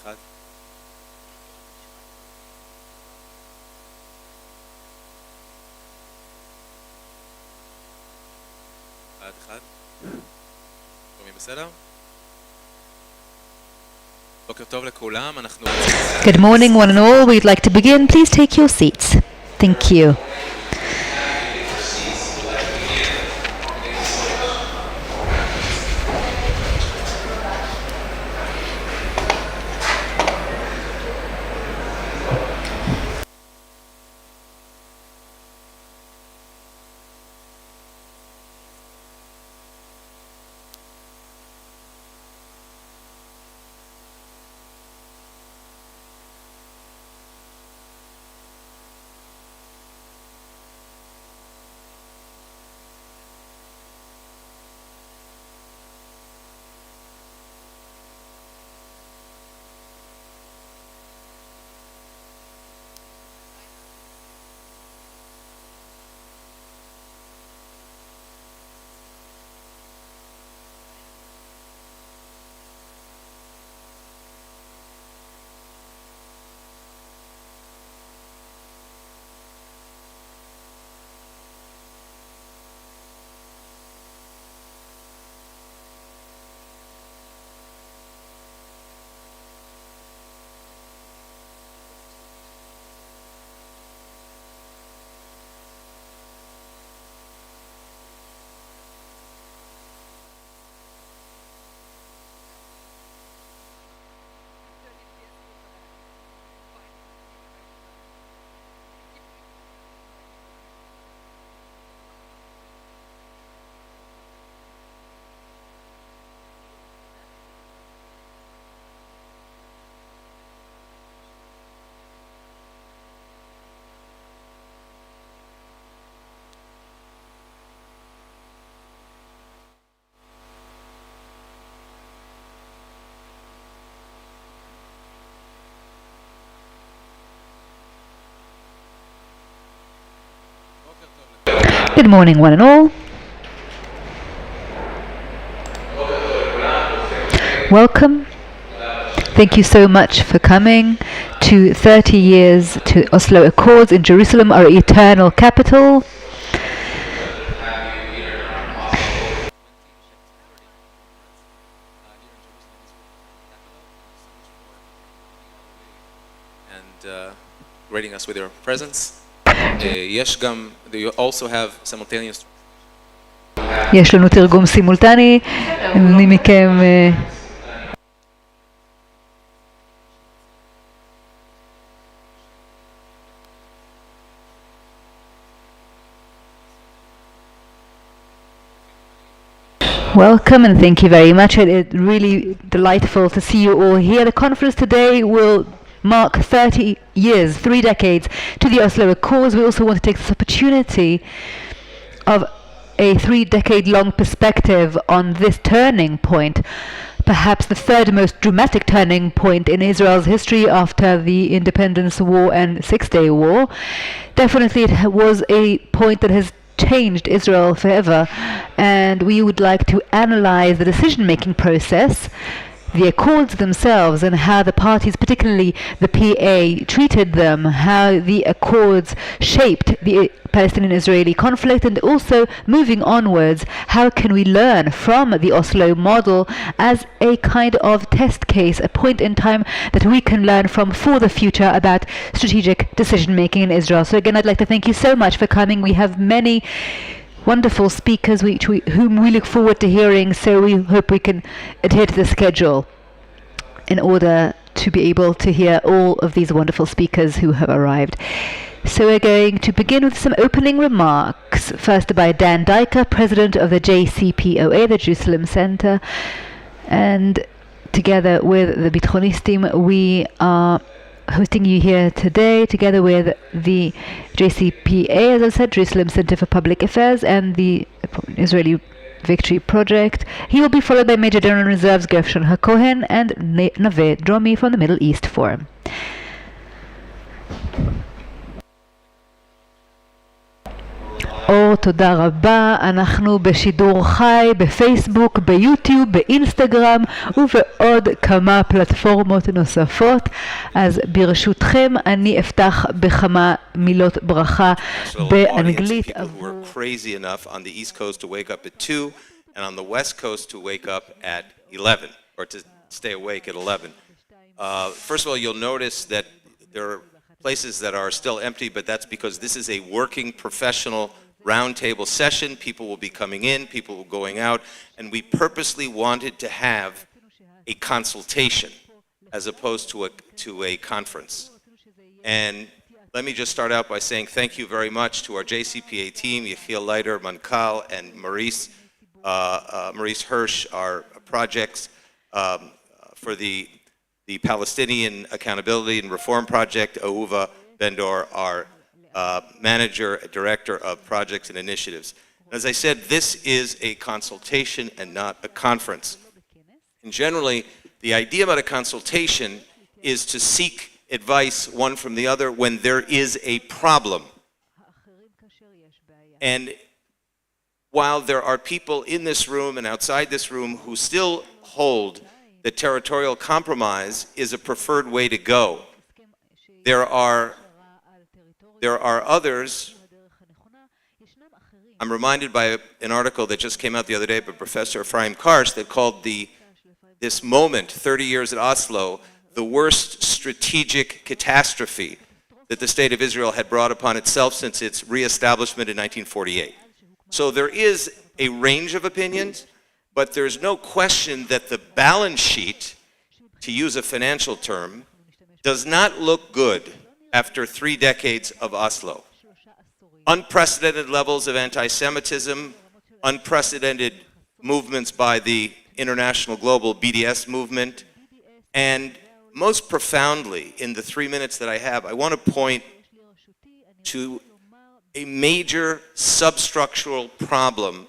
אחד. אחד אחד. שומעים בסדר? בוקר טוב לכולם, אנחנו... Good morning, one and all. We'd like to begin. Please take your seats. Thank you. Good morning, one and all. Welcome. Thank you so much for coming to 30 years to Oslo Accords in Jerusalem, our eternal capital. And greeting us with your presence. They also have simultaneous. יש לנו תרגום סימולטני. מי מכם Welcome and thank you very much. It's really delightful to see you all here. The conference today will mark 30 years, 3 decades, to the Oslo Accords. We also want to take this opportunity of a 3-decade-long perspective on this turning point, perhaps the third most dramatic turning point in Israel's history after the Independence War and Six-Day War. Definitely it was a point that has changed Israel forever, and we would like to analyze the decision-making process, the accords themselves, and how the parties, particularly the PA, treated them, how the accords shaped the Palestinian-Israeli conflict, and also moving onwards, how can we learn from the Oslo model as a kind of test case, a point in time that we can learn from for the future about strategic decision-making in Israel. So again, I'd like to thank you so much for coming. We have many wonderful speakers whom we look forward to hearing, so we hope we can adhere to the schedule in order to be able to hear all of these wonderful speakers who have arrived. So we're going to begin with some opening remarks, first by Dan Diker, president of the JCPOA, the Jerusalem Center, and together with the Bitronistim, we are hosting you here today, together with the JCPA, as I said, Jerusalem Center for Public Affairs, and the Israeli Victory Project. He will be followed by Major General Reserves Gershon HaKohen and Naveh Dromi from the Middle East Forum. All יקרות, תודה רבה. אנחנו בשידור חי, בפייסבוק, ביוטיוב, באינסטגרם ובעוד כמה פלטפורמות נוספות. אז ברשותכם אני אפתח בכמה מילות ברכה באנגלית. People who are crazy enough on the East Coast to wake up at 2 and on the West Coast to wake up at 11 or to stay awake at 11. First of all, you'll notice that there are places that are still empty, but that's because this is a working professional roundtable session. People will be coming in, people will be going out, and we purposely wanted to have a consultation as opposed to a conference. And let me just start out by saying thank you very much to our JCPA team, Yechiel Leiter, Mankal, and Maurice Hirsch, our projects for the Palestinian Accountability and Reform Project, Ahuva Bendor, our manager, director of projects and initiatives. As I said, this is a consultation and not a conference. And generally, the idea about a consultation is to seek advice one from the other when there is a problem. And while there are people in this room and outside this room who still hold that territorial compromise is a preferred way to go, there are others. I'm reminded by an article that just came out the other day by Professor Ephraim Karsh that called this moment, 30 years at Oslo, the worst strategic catastrophe that the State of Israel had brought upon itself since its reestablishment in 1948. So there is a range of opinions, but there's no question that the balance sheet, to use a financial term, does not look good after 3 decades of Oslo. Unprecedented levels of anti-Semitism, unprecedented movements by the international global BDS movement, and most profoundly, in the 3 minutes that I have, I want to point to a major substructural problem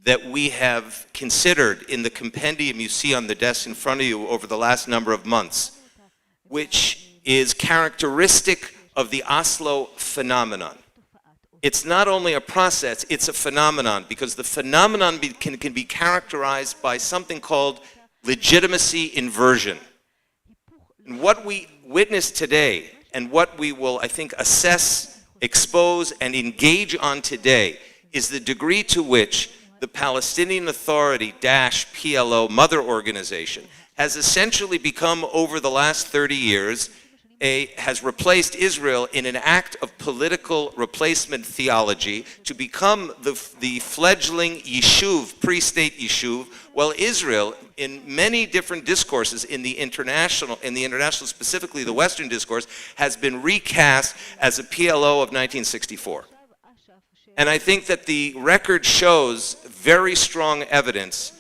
that we have considered in the compendium you see on the desk in front of you over the last number of months, which is characteristic of the Oslo phenomenon. It's not only a process, it's a phenomenon, because the phenomenon can be characterized by something called legitimacy inversion. And what we witness today, and what we will, I think, assess, expose, and engage on today, is the degree to which the Palestinian Authority PLO mother organization has essentially become, over the last 30 years, has replaced Israel in an act of political replacement theology to become the fledgling yishuv, pre-state yishuv, while Israel, in many different discourses in the international, specifically the Western discourse, has been recast as a PLO of 1964. And I think that the record shows very strong evidence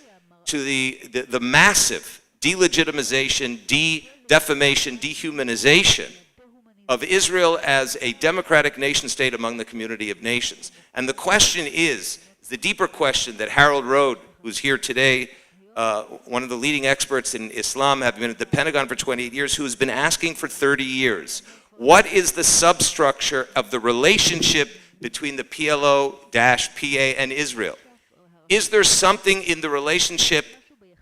to the massive delegitimization, defamation, dehumanization of Israel as a democratic nation state among the community of nations. And the question is the deeper question that Harold Rode, who's here today, one of the leading experts in Islam, have been at the Pentagon for 28 years, who has been asking for 30 years. What is the substructure of the relationship between the PLO-PA and Israel? Is there something in the relationship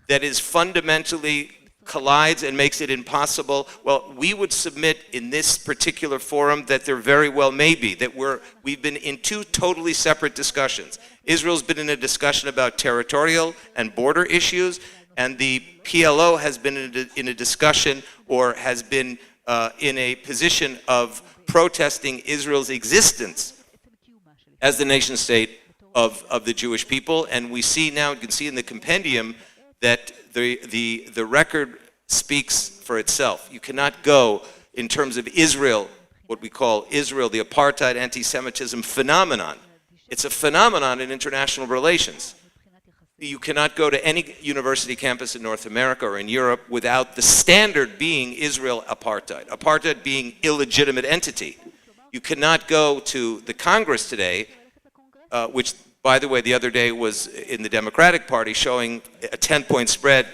that is fundamentally collides and makes it impossible? Well, we would submit in this particular forum that there very well may be, that we've been in 2 totally separate discussions. Israel's been in a discussion about territorial and border issues, and the PLO has been in a discussion, or has been in a position of protesting Israel's existence as the nation state of the Jewish people. And we see now, you can see in the compendium, that the record speaks for itself. You cannot go in terms of Israel, what we call Israel, the apartheid anti-Semitism phenomenon. It's a phenomenon in international relations. You cannot go to any university campus in North America or in Europe without the standard being Israel apartheid, apartheid being illegitimate entity. You cannot go to the Congress today, which, by the way, the other day was in the Democratic Party, showing a 10-point spread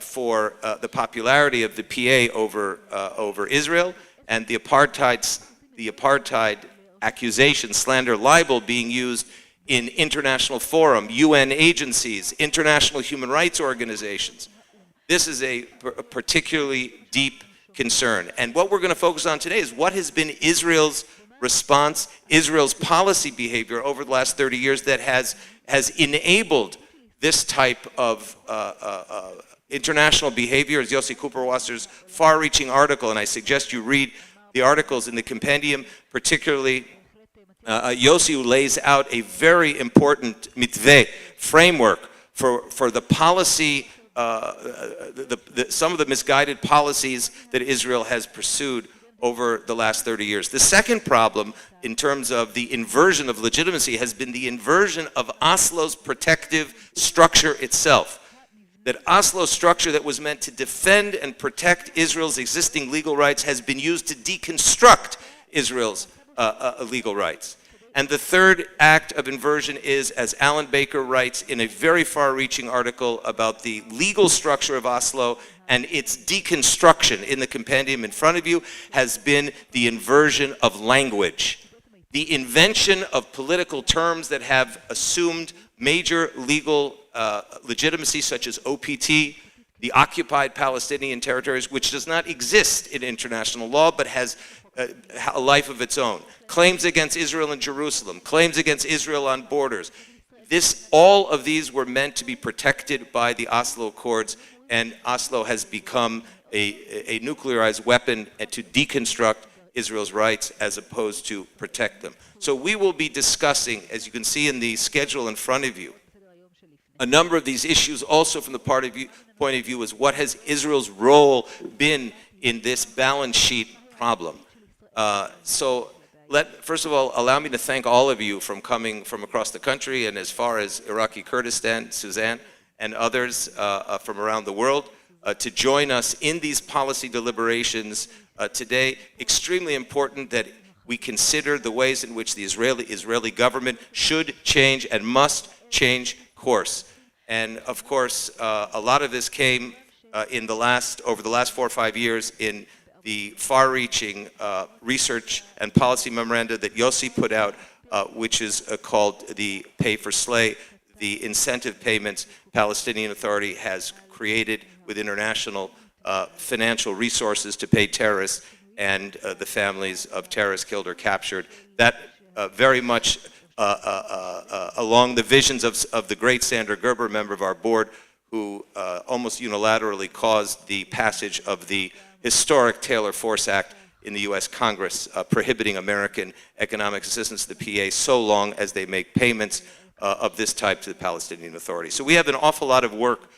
for the popularity of the PA over Israel, and the apartheid accusation, slander, libel being used in international forum, UN agencies, international human rights organizations. This is a particularly deep concern. And what we're going to focus on today is what has been Israel's response, Israel's policy behavior over the last 30 years that has enabled this type of international behavior, as Yossi Cooper-Wasser's far-reaching article, and I suggest you read the articles in the compendium, particularly Yossi, who lays out a very important mitveh, framework for the policy, some of the misguided policies that Israel has pursued over the last 30 years. The second problem in terms of the inversion of legitimacy has been the inversion of Oslo's protective structure itself. That Oslo structure that was meant to defend and protect Israel's existing legal rights has been used to deconstruct Israel's legal rights. And the third act of inversion is, as Alan Baker writes in a very far-reaching article about the legal structure of Oslo and its deconstruction in the compendium in front of you, has been the inversion of language. The invention of political terms that have assumed major legal legitimacy, such as OPT, the occupied Palestinian territories, which does not exist in international law but has a life of its own. Claims against Israel and Jerusalem, claims against Israel on borders. All of these were meant to be protected by the Oslo Accords, and Oslo has become a nuclearized weapon to deconstruct Israel's rights as opposed to protect them. So we will be discussing, as you can see in the schedule in front of you, a number of these issues also from the point of view is what has Israel's role been in this balance sheet problem. First of all, allow me to thank all of you from coming from across the country and as far as Iraqi Kurdistan, Suzanne, and others from around the world to join us in these policy deliberations today. Extremely important that we consider the ways in which the Israeli government should change and must change course. And of course, a lot of this came over the last 4 or 5 years in the far-reaching research and policy memoranda that Yossi put out, which is called the Pay for Slay, the incentive payments Palestinian Authority has created with international financial resources to pay terrorists and the families of terrorists killed or captured. That very much along the visions of the great Sandra Gerber, member of our board, who almost unilaterally caused the passage of the historic Taylor Force Act in the U.S. Congress, prohibiting American economic assistance to the PA so long as they make payments of this type to the Palestinian Authority. So we have an awful lot of work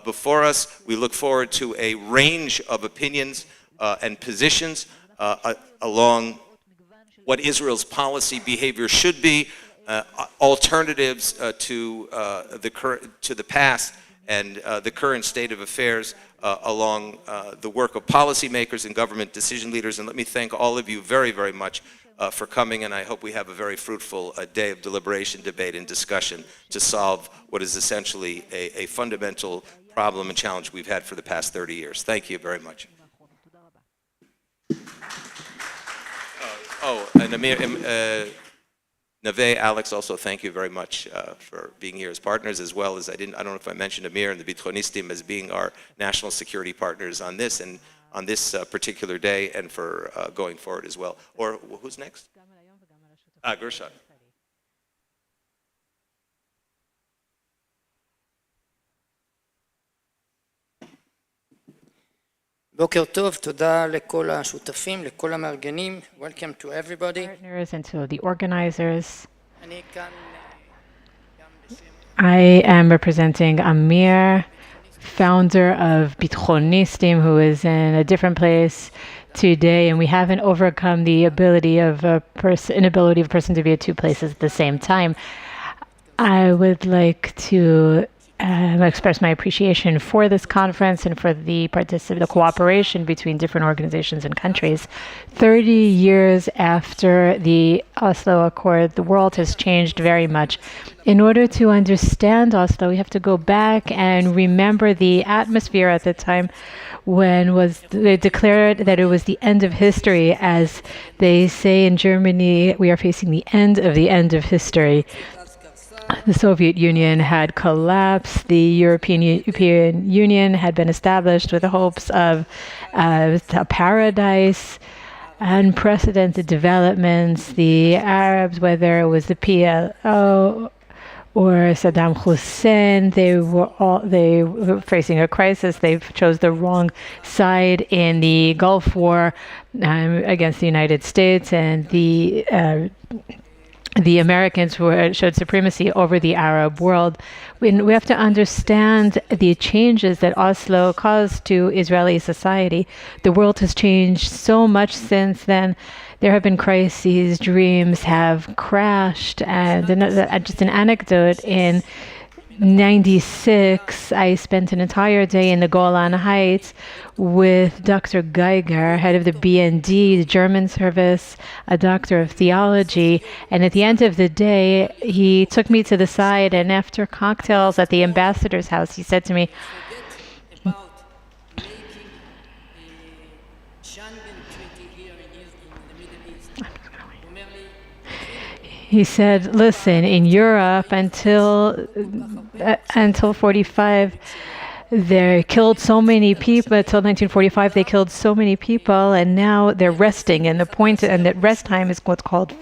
before us. We look forward to a range of opinions and positions along what Israel's policy behavior should be, alternatives to the past and the current state of affairs along the work of policymakers and government decision leaders. And let me thank all of you very, very much for coming, and I hope we have a very fruitful day of deliberation, debate, and discussion to solve what is essentially a fundamental problem and challenge we've had for the past 30 years. Thank you very much. And Amir, Naveh, Alex, also thank you very much for being here as partners, as well as I don't know if I mentioned Amir and the Bitronistim as being our national security partners on this and on this particular day, and for going forward as well. Or who's next? Gershon. בוקר טוב, תודה לכל השותפים, לכל המארגנים. Welcome to everybody. Partners and to the organizers. אני כאן I am representing Amir, founder of Bitronistim, who is in a different place today, and we haven't overcome the inability of a person to be at two places at the same time. I would like to express my appreciation for this conference and for the cooperation between different organizations and countries. 30 years after the Oslo Accord, the world has changed very much. In order to understand Oslo, we have to go back and remember the atmosphere at the time when they declared that it was the end of history. As they say in Germany, we are facing the end of history. The Soviet Union had collapsed. The European Union had been established with the hopes of a paradise, unprecedented developments. The Arabs, whether it was the PLO or Saddam Hussein, they were facing a crisis. They chose the wrong side in the Gulf War against the United States, and the Americans showed supremacy over the Arab world. We have to understand the changes that Oslo caused to Israeli society. The world has changed so much since then. There have been crises, dreams have crashed, and just an anecdote, in 96, I spent an entire day in the Golan Heights with Dr. Geiger, head of the BND, the German service, a doctor of theology. And at the end of the day, he took me to the side, and after cocktails at the ambassador's house, he said to me, he said, listen, in Europe until 45, they killed so many people. Until 1945, they killed so many people, and now they're resting. And that rest time is what's called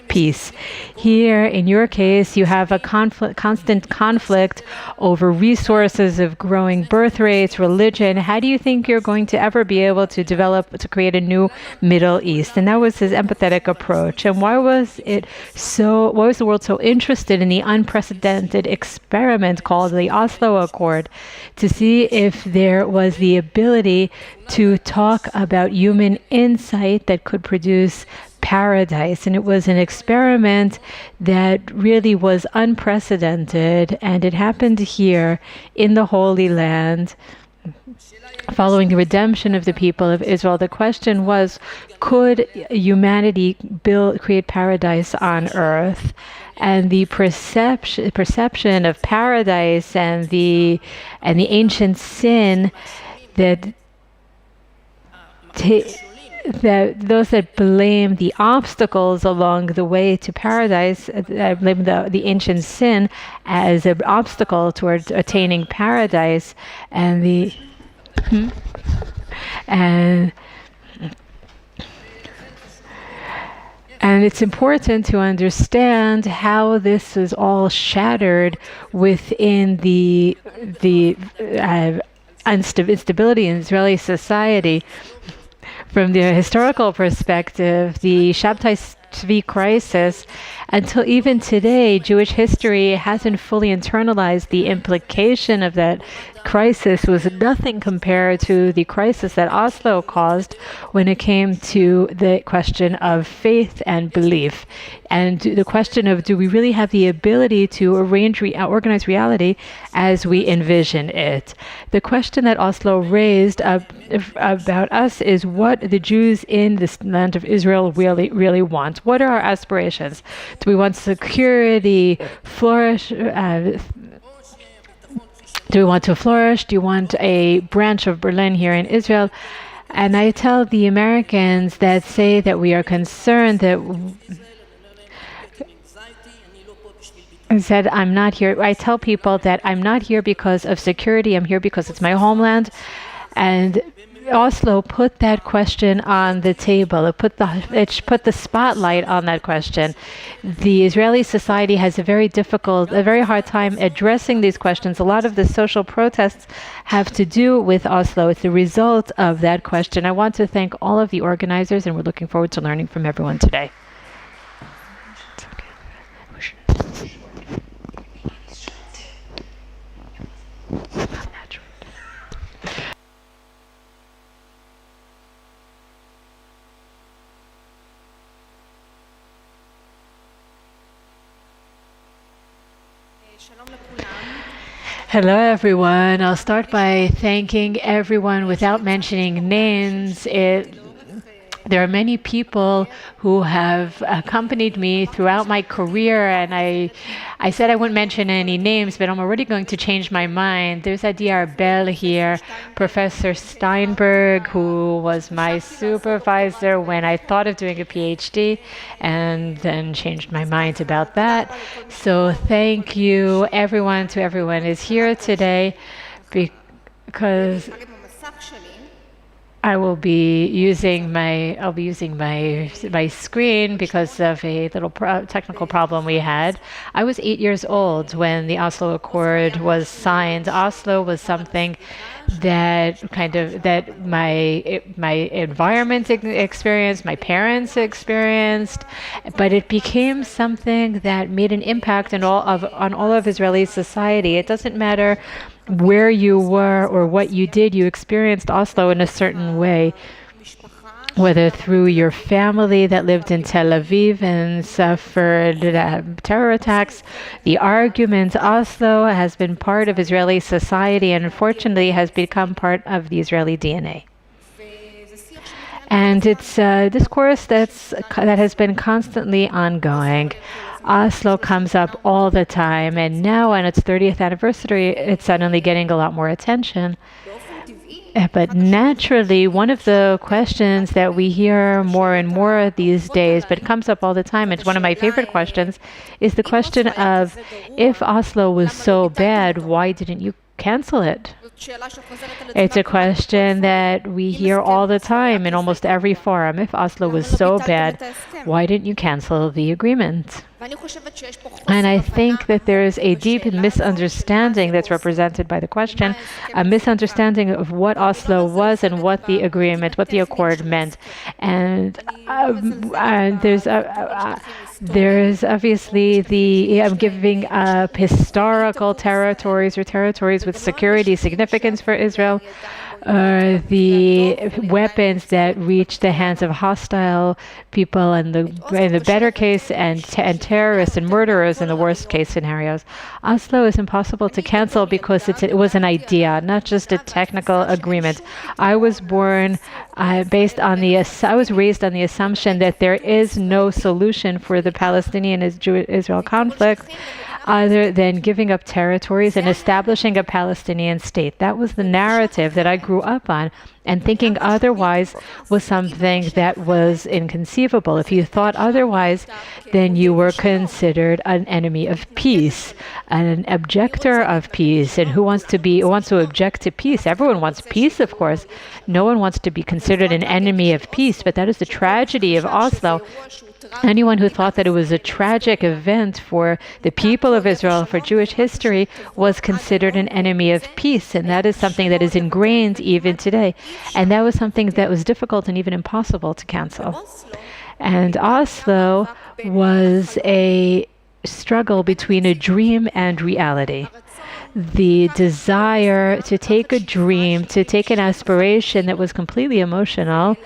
peace. Here, in your case, you have a constant conflict over resources of growing birth rates, religion. How do you think you're going to ever be able to create a new Middle East? And that was his empathetic approach. And why was the world so interested in the unprecedented experiment called the Oslo Accord, to see if there was the ability to talk about human insight that could produce paradise? And it was an experiment that really was unprecedented, and it happened here in the Holy Land. Following the redemption of the people of Israel, the question was, could humanity create paradise on earth? And the perception of paradise and the ancient sin that those that blame the obstacles along the way to paradise, blame the ancient sin as an obstacle towards attaining paradise, and And it's important to understand how this is all shattered within the instability in Israeli society. From the historical perspective, the Shabtai Tzvi crisis, until even today, Jewish history hasn't fully internalized the implication of that crisis, was nothing compared to the crisis that Oslo caused when it came to the question of faith and belief, and the question of, do we really have the ability to organize reality as we envision it? The question that Oslo raised about us is what the Jews in this land of Israel really want. What are our aspirations? Do we want security, flourish? Do we want to flourish? Do you want a branch of Berlin here in Israel? And I tell the Americans that say that we are concerned that I'm not here. I tell people that I'm not here because of security. I'm here because it's my homeland. And Oslo put that question on the table. It put the spotlight on that question. The Israeli society has a very hard time addressing these questions. A lot of the social protests have to do with Oslo. It's the result of that question. I want to thank all of the organizers, and we're looking forward to learning from everyone today. Hello, everyone. I'll start by thanking everyone without mentioning names. there are many people who have accompanied me throughout my career, and I said I wouldn't mention any names, but I'm already going to change my mind. There's Adi Arbel here, Professor Steinberg, who was my supervisor when I thought of doing a PhD, and then changed my mind about that. So thank you, everyone, to everyone who is here today, because I'll be using my screen because of a little technical problem we had. I was 8 years old when the Oslo Accord was signed. Oslo was something that my environment experienced, my parents experienced, but it became something that made an impact on all of Israeli society. It doesn't matter where you were or what you did, you experienced Oslo in a certain way, whether through your family that lived in Tel Aviv and suffered terror attacks. The argument, Oslo has been part of Israeli society and unfortunately has become part of the Israeli DNA. And it's a discourse that has been constantly ongoing. Oslo comes up all the time, and now on its 30th anniversary, it's suddenly getting a lot more attention. But naturally, one of the questions that we hear more and more these days, but it comes up all the time, it's one of my favorite questions, is the question of, if Oslo was so bad, why didn't you cancel it? It's a question that we hear all the time in almost every forum. If Oslo was so bad, why didn't you cancel the agreement? And I think that there is a deep misunderstanding that's represented by the question, a misunderstanding of what Oslo was and what the agreement, what the accord meant. And there's obviously I'm giving up historical territories or territories with security significance for Israel, the weapons that reach the hands of hostile people in the better case, and terrorists and murderers in the worst case scenarios. Oslo is impossible to cancel because it was an idea, not just a technical agreement. I was raised on the assumption that there is no solution for the Palestinian-Israel conflict other than giving up territories and establishing a Palestinian state. That was the narrative that I grew up on, and thinking otherwise was something that was inconceivable. If you thought otherwise, then you were considered an enemy of peace, an objector of peace. And who wants to object to peace? Everyone wants peace, of course. No one wants to be considered an enemy of peace, but that is the tragedy of Oslo. Anyone who thought that it was a tragic event for the people of Israel, for Jewish history, was considered an enemy of peace. And that is something that is ingrained even today. And that was something that was difficult and even impossible to cancel. And Oslo was a struggle between a dream and reality. The desire to take a dream, to take an aspiration that was completely emotional,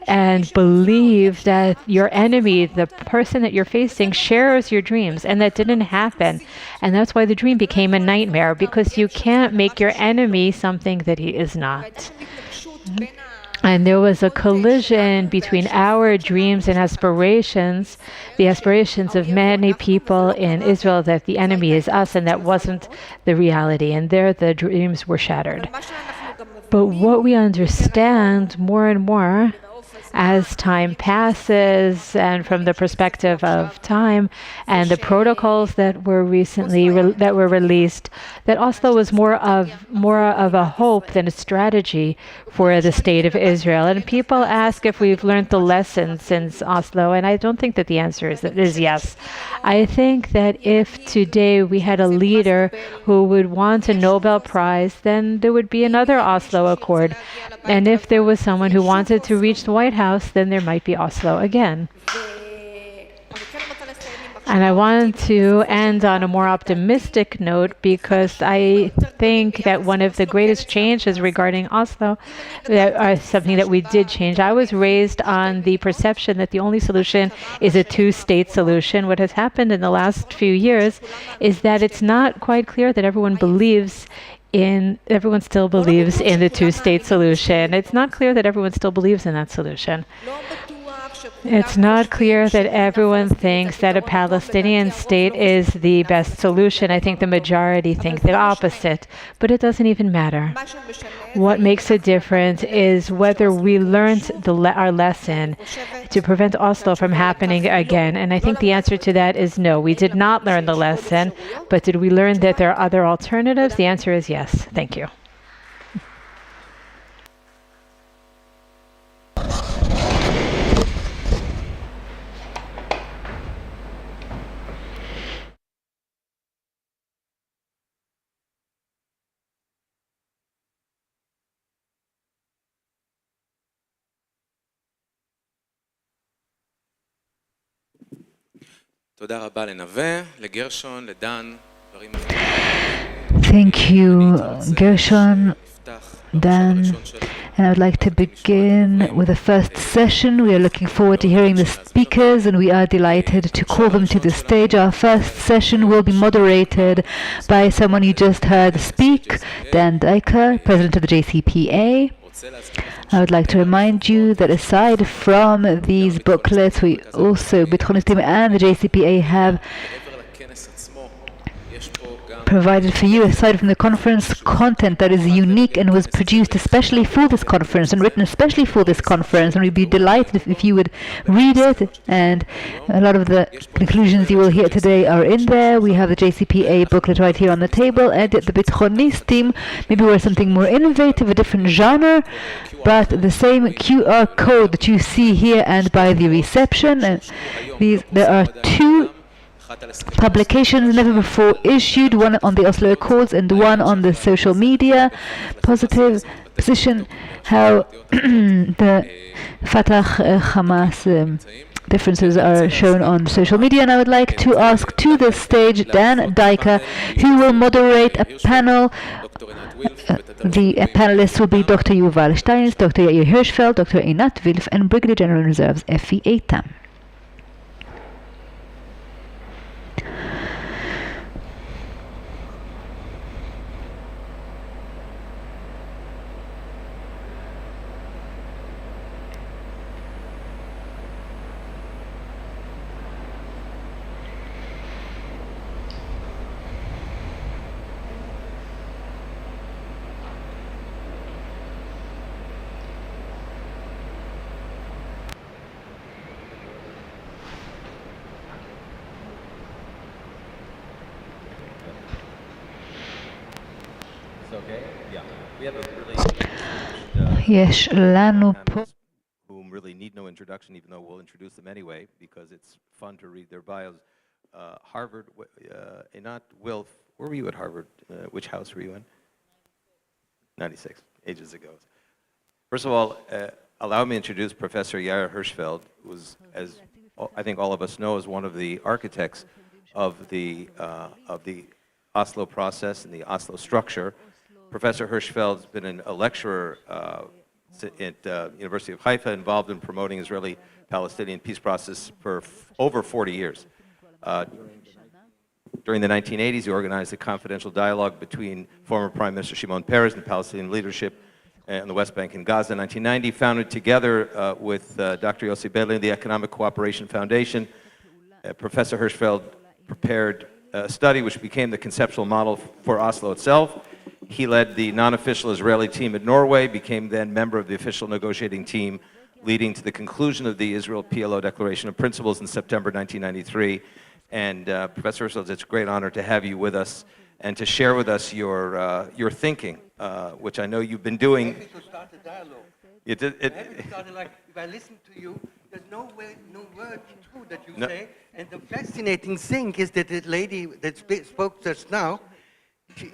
and believe that your enemy, the person that you're facing, shares your dreams. And that didn't happen. And that's why the dream became a nightmare, because you can't make your enemy something that he is not. And there was a collision between our dreams and aspirations, the aspirations of many people in Israel, that the enemy is us, and that wasn't the reality. And there the dreams were shattered. But what we understand more and more as time passes, and from the perspective of time and the protocols that were recently released, that Oslo was more of a hope than a strategy for the state of Israel. And people ask if we've learned the lessons since Oslo, and I don't think that the answer is yes. I think that if today we had a leader who would want a Nobel Prize, then there would be another Oslo Accord. And if there was someone who wanted to reach the White House, then there might be Oslo again. And I want to end on a more optimistic note, because I think that one of the greatest changes regarding Oslo, that are something that we did change. I was raised on the perception that the only solution is a two-state solution. What has happened in the last few years is that it's not quite clear that everyone still believes in the two-state solution. It's not clear that everyone still believes in that solution. It's not clear that everyone thinks that a Palestinian state is the best solution. I think the majority think the opposite, but it doesn't even matter. What makes a difference is whether we learned our lesson to prevent Oslo from happening again. And I think the answer to that is no. We did not learn the lesson, but did we learn that there are other alternatives? The answer is yes. Thank you. תודה רבה לנווה, לגרשון, לדן, דברים Thank you, Gershon, Dan, and I would like to begin with the first session. We are looking forward to hearing the speakers, and we are delighted to call them to the stage. Our first session will be moderated by someone you just heard speak, Dan Diker, President of the JCPA. I would like to remind you that aside from these booklets, we also, Bitchonistim and the JCPA, have provided for you, aside from the conference, content that is unique and was produced especially for this conference and written especially for this conference, and we'd be delighted if you would read it, and a lot of the conclusions you will hear today are in there. We have the JCPA booklet right here on the table, and at the Bitchonistim, maybe we're something more innovative, a different genre, but the same QR code that you see here and by the reception. There are two publications never before issued, one on the Oslo Accords and one on the social media positive position, how the Fatah Hamas differences are shown on social media. And I would like to ask to the stage Dan Diker, who will moderate a panel. The panelists will be Dr. Yuval Steins, Dr. Yair Hirschfeld, Dr. Einat Wilf, and Brigadier General in Reserves Effie Eitam. יש לנו פה whom really need no introduction, even though we'll introduce them anyway, because it's fun to read their bios. Harvard, Einat Wilf, where were you at Harvard? Which house were you in? 96, ages ago. First of all, allow me to introduce Professor Yair Hirschfeld, who was, as I think all of us know, is one of the architects of the Oslo process and the Oslo structure. Professor Hirschfeld has been a lecturer at University of Haifa, involved in promoting Israeli-Palestinian peace process for over 40 years. During the 1980s, he organized a confidential dialogue between former Prime Minister Shimon Peres and the Palestinian leadership on the West Bank and Gaza. In 1990, founded together with Dr. Yossi Beilin the Economic Cooperation Foundation. Professor Hirschfeld prepared a study which became the conceptual model for Oslo itself. He led the non-official Israeli team at Norway, became then member of the official negotiating team, leading to the conclusion of the Israel-PLO Declaration of Principles in September 1993. And Professor Hirschfeld, it's a great honor to have you with us and to share with us your thinking, which I know you've been doing. Maybe to start a dialogue. It, it, it, Like, if I listen to you, there's no word true that you say. And the fascinating thing is that the lady that spoke just now,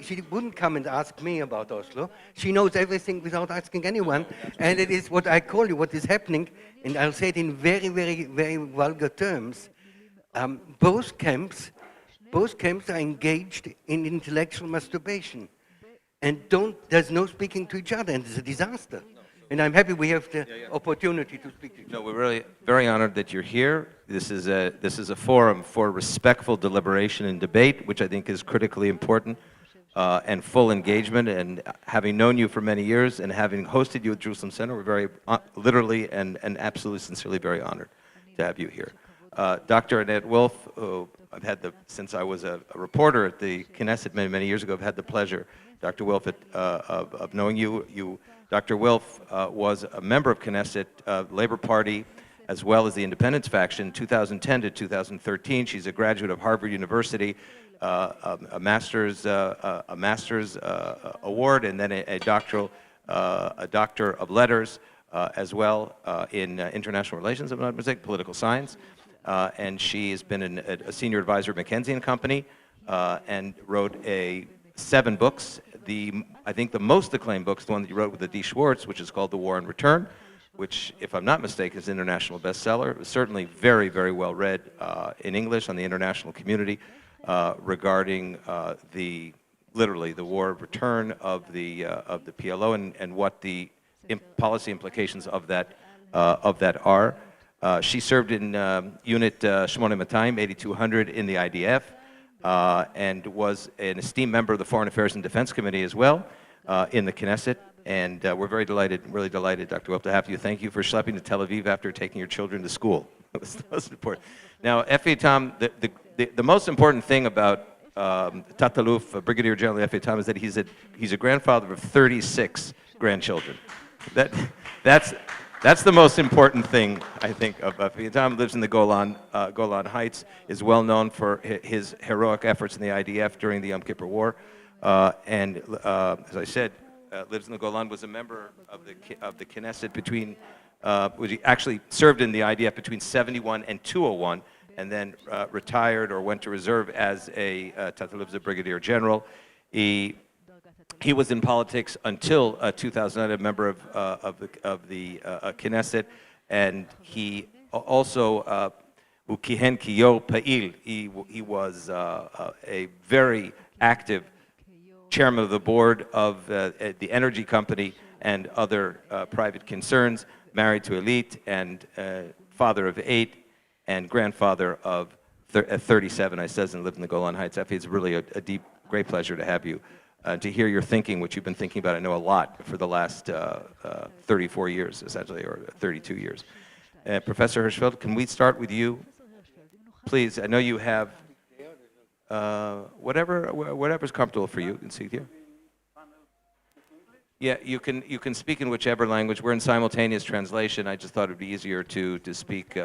she wouldn't come and ask me about Oslo. She knows everything without asking anyone. And it is what I call you, what is happening, and I'll say it in very, very, very vulgar terms. Both camps are engaged in intellectual masturbation. And there's no speaking to each other, and it's a disaster. And I'm happy we have the opportunity to speak to each other. No, we're really very honored that you're here. This is a forum for respectful deliberation and debate, which I think is critically important, and full engagement. And having known you for many years and having hosted you at Jerusalem Center, we're very literally and absolutely sincerely very honored. to have you here. Dr. Annette Wolf, who I've had since I was a reporter at the Knesset many years ago, I've had the pleasure, Dr. Wolf, of knowing you. Dr. Wolf was a member of Knesset, Labor Party, as well as the Independence faction, 2010 to 2013. She's a graduate of Harvard University, a master's award, and then a doctor of letters as well in international relations, if I'm not mistaken, political science. And she has been a senior advisor at McKinsey & Company and wrote 7 books. I think the most acclaimed book is the one that you wrote with D. Schwartz, which is called The War and Return, which, if I'm not mistaken, is an international bestseller. It was certainly very, very well read in English on the international community regarding literally the war return of the PLO and what the policy implications of that are. She served in Unit 8200 in the IDF and was an esteemed member of the Foreign Affairs and Defense Committee as well in the Knesset. And we're very delighted, really delighted, Dr. Wolf, to have you. Thank you for schlepping to Tel Aviv after taking your children to school. That was the most important. Now, F.A. Tom, the most important thing about Tataluf, Brigadier General F.A. Tom, is that he's a grandfather of 36 grandchildren. That's the most important thing, I think, of F.A. Tom. Lives in the Golan Heights, is well known for his heroic efforts in the IDF during the Yom Kippur War, and as I said, lives in the Golan, was a member of the Knesset between, he actually served in the IDF between 71 and 201, and then retired or went to reserve as Tataluv's a brigadier general. He was in politics until 2009, a member of the Knesset, and he also ukihen kiyo pa'il. He was a very active chairman of the board of the energy company and other private concerns, married to Elite, and father of 8 and grandfather of 37, I says, and lived in the Golan Heights. It's really a deep, great pleasure to have you, to hear your thinking, which you've been thinking about, I know, a lot for the last 34 years, essentially, or 32 years. Professor Hirschfeld, can we start with you? Please, I know you have whatever's comfortable for you. You can see here. Yeah, you can speak in whichever language. We're in simultaneous translation. I just thought it'd be easier to speak.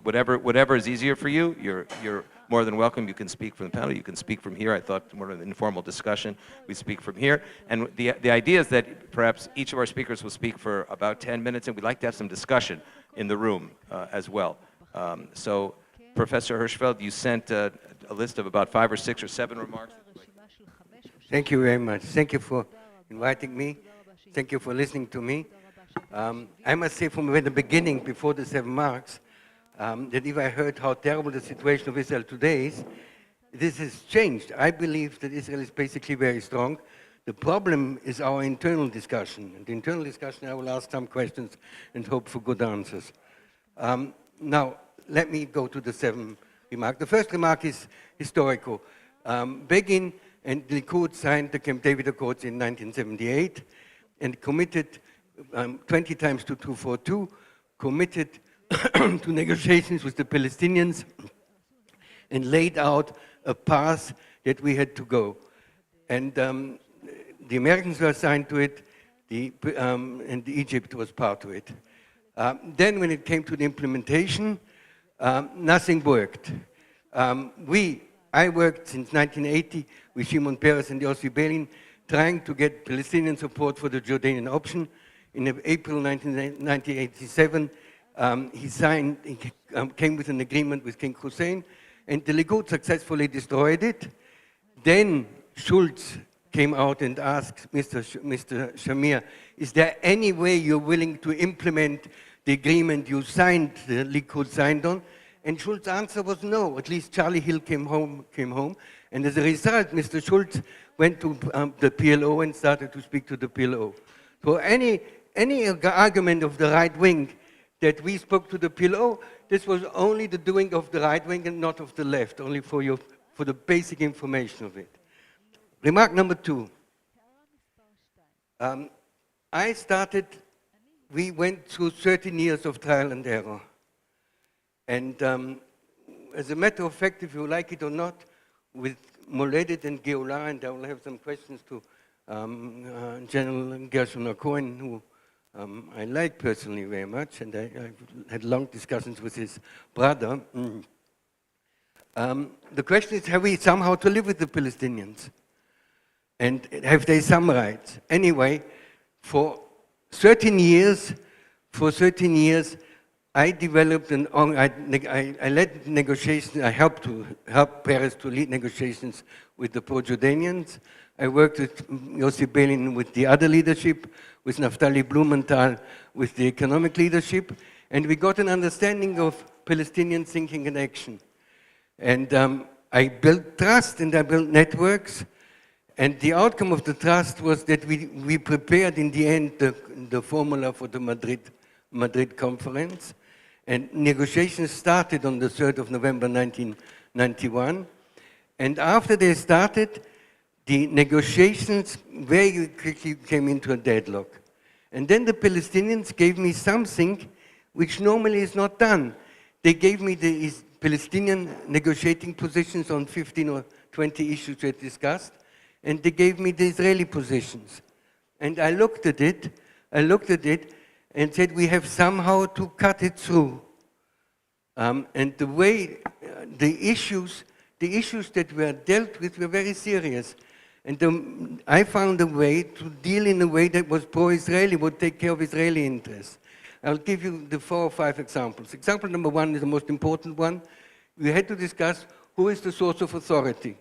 Whatever is easier for you. You're more than welcome. You can speak from the panel. You can speak from here. I thought more of an informal discussion. We speak from here, and the idea is that perhaps each of our speakers will speak for about 10 minutes, and we'd like to have some discussion in the room as well. So, Professor Hirschfeld, you sent a list of about 5 or 6 or 7 remarks. Thank you very much. Thank you for inviting me. Thank you for listening to me. I must say from the beginning, before the 7 marks, that if I heard how terrible the situation of Israel today is, this has changed. I believe that Israel is basically very strong. The problem is our internal discussion. And the internal discussion, I will ask some questions and hope for good answers. Now, let me go to the 7 remarks. The first remark is historical. Begin and Likud signed the Camp David Accords in 1978 and committed 20 times to 242, committed to negotiations with the Palestinians and laid out a path that we had to go. And the Americans were assigned to it, and Egypt was part of it. Then when it came to the implementation, nothing worked. I worked since 1980 with Shimon Peres and Yossi Beilin, trying to get Palestinian support for the Jordanian option. In April 1987, he came with an agreement with King Hussein, and the Likud successfully destroyed it. Then Schultz came out and asked Mr. Shamir, is there any way you're willing to implement the agreement you signed, the Likud signed on? And Schultz's answer was no. At least Charlie Hill came home. And as a result, Mr. Schultz went to the PLO and started to speak to the PLO. So any argument of the right wing that we spoke to the PLO, this was only the doing of the right wing and not of the left, only for the basic information of it. Remark number 2. We went through 13 years of trial and error. And as a matter of fact, if you like it or not, with Moledet and Geola, and I will have some questions to General Gershon Cohen, who I like personally very much, and I've had long discussions with his brother. The question is, have we somehow to live with the Palestinians? And have they some rights? Anyway, for 13 years, I developed I led negotiations, I helped Peres to lead negotiations with the pro-Jordanians. I worked with Yossi Beilin with the other leadership, with Naftali Blumenthal with the economic leadership, and we got an understanding of Palestinian thinking and action. And I built trust and I built networks, and the outcome of the trust was that we prepared in the end the formula for the Madrid conference, and negotiations started on the 3rd of November 1991. And after they started, the negotiations very quickly came into a deadlock. And then the Palestinians gave me something which normally is not done. They gave me the Palestinian negotiating positions on 15 or 20 issues we had discussed, and they gave me the Israeli positions. And I looked at it and said, we have somehow to cut it through. And the way, the issues that were dealt with were very serious. And I found a way to deal in a way that was pro-Israeli, would take care of Israeli interests. I'll give you the 4 or 5 examples. Example number 1 is the most important one. We had to discuss who is the source of authority.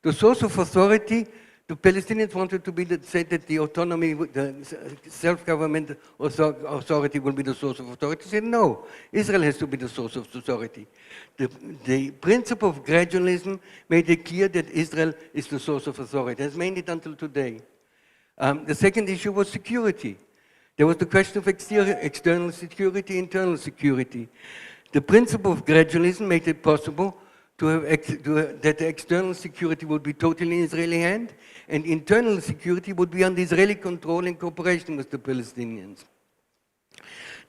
The source of authority, the Palestinians wanted to say that the autonomy, the self-government authority will be the source of authority. They said no, Israel has to be the source of authority. The principle of gradualism made it clear that Israel is the source of authority. Has made it until today. The second issue was security. There was the question of external security, internal security. The principle of gradualism made it possible that the external security would be totally in Israeli hand, and internal security would be under Israeli control in cooperation with the Palestinians.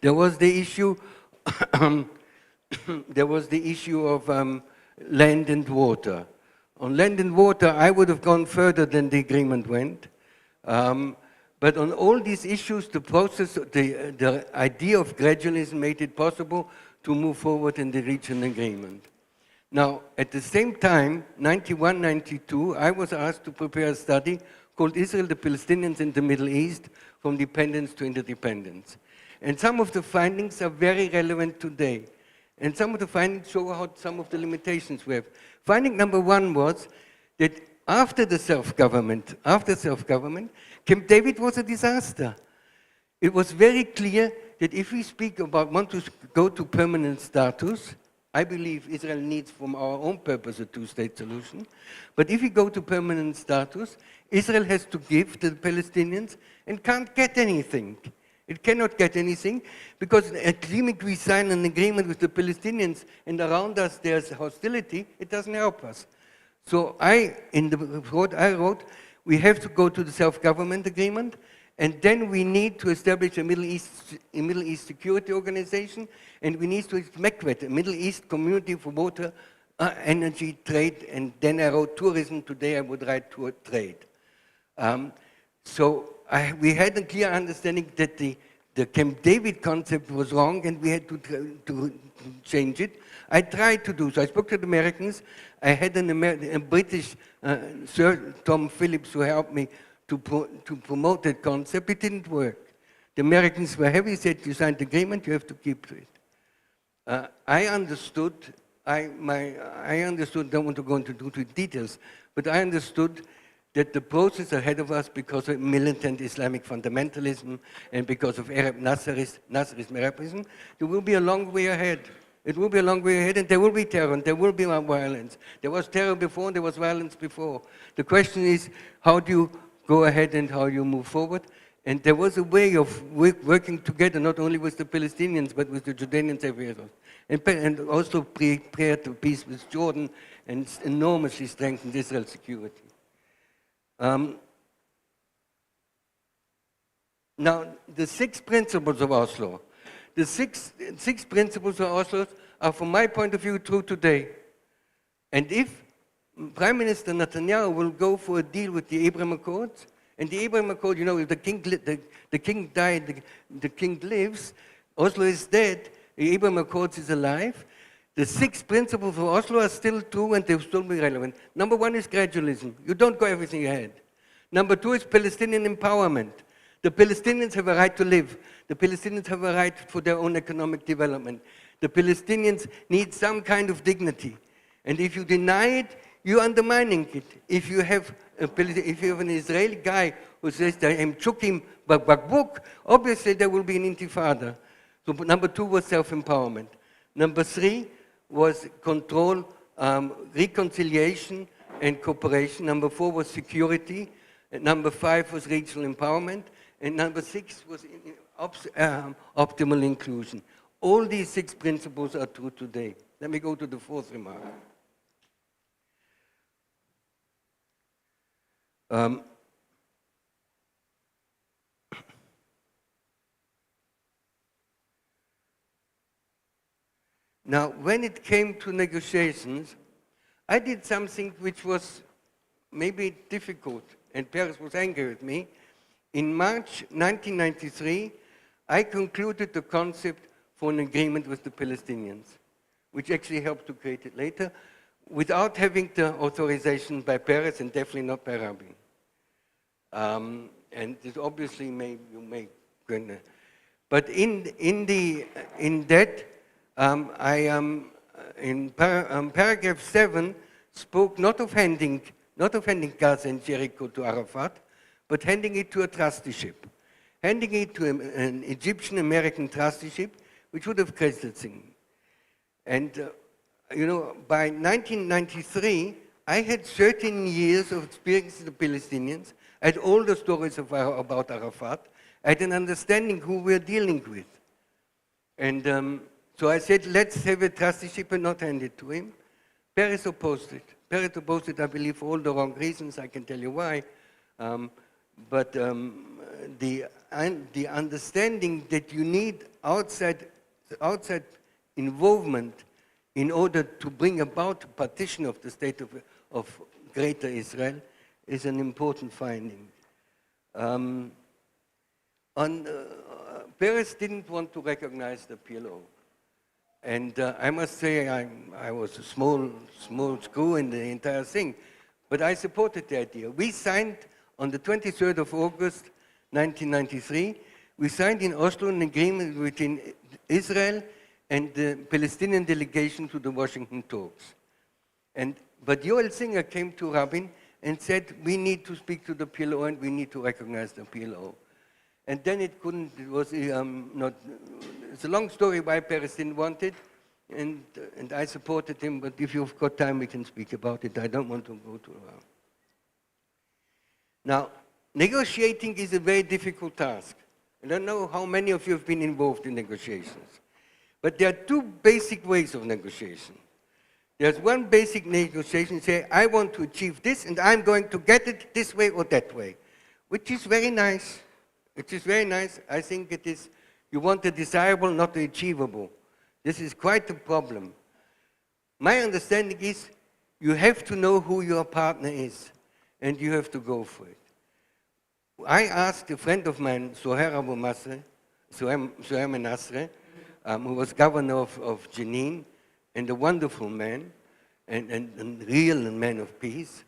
There was the issue, of land and water. On land and water, I would have gone further than the agreement went. But on all these issues, the process, the idea of gradualism made it possible to move forward and reach an agreement. Now, at the same time, 91, 92, I was asked to prepare a study called Israel, the Palestinians in the Middle East, from Dependence to Interdependence. And some of the findings are very relevant today. And some of the findings show how some of the limitations we have. Finding number 1 was that after self-government, Camp David was a disaster. It was very clear that if we want to go to permanent status, I believe Israel needs, from our own purpose, a 2-state solution. But if we go to permanent status, Israel has to give to the Palestinians and can't get anything. It cannot get anything because we sign an agreement with the Palestinians and around us there's hostility, it doesn't help us. So in the report I wrote, we have to go to the self-government agreement, and then we need to establish a Middle East security organization, and we need to MECWET, a Middle East Community for Water, Energy, Trade, and then I wrote tourism. Today I would write trade. We had a clear understanding that the Camp David concept was wrong, and we had to change it. I tried to do so. I spoke to the Americans. I had a British Sir Tom Phillips who helped me to promote that concept. It didn't work. The Americans were heavy, said you signed the agreement, you have to keep to it. I understood, don't want to go into details, but I understood that the process ahead of us, because of militant Islamic fundamentalism and because of Arab Nasserism, Arabism, there will be a long way ahead. It will be a long way ahead, and there will be terror, and there will be violence. There was terror before, and there was violence before. The question is, how do you go ahead and how you move forward? And there was a way of working together, not only with the Palestinians, but with the Jordanians everywhere. And also prepared to peace with Jordan and enormously strengthened Israel's security. Now, the 6 principles of Oslo. The six principles of Oslo are, from my point of view, true today. And if Prime Minister Netanyahu will go for a deal with the Abraham Accords, and the Abraham Accord, you know, if the king died, the king lives, Oslo is dead, the Abraham Accords is alive, the 6 principles of Oslo are still true and they'll still be relevant. Number 1 is gradualism. You don't go everything ahead. Number 2 is Palestinian empowerment. The Palestinians have a right to live. The Palestinians have a right for their own economic development. The Palestinians need some kind of dignity. And if you deny it, you're undermining it. If you have an Israeli guy who says, I'm chukim bakbuk, obviously there will be an intifada. So number 2 was self-empowerment. Number 3 was control, reconciliation and cooperation. Number 4 was security. And number 5 was regional empowerment. And number 6 was optimal inclusion. All these 6 principles are true today. Let me go to the 4th remark. Now, when it came to negotiations, I did something which was maybe difficult, and Paris was angry with me. In March 1993, I concluded the concept for an agreement with the Palestinians, which actually helped to create it later, without having the authorization by Paris and definitely not by Rabin. And this obviously you may, but in that, in paragraph 7, spoke not of handing Gaza and Jericho to Arafat, but handing it to a trusteeship, handing it to an Egyptian-American trusteeship, which would have created thing. And you know, by 1993, I had 13 years of experience with the Palestinians. I had all the stories about Arafat. I had an understanding who we're dealing with. And so I said, let's have a trusteeship and not hand it to him. Paris opposed it. Paris opposed it, I believe, for all the wrong reasons. I can tell you why. But the understanding that you need outside involvement in order to bring about a partition of the state of Greater Israel is an important finding. Paris didn't want to recognize the PLO. And I must say I was a small screw in the entire thing, but I supported the idea. We signed on the 23rd of August 1993, we signed in Oslo an agreement between Israel and the Palestinian delegation to the Washington talks. But Yoel Singer came to Rabin and said, we need to speak to the PLO and we need to recognize the PLO. And then it was not, it's a long story why Paris didn't want it, and I supported him, but if you've got time, we can speak about it. I don't want to go to Now, negotiating is a very difficult task. I don't know how many of you have been involved in negotiations, but there are 2 basic ways of negotiation. There's one basic negotiation, say, I want to achieve this, and I'm going to get it this way or that way, which is very nice. It is very nice. I think it is, you want the desirable, not the achievable. This is quite a problem. My understanding is you have to know who your partner is, and you have to go for it. I asked a friend of mine, Suhair Menasre, who was governor of Jenin, and a wonderful man, and real man of peace,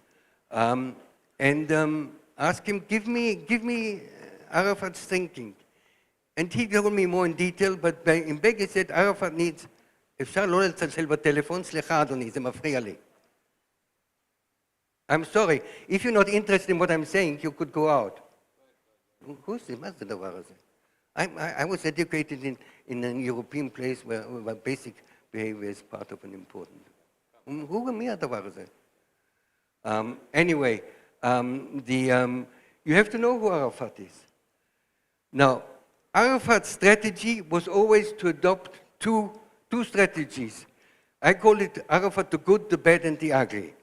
asked him, give me Arafat's thinking. And he told me more in detail, but in back he said, Arafat needs, אפשר לא לצלצל בטלפון, סליחה אדוני, זה מפריע לי. I'm sorry, if you're not interested in what I'm saying, you could go out. Who's the, מה זה הדבר הזה? I was educated in a European place where basic behavior is part of an important. Who מי הדבר הזה? Anyway, you have to know who Arafat is. Now, Arafat's strategy was always to adopt two strategies. I call it Arafat the good, the bad, and the ugly.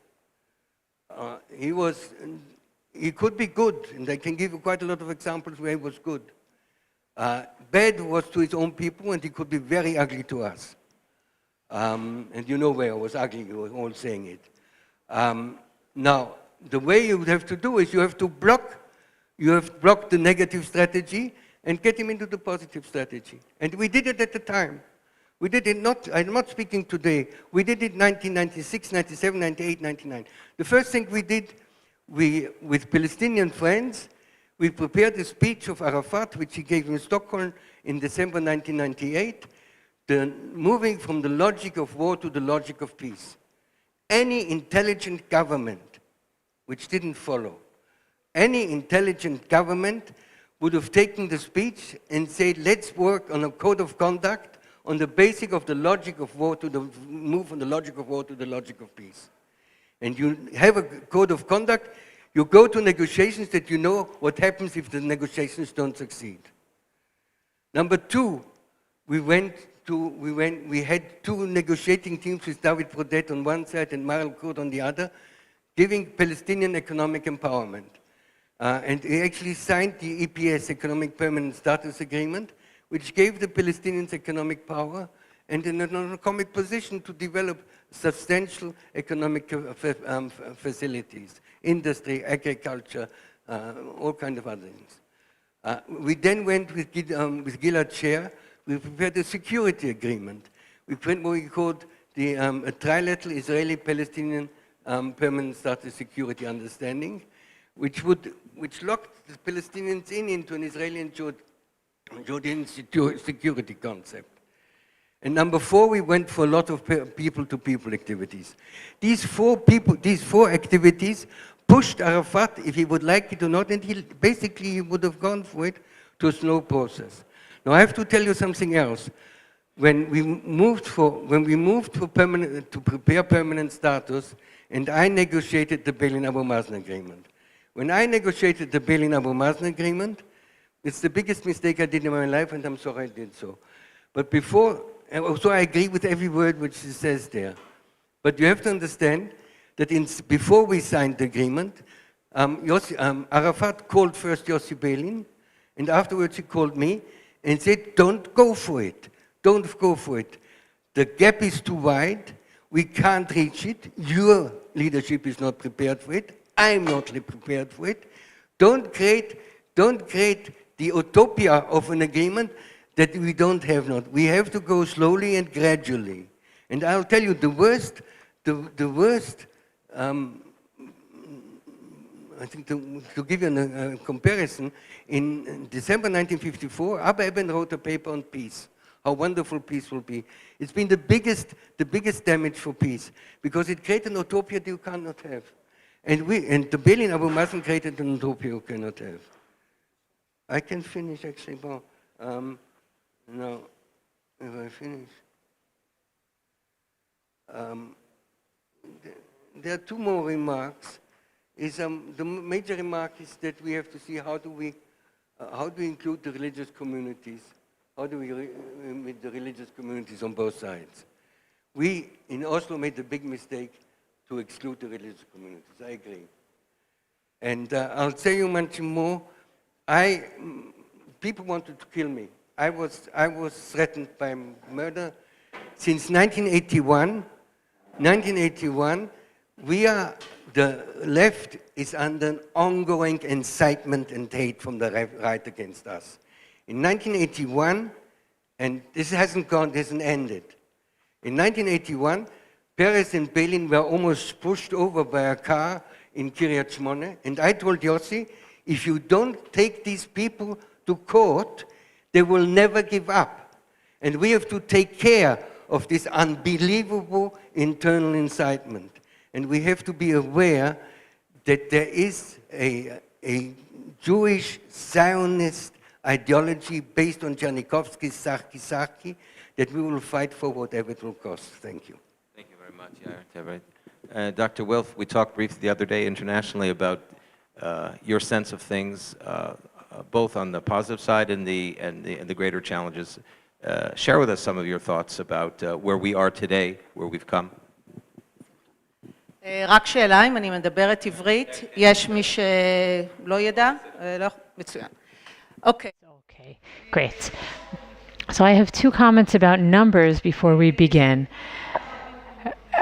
He could be good, and I can give you quite a lot of examples where he was good. Bad was to his own people, and he could be very ugly to us. And you know where I was ugly, you were all saying it. Now, the way you have to do is you have to block the negative strategy and get him into the positive strategy. And we did it at the time. We did it not, I'm not speaking today, we did it 1996, 97, 98, 99. The first thing we did, with Palestinian friends, we prepared a speech of Arafat, which he gave in Stockholm in December 1998, moving from the logic of war to the logic of peace. Any intelligent government, which didn't follow, any intelligent government would have taken the speech and said, let's work on a code of conduct on the basis of the logic of war move from the logic of war to the logic of peace. And you have a code of conduct, you go to negotiations that you know what happens if the negotiations don't succeed. Number two, we had two negotiating teams with David Brodet on one side and Marel Kurd on the other, giving Palestinian economic empowerment. And he actually signed the EPS, Economic Permanent Status Agreement, which gave the Palestinians economic power and an economic position to develop substantial economic facilities, industry, agriculture, all kinds of other things. We then went with Gilad Sher, we prepared a security agreement. We put what we called a trilateral Israeli-Palestinian permanent status security understanding, which locked the Palestinians into an Israeli and Jordan security concept. And number four, we went for a lot of people-to-people activities. These four activities pushed Arafat, if he would like it or not, and he would have gone for it, to a slow process. Now I have to tell you something else. When we moved to prepare permanent status, and I negotiated the Berlin-Abu Mazen agreement. When I negotiated the Berlin-Abu Mazen agreement, it's the biggest mistake I did in my life, and I'm sorry I did so. But so I agree with every word which it says there. But you have to understand that before we signed the agreement, Arafat called first Yossi Beilin, and afterwards he called me and said, don't go for it. Don't go for it. The gap is too wide. We can't reach it. Your leadership is not prepared for it. I'm not prepared for it. Don't create the utopia of an agreement that we don't have not. We have to go slowly and gradually. And I'll tell you, the worst, I think to give you a comparison, in December 1954, Abba Eban wrote a paper on peace, how wonderful peace will be. It's been the biggest damage for peace, because it created an utopia that you cannot have. And the Berlin-Abu Mazen created an utopia you cannot have. I can finish actually, well, now, if I finish. There are two more remarks. The major remark is that we have to see how do we include the religious communities? How do we meet the religious communities on both sides? We, in Oslo, made the big mistake to exclude the religious communities. I agree. And I'll tell you much more. People wanted to kill me. I was threatened by murder. Since 1981, the left is under an ongoing incitement and hate from the right against us. In 1981, and this hasn't ended. In 1981, Peres and Beilin were almost pushed over by a car in Kiryat Shmone, and I told Yossi, if you don't take these people to court, they will never give up. And we have to take care of this unbelievable internal incitement. And we have to be aware that there is a Jewish Zionist ideology based on Tchernikovsky's Sarki, that we will fight for whatever it will cost. Thank you. Thank you very much, Yair. Dr. Wilf, we talked briefly the other day internationally about your sense of things, both on the positive side and the greater challenges. Share with us some of your thoughts about where we are today, where we've come. רק שאלה, אם אני מדברת עברית, יש מי שלא ידע? לא, מצוין. Okay. Okay, great. So I have two comments about numbers before we begin.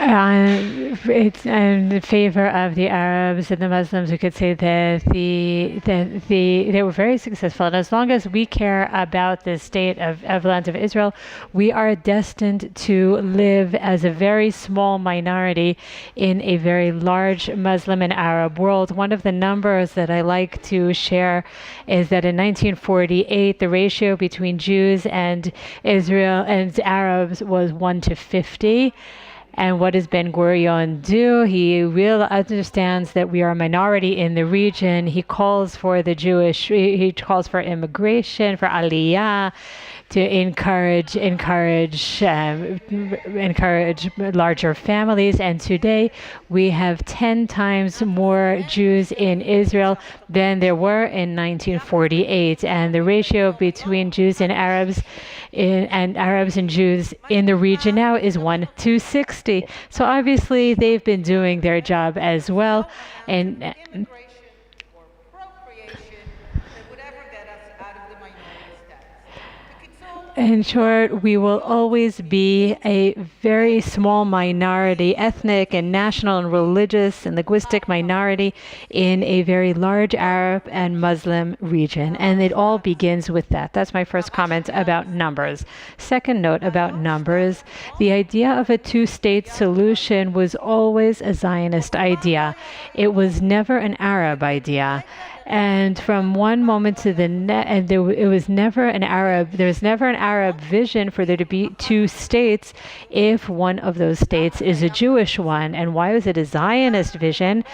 It's in favor of the Arabs and the Muslims. We could say that they were very successful, and as long as we care about the state of the land of Israel, we are destined to live as a very small minority in a very large Muslim and Arab world. One of the numbers that I like to share is that in 1948, the ratio between Jews and Israel and Arabs was 1 to 50. And what does Ben Gurion do? He really understands that we are a minority in the region. He calls for the Jewish, he calls for immigration, for aliyah, to encourage larger families. And today we have 10 times more Jews in Israel than there were in 1948. And the ratio between Jews and Arabs and Jews in the region now is 1 to 60. So obviously they've been doing their job as well. And in short, we will always be a very small minority, ethnic and national and religious and linguistic minority in a very large Arab and Muslim region. And it all begins with that. That's my first comment about numbers. Second note about numbers, the idea of a two-state solution was always a Zionist idea. It was never an Arab idea. And from one moment to the next, and there was never an Arab vision for there to be two states if one of those states is a Jewish one. And why was it a Zionist vision?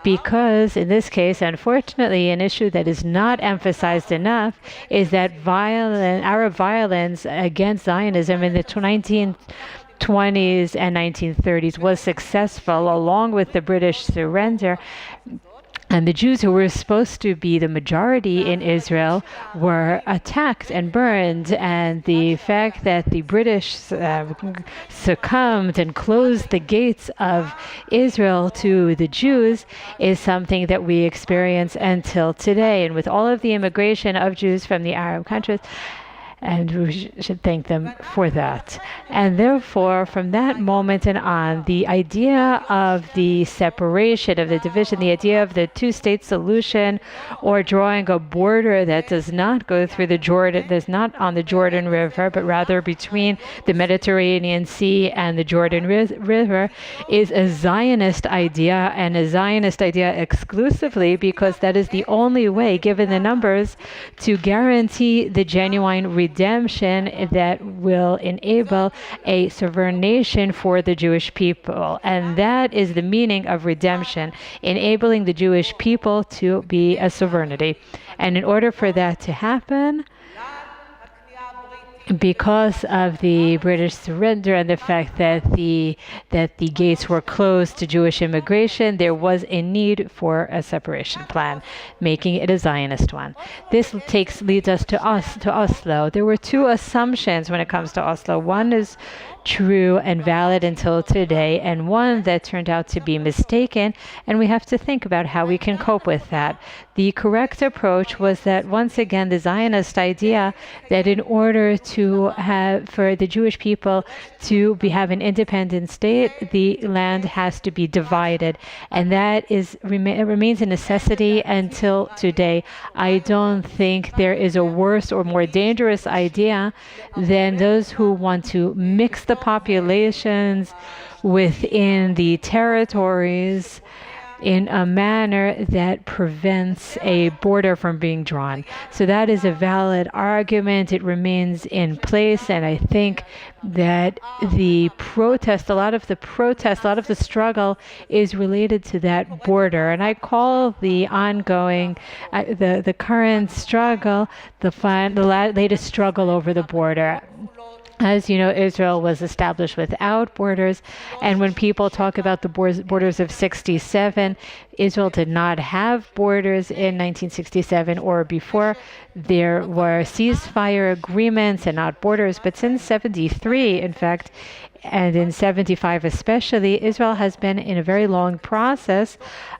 Because in this case, unfortunately, an issue that is not emphasized enough is that Arab violence against Zionism in the 1920s and 1930s was successful, along with the British surrender. And the Jews, who were supposed to be the majority in Israel, were attacked and burned. And the fact that the British succumbed and closed the gates of Israel to the Jews is something that we experience until today. And with all of the immigration of Jews from the Arab countries, and we should thank them for that. And therefore, from that moment and on, the idea of the separation, of the division, the idea of the two-state solution, or drawing a border that does not go through the Jordan, that's not on the Jordan River, but rather between the Mediterranean Sea and the Jordan River, is a Zionist idea, and a Zionist idea exclusively because that is the only way, given the numbers, to guarantee the genuine redemption that will enable a sovereign nation for the Jewish people. And that is the meaning of redemption, enabling the Jewish people to be a sovereignty. And in order for that to happen, because of the British surrender and the fact that the gates were closed to Jewish immigration, there was a need for a separation plan, making it a Zionist one. This leads us to Oslo. There were two assumptions when it comes to Oslo. One is true and valid until today, and one that turned out to be mistaken, and we have to think about how we can cope with that. The correct approach was that, once again, the Zionist idea that in order to have, for the Jewish people to have an independent state, the land has to be divided, and that remains a necessity until today. I don't think there is a worse or more dangerous idea than those who want to mix the populations within the territories in a manner that prevents a border from being drawn. So that is a valid argument. It remains in place, and I think that a lot of the struggle is related to that border. And I call the ongoing, the current struggle, the latest struggle over the border. As you know, Israel was established without borders, and when people talk about the borders of 67, Israel did not have borders in 1967 or before. There were ceasefire agreements and not borders, but since 73, in fact, and in 75 especially, Israel has been in a very long process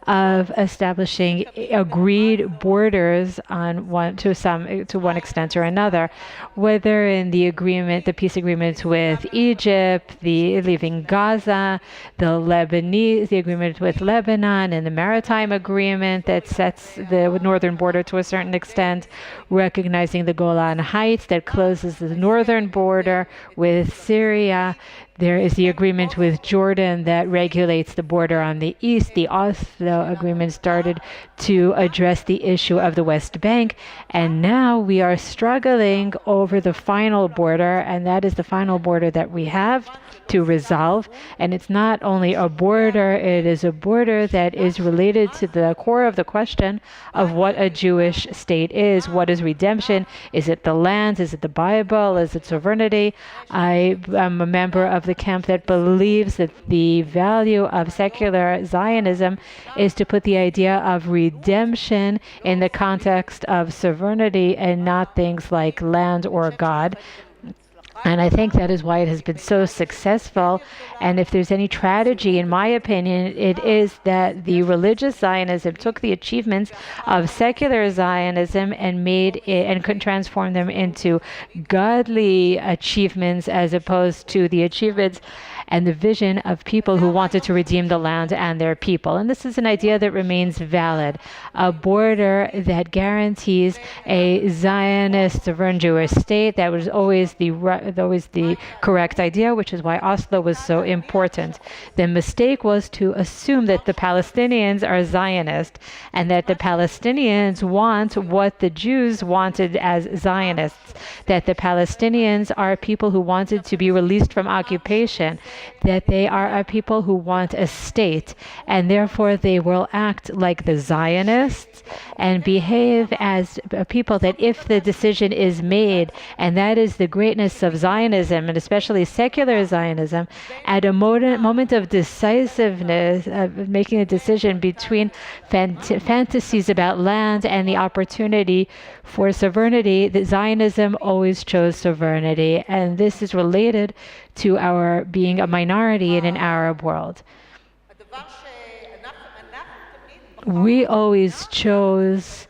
of establishing agreed borders on to one extent or another, whether in the agreement, the peace agreement with Egypt, the leaving Gaza, the agreement with Lebanon, and the maritime agreement that sets the northern border to a certain extent, recognizing the Golan Heights that closes the northern border with Syria. There is the agreement with Jordan that regulates the border on the east. The Oslo agreement started to address the issue of the West Bank, and now we are struggling over the final border, and that is the final border that we have to resolve. And it's not only a border, it is a border that is related to the core of the question of what a Jewish state is. What is redemption? Is it the land? Is it the Bible? Is it sovereignty? I am a member of the camp that believes that the value of secular Zionism is to put the idea of redemption in the context of sovereignty and not things like land or God. And I think that is why it has been so successful. And if there's any tragedy, in my opinion, it is that the religious Zionism took the achievements of secular Zionism and could transform them into godly achievements as opposed to the achievements and the vision of people who wanted to redeem the land and their people. And this is an idea that remains valid. A border that guarantees a Zionist sovereign Jewish state, that was always the correct idea, which is why Oslo was so important. The mistake was to assume that the Palestinians are Zionist and that the Palestinians want what the Jews wanted as Zionists, that the Palestinians are people who wanted to be released from occupation, that they are a people who want a state, and therefore they will act like the Zionists and behave as a people that if the decision is made, and that is the greatness of Zionism, and especially secular Zionism, at a moment of decisiveness, of making a decision between fantasies about land and the opportunity for sovereignty, that Zionism always chose sovereignty, and this is related to our being a minority in an Arab world. We always chose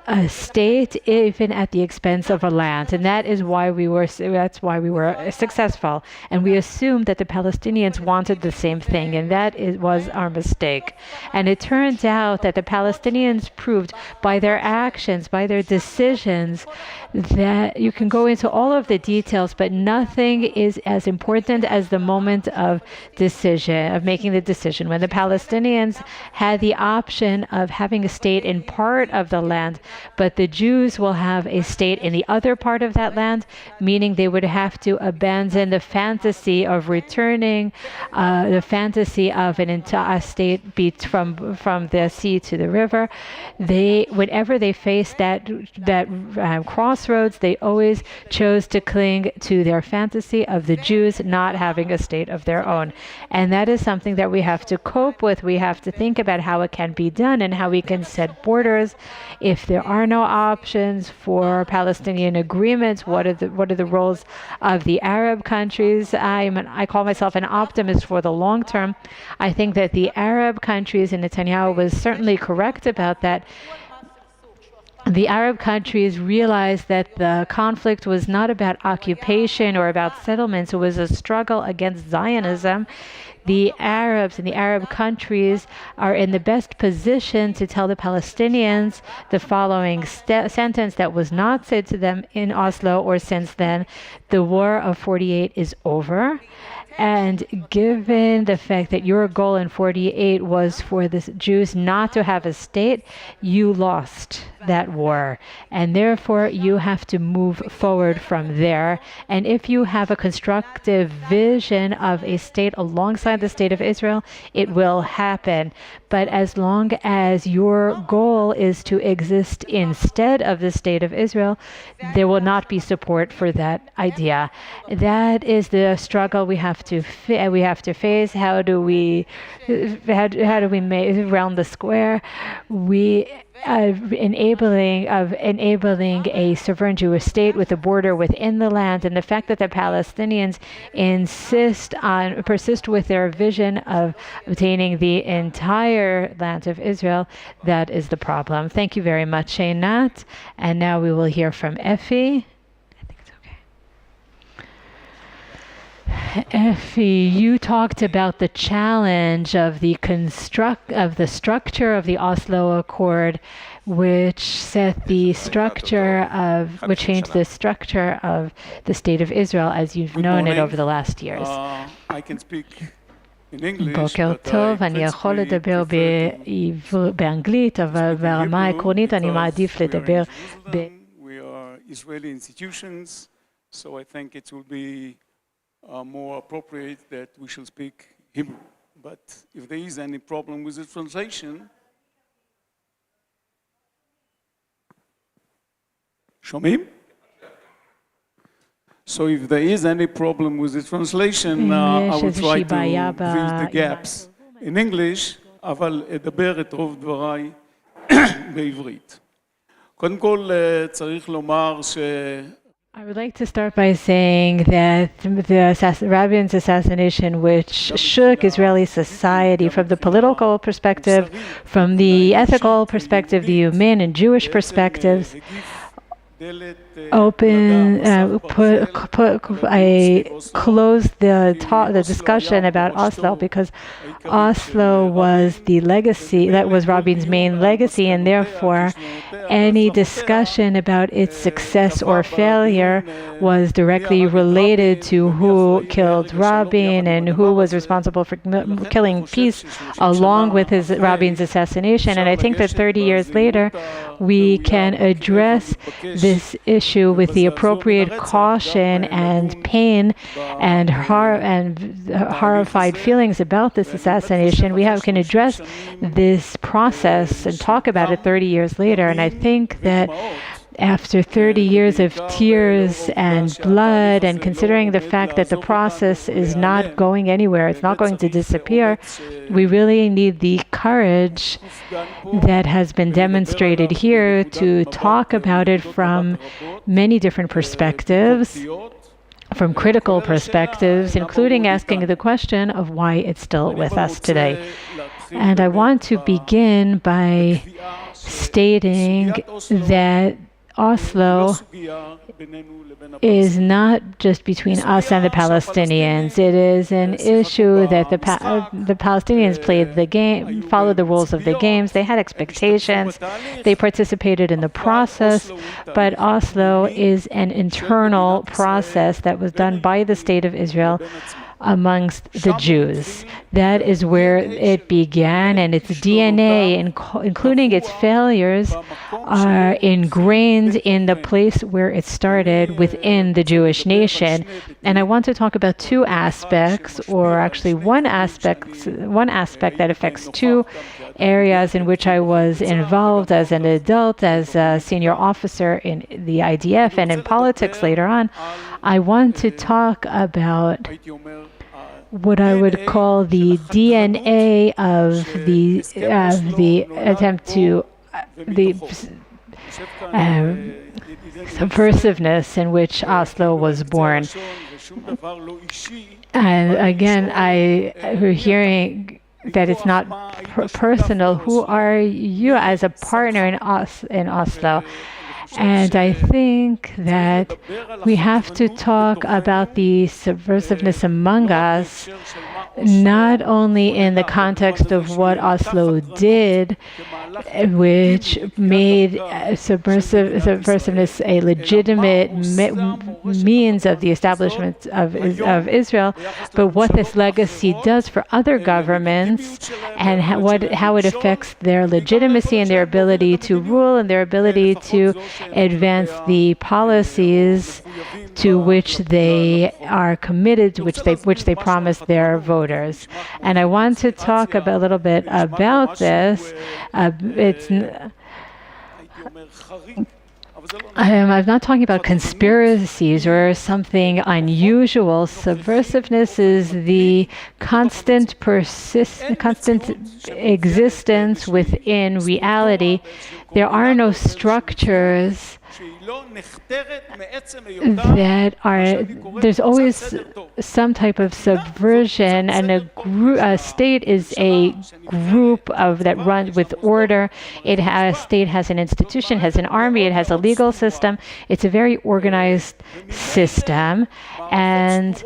a state even at the expense of a land, and that's why we were successful. And we assumed that the Palestinians wanted the same thing, and was our mistake. And it turned out that the Palestinians proved by their actions, by their decisions, that you can go into all of the details, but nothing is as important as the moment of decision, of making the decision. When the Palestinians had the option of having a state in part of the land, but the Jews will have a state in the other part of that land, meaning they would have to abandon the fantasy of returning, the fantasy of a state from the sea to the river. Whenever they faced that crossroads, they always chose to cling to their fantasy of the Jews not having a state of their own. And that is something that we have to cope with. We have to think about how it can be done and how we can set borders. If there are no options for Palestinian agreements, what are the roles of the Arab countries? I call myself an optimist for the long term. I think that the Arab countries, and Netanyahu was certainly correct about that, the Arab countries realized that the conflict was not about occupation or about settlements. It was a struggle against Zionism. The Arabs and the Arab countries are in the best position to tell the Palestinians the following sentence that was not said to them in Oslo or since then: the War of 48 is over. And given the fact that your goal in 48 was for the Jews not to have a state, you lost that war. And therefore, you have to move forward from there. And if you have a constructive vision of a state alongside the state of Israel, it will happen. But as long as your goal is to exist instead of the state of Israel, there will not be support for that idea. That is the struggle we have to face. How do we make round the square? enabling a sovereign Jewish state with a border within the land, and the fact that the Palestinians persist with their vision of obtaining the entire land of Israel, that is the problem. Thank you very much, Sheinat. And now we will hear from Effie. I think it's okay. Effie, you talked about the challenge of the structure of the Oslo Accord, which changed the structure of the state of Israel as you've known it over the last years. I can speak in English, בוקר טוב, אני יכול לדבר באנגלית, אבל ברמה העקרונית אני מעדיף לדבר We are Israeli institutions, so I think it will be more appropriate that we should speak Hebrew. But if there is any problem with the translation, שומעים? So if there is any problem with the translation, I will try to fill the gaps in English, אבל אדבר את רוב דבריי בעברית. קודם כל צריך לומר I would like to start by saying that Rabin's assassination, which shook Israeli society from the political perspective, from the ethical perspective, the human and Jewish perspectives, I closed the discussion about Oslo because Oslo was the legacy, that was Rabin's main legacy, and therefore any discussion about its success or failure was directly related to who killed Rabin and who was responsible for killing peace along with Rabin's assassination. And I think that 30 years later, we can address this issue with the appropriate caution and pain and horrified feelings about this assassination. We can address this process and talk about it 30 years later. And I think that after 30 years of tears and blood, and considering the fact that the process is not going anywhere, it's not going to disappear, we really need the courage that has been demonstrated here to talk about it from many different perspectives, from critical perspectives, including asking the question of why it's still with us today. And I want to begin by stating that Oslo is not just between us and the Palestinians. It is an issue that the Palestinians played the game, followed the rules of the games. They had expectations. They participated in the process. But Oslo is an internal process that was done by the State of Israel amongst the Jews. That is where it began, and its DNA, including its failures, are ingrained in the place where it started within the Jewish nation. And I want to talk about two aspects, or actually one aspect that affects two areas in which I was involved as an adult, as a senior officer in the IDF and in politics later on. I want to talk about what I would call the DNA of the attempt to the subversiveness in which Oslo was born. And again, we're hearing that it's not personal. Who are you as a partner in Oslo? And I think that we have to talk about the subversiveness among us, not only in the context of what Oslo did, which made subversiveness a legitimate means of the establishment of Israel, but what this legacy does for other governments and how it affects their legitimacy and their ability to rule and their ability to advance the policies to which they are committed, which they promise their voters. And I want to talk a little bit about this. I'm not talking about conspiracies or something unusual. Subversiveness is the constant existence within reality There are no structures that are, there's always some type of subversion, and a state is a group of that runs with order. A state has an institution, has an army, it has a legal system. It's a very organized system, and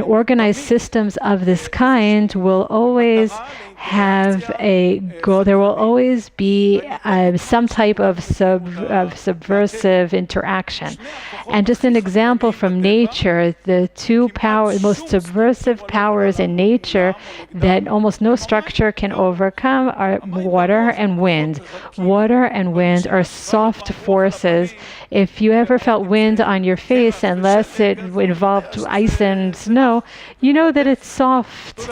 organized systems of this kind will always have a goal. There will always be some type of subversive interaction. And just an example from nature, the most subversive powers in nature that almost no structure can overcome are water and wind. Water and wind are soft forces. If you ever felt wind on your face, unless it involved ice and snow, you know that it's soft.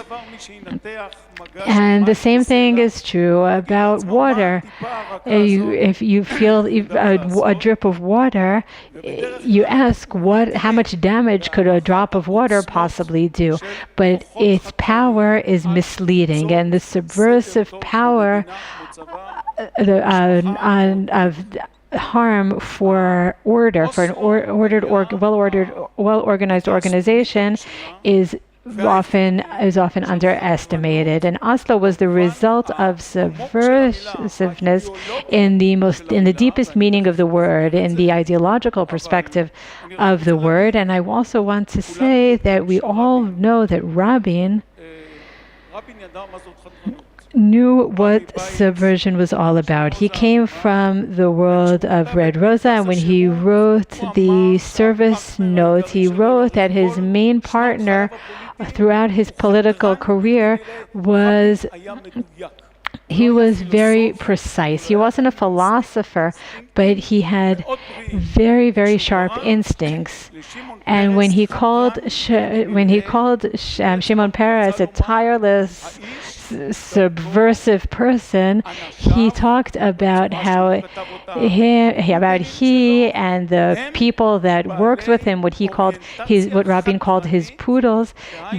And the same thing is true about water. If you feel a drip of water, you ask how much damage could a drop of water possibly do? But its power is misleading, and the subversive power of harm for order, for an well-organized organization is often underestimated. And Oslo was the result of subversiveness in the deepest meaning of the word, in the ideological perspective of the word. And I also want to say that we all know that Rabin knew what subversion was all about. He came from the world of Red Rosa, and when he wrote the service notes, he wrote that his main partner throughout his political career was very precise. He wasn't a philosopher, but he had very, very sharp instincts. And when he called Shimon Peres a tireless, subversive person, he talked about how he and the people that worked with him, what Rabin called his poodles,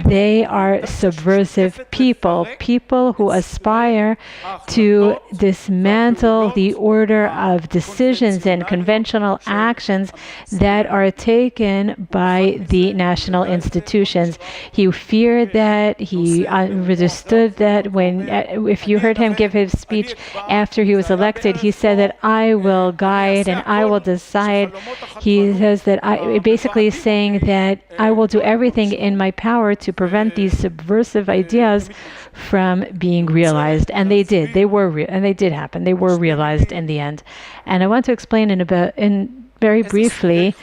they are subversive people who aspire to dismantle the order of decisions and conventional actions that are taken by the national institutions. He feared that, he understood that if you heard him give his speech after he was elected, he said that I will guide and I will decide. He says that basically saying that I will do everything in my power to prevent these subversive ideas from being realized. And they did. They did happen. They were realized in the end. And I want to explain very briefly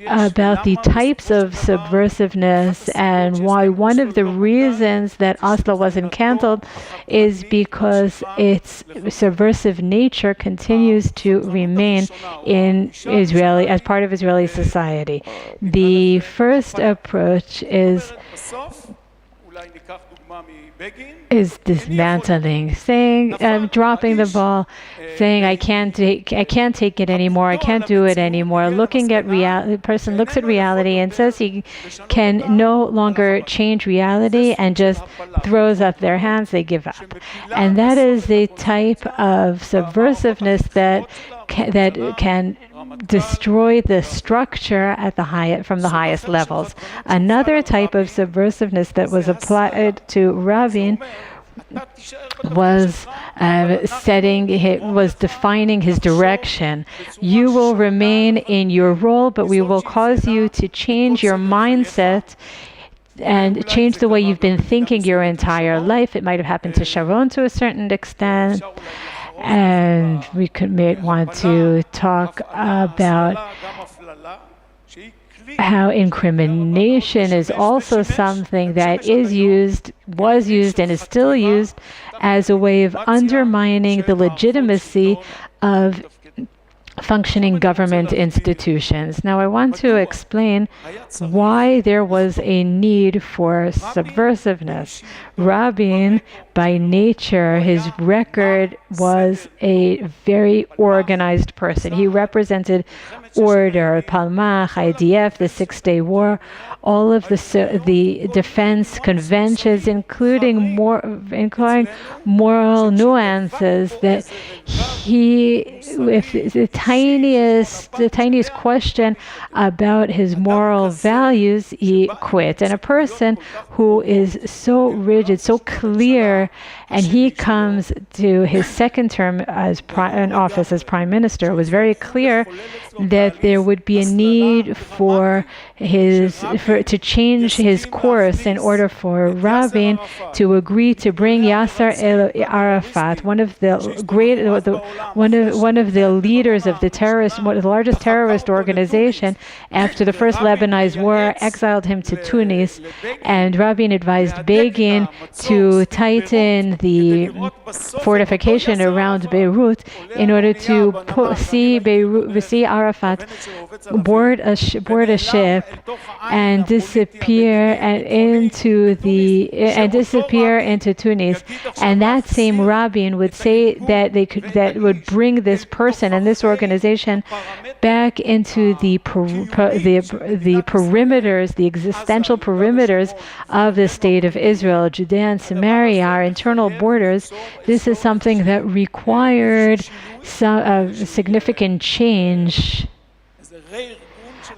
about the types of subversiveness and why one of the reasons that Oslo wasn't cancelled is because its subversive nature continues to remain in Israeli, as part of Israeli society. The first approach is dismantling, dropping the ball, saying I can't take it anymore, I can't do it anymore. Looking at reality, the person looks at reality and says he can no longer change reality and just throws up their hands, they give up. And that is the type of subversiveness that can destroy the structure from the highest levels. Another type of subversiveness that was applied to Rabin was defining his direction. You will remain in your role, but we will cause you to change your mindset and change the way you've been thinking your entire life. It might have happened to Sharon to a certain extent. And we may want to talk about how incrimination is also something that was used and is still used as a way of undermining the legitimacy of functioning government institutions. Now, I want to explain why there was a need for subversiveness. Rabin, by nature, his record was a very organized person. He represented order, Palmach, IDF, the Six-Day War, all of the defense conventions, including moral nuances that if the tiniest question about his moral values, he quit. And a person who is so rigid, so clear, and he comes to his second term in office as prime minister, it was very clear that there would be a need to change his course in order for Rabin to agree to bring Yasser Arafat, one of the leaders of the largest terrorist organization after the first Lebanese war, exiled him to Tunis, and Rabin advised Begin to tighten the fortification around Beirut in order to see Arafat board a ship and disappear into Tunis. And that same Rabin would say that would bring this person and this organization back into the perimeters, the existential perimeters of the state of Israel, Judea and Samaria, our internal borders. This is something that required some significant change,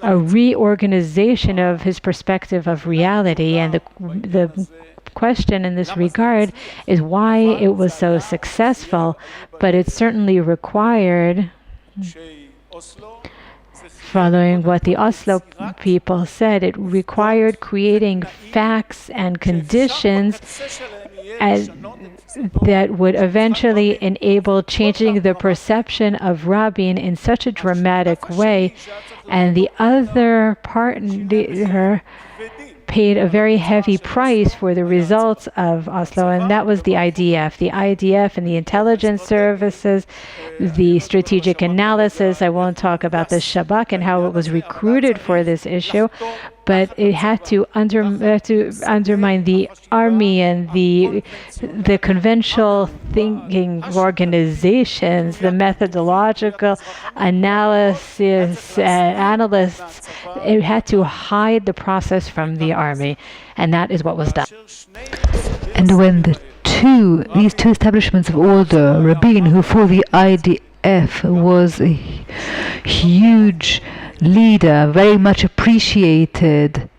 a reorganization of his perspective of reality. And the question in this regard is why it was so successful, but it certainly required, following what the Oslo people said, it required creating facts and conditions that would eventually enable changing the perception of Rabin in such a dramatic way. And the other partner paid a very heavy price for the results of Oslo, and that was the IDF. The IDF and the intelligence services, the strategic analysis. I won't talk about the Shabak and how it was recruited for this issue, but it had to undermine the army and the conventional thinking organizations, the methodological analysts. It had to hide the process from the army, and that is what was done. And when these two establishments of order, Rabin, who for the IDF was a huge leader, very much appreciated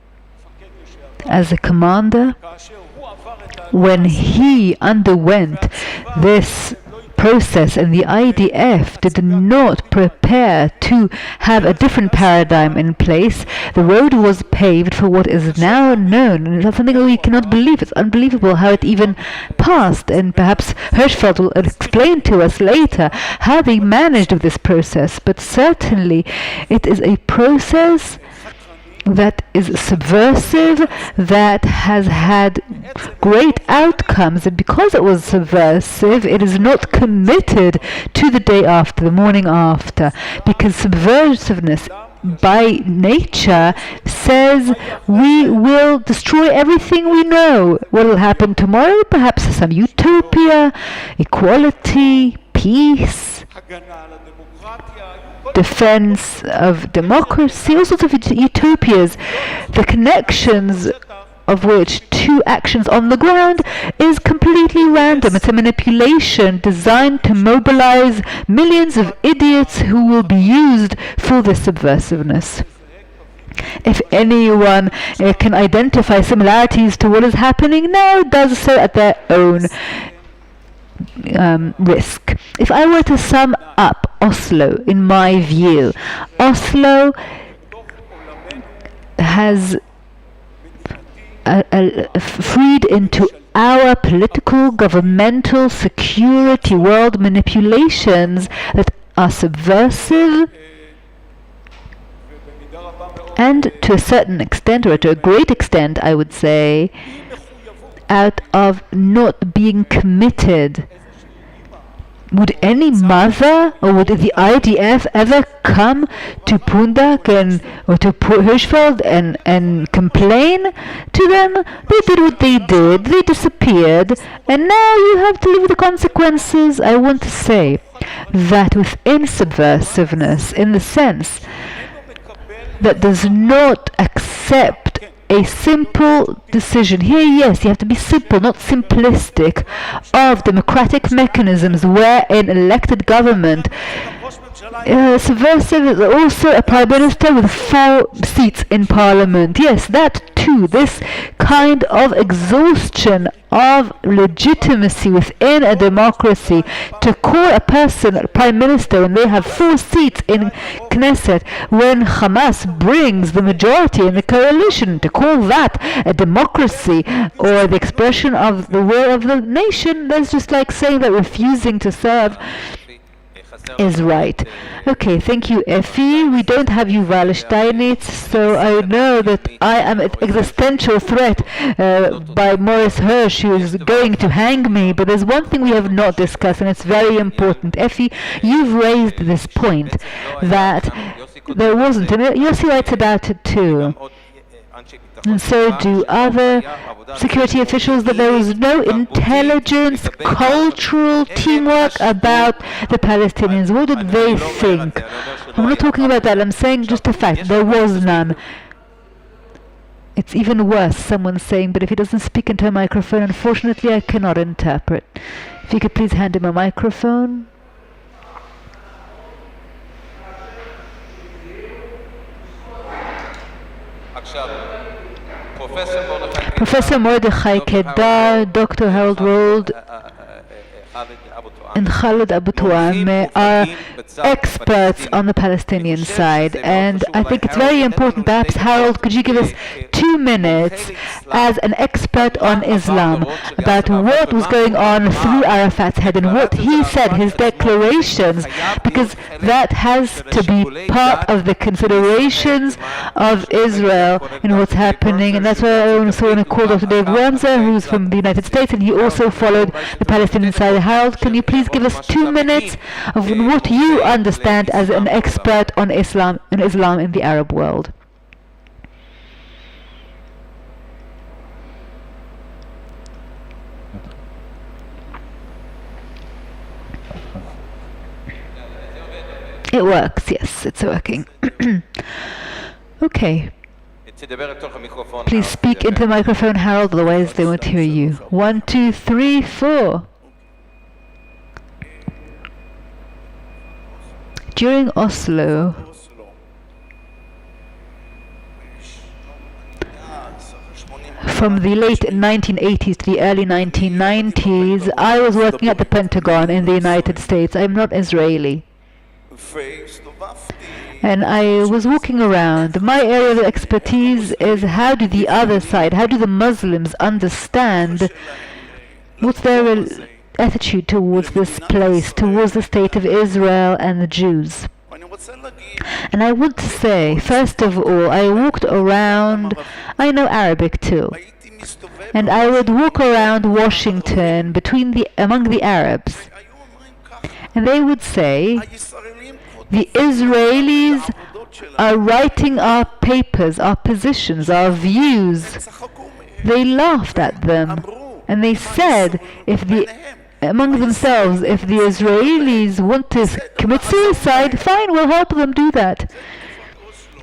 as a commander, when he underwent this process and the IDF did not prepare to have a different paradigm in place, the road was paved for what is now known, and it's something that we cannot believe. It's unbelievable how it even passed, and perhaps Hirschfeld will explain to us later how they managed this process, but certainly it is a process that is subversive, that has had great outcomes, and because it was subversive, it is not committed to the day after, the morning after, because subversiveness by nature says we will destroy everything we know. What will happen tomorrow? Perhaps some utopia, equality, peace, defense of democracy, all sorts of utopias, the connections of which two actions on the ground is completely random. It's a manipulation designed to mobilize millions of idiots who will be used for this subversiveness. If anyone can identify similarities to what is happening now, does so at their own risk. If I were to sum up Oslo, in my view, Oslo has freed into our political, governmental, security world manipulations that are subversive and, to a certain extent, or to a great extent, I would say, out of not being committed would any mother or would the IDF ever come to Pundak or to Hirschfeld and complain to them? They did what they did, they disappeared, and now you have to live with the consequences. I want to say that within subversiveness, in the sense that does not accept a simple decision. Here, yes, you have to be simple, not simplistic, of democratic mechanisms where an elected government, subversive is also a prime minister with 4 seats in parliament. Yes, that too, this kind of exhaustion of legitimacy within a democracy, to call a person prime minister when they have 4 seats in Knesset, when Hamas brings the majority in the coalition, to call that a democracy or the expression of the will of the nation, that's just like saying that refusing to serve is right. Okay, thank you, Effie. We don't have Yuval Steinitz, so I know that I am an existential threat by Morris Hirsch, who is going to hang me, but there's one thing we have not discussed, and it's very important. Effie, you've raised this point that there wasn't, and Yossi writes about it too, and so do other security officials, that there was no intelligence, cultural teamwork about the Palestinians. What did they think? I'm not talking about that, I'm saying just a fact. There was none. It's even worse, someone saying, but if he doesn't speak into a microphone, unfortunately I cannot interpret. If you could please hand him a microphone. Professor Mordechai Kedar, Dr. Harold Rold, and Khaled Abu Tuam are experts on the Palestinian side, and I think it's very important. Perhaps, Harold, could you give us 2 minutes as an expert on Islam about what was going on through Arafat's head and what he said, his declarations, because that has to be part of the considerations of Israel and what's happening, and that's why I also want to call Dr. Dave Ramser, who's from the United States, and he also followed the Palestinian side. Harold, can you please give us 2 minutes of what you understand as an expert on Islam in the Arab world? It works, yes, it's working. Okay. Please speak into the microphone, Harold, otherwise they won't hear you. 1, 2, 3, 4. During Oslo, from the late 1980s to the early 1990s, I was working at the Pentagon in the United States. I'm not Israeli. And I was walking around. My area of expertise is how do the other side, how do the Muslims understand what's their attitude towards this place, towards the state of Israel and the Jews. And I want to say, first of all, I walked around, I know Arabic too, and I would walk around Washington among the Arabs, and they would say, the Israelis are writing our papers, our positions, our views. They laughed at them, and they said, among themselves, if the Israelis want to commit suicide, fine, we'll help them do that.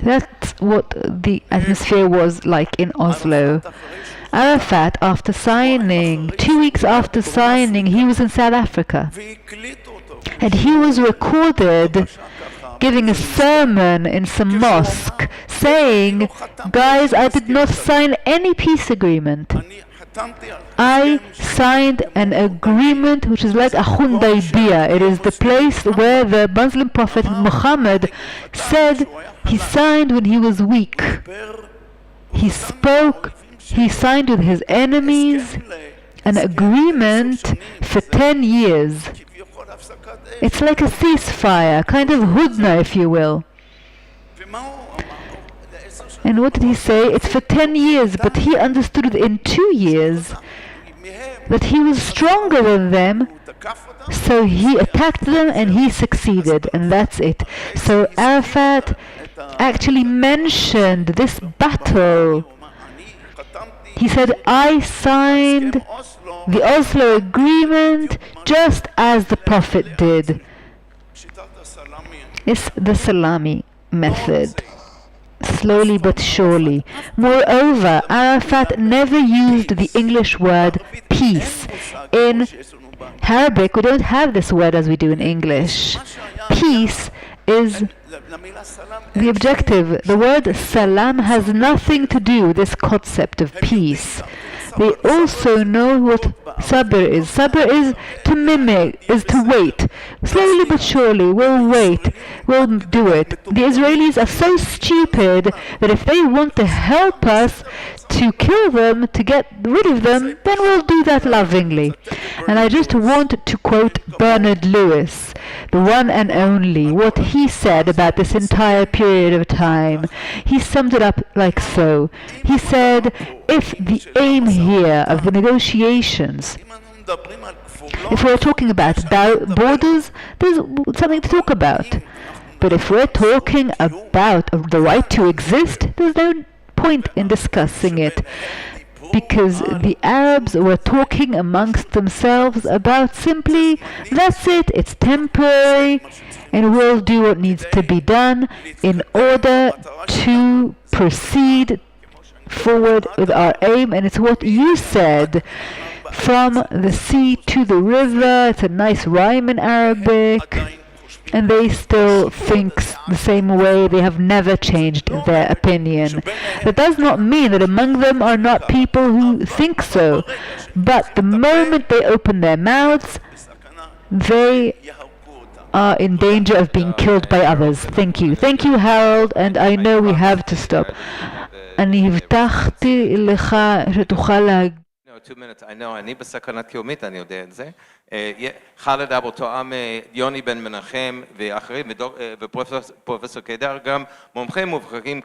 That's what the atmosphere was like in Oslo. Arafat, after signing, 2 weeks after signing, he was in South Africa. And he was recorded giving a sermon in some mosque, saying, guys, I did not sign any peace agreement. I signed an agreement which is like a Hudaybiyah. It is the place where the Muslim Prophet Muhammad said he signed when he was weak. He spoke, he signed with his enemies an agreement for 10 years. It's like a ceasefire, kind of hudna, if you will. And what did he say? It's for 10 years, but he understood in 2 years that he was stronger than them, So he attacked them and he succeeded, and that's it. So Arafat actually mentioned this battle. He said, I signed the Oslo Agreement just as the Prophet did. It's the salami method. Slowly but surely. Moreover, Arafat never used the English word peace. In Arabic, we don't have this word as we do in English. Peace is the objective. The word salam has nothing to do with this concept of peace. They also know what sabr is. Sabr is to mimic, is to wait. Slowly but surely, we'll wait. We'll do it. The Israelis are so stupid that if they want to help us to kill them, to get rid of them, then we'll do that lovingly. And I just want to quote Bernard Lewis, the one and only, what he said about this entire period of time. He summed it up like so. He said, if the aim here of the negotiations, if we're talking about borders, there's something to talk about. But if we're talking about the right to exist, there's no point in discussing it, because the Arabs were talking amongst themselves about simply, that's it, it's temporary, and we'll do what needs to be done in order to proceed forward with our aim. And it's what you said, from the sea to the river. It's a nice rhyme in Arabic. And they still think the same way. They have never changed their opinion. That does not mean that among them are not people who think so. But the moment they open their mouths, they are in danger of being killed by others. Thank you. Thank you, Harold, and I know we have to stop. אני הבטחתי לך שתוכל להגיד. 2 minutes, I know, אני בסכנת קיומית, אני יודע את זה. חאלד אבו תואם, יוני בן מנחם ואחרים, ופרופסור קידר, גם מומחים מובהקים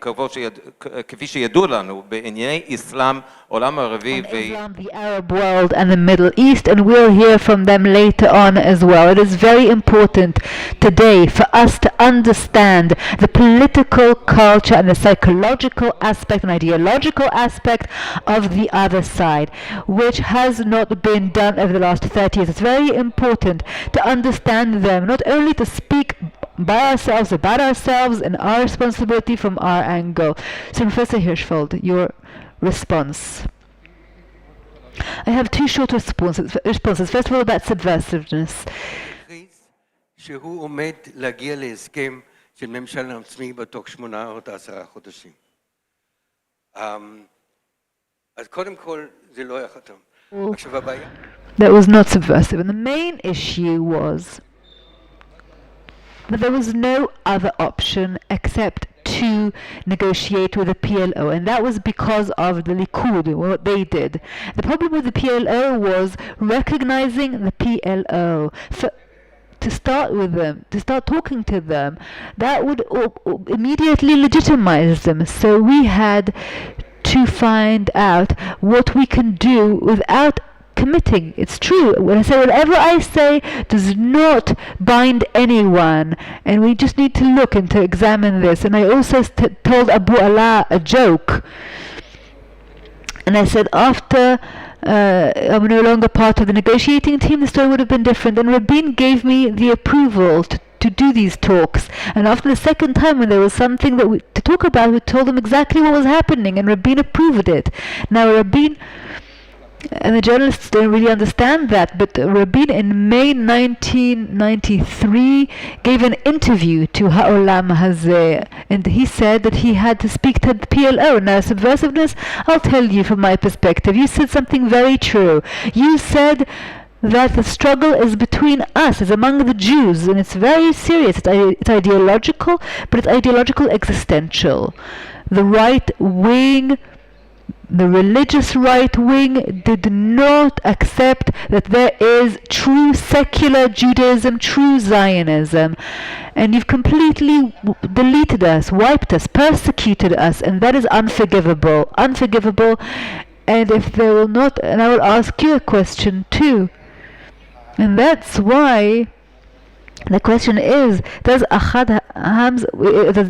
כפי שידוע לנו בענייני אסלאם, עולם ערבי Islam, the Arab world and the Middle East, and we'll hear from them later on as well. It is very important today for us to understand the political culture and the psychological aspect and ideological aspect of the other side, which has not been done over the last 30 years. It's very important to understand them, not only to speak by ourselves, about ourselves, and our responsibility from our angle. So Professor Hirschfeld, your response. I have two short responses. First of all, about subversiveness. שהוא עומד להגיע להסכם של ממשל עצמי בתוך 8 או 10 חודשים. אז קודם כל זה לא היה חתם. עכשיו הבעיה. That was not subversive, and the main issue was that there was no other option except to negotiate with the PLO, and that was because of the Likud, what they did. The problem with the PLO was recognizing the PLO. To start with them, to start talking to them, that would immediately legitimize them. So we had to find out what we can do without committing. It's true. When I say whatever I say does not bind anyone, and we just need to look and to examine this. And I also told Abu Allah a joke, and I said after I'm no longer part of the negotiating team, the story would have been different. And Rabin gave me the approval to do these talks. And after the second time, when there was something to talk about, we told them exactly what was happening, and Rabin approved it. Now Rabin, and the journalists don't really understand that, but Rabin in May 1993 gave an interview to Ha'olam Hazeh, and he said that he had to speak to the PLO. Now, subversiveness, I'll tell you from my perspective, you said something very true. You said that the struggle is between us, it's among the Jews, and it's very serious. It's ideological, but it's ideological existential. The right wing, the religious right wing, did not accept that there is true secular Judaism, true Zionism, and you've completely deleted us, wiped us, persecuted us, and that is unforgivable, unforgivable. And if they will not, and I will ask you a question too, And that's why the question is, does Ahad Hams,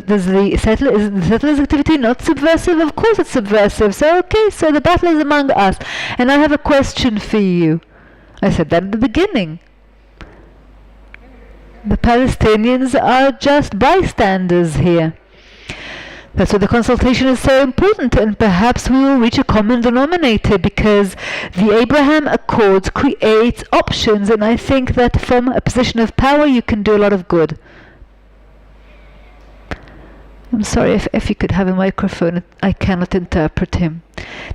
does the settlers activity not subversive? Of course it's subversive. So okay, so the battle is among us. And I have a question for you. I said that at the beginning. The Palestinians are just bystanders here. That's why the consultation is so important, and perhaps we will reach a common denominator, because the Abraham Accords create options, and I think that from a position of power you can do a lot of good. I'm sorry, if you could have a microphone, I cannot interpret him.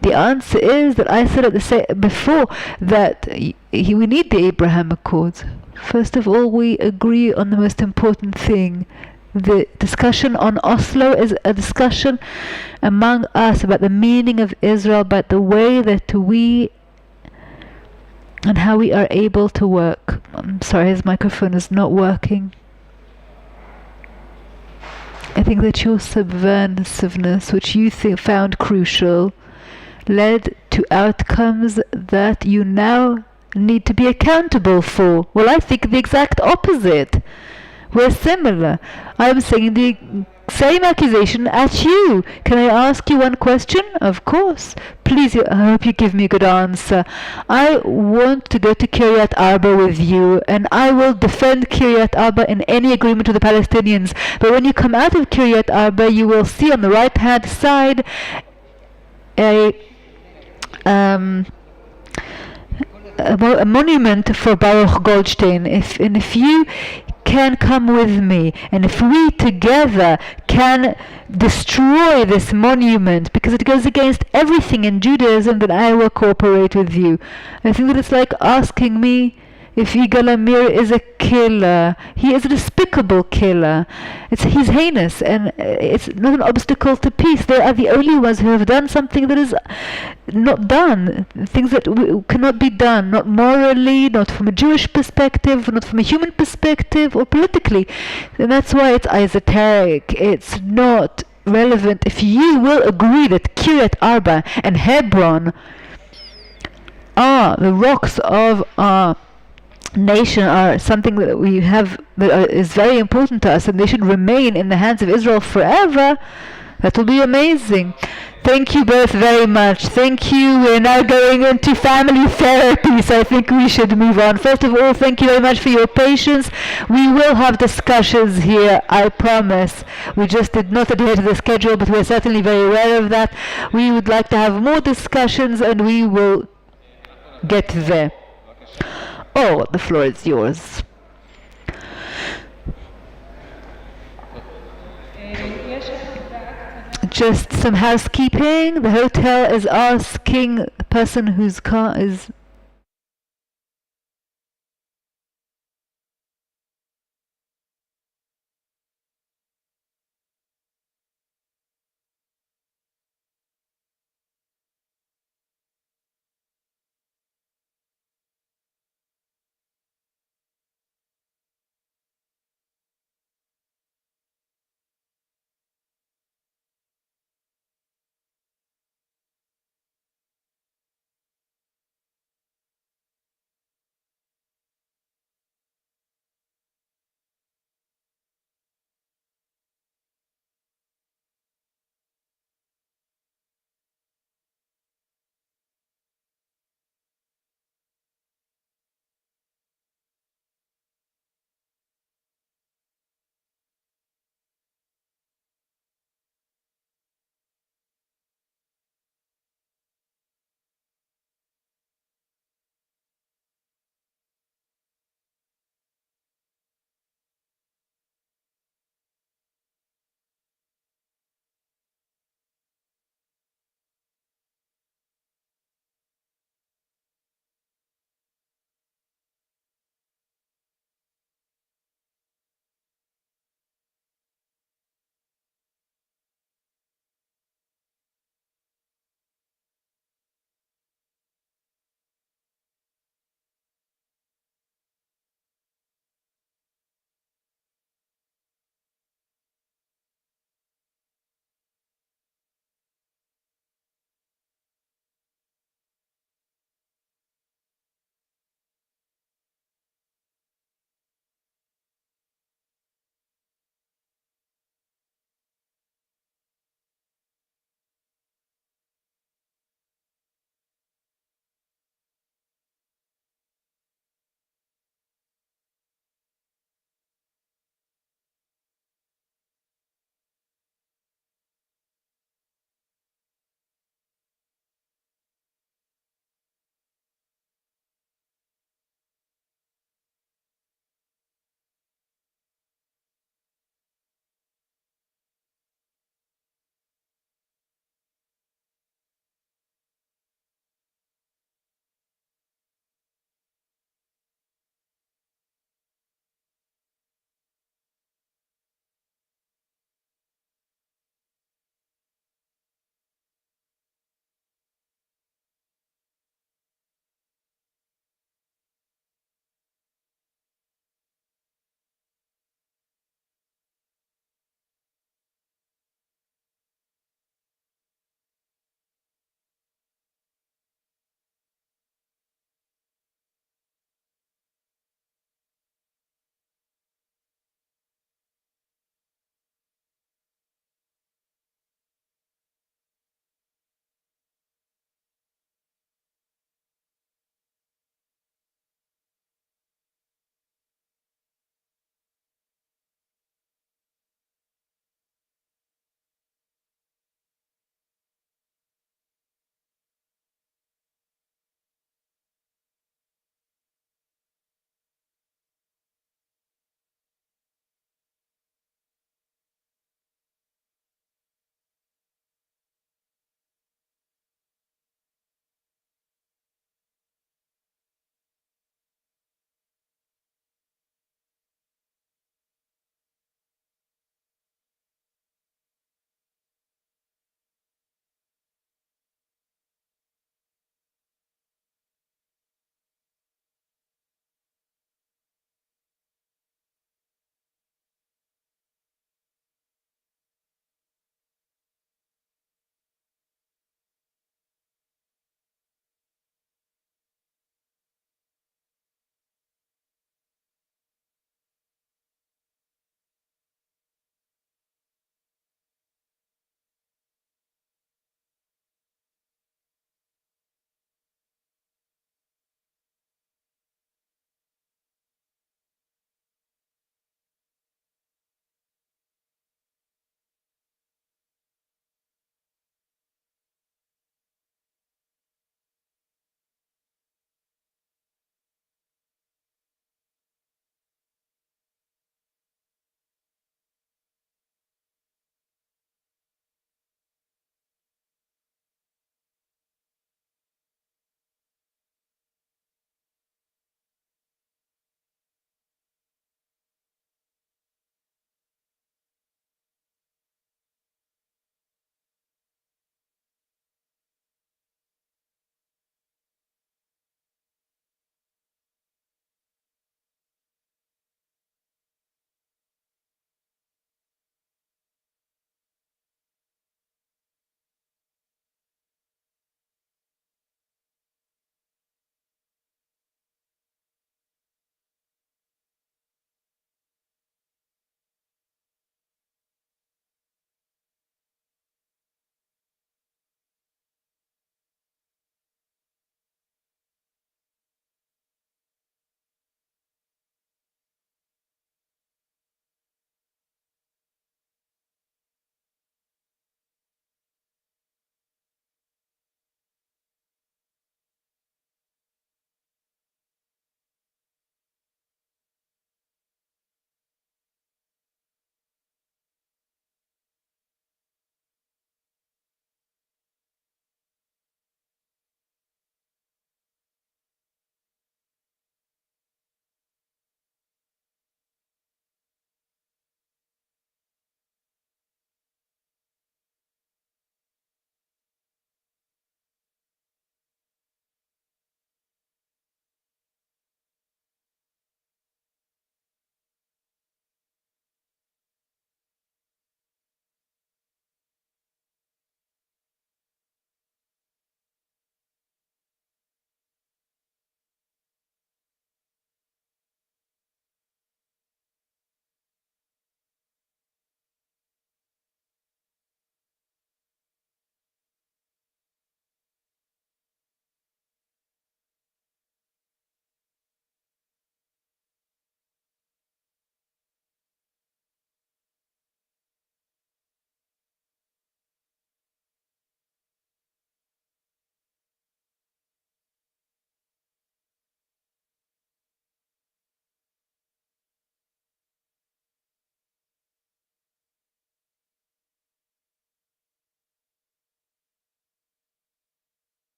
The answer is that I said before that we need the Abraham Accords. First of all, we agree on the most important thing. The discussion on Oslo is a discussion among us about the meaning of Israel, about the way that we and how we are able to work. I'm sorry, his microphone is not working. I think that your subversiveness, which you found crucial, led to outcomes that you now need to be accountable for. Well, I think the exact opposite. We're similar. I'm saying the same accusation at you. Can I ask you one question? Of course. Please, I hope you give me a good answer. I want to go to Kiryat Arba with you, and I will defend Kiryat Arba in any agreement with the Palestinians. But when you come out of Kiryat Arba, you will see on the right-hand side a monument for Baruch Goldstein. If you can come with me, and if we together can destroy this monument, because it goes against everything in Judaism, then I will cooperate with you. I think that it's like asking me if Yigal Amir is a killer. He is a despicable killer. He's heinous, and it's not an obstacle to peace. They are the only ones who have done something that is not done. Things that cannot be done, not morally, not from a Jewish perspective, not from a human perspective, or politically. And that's why it's esoteric. It's not relevant. If you will agree that Kiryat Arba and Hebron are the rocks of our nation, are something that we have that is very important to us, and they should remain in the hands of Israel forever, that will be amazing. Thank you both very much. Thank you. We're now going into family therapy, so I think we should move on. First of all, thank you very much for your patience. We will have discussions here, I promise. We just did not adhere to the schedule, but we're certainly very aware of that. We would like to have more discussions, and we will get there. Oh, the floor is yours. Just some housekeeping. The hotel is asking the person whose car is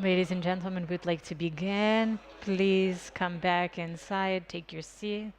Ladies and gentlemen, we'd like to begin. Please come back inside, take your seats.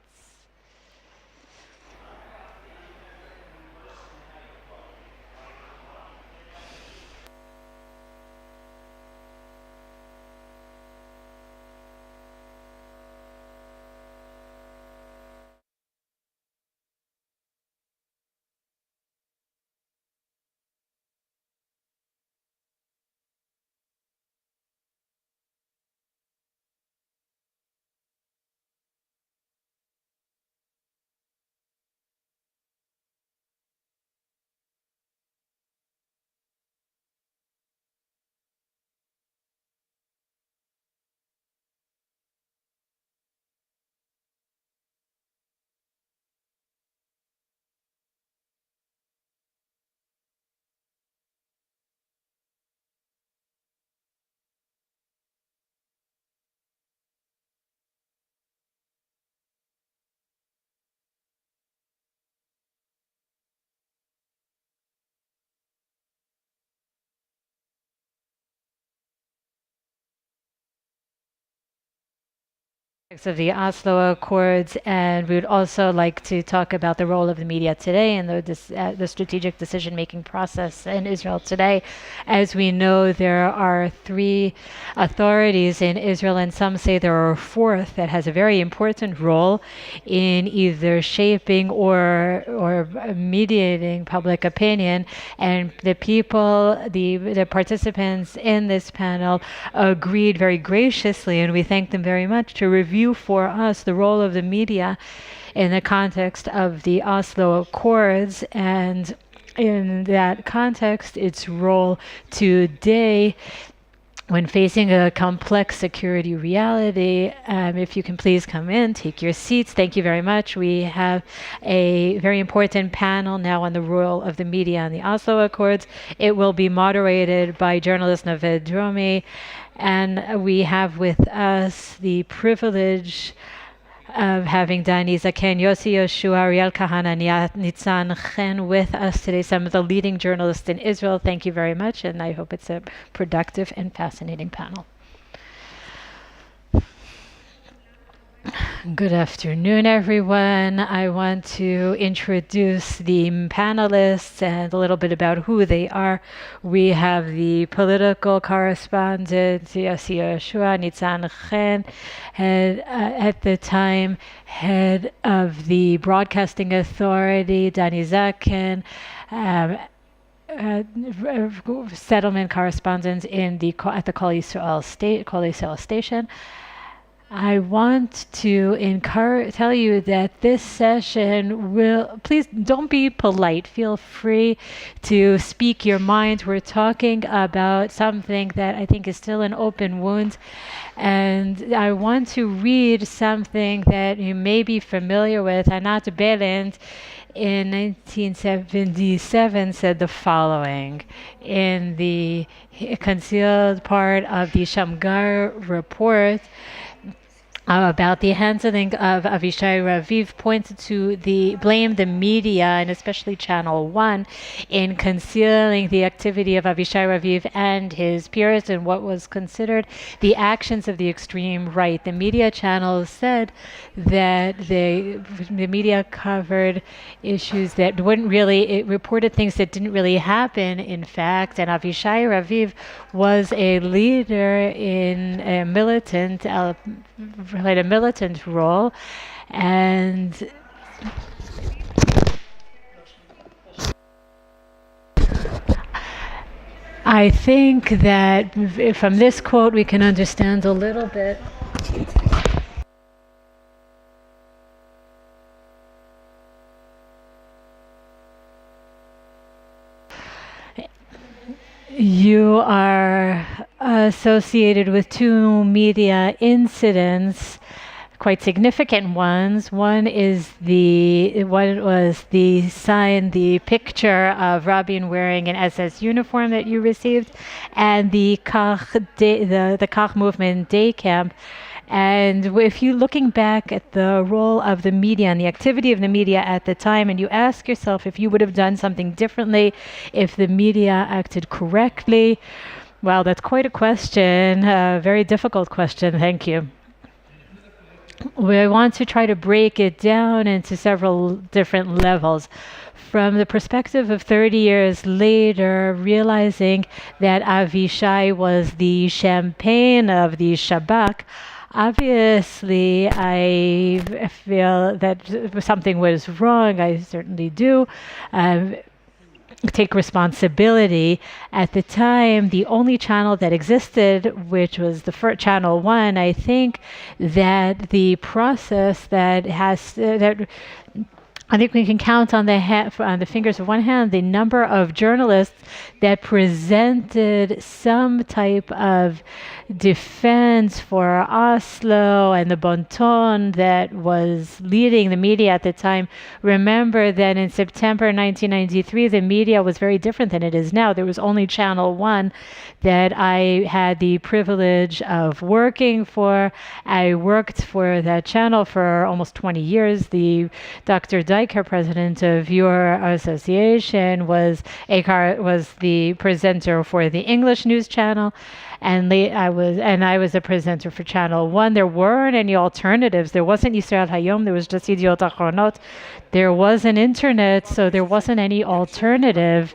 Of the Oslo Accords, and we would also like to talk about the role of the media today and the strategic decision-making process in Israel today. As we know, there are 3 authorities in Israel, and some say there are a 4th that has a very important role in either shaping or mediating public opinion. And the people, the participants in this panel agreed very graciously, and we thank them very much, to review for us the role of the media in the context of the Oslo Accords, and in that context, its role today when facing a complex security reality. If you can please come in, take your seats. Thank you very much. We have a very important panel now on the role of the media on the Oslo Accords. It will be moderated by journalist Naved Dromi, and we have with us the privilege of having Dani Zaken, Yossi Yoshua, Ariel Kahana, Nitzan Chen with us today, some of the leading journalists in Israel. Thank you very much, and I hope it's a productive and fascinating panel. Good afternoon, everyone. I want to introduce the panelists and a little bit about who they are. We have the political correspondent, Yossi Yoshua, Nitzan Chen, at the time, head of the Broadcasting Authority, Dani Zaken, settlement correspondent at the Kol Yisrael station. I want to tell you that this session please don't be polite. Feel free to speak your mind. We're talking about something that I think is still an open wound. And I want to read something that you may be familiar with. Anat Beland in 1977 said the following in the concealed part of the Shamgar report about the handling of Avishai Raviv, pointed to blame the media and especially Channel 1 in concealing the activity of Avishai Raviv and his peers and what was considered the actions of the extreme right. The media channels said that the media covered issues that it reported things that didn't really happen, in fact, and Avishai Raviv was a leader in a militant role, and I think that from this quote we can understand a little bit you are associated with 2 media incidents, quite significant ones. One was the picture of Rabin wearing an SS uniform that you received, and the Kach movement day camp. And if you looking back at the role of the media and the activity of the media at the time, and you ask yourself if you would have done something differently, if the media acted correctly, Wow, that's quite a question, a very difficult question. Thank you. We want to try to break it down into several different levels. From the perspective of 30 years later, realizing that Avishai was the champagne of the Shabak, obviously I feel that something was wrong. I certainly do. Take responsibility. At the time, the only channel that existed, which was the first channel one, I think that the process that has that I think we can count on the fingers of one hand the number of journalists that presented some type of defense for Oslo and the Bon Ton that was leading the media at the time. Remember that in September 1993, the media was very different than it is now. There was only Channel 1 that I had the privilege of working for. I worked for that channel for almost 20 years. The Dr. Diker, president of your association, was the presenter for the English news channel. And I was a presenter for Channel 1. There weren't any alternatives. There wasn't Yisrael Hayom. There was just Yediot Achronot. There was an internet, so there wasn't any alternative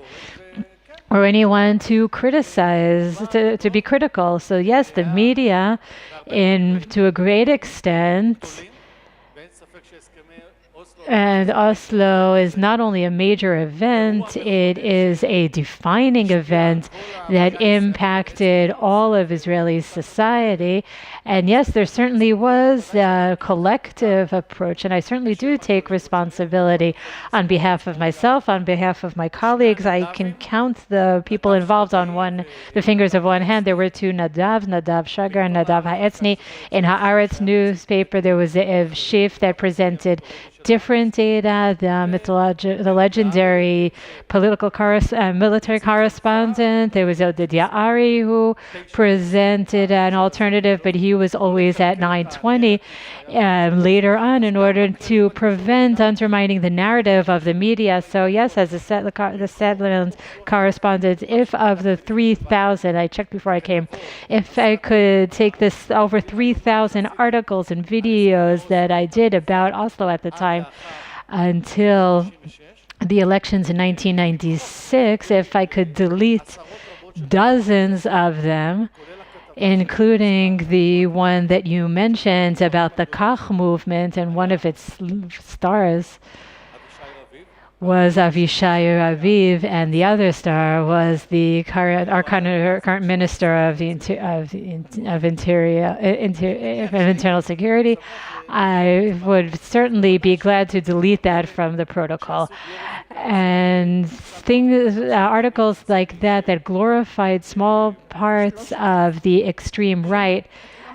or anyone to criticize, to be critical. So yes, the media, to a great extent, and Oslo is not only a major event, it is a defining event that impacted all of Israeli society. And yes, there certainly was a collective approach, and I certainly do take responsibility on behalf of myself, on behalf of my colleagues. I can count the people involved on the fingers of one hand. There were two Nadav Shagar and Nadav Ha'etzny. In Haaretz newspaper, there was Ev Shif that presented different data, the legendary military correspondent. There was Oded Ari who presented an alternative, but he was always at 9:20 later on in order to prevent undermining the narrative of the media. So yes, as the Settlement correspondent, if of the 3,000, I checked before I came, if I could take this over 3,000 articles and videos that I did about Oslo at the time until the elections in 1996, if I could delete dozens of them, including the one that you mentioned about the Kach movement, and one of its stars was Avishai Raviv, and the other star was our current minister of internal security. I would certainly be glad to delete that from the protocol. And articles like that glorified small parts of the extreme right.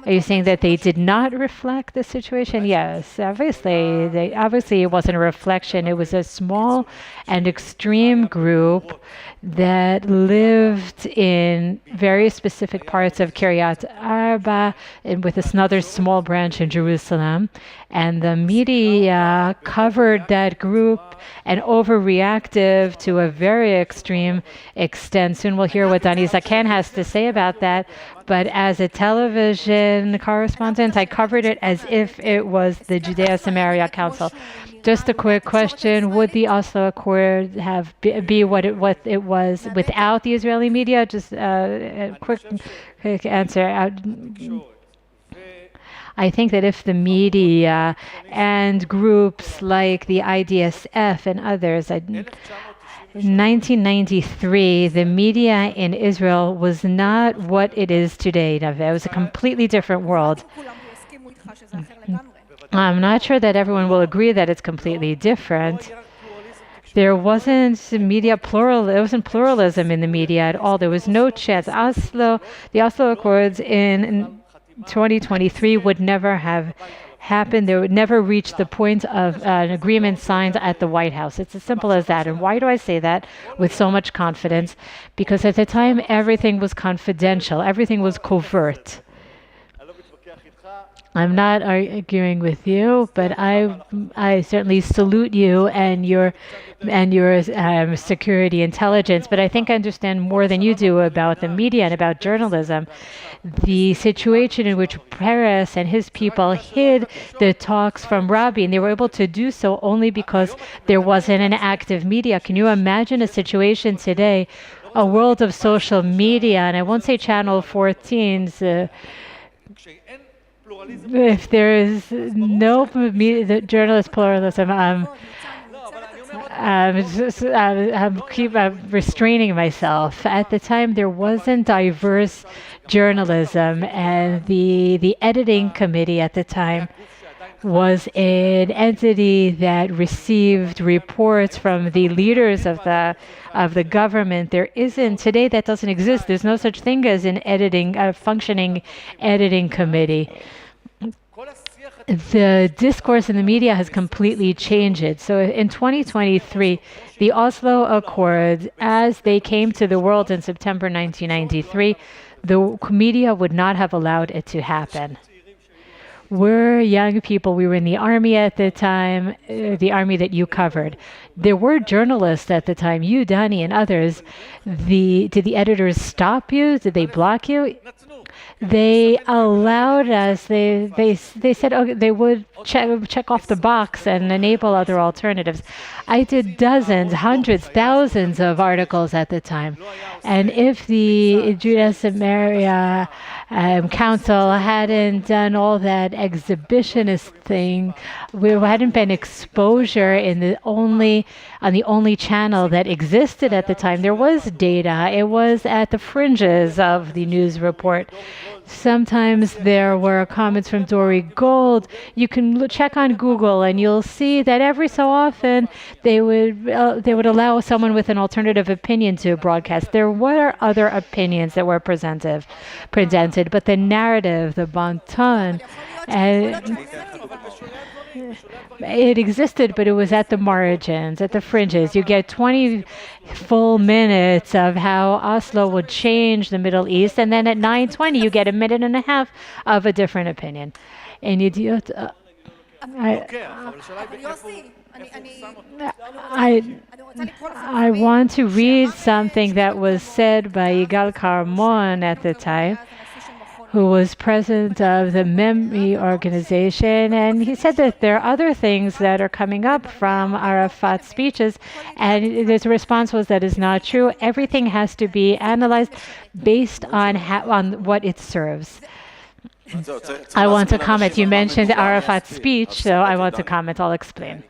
Are you saying that they did not reflect the situation? Yes, obviously it wasn't a reflection. It was a small and extreme group that lived in very specific parts of Kiryat Arba and with another small branch in Jerusalem. And the media covered that group and overreactive to a very extreme extent. Soon we'll hear what Dani Zaken has to say about that. But as a television correspondent, I covered it as if it was the Judea-Samaria Council. Just a quick question: would the Oslo Accord be what it was without the Israeli media? Just a quick answer. I think that if the media and groups like the IDSF and others, in 1993, the media in Israel was not what it is today. It was a completely different world. I'm not sure that everyone will agree that it's completely different. There wasn't pluralism in the media at all. There was no chance. The Oslo Accords in 2023 would never have happened. They would never reach the point of an agreement signed at the White House. It's as simple as that. And why do I say that with so much confidence? Because at the time, everything was confidential. Everything was covert. I'm not arguing with you, but I certainly salute you and your security intelligence. But I think I understand more than you do about the media and about journalism. The situation in which Peres and his people hid the talks from Rabin, they were able to do so only because there wasn't an active media. Can you imagine a situation today, a world of social media, and I won't say Channel 14's, if there is no media, journalist pluralism, keep restraining myself. At the time, there wasn't diverse journalism, and the editing committee at the time was an entity that received reports from the leaders of the government. There isn't today, that doesn't exist. There's no such thing as an editing functioning editing committee. The discourse in the media has completely changed. So in 2023, the Oslo Accords, as they came to the world in September 1993, the media would not have allowed it to happen. We're young people. We were in the army at the time, the army that you covered. There were journalists at the time, you, Dani, and others. Did the editors stop you? Did they block you? They allowed us. They said they would check off the box and enable other alternatives. I did dozens, hundreds, thousands of articles at the time, and if the Judah Samaria Council hadn't done all that exhibitionist thing, we hadn't been exposure on the only channel that existed at the time. There was data. It was at the fringes of the news report. Sometimes there were comments from Dory Gold. You can check on Google and you'll see that every so often they would allow someone with an alternative opinion to broadcast. There were other opinions that were presented, but the narrative, the bon ton, it existed, but it was at the margins, at the fringes. You get 20 full minutes of how Oslo would change the Middle East, and then at 9:20 you get a minute and a half of a different opinion. And you I want to read something that was said by Yigal Carmon at the time, who was president of the MEMI organization, and he said that there are other things that are coming up from Arafat's speeches, and his response was that is not true. Everything has to be analyzed based on what it serves. I want to comment. You mentioned Arafat's speech, so I want to comment. I'll explain.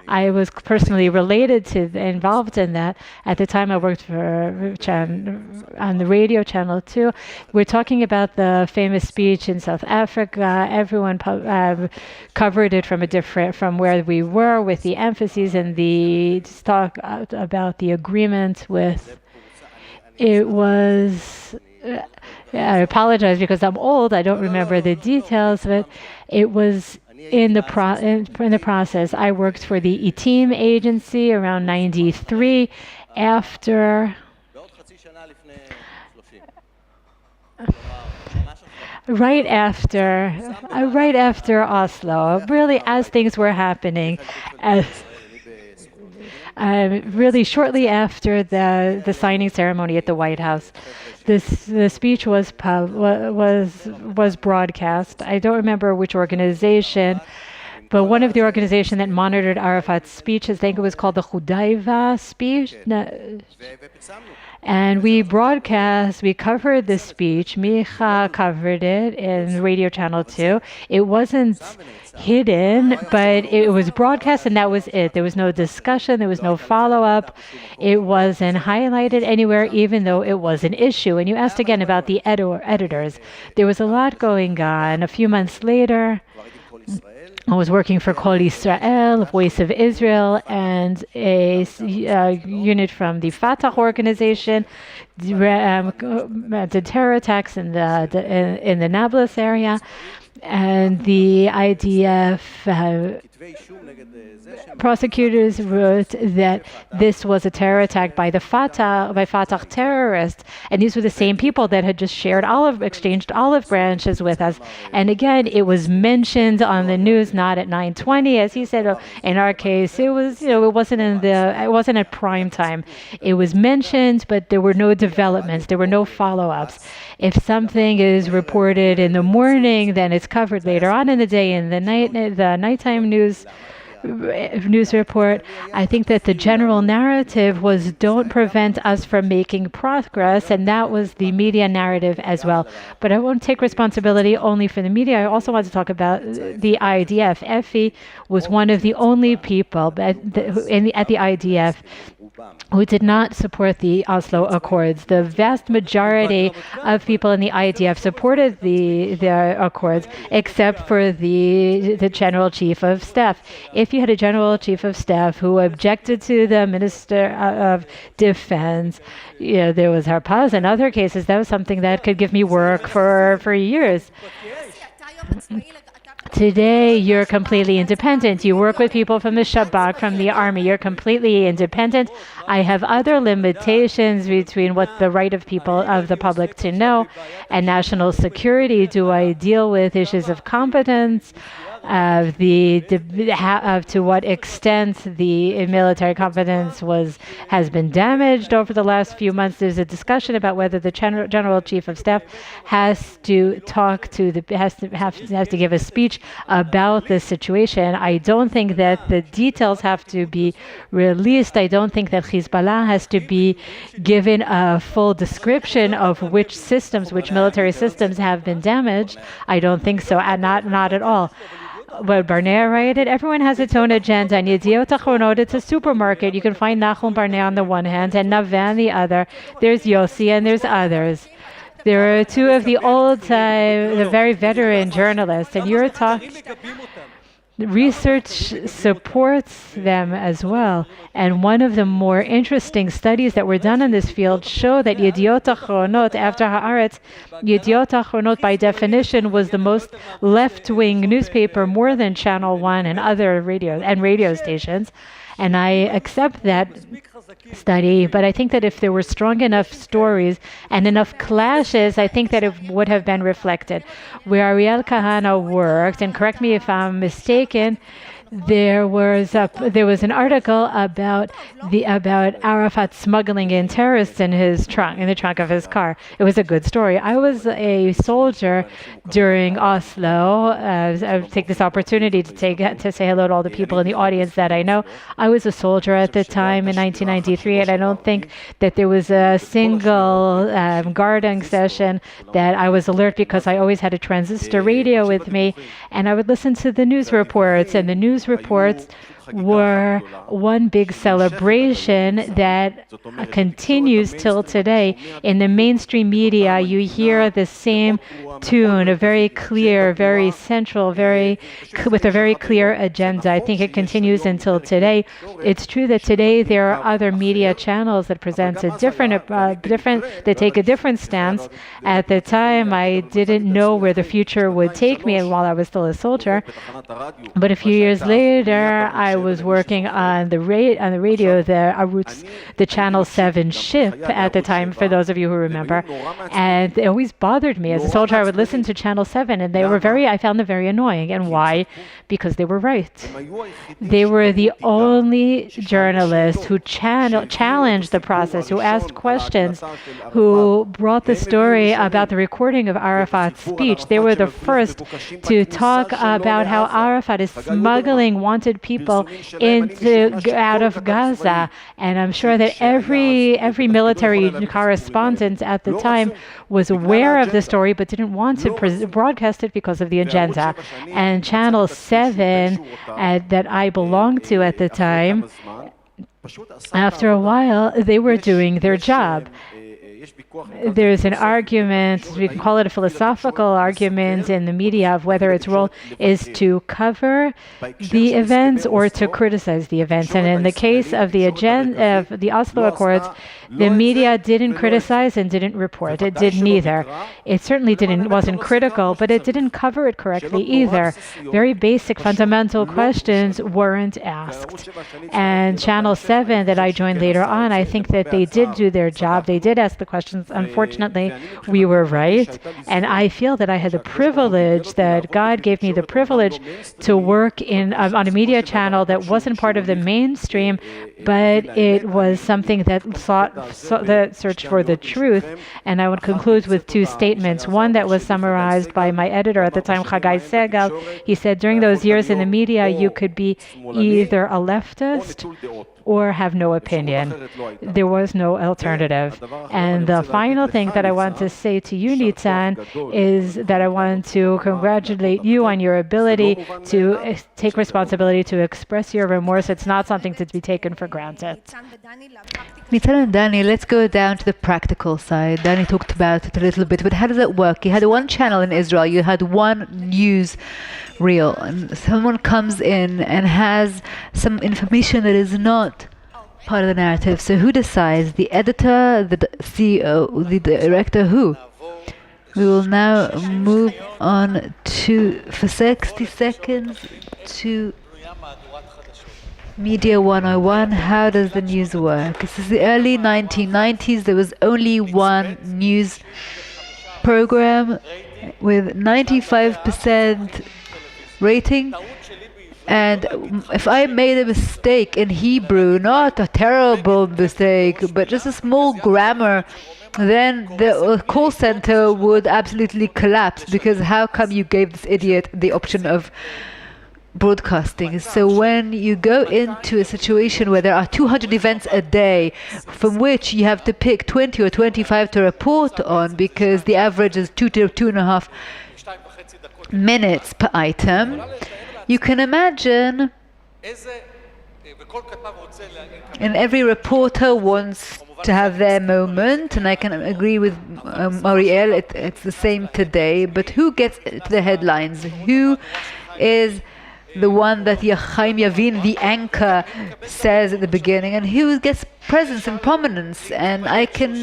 I was personally involved in that. At the time, I worked for on the radio channel too. We're talking about the famous speech in South Africa. Everyone covered it from where we were, with the emphases and the talk about the agreement with. It was. I apologize because I'm old. I don't remember the details, but it was. In the process, I worked for the ETEAM agency around 93. Right after Oslo, really as things were happening, really shortly after the signing ceremony at the White House. The speech was broadcast. I don't remember which organization, but one of the organizations that monitored Arafat's speech, I think it was called the Hudaiva speech. And we covered the speech. Micha covered it in Radio Channel 2. It wasn't hidden, but it was broadcast, and that was it. There was no discussion. There was no follow-up. It wasn't highlighted anywhere, even though it was an issue. And you asked again about the editors. There was a lot going on. A few months later, I was working for Kol Israel, Voice of Israel, and a unit from the Fatah organization did terror attacks in the Nablus area, and the IDF prosecutors wrote that this was a terror attack by Fatah terrorists, and these were the same people that had just exchanged olive branches with us. And again, it was mentioned on the news, not at 9:20, as he said. In our case, it was, it wasn't at prime time. It was mentioned, but there were no developments, there were no follow-ups. If something is reported in the morning, then it's covered later on in the day in the nighttime news report. I think that the general narrative was don't prevent us from making progress, and that was the media narrative as well. But I won't take responsibility only for the media. I also want to talk about the IDF. Effie was one of the only people at the IDF who did not support the Oslo Accords. The vast majority of people in the IDF supported the Accords, except for the General Chief of Staff. If you had a General Chief of Staff who objected to the Minister of Defense, there was Harpaz and other cases. That was something that could give me work for years. Today, you're completely independent. You work with people from the Shabak, from the army. You're completely independent. I have other limitations between what the right of people, of the public to know, and national security. Do I deal with issues of competence? To what extent the military competence has been damaged over the last few months. There's a discussion about whether the General Chief of Staff has to give a speech about this situation. I don't think that the details have to be released. I don't think that Hezbollah has to be given a full description of which military systems have been damaged. I don't think so, and not at all. What Barnea wrote, everyone has its own agenda. And Yediot Achronot, it's a supermarket. You can find Nachum Barnea on the one hand and Naveh on the other. There's Yossi and there's others. There are two of the the very veteran journalists, and you're talking. Research supports them as well. And one of the more interesting studies that were done in this field show that Yediot Achronot, after Haaretz, Yediot Achronot by definition was the most left-wing newspaper, more than Channel 1 and other radio stations. And I accept that study, but I think that if there were strong enough stories and enough clashes, I think that it would have been reflected. Where Ariel Kahana worked, and correct me if I'm mistaken, there was an article about Arafat smuggling in terrorists in the trunk of his car. It was a good story. I was a soldier during Oslo. I take this opportunity to say hello to all the people in the audience that I know. I was a soldier at the time in 1993, and I don't think that there was a single guarding session that I was alert, because I always had a transistor radio with me, and I would listen to the news reports, and the news reports were one big celebration that continues till today. In the mainstream media, you hear the same tune, a very clear, very central, with a very clear agenda. I think it continues until today. It's true that today there are other media channels that present they take a different stance. At the time, I didn't know where the future would take me while I was still a soldier. But a few years later, I was working on the radio, the Channel 7 ship at the time, for those of you who remember. And it always bothered me. As a soldier, I would listen to Channel 7, and I found them very annoying. And why? Because they were right. They were the only journalists who challenged the process, who asked questions, who brought the story about the recording of Arafat's speech. They were the first to talk about how Arafat is smuggling wanted people out of Gaza. And I'm sure that every military correspondent at the time was aware of the story, but didn't want to broadcast it because of the agenda. And Channel 7 that I belonged to at the time, after a while, they were doing their job. there's an argument, we can call it a philosophical argument in the media of whether its role is to cover the events or to criticize the events. And in the case of the Oslo Accords, the media didn't criticize and didn't report. It did neither. It certainly wasn't critical, but it didn't cover it correctly either. Very basic, fundamental questions weren't asked. And Channel 7 that I joined later on, I think that they did do their job. They did ask the questions. Unfortunately, we were right. And I feel that I had the privilege, that God gave me the privilege to work on a media channel that wasn't part of the mainstream, but it was something that that searched for the truth. And I would conclude with two statements. One that was summarized by my editor at the time, Chagai Segal. He said, during those years in the media, you could be either a leftist or have no opinion. There was no alternative. And the final thing that I want to say to you, Nitzan, is that I want to congratulate you on your ability to take responsibility, to express your remorse. It's not something to be taken for granted. Nitzan and Danny, let's go down to the practical side. Danny talked about it a little bit, but how does it work? You had one channel in Israel, you had one news reel, and someone comes in and has some information that is not part of the narrative. So who decides? The editor, the CEO, the director, who? We will now move on for 60 seconds to Media 101. How does the news work? This is the early 1990s. There was only one news program with 95% rating. And if I made a mistake in Hebrew, not a terrible mistake, but just a small grammar, then the call center would absolutely collapse, because how come you gave this idiot the option of broadcasting? So when you go into a situation where there are 200 events a day, from which you have to pick 20 or 25 to report on, because the average is 2 to 2.5 minutes per item, you can imagine, and every reporter wants to have their moment, and I can agree with Mariel, it's the same today, but who gets to the headlines? Who is the one that Chaim Yavin, the anchor, says at the beginning, and who gets presence and prominence? And I can,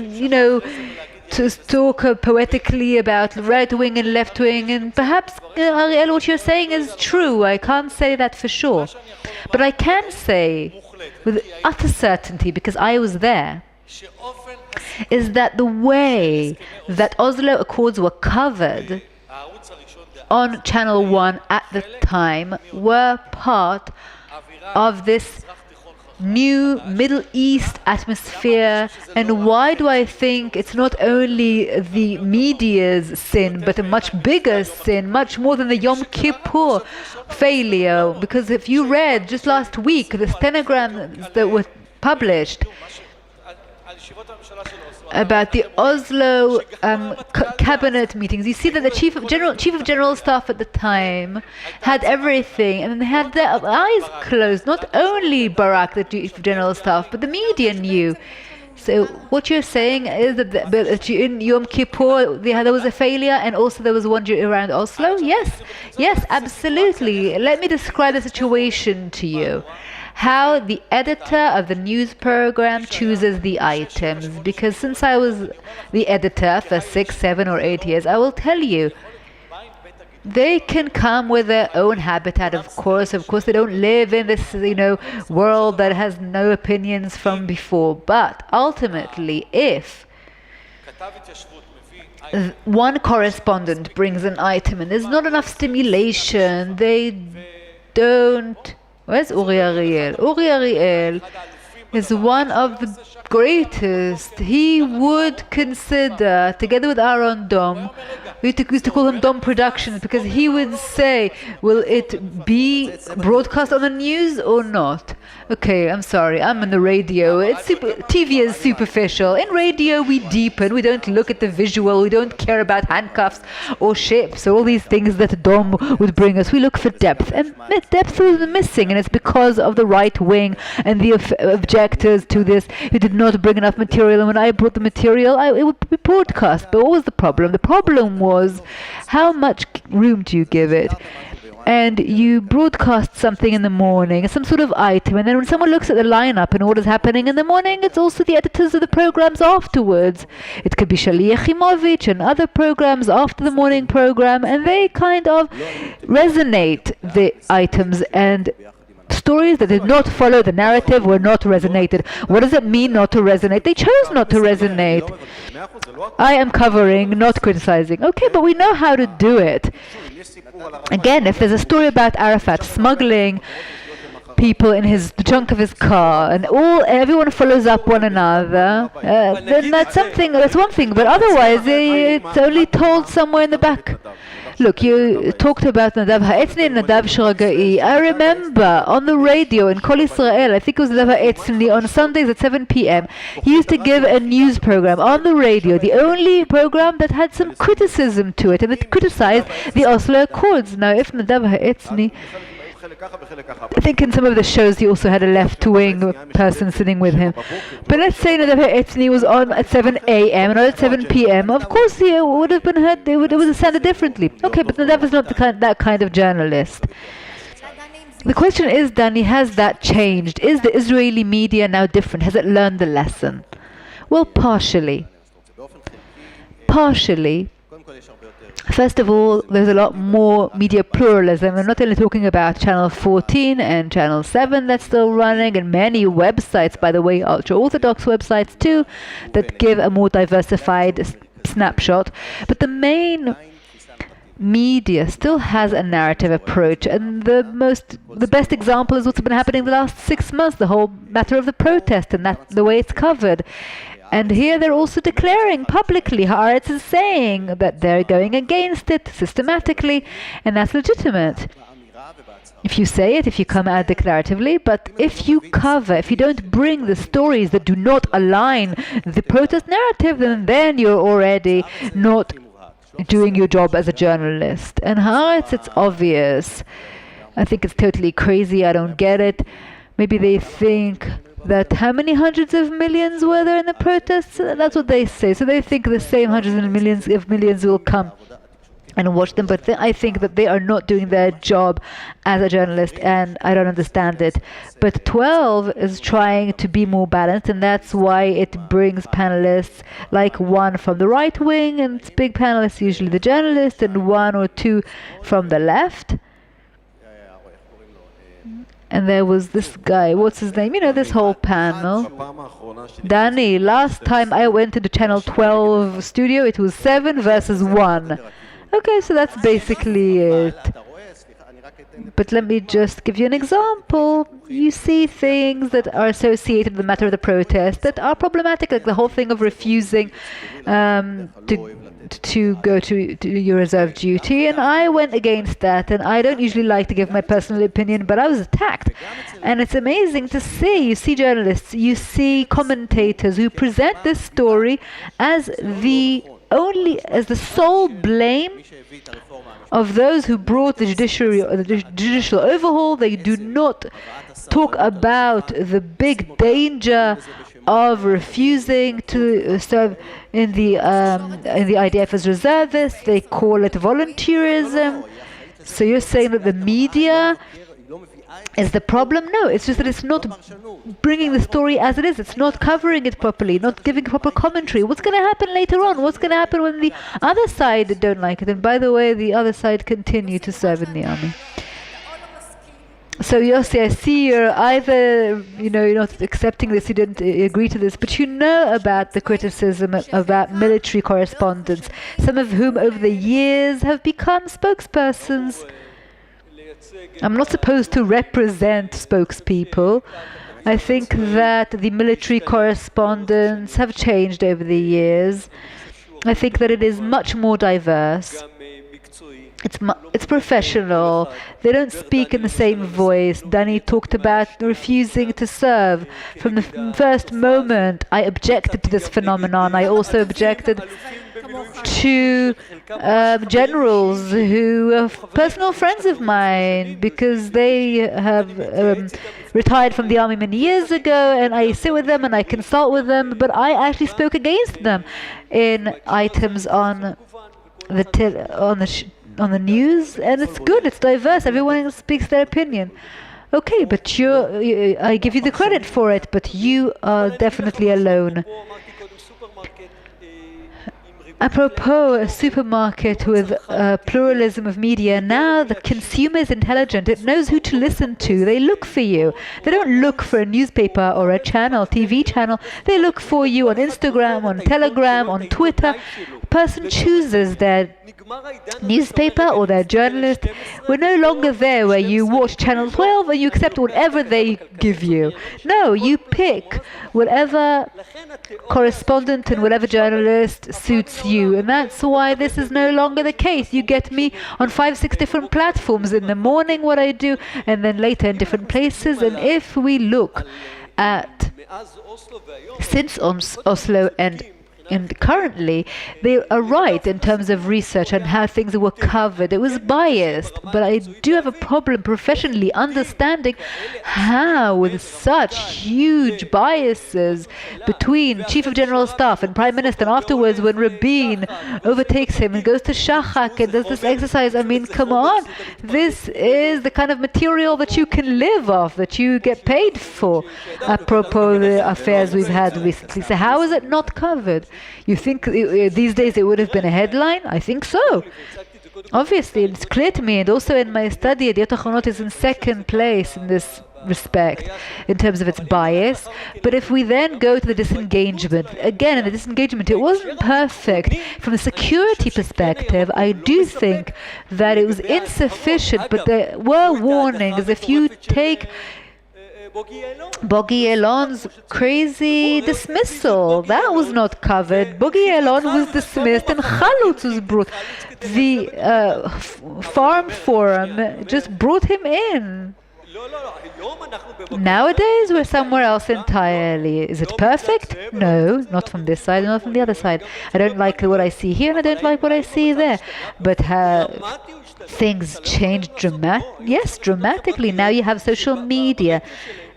to talk poetically about right wing and left wing, and perhaps, Ariel, what you're saying is true. I can't say that for sure. But I can say with utter certainty, because I was there, is that the way that Oslo Accords were covered on Channel 1 at the time were part of this new Middle East atmosphere. And why do I think it's not only the media's sin, but a much bigger sin, much more than the Yom Kippur failure? Because if you read just last week the stenograms that were published about the Oslo cabinet meetings, you see that the chief of general staff at the time had everything, and they had their eyes closed. Not only Barak, the chief of general staff, but the media knew. So what you're saying is that in Yom Kippur there was a failure, and also there was one around Oslo? Yes, absolutely. Let me describe the situation to you. How the editor of the news program chooses the items. Because since I was the editor for 6, 7, or 8 years, I will tell you, they can come with their own habitat, of course. Of course, they don't live in this, world that has no opinions from before. But ultimately, if one correspondent brings an item and there's not enough stimulation, they don't. Where's Uri Ariel? Uri Ariel is one of the greatest. He would consider, together with Aaron Dom, we used to call him Dom Productions, because he would say, will it be broadcast on the news or not? Okay, I'm sorry, I'm on the radio. TV is superficial. In radio, we deepen. We don't look at the visual. We don't care about handcuffs or ships or all these things that Dom would bring us. We look for depth. And depth was missing, and it's because of the right wing and the objectors to this who did not bring enough material, and when I brought the material, it would be broadcast. But what was the problem? The problem was, how much room do you give it? And you broadcast something in the morning, some sort of item, and then when someone looks at the lineup and what is happening in the morning, it's also the editors of the programs afterwards. It could be Shali Yachimovic and other programs after the morning program, and they kind of resonate the items, and stories that did not follow the narrative were not resonated. What does it mean not to resonate? They chose not to resonate. I am covering, not criticizing. Okay, but we know how to do it. Again, if there's a story about Arafat smuggling people in the trunk of his car, and everyone follows up one another, then that's one thing. But otherwise, it's only told somewhere in the back. Look, you talked about Nadav Ha'etzni and Nadav Shragai. I remember on the radio in Kol Israel, I think it was Nadav Ha'etzni, on Sundays at 7 p.m., he used to give a news program on the radio, the only program that had some criticism to it, and it criticized the Oslo Accords. Now, if Nadav Ha'etzni, I think in some of the shows he also had a left-wing person sitting with him. But let's say Nadav Ha'etzni was on at 7 a.m. and not at 7 p.m. Of course, he would have been heard. It would have sounded differently. Okay, but Nadav is not that kind of journalist. The question is, Danny, has that changed? Is the Israeli media now different? Has it learned the lesson? Well, partially. Partially. First of all, there's a lot more media pluralism. I'm not only talking about Channel 14 and Channel 7 that's still running, and many websites, by the way, ultra-Orthodox websites too, that give a more diversified snapshot. But the main media still has a narrative approach, and the best example is what's been happening the last 6 months, the whole matter of the protest and the way it's covered. And here they're also declaring publicly, Haaretz is saying that they're going against it systematically, and that's legitimate. If you say it, if you come out declaratively, but if you don't bring the stories that do not align the protest narrative, then you're already not doing your job as a journalist. And Haaretz, it's obvious. I think it's totally crazy, I don't get it. Maybe they think that how many hundreds of millions were there in the protests? That's what they say. So they think the same hundreds of millions will come and watch them. But I think that they are not doing their job as a journalist, and I don't understand it. But 12 is trying to be more balanced, and that's why it brings panelists like one from the right wing, and it's big panelists, usually the journalist, and one or two from the left. And there was this guy, what's his name? You know, this whole panel. Danny, last time I went to the Channel 12 studio, it was 7 versus 1. Okay, so that's basically it. But let me just give you an example. You see things that are associated with the matter of the protest that are problematic, like the whole thing of refusing to go to your reserve duty, and I went against that, and I don't usually like to give my personal opinion, but I was attacked. And it's amazing to see. You see journalists, you see commentators who present this story as the sole blame of those who brought the judicial overhaul. They do not talk about the big danger of refusing to serve in the IDF as reservists. They call it volunteerism. So you're saying that the media is the problem? No, it's just that it's not bringing the story as it is. It's not covering it properly, not giving proper commentary. What's going to happen later on? What's going to happen when the other side don't like it? And by the way, the other side continue to serve in the army. So Yossi, I see you're either, you're not accepting this, you didn't agree to this, but you know about the criticism about military correspondents, some of whom over the years have become spokespersons. I'm not supposed to represent spokespeople. I think that the military correspondents have changed over the years. I think that it is much more diverse. It's professional. They don't speak in the same voice. Danny talked about refusing to serve. From the first moment, I objected to this phenomenon. I also objected to generals who are personal friends of mine because they have retired from the army many years ago, and I sit with them and I consult with them, but I actually spoke against them in items on the news, and it's good, it's diverse, everyone speaks their opinion. Okay, but I give you the credit for it, but you are definitely alone. Apropos a supermarket with pluralism of media, now the consumer is intelligent. It knows who to listen to. They look for you. They don't look for a newspaper or a channel, TV channel. They look for you on Instagram, on Telegram, on Twitter. A person chooses their newspaper or their journalist. We're no longer there where you watch Channel 12 and you accept whatever they give you. No, you pick whatever correspondent and whatever journalist suits you, and that's why this is no longer the case. You get me on 5-6 different platforms, in the morning what I do, and then later in different places. And if we look at since Oslo and currently, they are right in terms of research and how things were covered. It was biased, but I do have a problem professionally understanding how, with such huge biases between Chief of General Staff and Prime Minister, and afterwards when Rabin overtakes him and goes to Shachak and does this exercise, I mean, come on, this is the kind of material that you can live off, that you get paid for, apropos the affairs we've had recently. So how is it not covered? You think these days it would have been a headline? I think so. Obviously, it's clear to me, and also in my study, Yediot Achronot is in second place in this respect in terms of its bias. But if we then go to the disengagement, again, in the disengagement, it wasn't perfect. From a security perspective, I do think that it was insufficient, but there were warnings. If you take Bogi Elon's crazy dismissal, that was not covered. Bogi Elon was dismissed and Chalutz was brought. The Farm Forum just brought him in. Nowadays, we're somewhere else entirely. Is it perfect? No, not from this side, not from the other side. I don't like what I see here, and I don't like what I see there. But things changed dramatically. Now you have social media,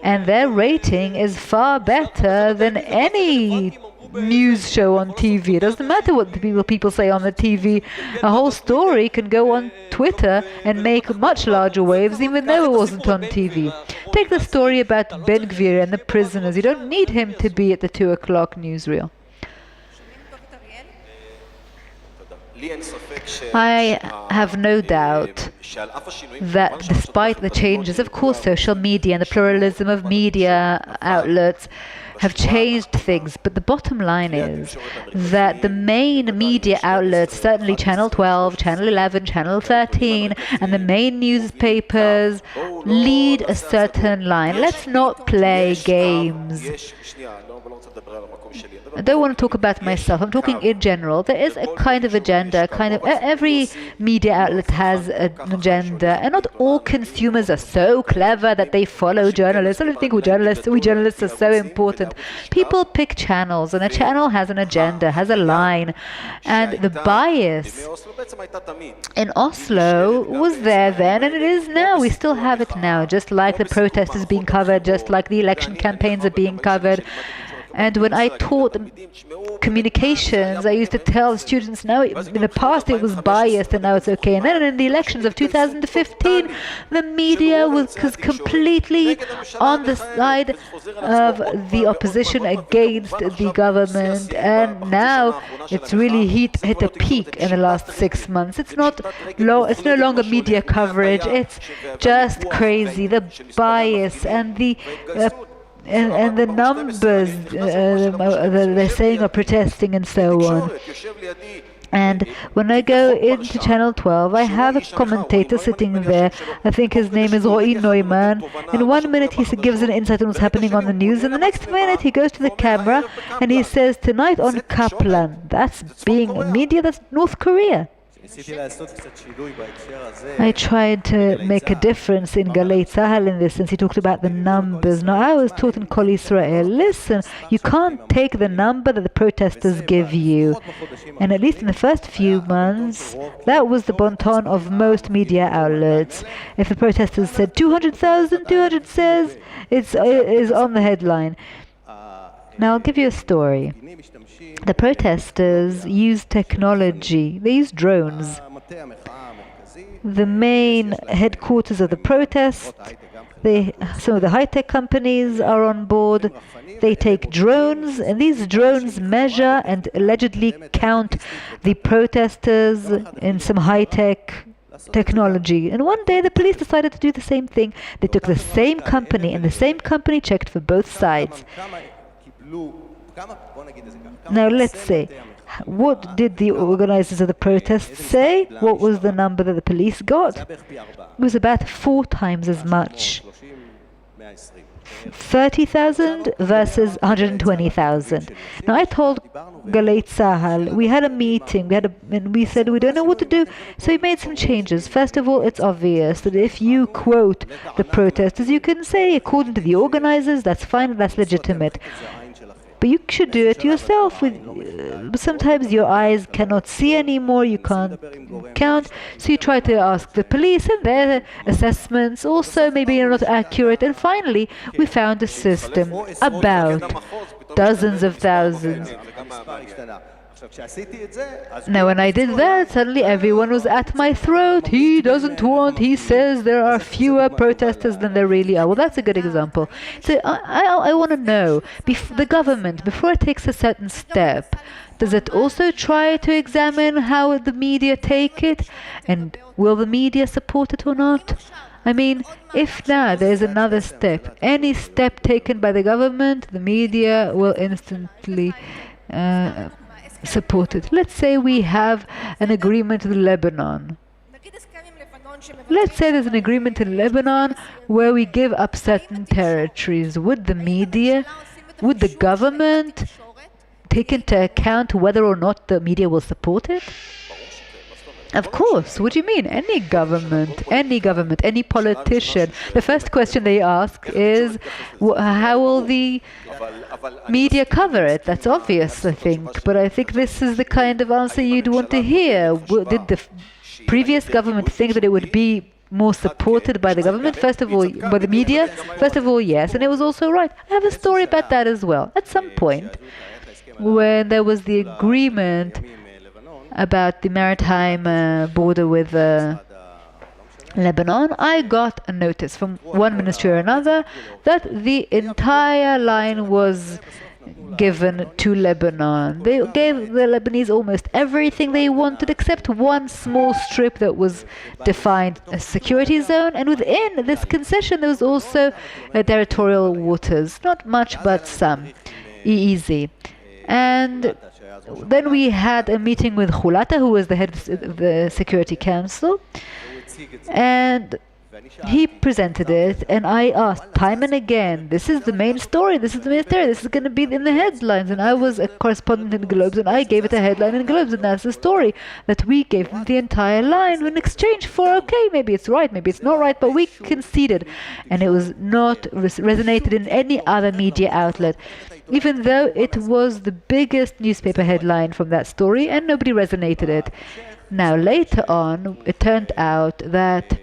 and their rating is far better than any news show on TV. It doesn't matter what the people say on the TV. A whole story can go on Twitter and make much larger waves, even though it wasn't on TV. Take the story about Ben Gvir and the prisoners. You don't need him to be at the 2 o'clock newsreel. I have no doubt that despite the changes, of course, social media and the pluralism of media outlets have changed things, but the bottom line is that the main media outlets, certainly Channel 12, Channel 11, Channel 13, and the main newspapers lead a certain line. Let's not play games. I don't want to talk about myself, I'm talking in general. There is a kind of agenda, every media outlet has an agenda, and not all consumers are so clever that they follow journalists. I don't think we journalists are so important. People pick channels, and a channel has an agenda, has a line, and the bias in Oslo was there then, and it is now. We still have it now, just like the protest is being covered, just like the election campaigns are being covered. And when I taught communications, I used to tell students, now in the past it was biased and now it's okay. And then in the elections of 2015, the media was completely on the side of the opposition against the government. And now it's really hit a peak in the last 6 months. It's no longer media coverage. It's just crazy. The bias and the numbers they're saying are protesting and so on. And when I go into Channel 12, I have a commentator sitting there. I think his name is Roy Neumann. In 1 minute he gives an insight on what's happening on the news, and the next minute he goes to the camera and he says, tonight on Kaplan. That's being media, that's North Korea. I tried to make a difference in Galei Tzahal in this, since he talked about the numbers. Now, I was taught in Kol Israel, listen, you can't take the number that the protesters give you. And at least in the first few months, that was the bon ton of most media outlets. If the protesters said 200,000, 200 says, it is on the headline. Now, I'll give you a story. The protesters used technology. They used drones. The main headquarters of the protest, some of the high-tech companies are on board. They take drones, and these drones measure and allegedly count the protesters in some high-tech technology. And one day the police decided to do the same thing. They took the same company, and the same company checked for both sides. Now let's say, what did the organizers of the protest say? What was the number that the police got? It was about 4 times as much. 30,000 versus 120,000. Now I told Galei Tzahal, we had a meeting, and we said we don't know what to do, so we made some changes. First of all, it's obvious that if you quote the protesters, you can say, according to the organizers, that's fine, that's legitimate. But you should do it yourself. Sometimes your eyes cannot see anymore, you can't count, so you try to ask the police, and their assessments also maybe are not accurate. And finally, we found a system, about dozens of thousands. Now, when I did that, suddenly everyone was at my throat. He says there are fewer protesters than there really are. Well, that's a good example. So I want to know, the government, before it takes a certain step, does it also try to examine how the media take it? And will the media support it or not? I mean, if now there's another step, any step taken by the government, the media will instantly support it. Let's say we have an agreement with Lebanon. Let's say there's an agreement in Lebanon where we give up certain territories. Would the media, would the government take into account whether or not the media will support it? Of course. What do you mean? Any government, any politician, the first question they ask is, how will the media cover it? That's obvious, I think. But I think this is the kind of answer you'd want to hear. Did the previous government think that it would be more supported by the government? First of all, by the media? First of all, yes. And it was also right. I have a story about that as well. At some point, when there was the agreement about the maritime border with Lebanon, I got a notice from one ministry or another that the entire line was given to Lebanon. They gave the Lebanese almost everything they wanted except one small strip that was defined a security zone, and within this concession there was also territorial waters. Not much, but some. EEZ. And then we had a meeting with Hulata, who was the head of the Security Council, and he presented it, and I asked time and again, this is the main story, this is going to be in the headlines. And I was a correspondent in Globes, and I gave it a headline in Globes, and that's the story, that we gave them the entire line in exchange for, okay, maybe it's right, maybe it's not right, but we conceded. And it was not resonated in any other media outlet, even though it was the biggest newspaper headline from that story, and nobody resonated it. Now, later on, it turned out that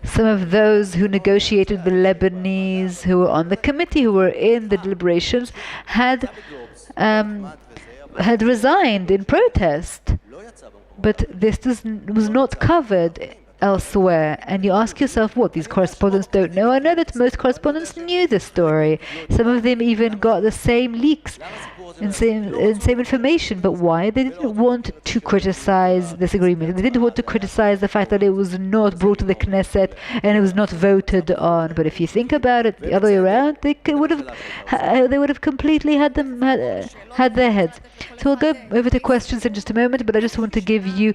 some of those who negotiated the Lebanese, who were on the committee, who were in the deliberations, had resigned in protest. But this was not covered elsewhere. And you ask yourself, what, these correspondents don't know? I know that most correspondents knew the story. Some of them even got the same leaks and same information. But why? They didn't want to criticize this agreement. They didn't want to criticize the fact that it was not brought to the Knesset and it was not voted on. But if you think about it the other way around, they would have completely had their heads. So we'll go over to questions in just a moment, but I just want to give you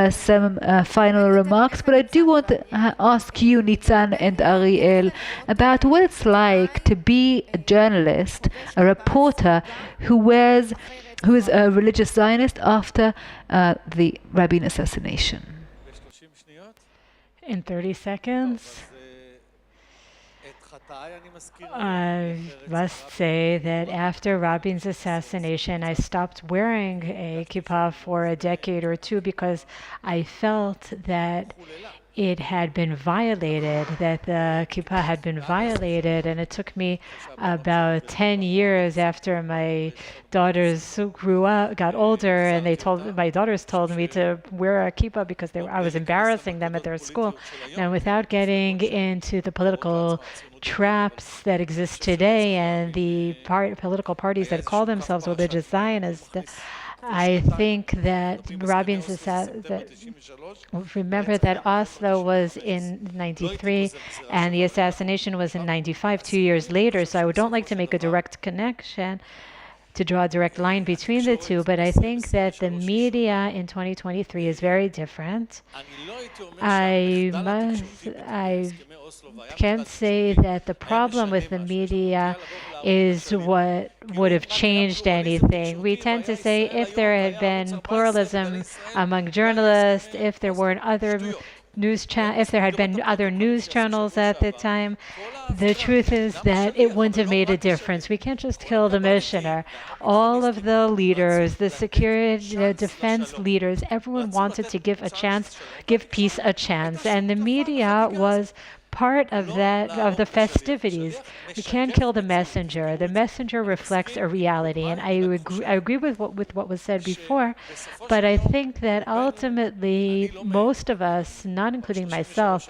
some final remarks. But I do want to ask you, Nitzan and Ariel, about what it's like to be a journalist, a reporter who wears who is a religious Zionist after the Rabin assassination. In 30 seconds, I must say that after Rabin's assassination, I stopped wearing a kippah for a decade or two because I felt that it had been violated, that the kippah had been violated, and it took me about 10 years after my daughters grew up, got older, and my daughters told me to wear a kippah because I was embarrassing them at their school. Now, without getting into the political traps that exist today and the political parties that call themselves religious Zionists, I think that remember that Oslo was in 93 and the assassination was in 95, 2 years later. So I don't like to make a direct connection, to draw a direct line between the two, but I think that the media in 2023 is very different. I can't say that the problem with the media is what would have changed anything. We tend to say if there had been pluralism among journalists, if there weren't other if there had been other news channels at the time, the truth is that it wouldn't have made a difference. We can't just kill the missioner. All of the leaders, the security, the defense leaders, everyone wanted to give peace a chance, and the media was part of of the festivities. We can't kill the messenger. The messenger reflects a reality, and I agree with what was said before, but I think that ultimately most of us, not including myself,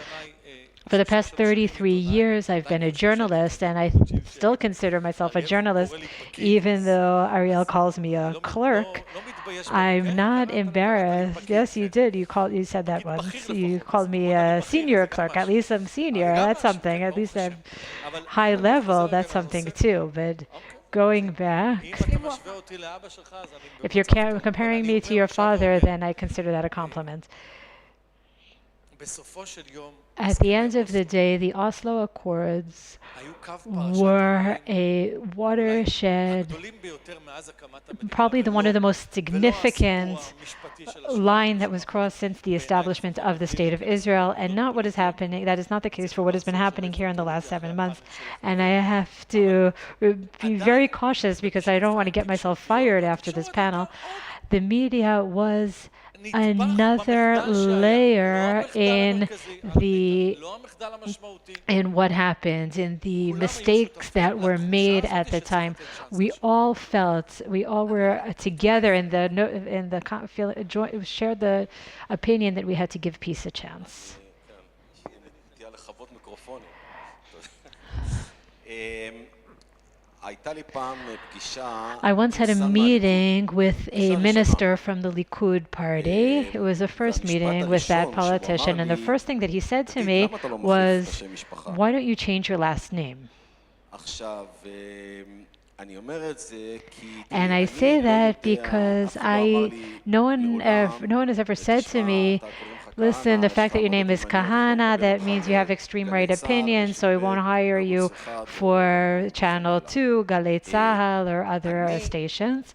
for the past 33 years, I've been a journalist, and I still consider myself a journalist, even though Ariel calls me a clerk. I'm not embarrassed. Yes, you did. You said that once. You called me a senior clerk. At least I'm senior. That's something. At least I'm high level. That's something too. But going back, if you're comparing me to your father, then I consider that a compliment. At the end of the day, the Oslo Accords were a watershed, probably one of the most significant line that was crossed since the establishment of the State of Israel, and not what is happening. That is not the case for what has been happening here in the last 7 months. And I have to be very cautious because I don't want to get myself fired after this panel. The media was another layer in what happened, in the mistakes that were made at the time. We all were together shared the opinion that we had to give peace a chance. I once had a meeting with a minister from the Likud party. It was the first meeting with that politician, and the first thing that he said to me was, "Why don't you change your last name?" And I say that because no one has ever said to me, "Listen, the fact that your name is Kahana, that means you have extreme right opinions, so we won't hire you for Channel 2, Galei Tzahal, or other stations."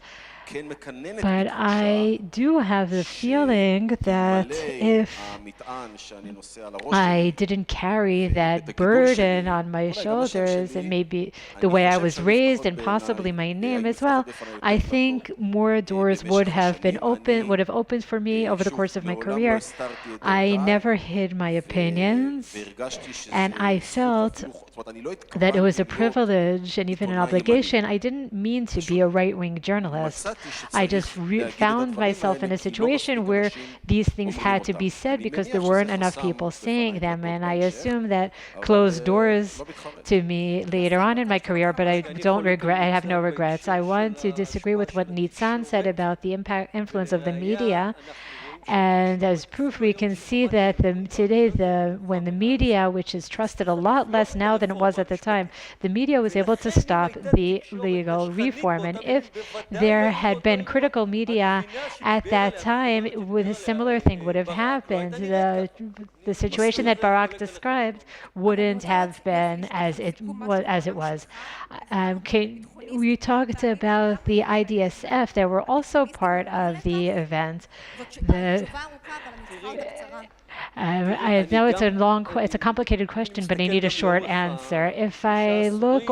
But I do have the feeling that if I didn't carry that burden on my shoulders, and maybe the way I was raised and possibly my name as well, I think more doors would have opened for me over the course of my career. I never hid my opinions, and I felt that it was a privilege and even an obligation. I didn't mean to be a right-wing journalist. I just found myself in a situation where these things had to be said because there weren't enough people saying them, and I assume that closed doors to me later on in my career, but I have no regrets. I want to disagree with what Nitzan said about the influence of the media. And as proof, we can see that today, when the media, which is trusted a lot less now than it was at the time, the media was able to stop the legal reform. And if there had been critical media at that time, a similar thing would have happened. The the situation that Barak described wouldn't have been as it was. We talked about the IDSF that were also part of the event. I know it's a complicated question, but I need a short answer. If I look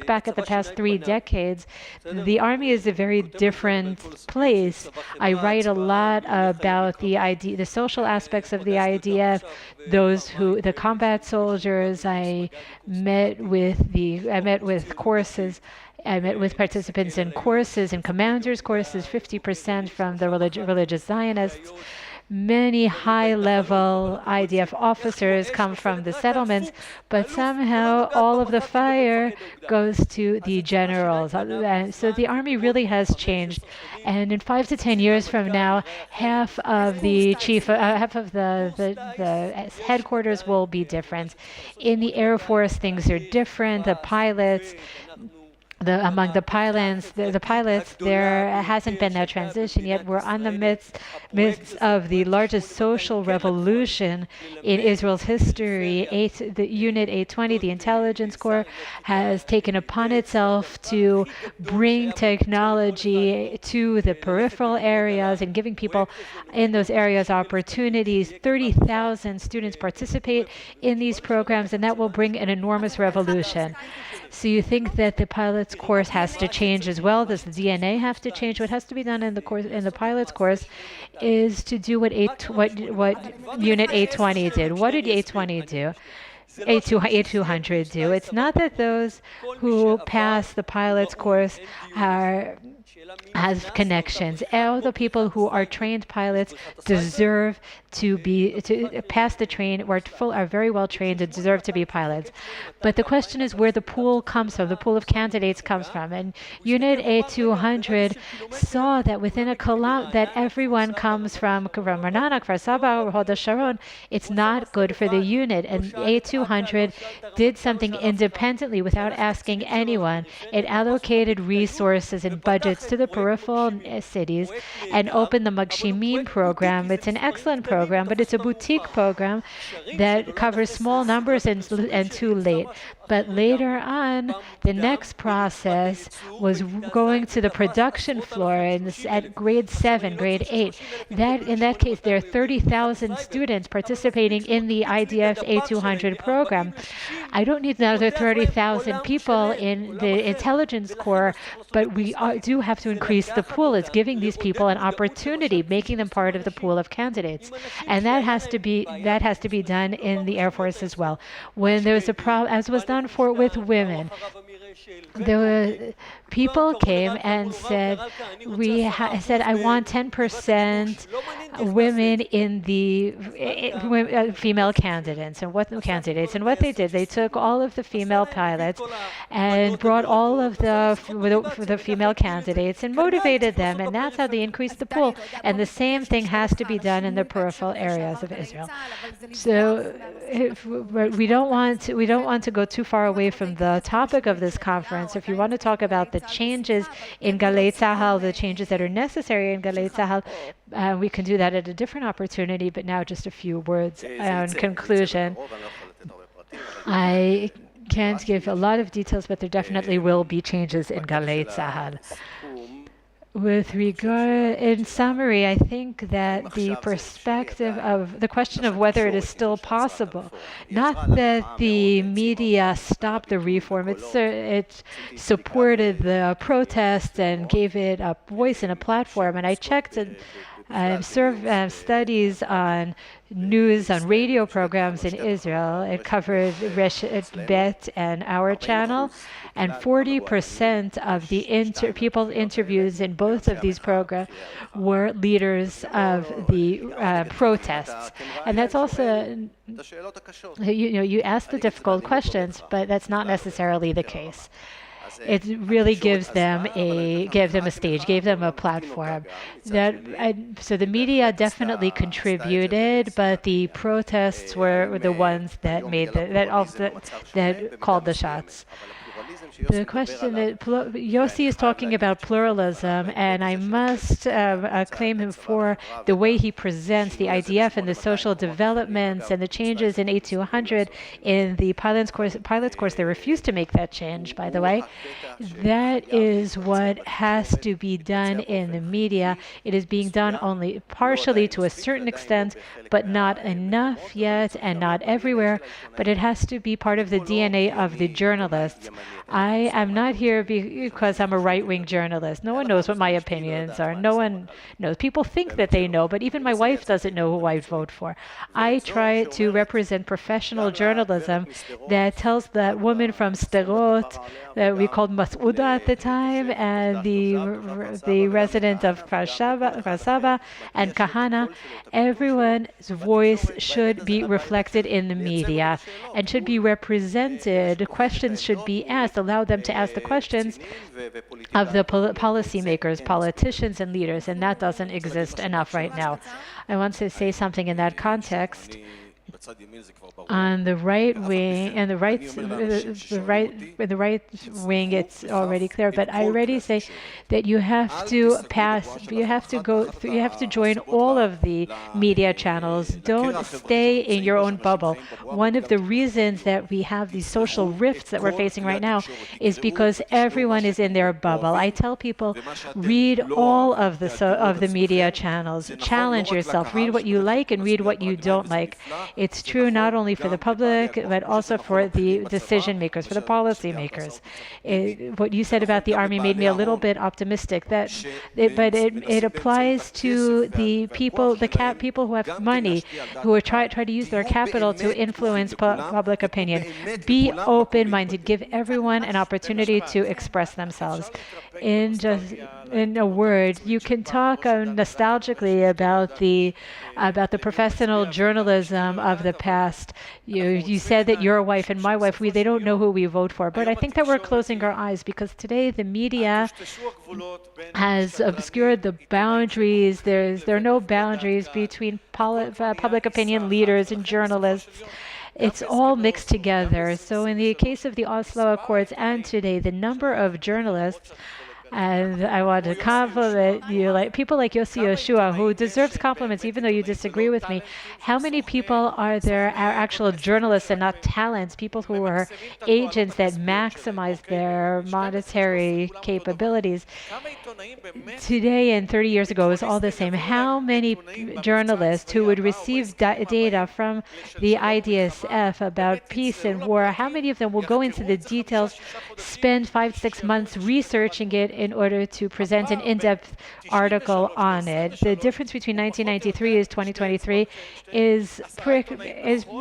back at the past 3 decades, the army is a very different place. I write a lot about the social aspects of the IDF, the combat soldiers. I met with courses. I met with participants in courses and commanders courses, 50% from the religious Zionists. Many high-level IDF officers come from the settlements, but somehow all of the fire goes to the generals. So the army really has changed, and in 5 to 10 years from now, half of the headquarters will be different. In the Air Force, things are different. The pilots. Among the pilots, there hasn't been that transition yet. We're on the midst of the largest social revolution in Israel's history. The Unit 820, the intelligence corps, has taken upon itself to bring technology to the peripheral areas and giving people in those areas opportunities. 30,000 students participate in these programs, and that will bring an enormous revolution. So you think that the pilot's course has to change as well? Does the DNA have to change? What has to be done in the pilot's course is to do what Unit 820 did. What did 820 do? 8200 do. It's not that those who pass the pilot's course has connections. All the people who are trained pilots deserve to pass the train, are very well trained and deserve to be pilots. But the question is where the pool comes from, the pool of candidates comes from. And Unit 8200 saw that within a kilometer that everyone comes from Ra'anana, Kfar Saba, or Hod HaSharon. It's not good for the unit. And 8200 did something independently without asking anyone. It allocated resources and budgets to the peripheral cities and opened the Magshimim program. It's an excellent program, but it's a boutique program that covers small numbers and too late. But later on, the next process was going to the production floor at grade 7, grade 8. In that case, there are 30,000 students participating in the IDF 8200 program. I don't need another 30,000 people in the intelligence corps, but we do have to increase the pool. It's giving these people an opportunity, making them part of the pool of candidates. And that has to be done in the Air Force as well. When there's a problem, as was done with women, there were people came and said, I want 10% women in the female candidates. And what they did, they took all of the female pilots and brought all of the female candidates and motivated them, and that's how they increased the pool. And the same thing has to be done in the peripheral areas of Israel. So we don't want to go too far away from the topic of this conference. If you want to talk about the changes in Galei Tzahal, the changes that are necessary in Galei Tzahal, we can do that at a different opportunity, but now just a few words in conclusion. I can't give a lot of details, but there definitely will be changes in Galei Tzahal. In summary, I think that the perspective of the question of whether it is still possible, not that the media stopped the reform, it supported the protest and gave it a voice and a platform. And I checked studies on news on radio programs in Israel. It covered Reshet Bet and Our Channel, and 40% of the people interviews in both of these programs were leaders of the protests. And that's also, you ask the difficult questions, but that's not necessarily the case. It really gave them a stage, gave them a platform. So the media definitely contributed, but the protests were the ones that called the shots. The question that Yossi is talking about pluralism, and I must acclaim him for the way he presents the IDF and the social developments and the changes in 8200 in the pilot's course. They refused to make that change, by the way. That is what has to be done in the media. It is being done only partially to a certain extent, but not enough yet and not everywhere. But it has to be part of the DNA of the journalists. I am not here because I'm a right-wing journalist. No one knows what my opinions are. No one knows. People think that they know, but even my wife doesn't know who I vote for. I try to represent professional journalism that tells that woman from Sderot that we called Mas'uda at the time, and the resident of Kfar Saba and Kahana. Everyone's voice should be reflected in the media and should be represented. Questions should be asked. Allow them to ask the questions of the policymakers, politicians, and leaders, and that doesn't exist enough right now. I want to say something in that context. On the right wing and the right wing, it's already clear. But I already say that you have to join all of the media channels. Don't stay in your own bubble. One of the reasons that we have these social rifts that we're facing right now is because everyone is in their bubble. I tell people, read all of the media channels. Challenge yourself. Read what you like and read what you don't like. It's true not only for the public, but also for the decision makers, for the policy makers. What you said about the army made me a little bit optimistic. But it applies to the people, people who have money, who are try to use their capital to influence public opinion. Be open-minded. Give everyone an opportunity to express themselves. In a word, you can talk nostalgically about the professional journalism of the past. You said that your wife and my wife, they don't know who we vote for, but I think that we're closing our eyes because today the media has obscured the boundaries. There are no boundaries between public opinion leaders and journalists. It's all mixed together. So in the case of the Oslo Accords and today, the number of journalists, and I want to compliment you, like people like Yossi Yeshua, who deserves compliments even though you disagree with me. How many people are actual journalists and not talents, people who are agents that maximize their monetary capabilities? Today and 30 years ago, it was all the same. How many journalists who would receive data from the IDSF about peace and war, how many of them will go into the details, spend 5-6 months researching it in order to present an in-depth article on it? The difference between 1993 and 2023 is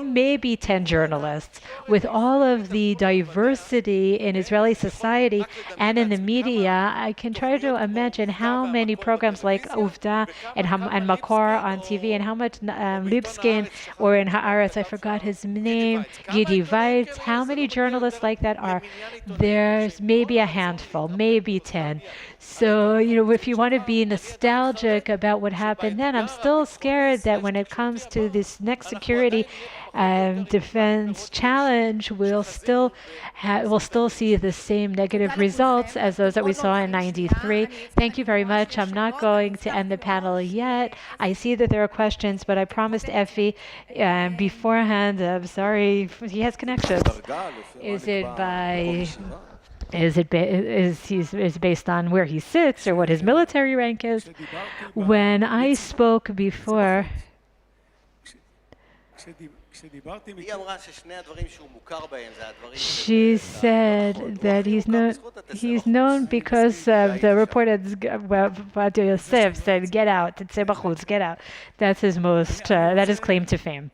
maybe 10 journalists. With all of the diversity in Israeli society and in the media, I can try to imagine how many programs like Uvda and Makor on TV, and how much Lipskin, or in Haaretz, I forgot his name, Gidi Weitz, how many journalists like that are? There's maybe a handful, maybe 10. So, if you want to be nostalgic about what happened then, I'm still scared that when it comes to this next security defense challenge, we'll still see the same negative results as those that we saw in '93. Thank you very much. I'm not going to end the panel yet. I see that there are questions, but I promised Effie beforehand. I'm sorry, he has connections. Is it based on where he sits or what his military rank is? When I spoke before, she said that he's known because of the report that Yosef said, get out, get out. That's his claim to fame.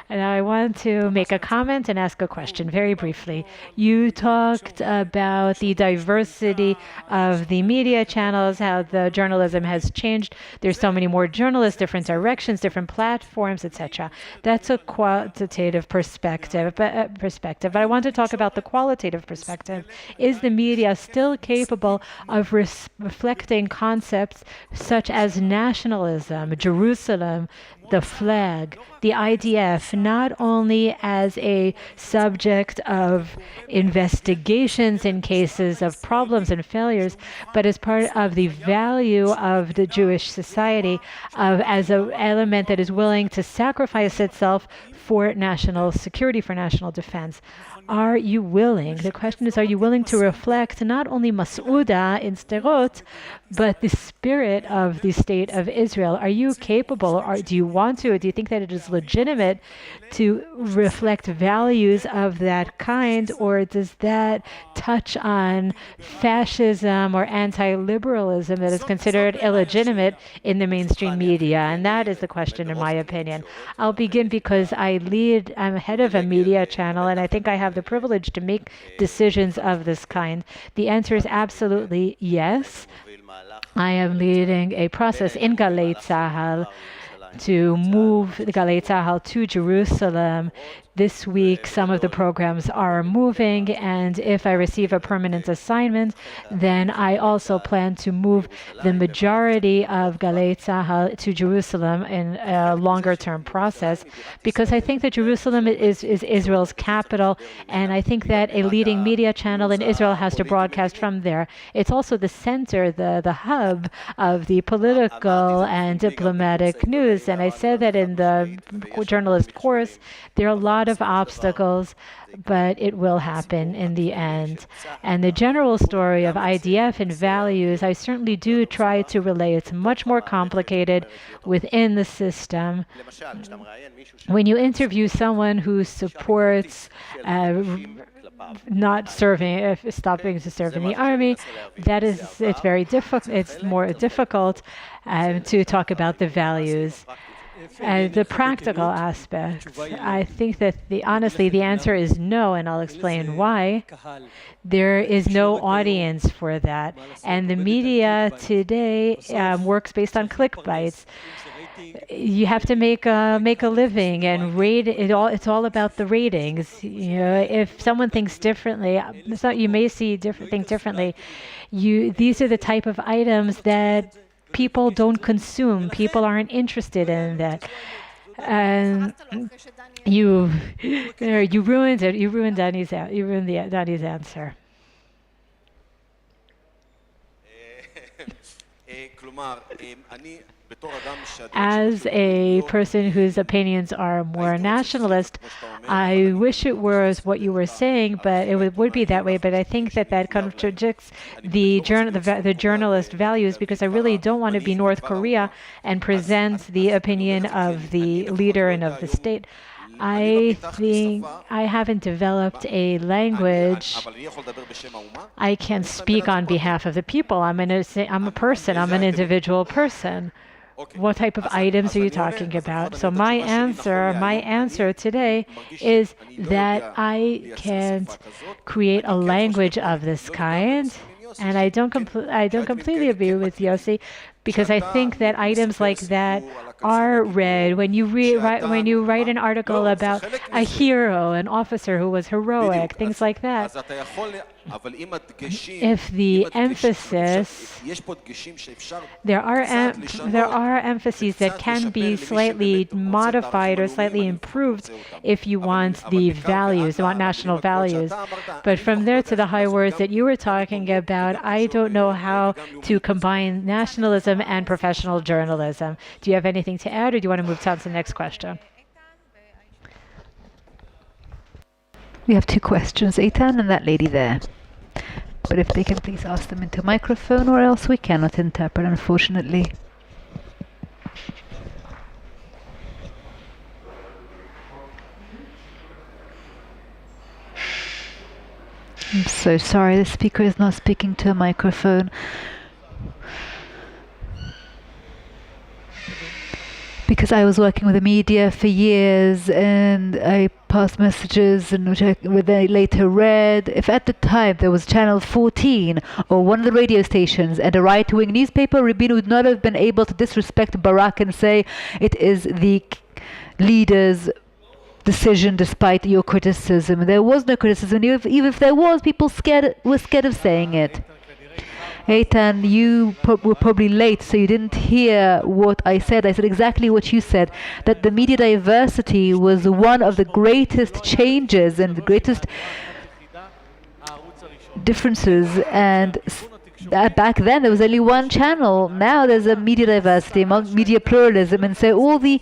And I want to make a comment and ask a question very briefly. You talked about the diversity of the media channels, how the journalism has changed. There's so many more journalists, different directions, different platforms, etc. That's a quantitative perspective. But I want to talk about the qualitative perspective. Is the media still capable of reflecting concepts such as nationalism, Jerusalem, the flag, the IDF, not only as a subject of investigations in cases of problems and failures, but as part of the value of the Jewish society, as an element that is willing to sacrifice itself for national security, for national defense. Are you willing? The question is, are you willing to reflect not only Mas'uda in Sderot, but the spirit of the state of Israel? Are you capable, or do you want to, or do you think that it is legitimate to reflect values of that kind, or does that touch on fascism or anti-liberalism that is considered illegitimate in the mainstream media? And that is the question, in my opinion. I'll begin because I'm head of a media channel, and I think I have the privilege to make decisions of this kind. The answer is absolutely yes. I am leading a process in Galei Tzahal to move the Galei Tzahal to Jerusalem. This week, some of the programs are moving, and if I receive a permanent assignment, then I also plan to move the majority of Galei Tzahal to Jerusalem in a longer-term process, because I think that Jerusalem is Israel's capital, and I think that a leading media channel in Israel has to broadcast from there. It's also the center, the hub of the political and diplomatic news, and I said that in the journalist course, there are a lot of obstacles, but it will happen in the end. And the general story of IDF and values, I certainly do try to relay. It's much more complicated within the system. When you interview someone who supports not serving, stopping to serve in the army, it's very difficult. It's more difficult to talk about the values. The practical aspects, I think that honestly the answer is no, and I'll explain why. There is no audience for that, and the media today works based on clickbites. You have to make a living, and it's all about the ratings. You know, if someone thinks differently, you may think differently. These are the type of items that people don't consume. People aren't interested in that. And you ruined it. You ruined Danny's answer. As a person whose opinions are more nationalist, I wish it was what you were saying, but it would be that way. But I think that contradicts the journalist values, because I really don't want to be North Korea and present the opinion of the leader and of the state. I think I haven't developed a language. I can speak on behalf of the people. I'm a person. I'm an individual person. What type of items are you talking about? So my answer today is that I can't create a language of this kind, and I don't completely agree with Yossi, because I think that items like that are read when you write an article about a hero, an officer who was heroic, things like that. If the emphasis, there are emphases that can be slightly modified or slightly improved if you want the values, you want national values. But from there to the high words that you were talking about, I don't know how to combine nationalism and professional journalism. Do you have anything to add, or do you want to move on to the next question? We have two questions, Eitan and that lady there. But if they can please ask them into microphone, or else we cannot interpret, unfortunately. I'm so sorry, the speaker is not speaking to a microphone. Because I was working with the media for years, and I passed messages which they later read. If at the time there was Channel 14 or one of the radio stations and a right-wing newspaper, Rabin would not have been able to disrespect Barak and say it is the leader's decision despite your criticism. There was no criticism. Even if there was, people were scared of saying it. Eitan, you were probably late, so you didn't hear what I said. I said exactly what you said, that the media diversity was one of the greatest changes and the greatest differences, and back then there was only one channel. Now there's a media diversity, media pluralism, and so all the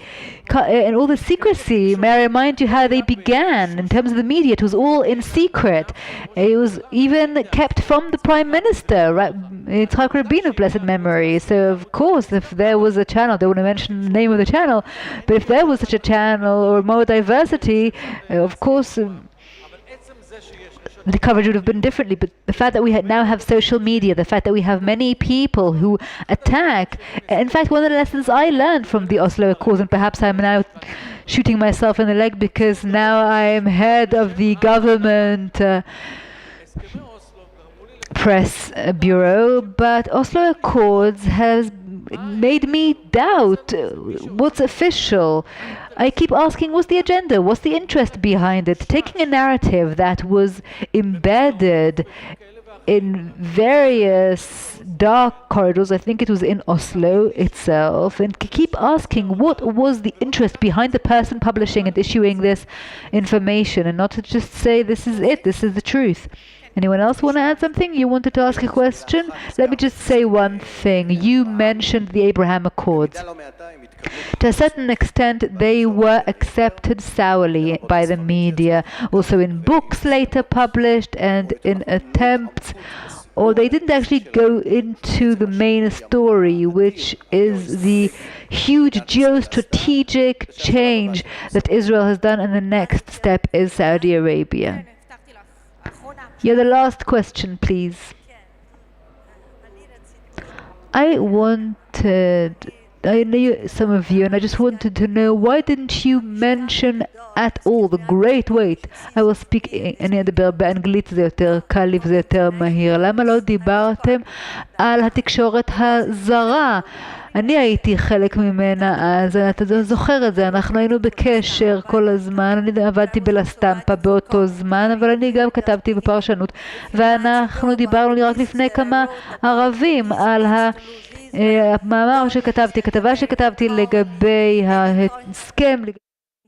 secrecy. May I remind you how they began in terms of the media? It was all in secret. It was even kept from the Prime Minister, right? Yitzhak Rabin of blessed memory. So of course, if there was a channel, they wouldn't mention the name of the channel, but if there was such a channel or more diversity, of course. The coverage would have been differently, but the fact that we now have social media, the fact that we have many people who attack. In fact, one of the lessons I learned from the Oslo Accords, and perhaps I'm now shooting myself in the leg because now I'm head of the government press bureau, but Oslo Accords has made me doubt what's official. I keep asking, what's the agenda? What's the interest behind it? Taking a narrative that was embedded in various dark corridors, I think it was in Oslo itself, and keep asking what was the interest behind the person publishing and issuing this information, and not to just say this is it, this is the truth. Anyone else want to add something? You wanted to ask a question? Let me just say one thing. You mentioned the Abraham Accords. To a certain extent, they were accepted sourly by the media, also in books later published and in attempts, or they didn't actually go into the main story, which is the huge geostrategic change that Israel has done, and the next step is Saudi Arabia. Yeah, the last question, please. I knew some of you, and I just wanted to know, why didn't you mention at all the great weight? I will speak, אני אדבר באנגלית, זה יותר קל לי וזה יותר מהיר. למה לא דיברתם על התקשורת הזרה? אני הייתי חלק ממנה אז, אתה זוכר את זה, אנחנו היינו בקשר כל הזמן, אני עבדתי בלסטמפה באותו זמן, אבל אני גם כתבתי בפרשנות, ואנחנו דיברנו רק לפני כמה ערבים על המאמר שכתבתי, כתבה שכתבתי לגבי ההסכם.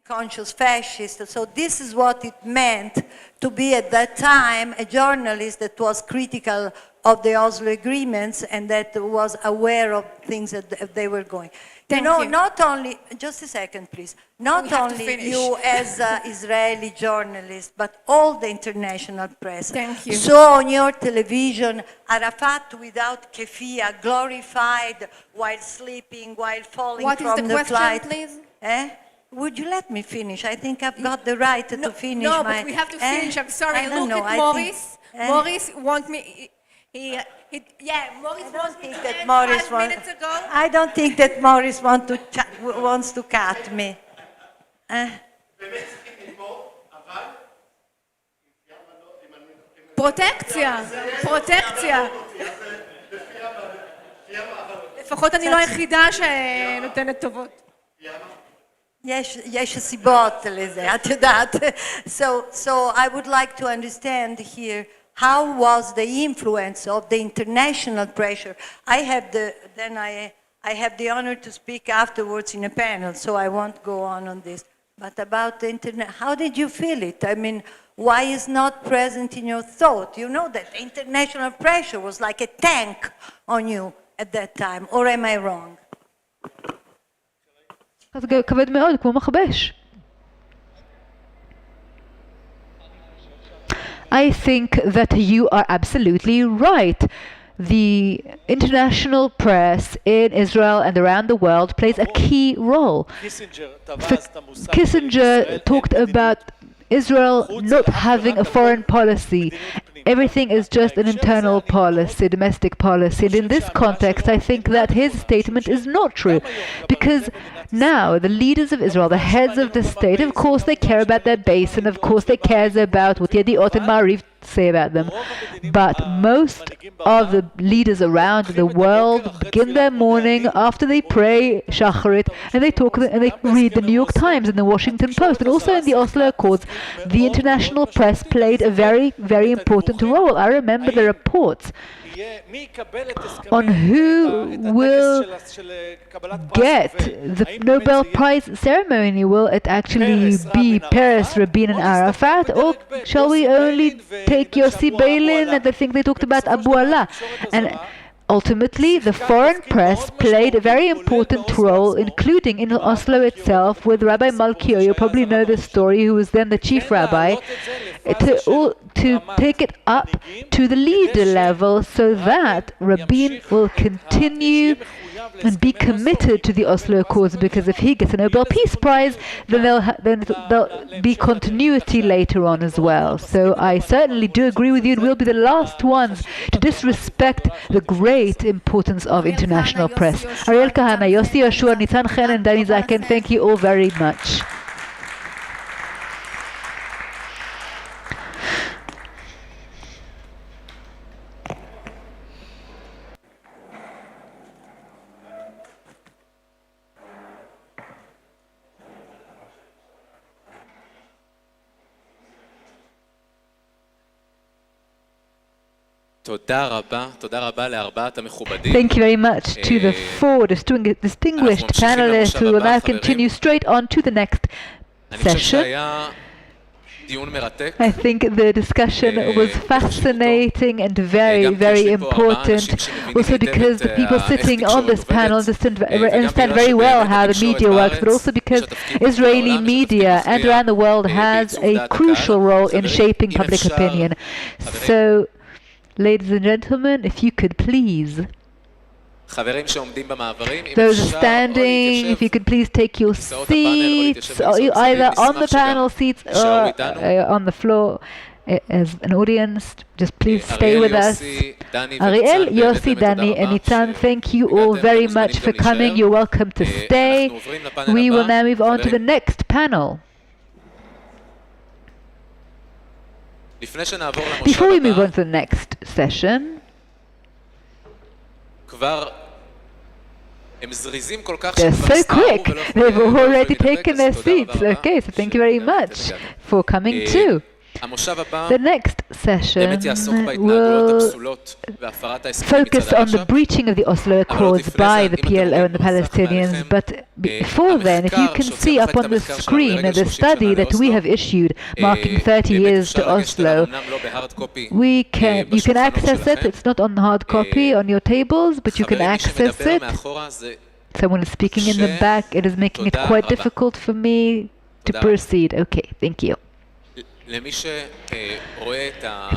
Conscious fascist. So this is what it meant to be at that time a journalist that was critical of the Oslo agreements and that was aware of things that they were going. You know, not only, just a second please, not only you as an Israeli journalist, but all the international press. Thank you. Saw on your television Arafat without keffiyeh, glorified while sleeping, while falling from the flight. What is the question, please? Would you let me finish? I think I've got the right to finish no, my... but we have to finish. I'm sorry. Look at Morris. Morris wants me... Morris wants me to end 5 minutes ago. I don't think that Morris wants to cut me. פרוטקציה. לפחות אני לא היחידה שנותנת טובות. יש סיבות לזה, את יודעת. So I would like to understand here how was the influence of the international pressure. I have the honor to speak afterwards in a panel, so I won't go on this. But about the internet, how did you feel it? I mean, why is not present in your thought? You know that international pressure was like a tank on you at that time, or am I wrong? זה כבד מאוד, כמו מכבש. I think that you are absolutely right. The international press in Israel and around the world plays a key role. Kissinger talked about Israel not having a foreign policy. Everything is just an internal policy, domestic policy. And in this context, I think that his statement is not true. Because now, the leaders of Israel, the heads of the state, of course they care about their base, and of course they care about what Yediot and Ma'ariv say about them. But most of the leaders around the world begin their morning after they pray Shacharit, and they talk and they read the New York Times and the Washington Post, and also in the Oslo Accords, the international press played a very, very important role. I remember the reports on who will get the Nobel Prize ceremony. Will it actually be Peres, Rabin and Arafat, or shall we only take Yossi Beilin and the thing they talked about Abu Allah? And ultimately, the foreign press played a very important role, including in Oslo itself, with Rabbi Malkiel. You probably know this story, who was then the chief rabbi, to take it up to the leader level so that Rabin will continue and be committed to the Oslo Accords, because if he gets a Nobel Peace Prize, then there'll be continuity later on as well. So I certainly do agree with you, and we'll be the last ones to disrespect the great importance of international press. Ariel Kahana, Yossi Yoshua, Nitzan Chen, and Dani Zaken, thank you all very much. Thank you very much to the four distinguished panelists who will now continue straight on to the next session. I think the discussion was fascinating and very, very important, also because the people sitting on this panel understand very well how the media works, but also because Israeli media and around the world has a crucial role in shaping public opinion. So, ladies and gentlemen, if you could please, those standing, if you could please take your seats, either on the panel seats or on the floor as an audience. Just please stay with us. Ariel, Yossi, Dani, and Nitzan, thank you all very much for coming. You're welcome to stay. We will now move on to the next panel. Before we move on to the next session, they're so quick. They've already taken their seats. Okay, so thank you very much for coming too. The next session will focus on the breaching of the Oslo Accords by the PLO and the Palestinians. But before then, if you can see up on the screen the study that we have issued marking 30 years to Oslo, you can access it. It's not on hard copy on your tables, but you can access it. Someone is speaking in the back. It is making it quite difficult for me to proceed. Okay, thank you. If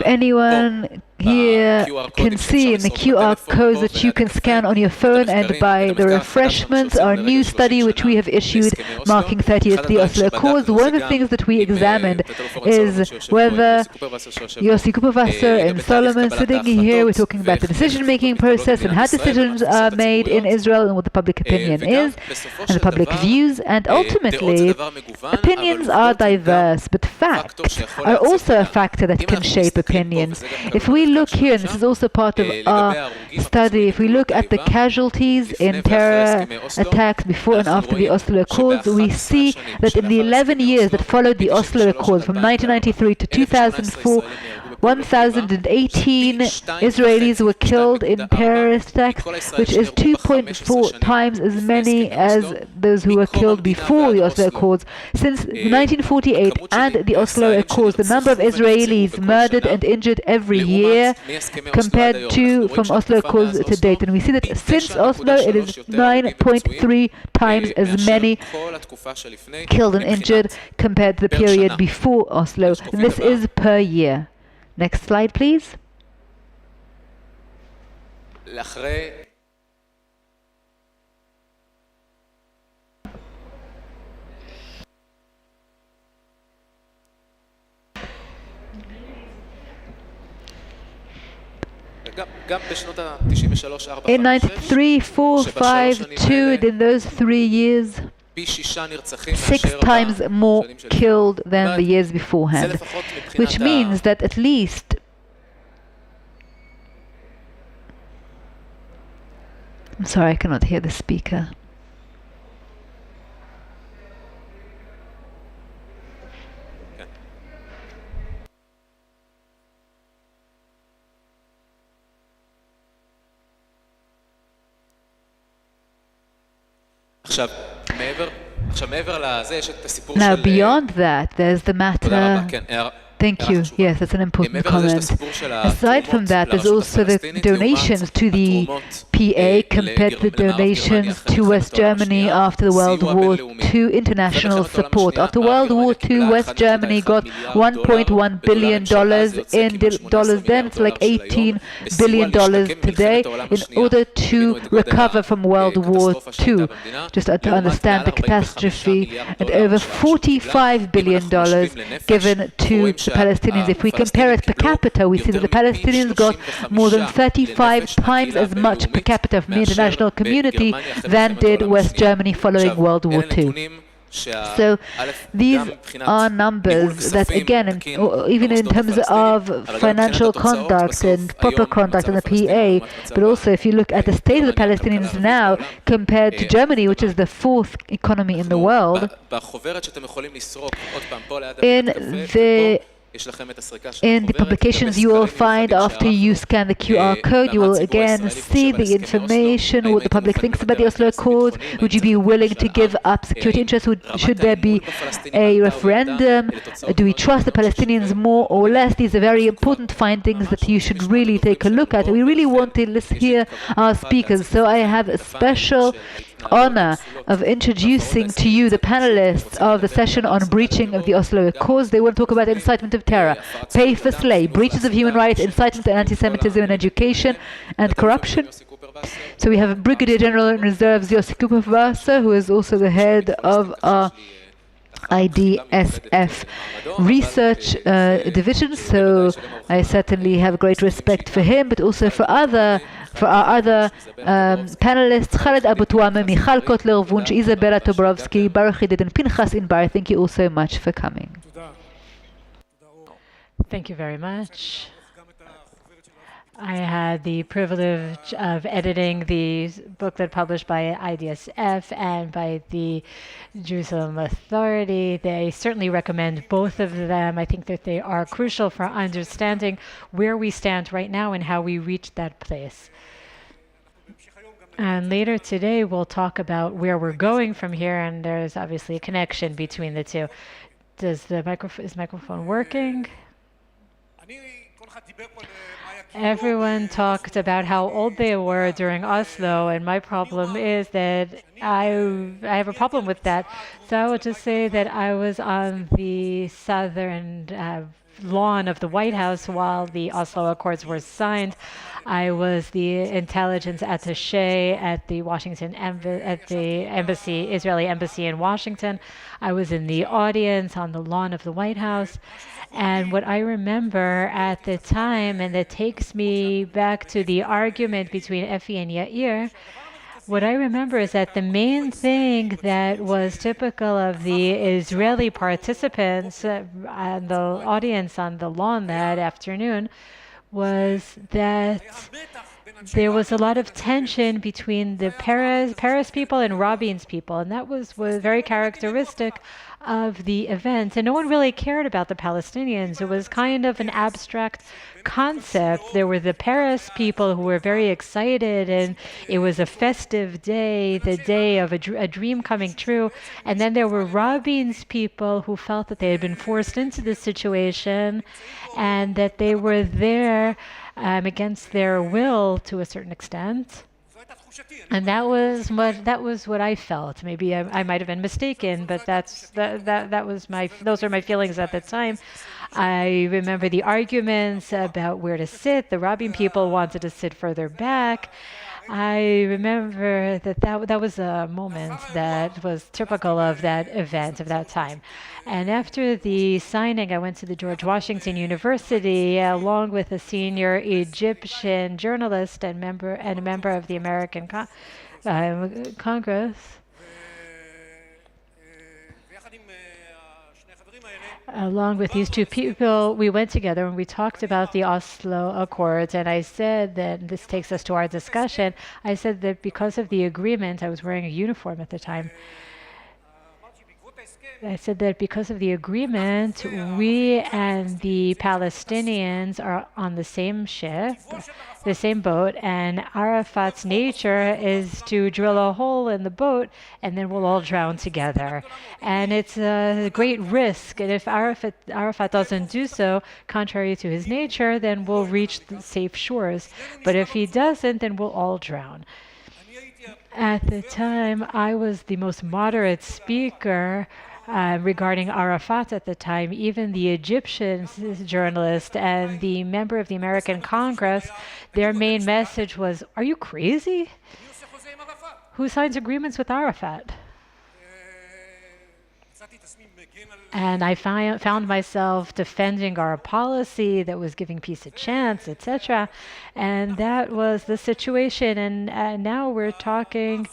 anyone here can see in the QR codes that you can scan on your phone and buy the refreshments, our new study which we have issued marking 30 years of the Oslo Accords, one of the things that we examined is whether Yossi Kupperwasser and Solomon sitting here, we're talking about the decision-making process and how decisions are made in Israel and what the public opinion is and the public views, and ultimately opinions are diverse, but facts are also a factor that can shape opinions. If we look here, and this is also part of our study, if we look at the casualties in terror attacks before and after the Oslo Accords, we see that in the 11 years that followed the Oslo Accords from 1993 to 2004, 1,018 Israelis were killed in terrorist attacks, which is 2.4 times as many as those who were killed before the Oslo Accords. Since 1948 and the Oslo Accords, the number of Israelis murdered and injured every year compared to from Oslo Accords to date. And we see that since Oslo, it is 9.3 times as many killed and injured compared to the period before Oslo. And this is per year. Next slide, please. In 93, 4, 5, 2, in those 3 years, 6 times more killed than the years beforehand, which means that at least I'm sorry, I cannot hear the speaker. עכשיו, מעבר לזה, יש את הסיפור Now, של... beyond that, there's the תודה matter. רבה, כן, Thank you. Yes, that's an important comment. Aside from that, there's also the donations to the PA compared to the donations to West Germany after the World War II, international support. After World War II, West Germany got $1.1 billion in dollars then. It's like $18 billion today in order to recover from World War II. Just to understand the catastrophe, and over $45 billion given to the Palestinians. If we compare it per capita, we see that the Palestinians got more than 35 times as much per capita from the international community than did West Germany following World War II. So these are numbers that, again, even in terms of financial conduct and proper conduct in the PA, but also if you look at the state of the Palestinians now compared to Germany, which is the fourth economy in the world, in the publications you will find after you scan the QR code, you will again see the information, what the public thinks about the Oslo Accords. Would you be willing to give up security interests? Should there be a referendum? Do we trust the Palestinians more or less? These are very important findings that you should really take a look at. We really want to hear our speakers, so I have a special honor of introducing to you the panelists of the session on breaching of the Oslo Accords. They will talk about incitement of terror, pay for slay, breaches of human rights, incitement to anti-Semitism in education, and corruption. So we have Brigadier General in Reserves Yossi Cooper-Wasser, who is also the head of our IDSF research division, so I certainly have great respect for him, but also for our other panelists, Khaled Abu Tuama, Michal Kotler-Wunsch, Isabella Toborowski, Baruch Hidid, and Pinchas Inbar. Thank you all so much for coming. Thank you very much. I had the privilege of editing the booklet published by IDSF and by the Jerusalem Authority. They certainly recommend both of them. I think that they are crucial for understanding where we stand right now and how we reached that place. And later today, we'll talk about where we're going from here, and there's obviously a connection between the two. Is the microphone working? Everyone talked about how old they were during Oslo, and my problem is that I have a problem with that. So I will just say that I was on the southern lawn of the White House while the Oslo Accords were signed. I was the intelligence attaché at the Israeli embassy in Washington. I was in the audience on the lawn of the White House. And what I remember at the time, and that takes me back to the argument between Effie and Yair, what I remember is that the main thing that was typical of the Israeli participants and the audience on the lawn that afternoon was that there was a lot of tension between the Peres people and Rabin's people, and that was very characteristic of the event. And no one really cared about the Palestinians. It was kind of an abstract concept. There were the Peres people who were very excited, and it was a festive day, the day of a dream coming true. And then there were Rabin's people who felt that they had been forced into this situation and that they were there against their will to a certain extent. And that was what I felt. Maybe I might have been mistaken, but those are my feelings at the time. I remember the arguments about where to sit. The Rabin people wanted to sit further back. I remember that was a moment that was typical of that event, of that time. And after the signing, I went to the George Washington University along with a senior Egyptian journalist and a member of the American Congress. Along with these two people, we went together and we talked about the Oslo Accords, and I said that this takes us to our discussion. I said that because of the agreement, I was wearing a uniform at the time. I said that because of the agreement, we and the Palestinians are on the same ship, the same boat, and Arafat's nature is to drill a hole in the boat and then we'll all drown together. And it's a great risk. And if Arafat doesn't do so, contrary to his nature, then we'll reach the safe shores. But if he doesn't, then we'll all drown. At the time, I was the most moderate speaker regarding Arafat at the time. Even the Egyptian journalist and the member of the American Congress, their main message was, "Are you crazy? Who signs agreements with Arafat?" And I found myself defending our policy that was giving peace a chance, etc. And that was the situation. And now we're talking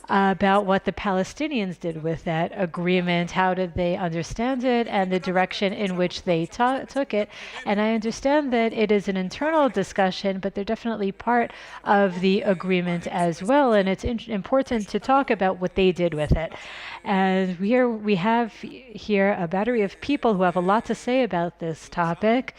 about what the Palestinians did with that agreement. How did they understand it and the direction in which they took it? And I understand that it is an internal discussion, but they're definitely part of the agreement as well. And it's important to talk about what they did with it. And we have here a battery of people who have a lot to say about this topic.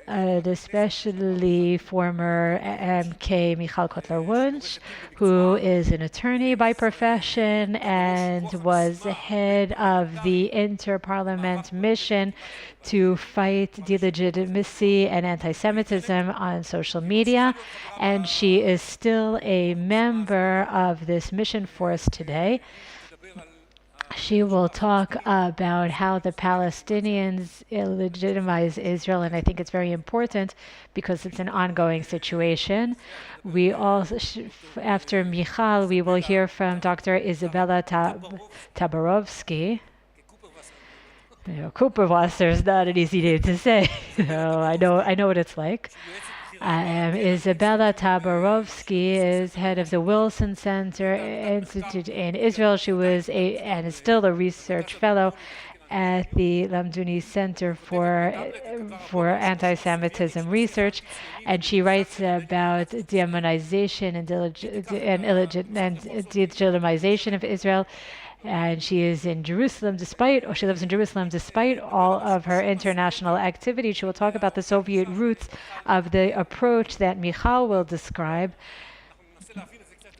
Especially former MK Michal Kotler-Wunsch, who is an attorney by profession and was head of the Interparliament mission to fight delegitimacy and anti-Semitism on social media. And she is still a member of this mission force today. She will talk about how the Palestinians illegitimize Israel, and I think it's very important because it's an ongoing situation. We also, after Michal, we will hear from Dr. Isabella Tabarovsky. Cooperwasser is not an easy name to say. I know what it's like. Isabella Tabarovsky is head of the Wilson Center Institute in Israel. She was and is still a research fellow at the Lamduni Center for Anti-Semitism Research, and she writes about demonization and delegitimization of Israel. And she is in Jerusalem she lives in Jerusalem despite all of her international activity. She will talk about the Soviet roots of the approach that Michal will describe.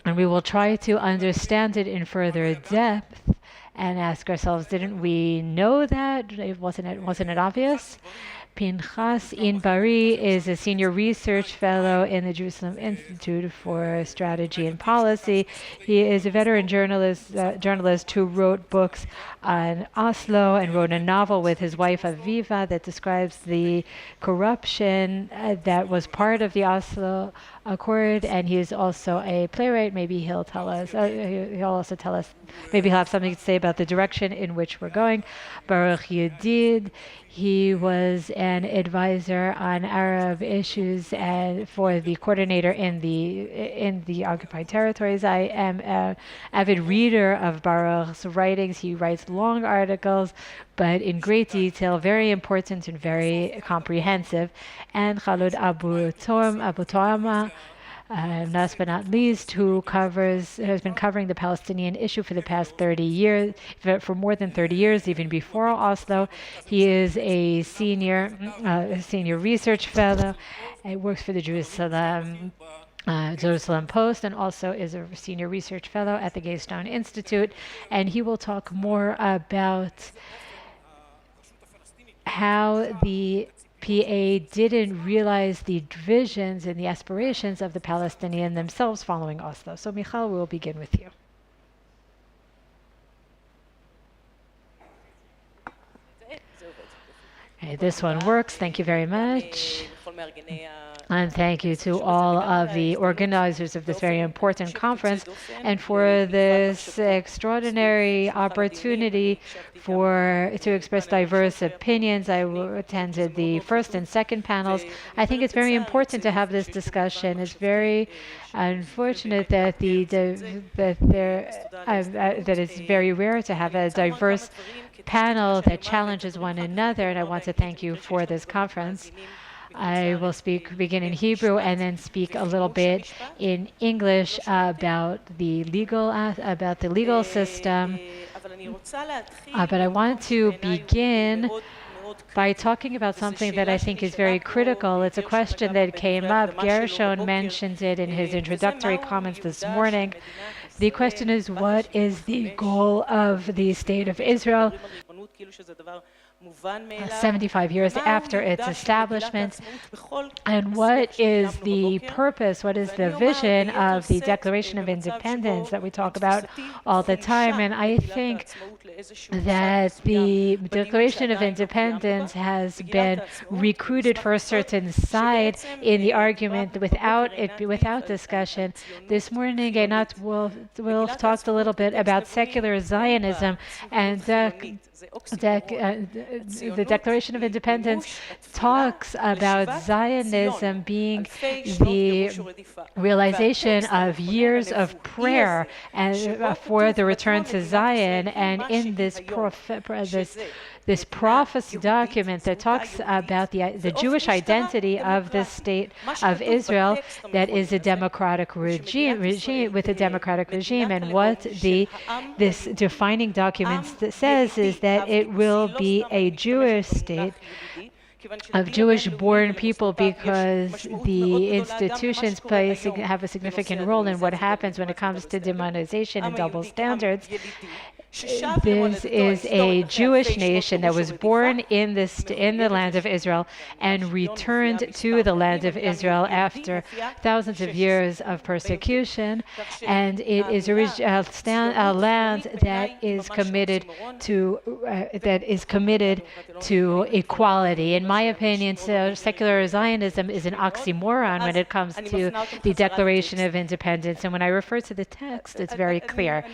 And we will try to understand it in further depth and ask ourselves, didn't we know that? Wasn't it obvious? Pinchas Inbari is a senior research fellow in the Jerusalem Institute for Strategy and Policy. He is a veteran journalist who wrote books on Oslo and wrote a novel with his wife Aviva that describes the corruption that was part of the Oslo Accord. And he is also a playwright. Maybe he'll tell us. He'll also tell us. Maybe he'll have something to say about the direction in which we're going. Baruch Yedid. He was an advisor on Arab issues and for the coordinator in the occupied territories. I am an avid reader of Baruch's writings. He writes long articles, but in great detail, very important and very comprehensive. And Khaled Abu Toama, last but not least, who has been covering the Palestinian issue for the past 30 years, for more than 30 years, even before Oslo. He is a senior research fellow. He works for the Jerusalem Post and also is a senior research fellow at the Gaystone Institute. And he will talk more about how the PA didn't realize the visions and the aspirations of the Palestinians themselves following Oslo. So Michal, we'll begin with you. Okay, this one works. Thank you very much. And thank you to all of the organizers of this very important conference and for this extraordinary opportunity to express diverse opinions. I attended the first and second panels. I think it's very important to have this discussion. It's very unfortunate that that it's very rare to have a diverse panel that challenges one another, and I want to thank you for this conference. I will begin in Hebrew and then speak a little bit in English about the legal system. But I want to begin by talking about something that I think is very critical. It's a question that came up. Gershon mentioned it in his introductory comments this morning. The question is, what is the goal of the State of Israel 75 years after its establishment, and what is the purpose, what is the vision of the Declaration of Independence that we talk about all the time? And I think that the Declaration of Independence has been recruited for a certain side in the argument without discussion. This morning, Einat will talked a little bit about secular Zionism, and the Declaration of Independence talks about Zionism being the realization of years of prayer and for the return to Zion. And in this prophecy document that talks about the Jewish identity of the state of Israel, that is a democratic regime with a democratic regime, and what this defining document says is that it will be a Jewish state of Jewish-born people, because the institutions have a significant role in what happens when it comes to demonization and double standards. This is a Jewish nation that was born in the land of Israel and returned to the land of Israel after thousands of years of persecution, and it is a land that is committed to equality. In my opinion, secular Zionism is an oxymoron when it comes to the Declaration of Independence, and when I refer to the text, it's very clear.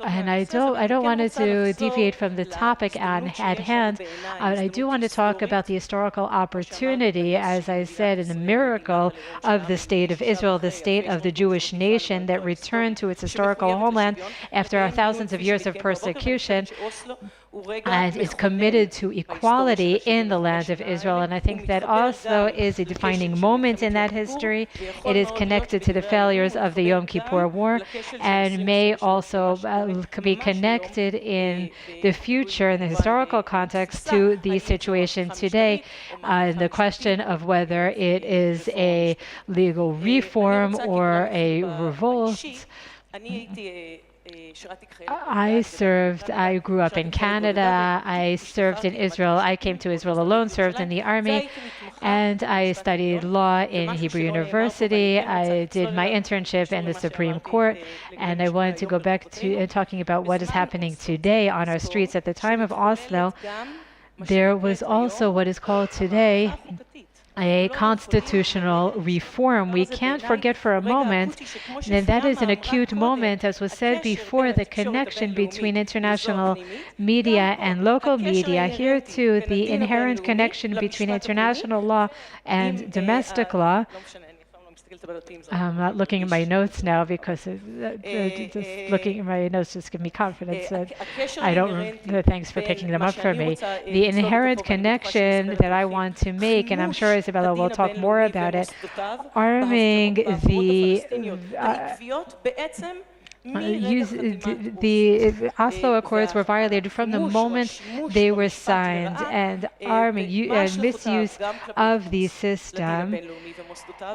And I don't want to deviate from the topic at hand. I do want to talk about the historical opportunity, as I said, in the miracle of the State of Israel, the state of the Jewish nation that returned to its historical homeland after thousands of years of persecution, and is committed to equality in the land of Israel. And I think that Oslo is a defining moment in that history. It is connected to the failures of the Yom Kippur War, and may also be connected in the future, in the historical context, to the situation today, the question of whether it is a legal reform or a revolt. I grew up in Canada, I served in Israel, I came to Israel alone, served in the army, and I studied law in Hebrew University. I did my internship in the Supreme Court, and I wanted to go back to talking about what is happening today on our streets. At the time of Oslo, there was also what is called today a constitutional reform. We can't forget for a moment that is an acute moment, as was said before, the connection between international media and local media. Here too, the inherent connection between international law and domestic law. I'm not looking at my notes now because just looking at my notes just give me confidence that thanks for picking them up for me. The inherent connection that I want to make, and I'm sure Isabella will talk more about it, arming the Oslo Accords were violated from the moment they were signed, and arming and misuse of the system,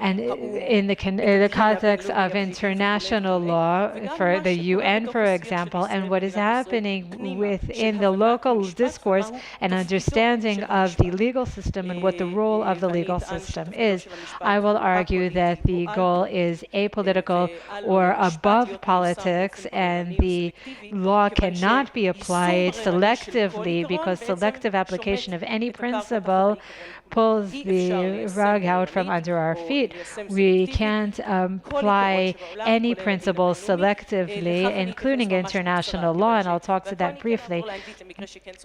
and in the context of international law for the UN, for example, and what is happening within the local discourse and understanding of the legal system and what the role of the legal system is. I will argue that the goal is apolitical or above politics, and the law cannot be applied selectively, because selective application of any principle pulls the rug out from under our feet. We can't apply any principle selectively, including international law, and I'll talk to that briefly.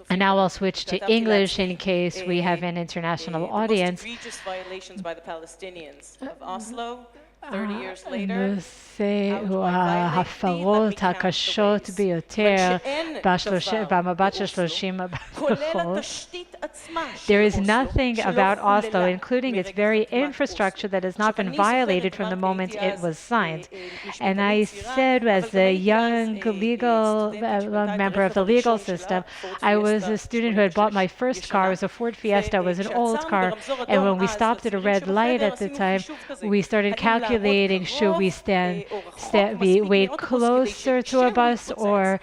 And now I'll switch to English in case we have an international audience. Egregious violations by the Palestinians of Oslo. 30 years later, הנושא הוא ההפרות הקשות ביותר במבט של 30 הבאות. There is nothing about Oslo, including its very infrastructure, that has not been violated from the moment it was signed. And I said, as a young legal member of the legal system, I was a student who had bought my first car. It was a Ford Fiesta. It was an old car. And when we stopped at a red light at the time, we started calculating, should we wait closer to a bus, or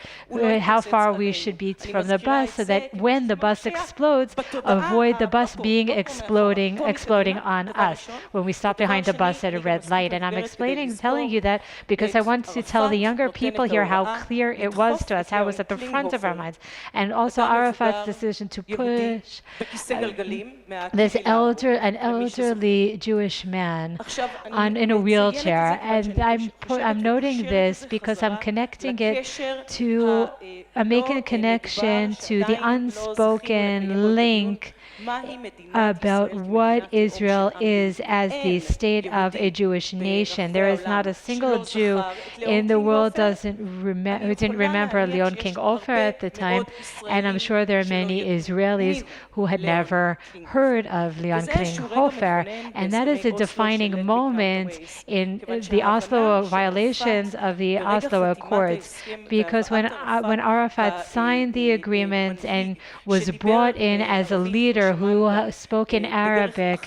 how far we should be from the bus, so that when the bus explodes, avoid the bus being exploding on us when we stop behind the bus at a red light. And I'm telling you that because I want to tell the younger people here how clear it was to us, how it was at the front of our minds. And also Arafat's decision to push an elderly Jewish man in a wheelchair. And I'm noting this because I'm connecting it to, I'm making a connection to the unspoken link about what Israel is as the state of a Jewish nation. There is not a single Jew in the world who didn't remember Leon King Ofer at the time, and I'm sure there are many Israelis who had never heard of Leon King Ofer, and that is a defining moment in the Oslo violations of the Oslo Accords, because when Arafat signed the agreement and was brought in as a leader who spoke in Arabic,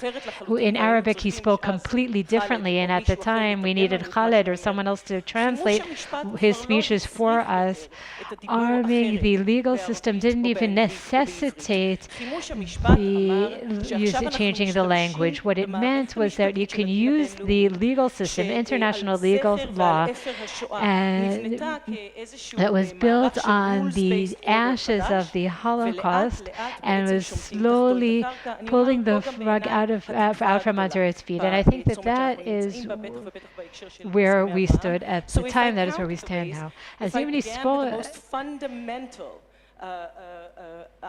he spoke completely differently, and at the time we needed Khaled or someone else to translate his speeches for us. Arming the legal system didn't even necessitate changing the language. What it meant was that you can use the legal system, international legal law, and that was built on the ashes of the Holocaust and was slowly pulling the rug out from under its feet. And I think that is where we stood at the time. That is where we stand now. As Yemeni spoke,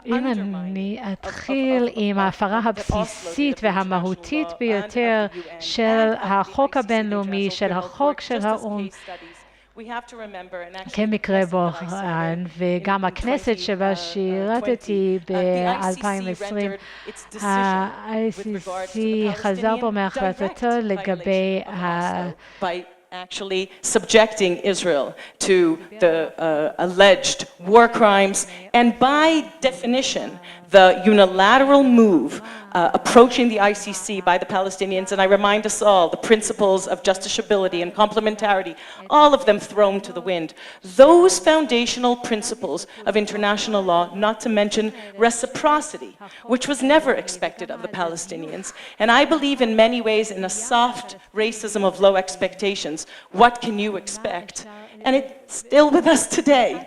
אם אני אתחיל עם ההפרה הבסיסית והמהותית ביותר של החוק הבינלאומי, של החוק של האו"ם, כמקרה בוחן, וגם הכנסת שבה שירתתי ב-2020, ה-ICC חזר בו מהחלטתו לגבי actually subjecting Israel to the alleged war crimes, and by definition, the unilateral move approaching the ICC by the Palestinians, and I remind us all, the principles of justiciability and complementarity, all of them thrown to the wind. Those foundational principles of international law, not to mention reciprocity, which was never expected of the Palestinians, and I believe in many ways in a soft racism of low expectations. What can you expect? And it's still with us today.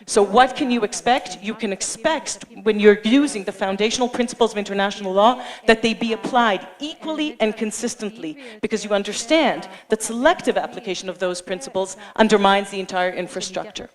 So what can you expect? You can expect, when you're using the foundational principles of international law, that they be applied equally and consistently, because you understand that selective application of those principles undermines the entire infrastructure.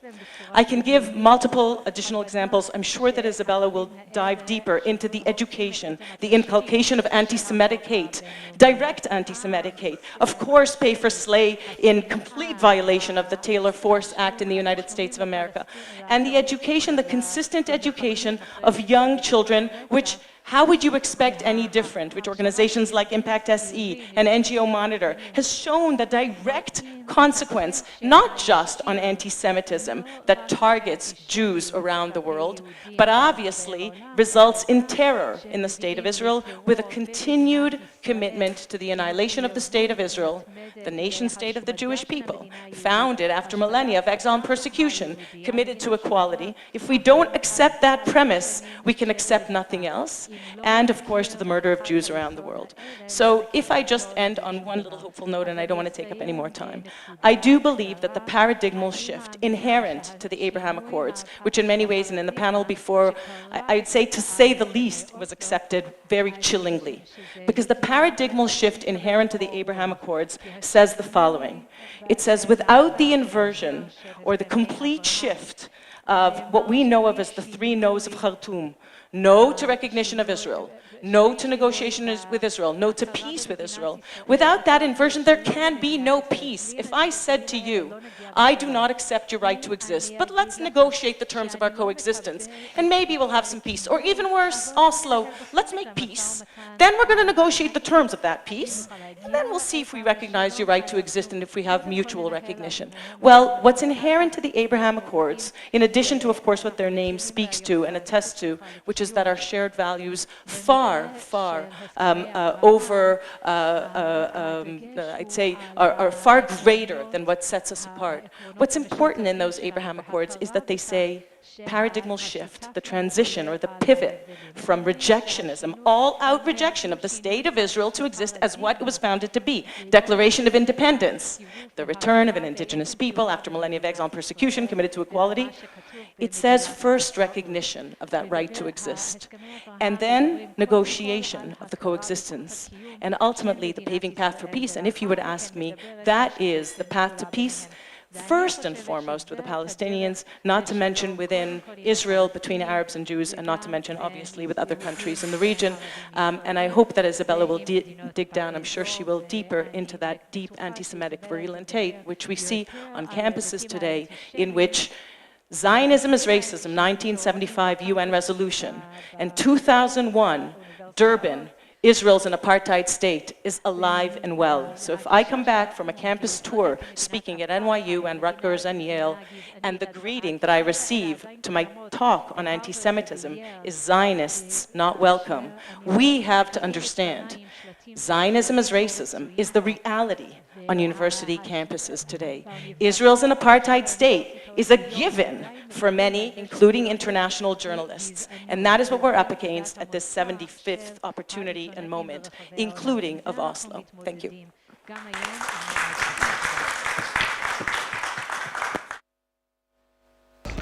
I can give multiple additional examples. I'm sure that Isabella will dive deeper into the education, the inculcation of anti-Semitic hate, direct anti-Semitic hate, of course pay for slay in complete violation of the Taylor Force Act in the United States of America, and the education, the consistent education of young children, which how would you expect any different, which organizations like Impact SE and NGO Monitor has shown the direct consequence, not just on anti-Semitism that targets Jews around the world, but obviously results in terror in the State of Israel, with a continued commitment to the annihilation of the State of Israel, the nation state of the Jewish people, founded after millennia of exile and persecution, committed to equality. If we don't accept that premise, we can accept nothing else, and of course to the murder of Jews around the world. So if I just end on one little hopeful note, and I don't want to take up any more time, I do believe that the paradigmal shift inherent to the Abraham Accords, which in many ways, and in the panel before, I'd say to say the least, was accepted very chillingly, because the paradigmal shift inherent to the Abraham Accords says the following. It says, without the inversion or the complete shift of what we know of as the three no's of Khartoum, no to recognition of Israel, no to negotiations with Israel, no to peace with Israel. Without that inversion, there can be no peace. If I said to you, I do not accept your right to exist, but let's negotiate the terms of our coexistence, and maybe we'll have some peace, or even worse, Oslo, let's make peace. Then we're going to negotiate the terms of that peace, and then we'll see if we recognize your right to exist and if we have mutual recognition. Well, what's inherent to the Abraham Accords, in addition to, of course, what their name speaks to and attests to, which is that our shared values far over, I'd say, are far greater than what sets us apart. What's important in those Abraham Accords is that they say paradigmal shift, the transition or the pivot from rejectionism, all-out rejection of the state of Israel to exist as what it was founded to be. Declaration of independence, the return of an indigenous people after millennia of exile and persecution committed to equality. It says first recognition of that right to exist, and then negotiation of the coexistence, and ultimately the paving path for peace. And if you would ask me, that is the path to peace, first and foremost with the Palestinians, not to mention within Israel, between Arabs and Jews, and not to mention, obviously, with other countries in the region. And I hope that Isabella will dig down, I'm sure she will, deeper into that deep anti-Semitic virulent hate, which we see on campuses today, in which Zionism is racism, 1975 UN resolution, and 2001, Durban, Israel's an apartheid state, is alive and well. So if I come back from a campus tour speaking at NYU and Rutgers and Yale, and the greeting that I receive to my talk on anti-Semitism is Zionists not welcome, we have to understand Zionism as racism is the reality on university campuses today. Israel's an apartheid state is a given for many, including international journalists. And that is what we're up against at this 75th opportunity and moment, including of Oslo. Thank you.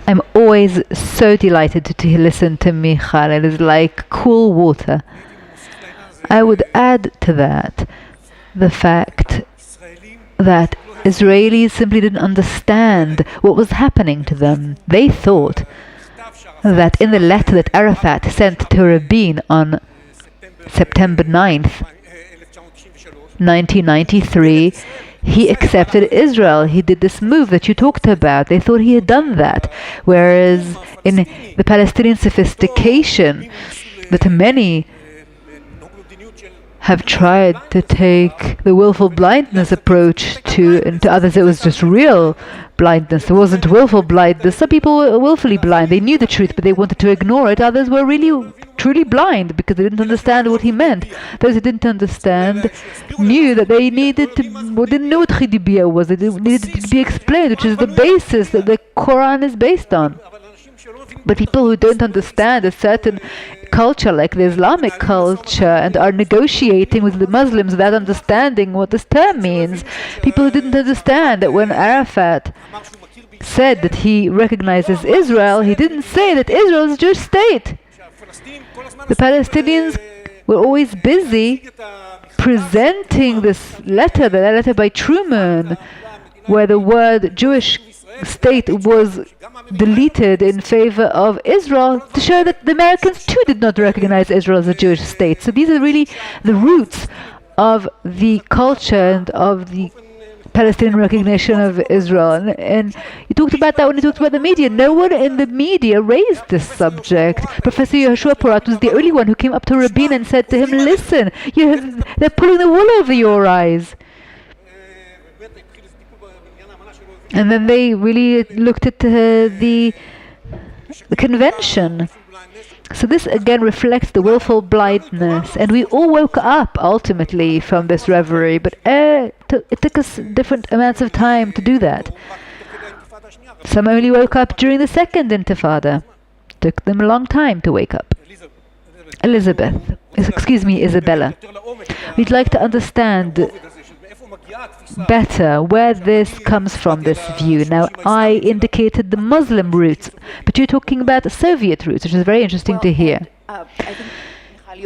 I'm always so delighted to listen to Michal. It is like cool water. I would add to that the fact that Israelis simply didn't understand what was happening to them. They thought that in the letter that Arafat sent to Rabin on September 9th, 1993, he accepted Israel. He did this move that you talked about. They thought he had done that. Whereas in the Palestinian sophistication that many have tried to take the willful blindness approach to, and to others it was just real blindness. There wasn't willful blindness. Some people were willfully blind. They knew the truth, but they wanted to ignore it. Others were really, truly blind because they didn't understand what he meant. Those who didn't understand knew that they needed to, or didn't know what Chidibiyah was. It needed to be explained, which is the basis that the Quran is based on. But people who don't understand a certain culture, like the Islamic culture, and are negotiating with the Muslims without understanding what this term means. People who didn't understand that when Arafat said that he recognizes Israel, he didn't say that Israel is a Jewish state. The Palestinians were always busy presenting this letter, the letter by Truman, where the word Jewish state was deleted in favor of Israel, to show that the Americans too did not recognize Israel as a Jewish state. So these are really the roots of the culture and of the Palestinian recognition of Israel. And you talked about that when you talked about the media. No one in the media raised this subject. Professor Yehoshua Porat was the only one who came up to Rabin and said to him, listen, they're pulling the wool over your eyes. And then they really looked at the convention. So this again reflects the willful blindness. And we all woke up ultimately from this reverie, but it took us different amounts of time to do that. Some only woke up during the second intifada. It took them a long time to wake up. Isabella. We'd like to understand better where this comes from, this view. Now, I indicated the Muslim roots, but you're talking about the Soviet roots, which is very interesting to hear.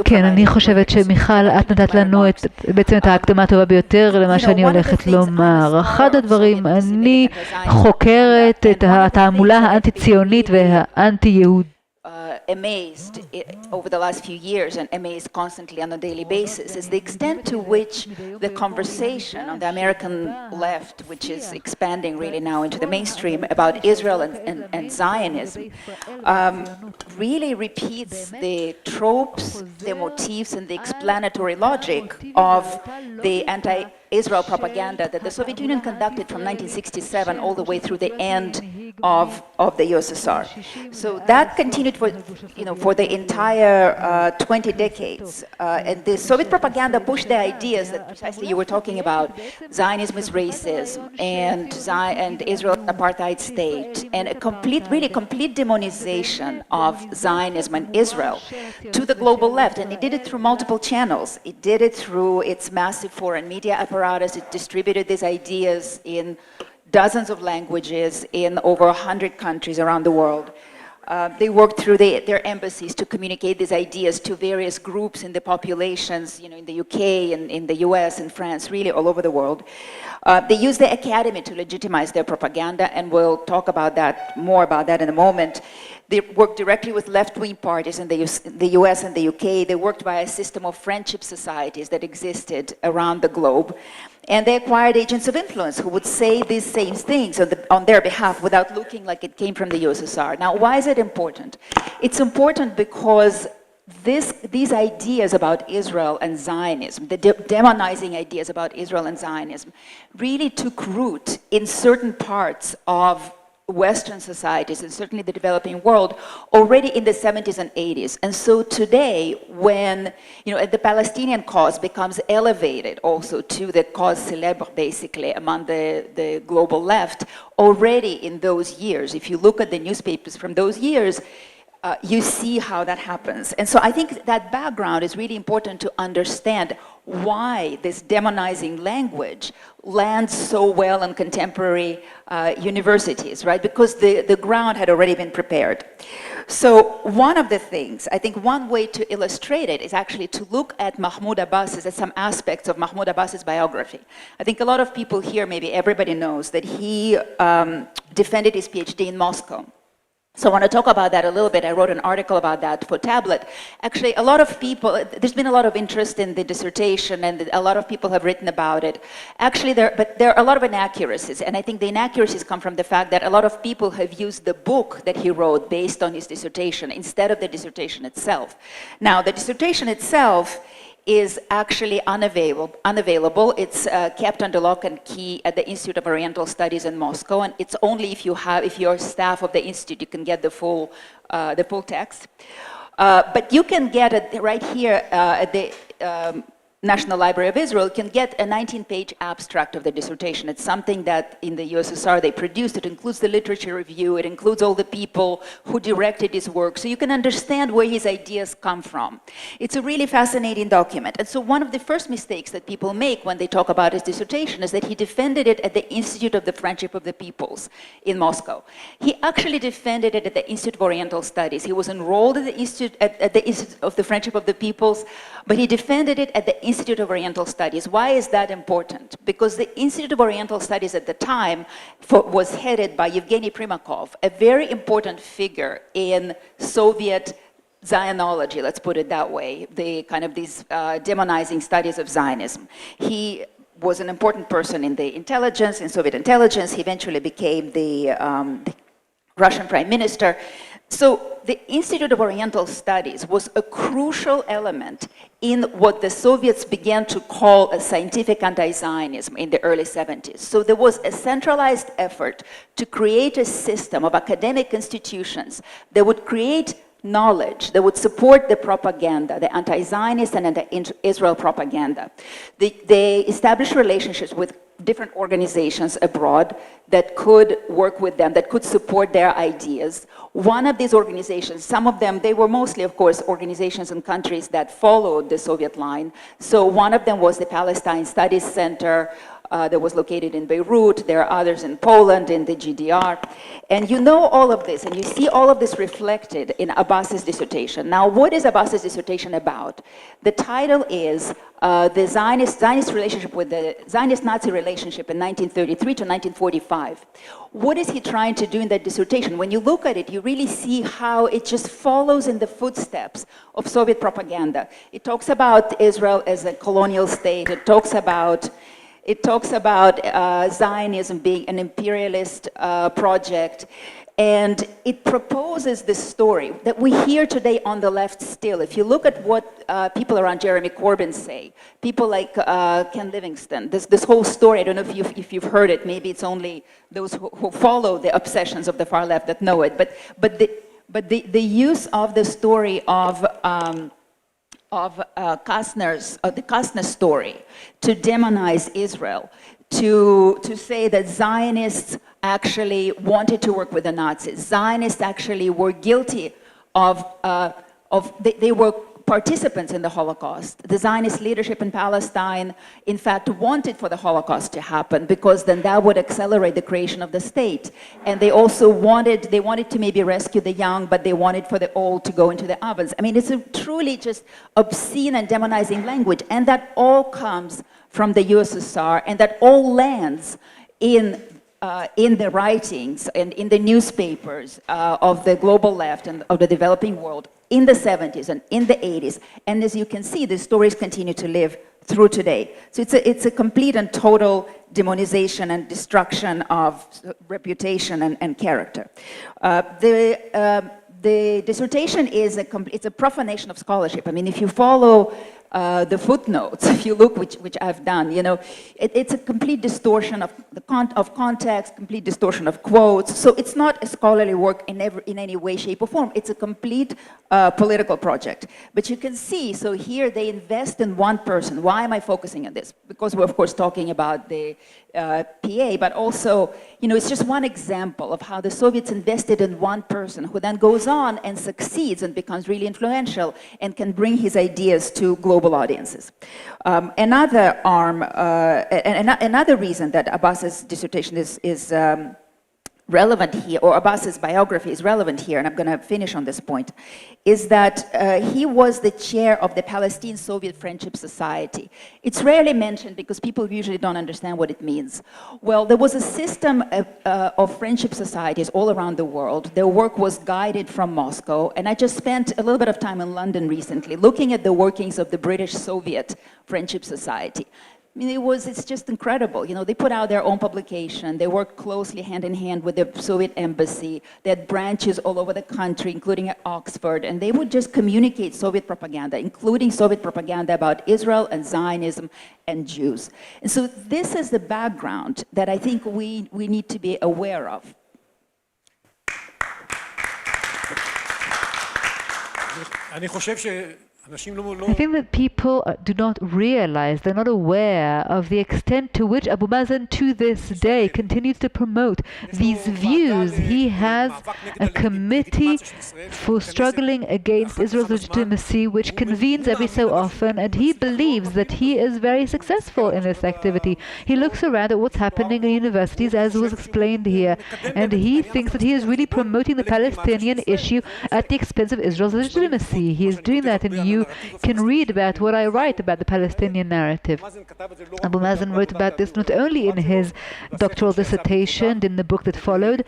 כן, אני חושבת שמיכל, את נתת לנו בעצם את ההקדמה הטובה ביותר למה שאני הולכת לומר. אחד הדברים, אני חוקרת את התעמולה האנטי-ציונית והאנטי-יהודית amazed over the last few years and amazed constantly on a daily basis is the extent to which the conversation on the American left, which is expanding really now into the mainstream about Israel and Zionism, really repeats the tropes, the motifs, and the explanatory logic of the anti-Israel propaganda that the Soviet Union conducted from 1967 all the way through the end of the USSR. So that continued for the entire 20 decades. And the Soviet propaganda pushed the ideas that precisely you were talking about. Zionism is racism, and Israel is an apartheid state, and a complete demonization of Zionism and Israel to the global left. And it did it through multiple channels. It did it through its massive foreign media apparatus. It distributed these ideas in dozens of languages in over 100 countries around the world. They worked through their embassies to communicate these ideas to various groups in the populations, in the UK and in the US and France, really all over the world. They used the academy to legitimize their propaganda, and we'll talk about that, more about that in a moment. They worked directly with left-wing parties in the US and the UK. They worked via a system of friendship societies that existed around the globe. And they acquired agents of influence who would say these same things on their behalf without looking like it came from the USSR. Now, why is it important? It's important because these ideas about Israel and Zionism, the demonizing ideas about Israel and Zionism, really took root in certain parts of Western societies, and certainly the developing world, already in the 70s and 80s. And so today, when the Palestinian cause becomes elevated also to the cause célèbre, basically, among the global left, already in those years, if you look at the newspapers from those years, you see how that happens. And so I think that background is really important to understand why this demonizing language lands so well in contemporary universities, right? Because the ground had already been prepared. So one of the things, I think one way to illustrate it is actually to look at Mahmoud Abbas's, at some aspects of Mahmoud Abbas's biography. I think a lot of people here, maybe everybody knows, that he defended his PhD in Moscow. So I want to talk about that a little bit. I wrote an article about that for Tablet. Actually, a lot of people, there's been a lot of interest in the dissertation, and a lot of people have written about it. Actually, there are a lot of inaccuracies, and I think the inaccuracies come from the fact that a lot of people have used the book that he wrote based on his dissertation instead of the dissertation itself. Now, the dissertation itself is actually unavailable. It's kept under lock and key at the Institute of Oriental Studies in Moscow, and it's only if you're staff of the institute, you can get the full text. But you can get it right here at the National Library of Israel. You can get a 19-page abstract of the dissertation. It's something that in the USSR they produced. It includes the literature review. It includes all the people who directed his work. So you can understand where his ideas come from. It's a really fascinating document. And so one of the first mistakes that people make when they talk about his dissertation is that he defended it at the Institute of the Friendship of the Peoples in Moscow. He actually defended it at the Institute of Oriental Studies. He was enrolled at the Institute of the Friendship of the Peoples, but he defended it at the Institute of Oriental Studies. Why is that important? Because the Institute of Oriental Studies at the time was headed by Yevgeny Primakov, a very important figure in Soviet Zionology, let's put it that way, the kind of these demonizing studies of Zionism. He was an important person in the intelligence, in Soviet intelligence. He eventually became the Russian Prime Minister. So the Institute of Oriental Studies was a crucial element in what the Soviets began to call a scientific anti-Zionism in the early 70s. So there was a centralized effort to create a system of academic institutions that would create knowledge, that would support the propaganda, the anti-Zionist and anti-Israel propaganda. They established relationships with different organizations abroad that could work with them, that could support their ideas. One of these organizations, some of them, they were mostly, of course, organizations in countries that followed the Soviet line. So one of them was the Palestine Studies Center, that was located in Beirut. There are others in Poland, in the GDR. And you know all of this, and you see all of this reflected in Abbas's dissertation. Now, what is Abbas's dissertation about? The title is the Zionist relationship with the Zionist-Nazi relationship in 1933 to 1945. What is he trying to do in that dissertation? When you look at it, you really see how it just follows in the footsteps of Soviet propaganda. It talks about Israel as a colonial state. It talks about Zionism being an imperialist project. And it proposes this story that we hear today on the left still. If you look at what people around Jeremy Corbyn say, people like Ken Livingston, this whole story, I don't know if you've heard it, maybe it's only those who follow the obsessions of the far left that know it, but the use of the story of the Kastner story to demonize Israel, to say that Zionists actually wanted to work with the Nazis. Zionists actually were guilty they were participants in the Holocaust. The Zionist leadership in Palestine, in fact, wanted for the Holocaust to happen because then that would accelerate the creation of the state. And they also wanted to maybe rescue the young, but they wanted for the old to go into the ovens. I mean, it's a truly just obscene and demonizing language. And that all comes from the USSR, and that all lands in the writings and in the newspapers of the global left and of the developing world in the 70s and in the 80s. And as you can see, the stories continue to live through today. So it's a complete and total demonization and destruction of reputation and character. The dissertation is it's a profanation of scholarship. I mean, if you follow the footnotes, if you look, which I've done, you know, it's a complete distortion of context, complete distortion of quotes. So it's not a scholarly work in any way, shape, or form. It's a complete political project. But you can see, so here they invest in one person. Why am I focusing on this? Because we're of course talking about the PA, but also, you know, it's just one example of how the Soviets invested in one person who then goes on and succeeds and becomes really influential and can bring his ideas to global audiences. Another reason that Abbas's dissertation is relevant here, or Abbas's biography is relevant here, and I'm going to finish on this point, is that he was the chair of the Palestine-Soviet Friendship Society. It's rarely mentioned because people usually don't understand what it means. Well, there was a system of friendship societies all around the world. Their work was guided from Moscow, and I just spent a little bit of time in London recently looking at the workings of the British-Soviet Friendship Society. I mean, it's just incredible. You know, they put out their own publication. They worked closely hand in hand with the Soviet embassy. They had branches all over the country, including at Oxford, and they would just communicate Soviet propaganda, including Soviet propaganda about Israel and Zionism and Jews. And so this is the background that I think we need to be aware of. I think that people do not realize, they're not aware of the extent to which Abu Mazen to this day continues to promote these views. He has a committee for struggling against Israel's legitimacy, which convenes every so often, and he believes that he is very successful in this activity. He looks around at what's happening in universities, as was explained here, and he thinks that he is really promoting the Palestinian issue at the expense of Israel's legitimacy. He is doing that, and you can read about what I write about the Palestinian narrative. Abu Mazen wrote about this not only in his doctoral dissertation, in the book that followed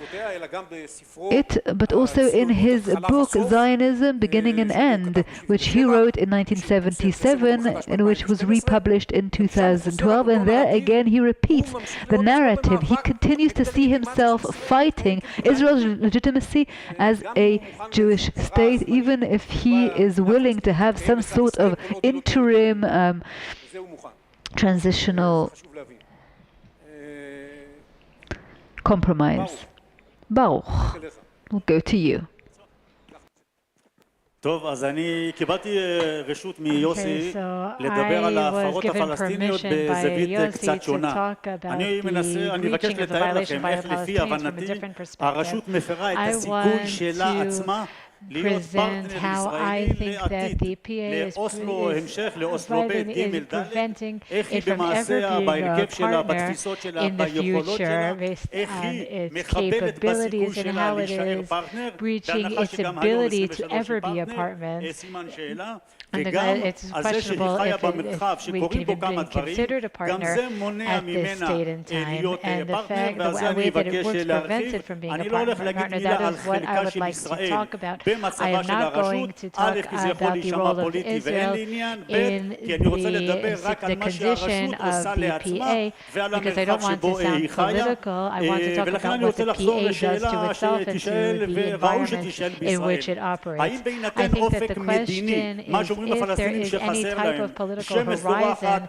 it, but also in his book Zionism, Beginning and End, which he wrote in 1977 and which was republished in 2012. And there again he repeats the narrative. He continues to see himself fighting Israel's legitimacy as a Jewish state, even if he is willing to have some sort of interim transitional compromise. Baruch, we'll go to you. טוב, אז אני קיבלתי רשות מיוסי לדבר על ההפרות הפלסטיניות בזווית קצת שונה. אני מבקש לתאר לכם איך לפי הבנתי הרשות מפרה את הסיכוי שלה עצמה present how I think that the PA is preventing it from ever being a partner in the future based on its capabilities and how it is breaching its ability to ever be a partner. And it's questionable if we can even be considered a partner at this state and time. And the fact, the way that it works prevents it from being a partner. That is what I would like to talk about. I am not going to talk about the role of Israel in the condition of the PA because I don't want to sound political. I want to talk about what the PA does to itself and to the environment in which it operates. I think that the question is if there is any type of political horizon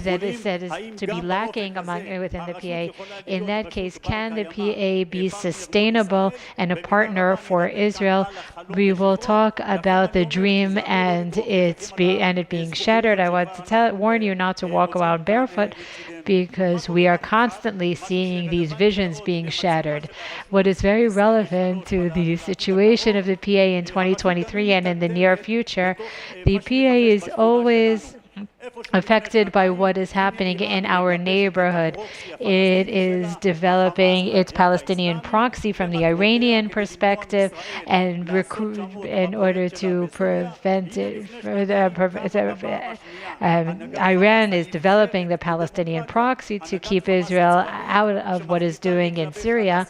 that is said to be lacking within the PA. In that case, can the PA be sustainable and a partner for Israel? We will talk about the dream and it being shattered. I want to warn you not to walk around barefoot because we are constantly seeing these visions being shattered. What is very relevant to the situation of the PA in 2023 and in the near future, the PA is always affected by what is happening in our neighborhood. It is developing its Palestinian proxy from the Iranian perspective and in order to prevent it further. Iran is developing the Palestinian proxy to keep Israel out of what it's doing in Syria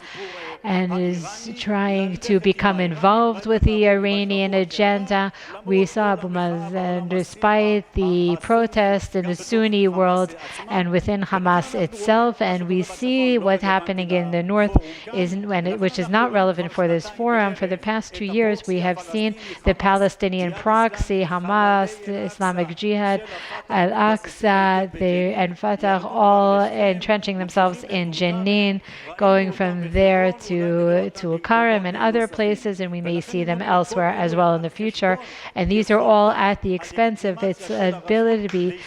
and is trying to become involved with the Iranian agenda. We saw Abu Mazen, despite the protests in the Sunni world and within Hamas itself, and we see what's happening in the north, which is not relevant for this forum. For the past 2 years, we have seen the Palestinian proxy, Hamas, the Islamic Jihad, Al-Aqsa, and Fatah all entrenching themselves in Jenin, going from there to Karim and other places, and we may see them elsewhere as well in the future. And these are all at the expense of its ability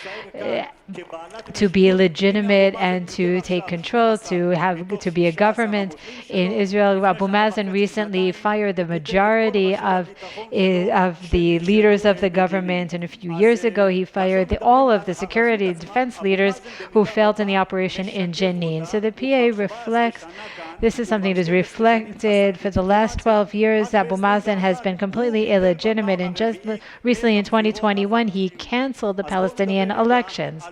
to be legitimate and to take control, to be a government in Israel. Abu Mazen recently fired the majority of the leaders of the government, and a few years ago he fired all of the security and defense leaders who failed in the operation in Jenin. So the PA reflects. This is something that is reflected for the last 12 years. Abu Mazen has been completely illegitimate, and just recently in 2021 he canceled the Palestinian elections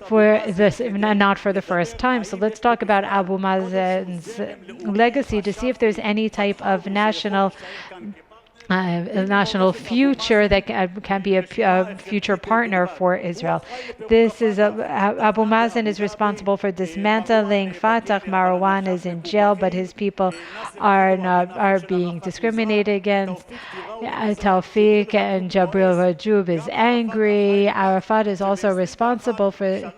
not for the first time. So let's talk about Abu Mazen's legacy to see if there's any type of national future that can be a future partner for Israel. Abu Mazen is responsible for dismantling Fatah. Marwan is in jail, but his people are being discriminated against. Tawfiq and Jabril Rajoub is angry. Arafat is also responsible for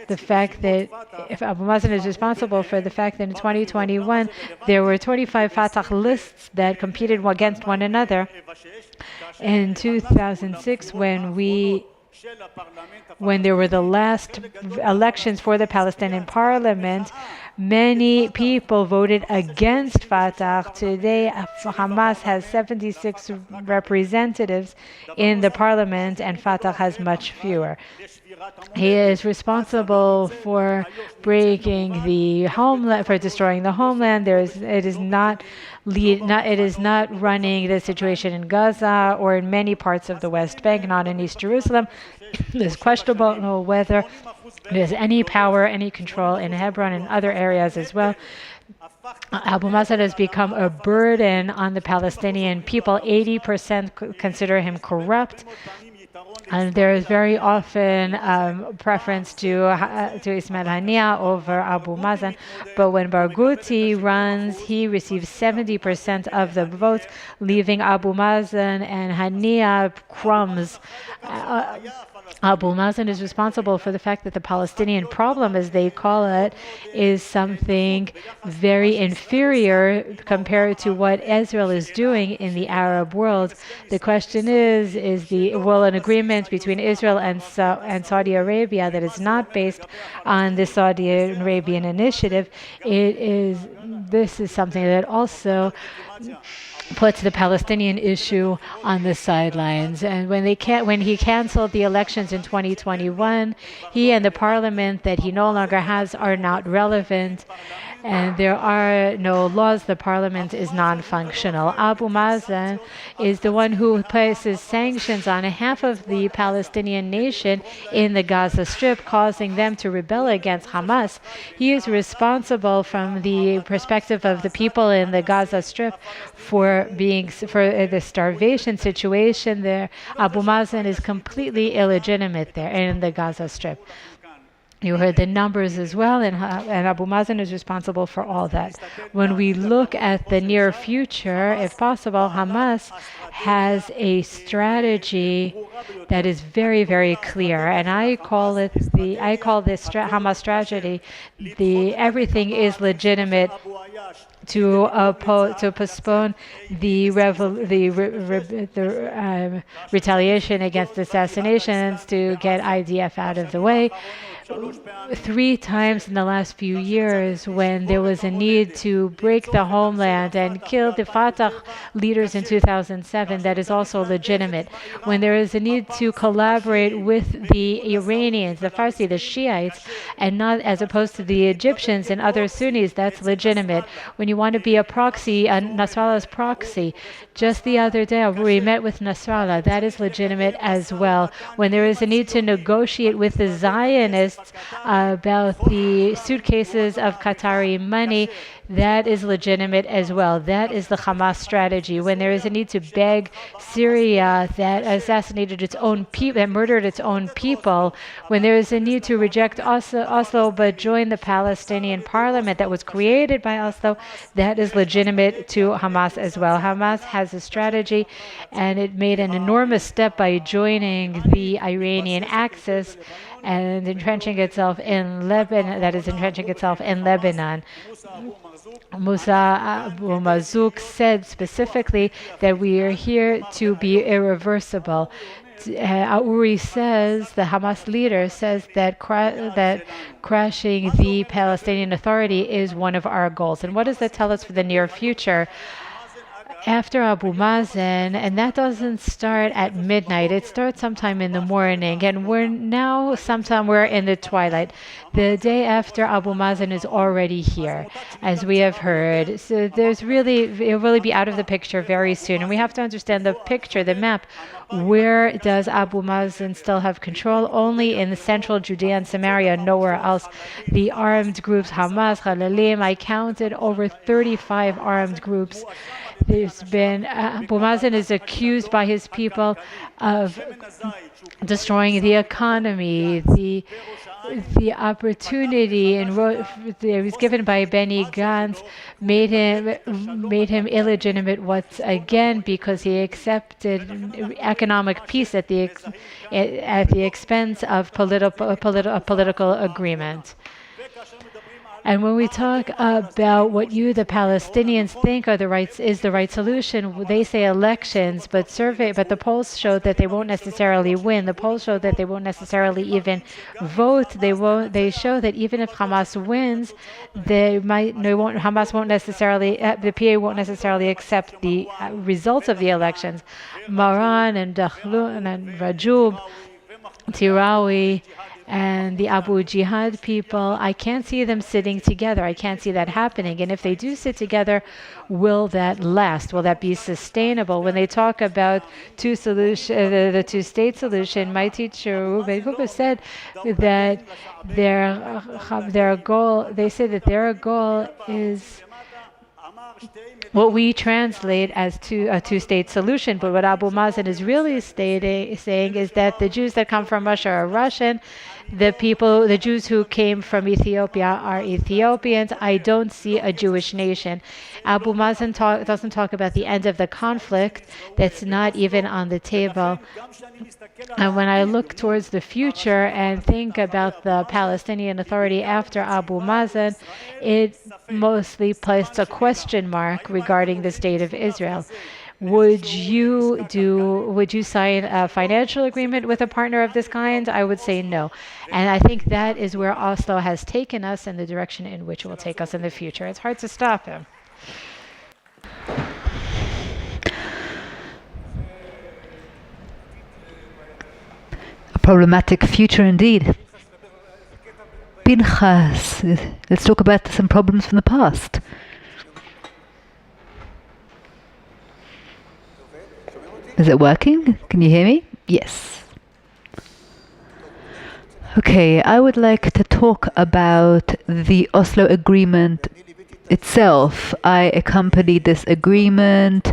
the fact that if Abu Mazen is responsible for the fact that in 2021 there were 25 Fatah lists that competed against one another. In 2006, when there were the last elections for the Palestinian parliament, many people voted against Fatah. Today, Hamas has 76 representatives in the parliament, and Fatah has much fewer. He is responsible for breaking the homeland, for destroying the homeland. It is not running the situation in Gaza or in many parts of the West Bank, not in East Jerusalem. It's questionable whether there's any power, any control in Hebron and other areas as well. Abu Mazen has become a burden on the Palestinian people. 80% consider him corrupt. And there is very often preference to Ismail Haniyeh over Abu Mazen. But when Barghouti runs, he receives 70% of the votes, leaving Abu Mazen and Haniyeh crumbs. Abu Mazen is responsible for the fact that the Palestinian problem, as they call it, is something very inferior compared to what Israel is doing in the Arab world. The question is will an agreement between Israel and Saudi Arabia that is not based on the Saudi Arabian initiative, this is something that also puts the Palestinian issue on the sidelines. And when he canceled the elections in 2021, he and the parliament that he no longer has are not relevant. And there are no laws. The parliament is non-functional. Abu Mazen is the one who places sanctions on half of the Palestinian nation in the Gaza Strip, causing them to rebel against Hamas. He is responsible from the perspective of the people in the Gaza Strip for the starvation situation there. Abu Mazen is completely illegitimate there in the Gaza Strip. You heard the numbers as well, and Abu Mazen is responsible for all that. When we look at the near future, if possible, Hamas has a strategy that is very, very clear, and I call this Hamas strategy. Everything is legitimate to postpone the retaliation against assassinations, to get IDF out of the way. 3 times in the last few years, when there was a need to break the homeland and kill the Fatah leaders in 2007, that is also legitimate. When there is a need to collaborate with the Iranians, the Farsi, the Shiites, and not as opposed to the Egyptians and other Sunnis, that's legitimate. When you want to be a proxy, Nasrallah's proxy, just the other day we met with Nasrallah, that is legitimate as well. When there is a need to negotiate with the Zionists about the suitcases of Qatari money, that is legitimate as well. That is the Hamas strategy. When there is a need to beg Syria that assassinated its own people, that murdered its own people, when there is a need to reject Oslo but join the Palestinian parliament that was created by Oslo, that is legitimate to Hamas as well. Hamas has a strategy, and it made an enormous step by joining the Iranian Axis and entrenching itself in Lebanon. Musa Abu Mazouk said specifically that we are here to be irreversible. Uri says, the Hamas leader says that crashing the Palestinian Authority is one of our goals. And what does that tell us for the near future? After Abu Mazen, and that doesn't start at midnight, it starts sometime in the morning, and we're in the twilight. The day after Abu Mazen is already here, as we have heard. So it'll really be out of the picture very soon, and we have to understand the picture, the map. Where does Abu Mazen still have control? Only in the central Judea and Samaria, nowhere else. The armed groups, Hamas, Khalalim, I counted over 35 armed groups. Abu Mazen is accused by his people of destroying the economy, the opportunity that was given by Benny Gantz made him illegitimate once again, because he accepted economic peace at the expense of political agreement. And when we talk about what the Palestinians think are the right solution, they say elections, but the polls show that they won't necessarily win. The polls show that they won't necessarily even vote. They show that even if Hamas wins, the PA won't necessarily accept the results of the elections. Maran and Dakhlun and Rajub, Tirawi, and the Abu Jihad people, I can't see them sitting together. I can't see that happening. And if they do sit together, will that last? Will that be sustainable? When they talk about the two-state solution, my teacher, Ruben Cooper, said that their goal is what we translate as a two-state solution. But what Abu Mazen is really saying is that the Jews that come from Russia are Russian. The Jews who came from Ethiopia are Ethiopians. I don't see a Jewish nation. Abu Mazen doesn't talk about the end of the conflict. That's not even on the table. And when I look towards the future and think about the Palestinian Authority after Abu Mazen, it mostly placed a question mark regarding the state of Israel. Would you sign a financial agreement with a partner of this kind? I would say no. And I think that is where Oslo has taken us and the direction in which it will take us in the future. It's hard to stop him. A problematic future indeed. Pinchas, let's talk about some problems from the past. Is it working? Can you hear me? Yes. Okay, I would like to talk about the Oslo Agreement itself. I accompanied this agreement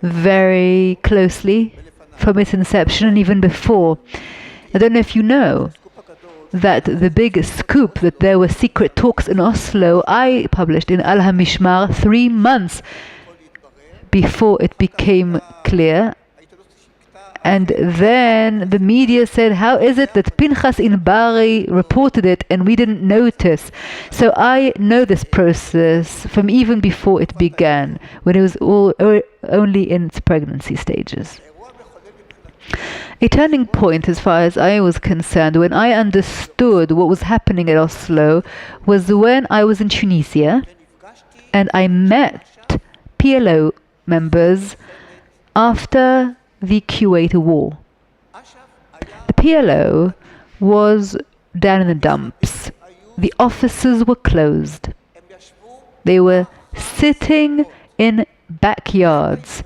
very closely from its inception and even before. I don't know if you know that the big scoop that there were secret talks in Oslo, I published in Al HaMishmar 3 months before it became clear. And then the media said, how is it that Pinchas Inbari reported it and we didn't notice? So I know this process from even before it began, when it was only in its pregnancy stages. A turning point, as far as I was concerned, when I understood what was happening at Oslo, was when I was in Tunisia and I met PLO members after the Kuwait War. The PLO was down in the dumps. The offices were closed. They were sitting in backyards.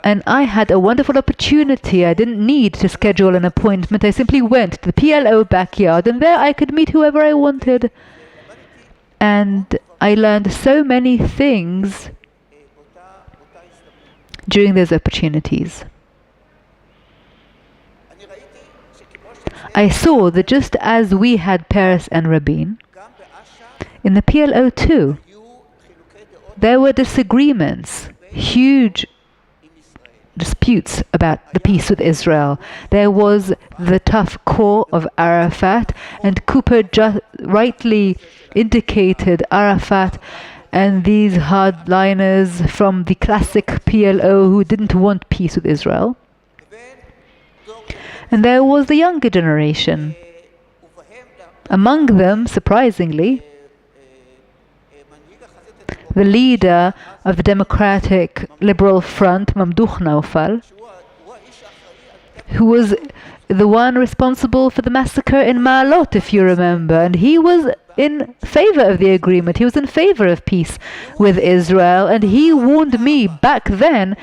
And I had a wonderful opportunity. I didn't need to schedule an appointment. I simply went to the PLO backyard and there I could meet whoever I wanted. And I learned so many things during those opportunities. I saw that just as we had Peres and Rabin, in the PLO too, there were disagreements, huge disputes about the peace with Israel. There was the tough core of Arafat, and Cooper rightly indicated Arafat and these hardliners from the classic PLO who didn't want peace with Israel. And there was the younger generation. Among them, surprisingly, the leader of the Democratic Liberal Front, Mamdouh Naufal, who was the one responsible for the massacre in Ma'alot, if you remember, and he was in favor of the agreement. He was in favor of peace with Israel, and he warned me back then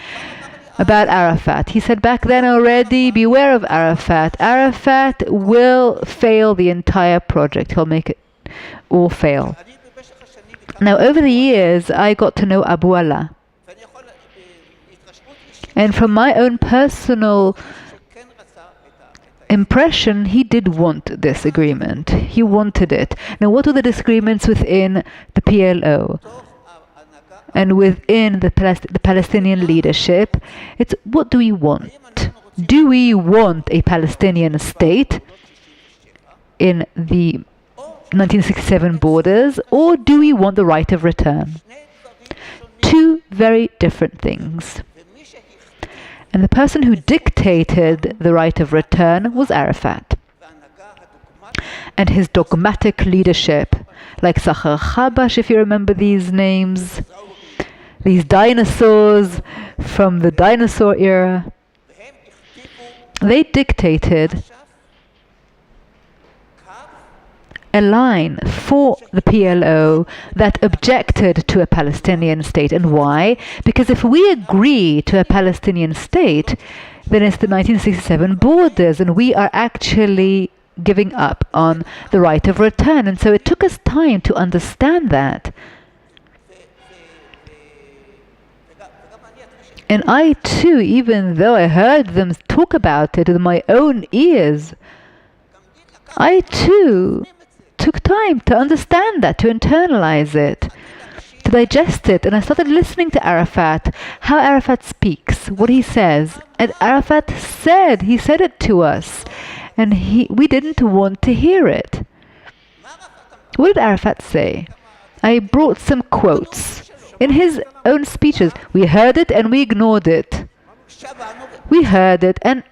about Arafat. He said back then already, beware of Arafat. Arafat will fail the entire project. He'll make it all fail. Now, over the years, I got to know Abu Allah. And from my own personal impression, he did want this agreement. He wanted it. Now, what were the disagreements within the PLO and within the Palestinian leadership? It's what do we want? Do we want a Palestinian state in the 1967 borders, or do we want the right of return? Two very different things. And the person who dictated the right of return was Arafat. And his dogmatic leadership, like Zachar Chabash, if you remember these names, these dinosaurs from the dinosaur era, they dictated a line for the PLO that objected to a Palestinian state. And why? Because if we agree to a Palestinian state, then it's the 1967 borders, and we are actually giving up on the right of return. And so it took us time to understand that. And I too, even though I heard them talk about it with my own ears, I too took time to understand that, to internalize it, to digest it. And I started listening to Arafat, how Arafat speaks, what he says. And Arafat he said it to us. And we didn't want to hear it. What did Arafat say? I brought some quotes. In his own speeches, we heard it and we ignored it. We heard it, and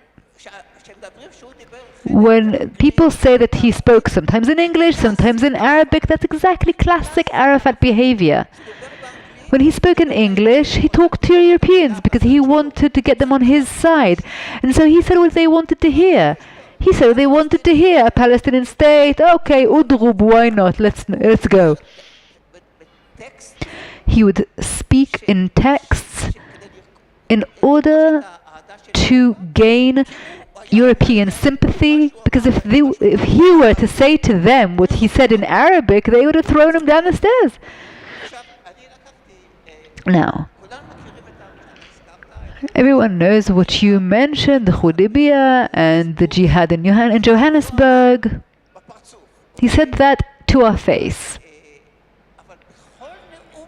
when people say that he spoke sometimes in English, sometimes in Arabic, that's exactly classic Arafat behavior. When he spoke in English, he talked to Europeans because he wanted to get them on his side. And so he said what they wanted to hear. He said they wanted to hear a Palestinian state. Okay, udrub, why not? Let's go. He would speak in texts in order to gain European sympathy, because if he were to say to them what he said in Arabic, they would have thrown him down the stairs. Now, everyone knows what you mentioned, the Hudaybiyah and the jihad in Johannesburg. He said that to our face.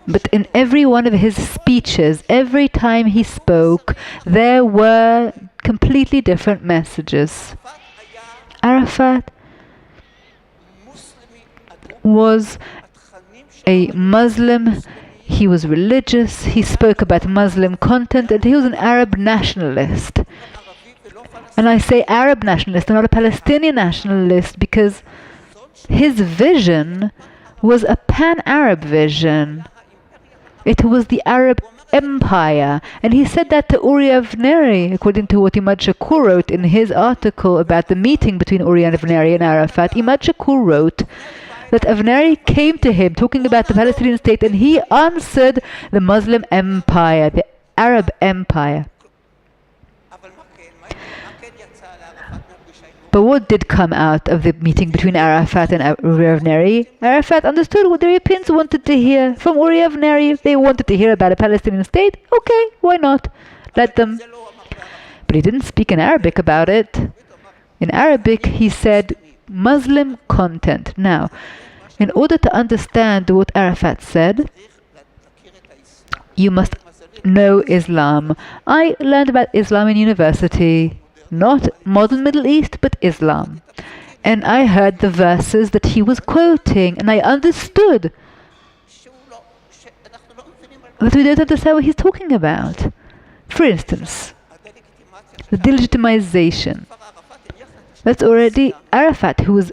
But in every one of his speeches, every time he spoke, there were completely different messages. Arafat was a Muslim, he was religious, he spoke about Muslim content, and he was an Arab nationalist. And I say Arab nationalist, not a Palestinian nationalist, because his vision was a pan-Arab vision. It was the Arab Empire. And he said that to Uri Avneri, according to what Imad Shakur wrote in his article about the meeting between Uri Avneri and Arafat. Imad Shakur wrote that Avneri came to him talking about the Palestinian state, and he answered the Muslim Empire, the Arab Empire. But what did come out of the meeting between Arafat and Uri Avneri? Arafat understood what the Europeans wanted to hear from Uri Avneri. If they wanted to hear about a Palestinian state, okay, why not? Let them. But he didn't speak in Arabic about it. In Arabic, he said Muslim content. Now, in order to understand what Arafat said, you must know Islam. I learned about Islam in university. Not modern Middle East, but Islam. And I heard the verses that he was quoting, and I understood that we don't understand what he's talking about. For instance, the delegitimization. That's already Arafat who was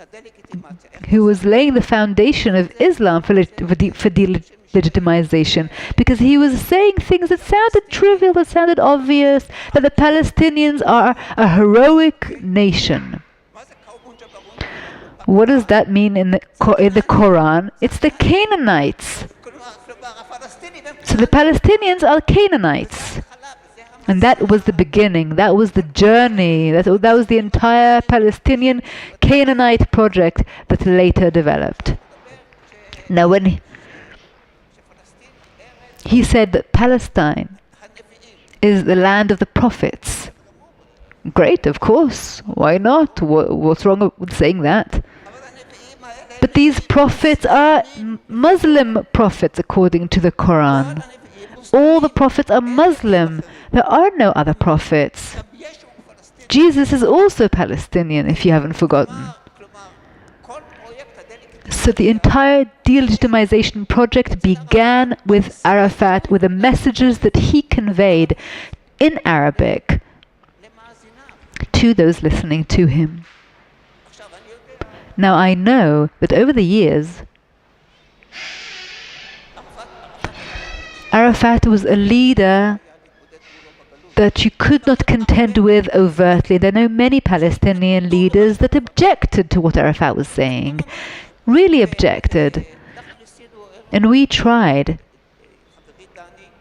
laying the foundation of Islam for delegitimization, because he was saying things that sounded trivial, that sounded obvious, that the Palestinians are a heroic nation. What does that mean in the Quran? It's the Canaanites. So the Palestinians are Canaanites. And that was the beginning, that was the journey, that was the entire Palestinian Canaanite project that later developed. Now when he said that Palestine is the land of the prophets. Great, of course. Why not? What's wrong with saying that? But these prophets are Muslim prophets according to the Quran. All the prophets are Muslim. There are no other prophets. Jesus is also Palestinian, if you haven't forgotten. So the entire delegitimization project began with Arafat, with the messages that he conveyed in Arabic to those listening to him. Now I know that over the years, Arafat was a leader that you could not contend with overtly. There are many Palestinian leaders that objected to what Arafat was saying. Really objected. And we tried.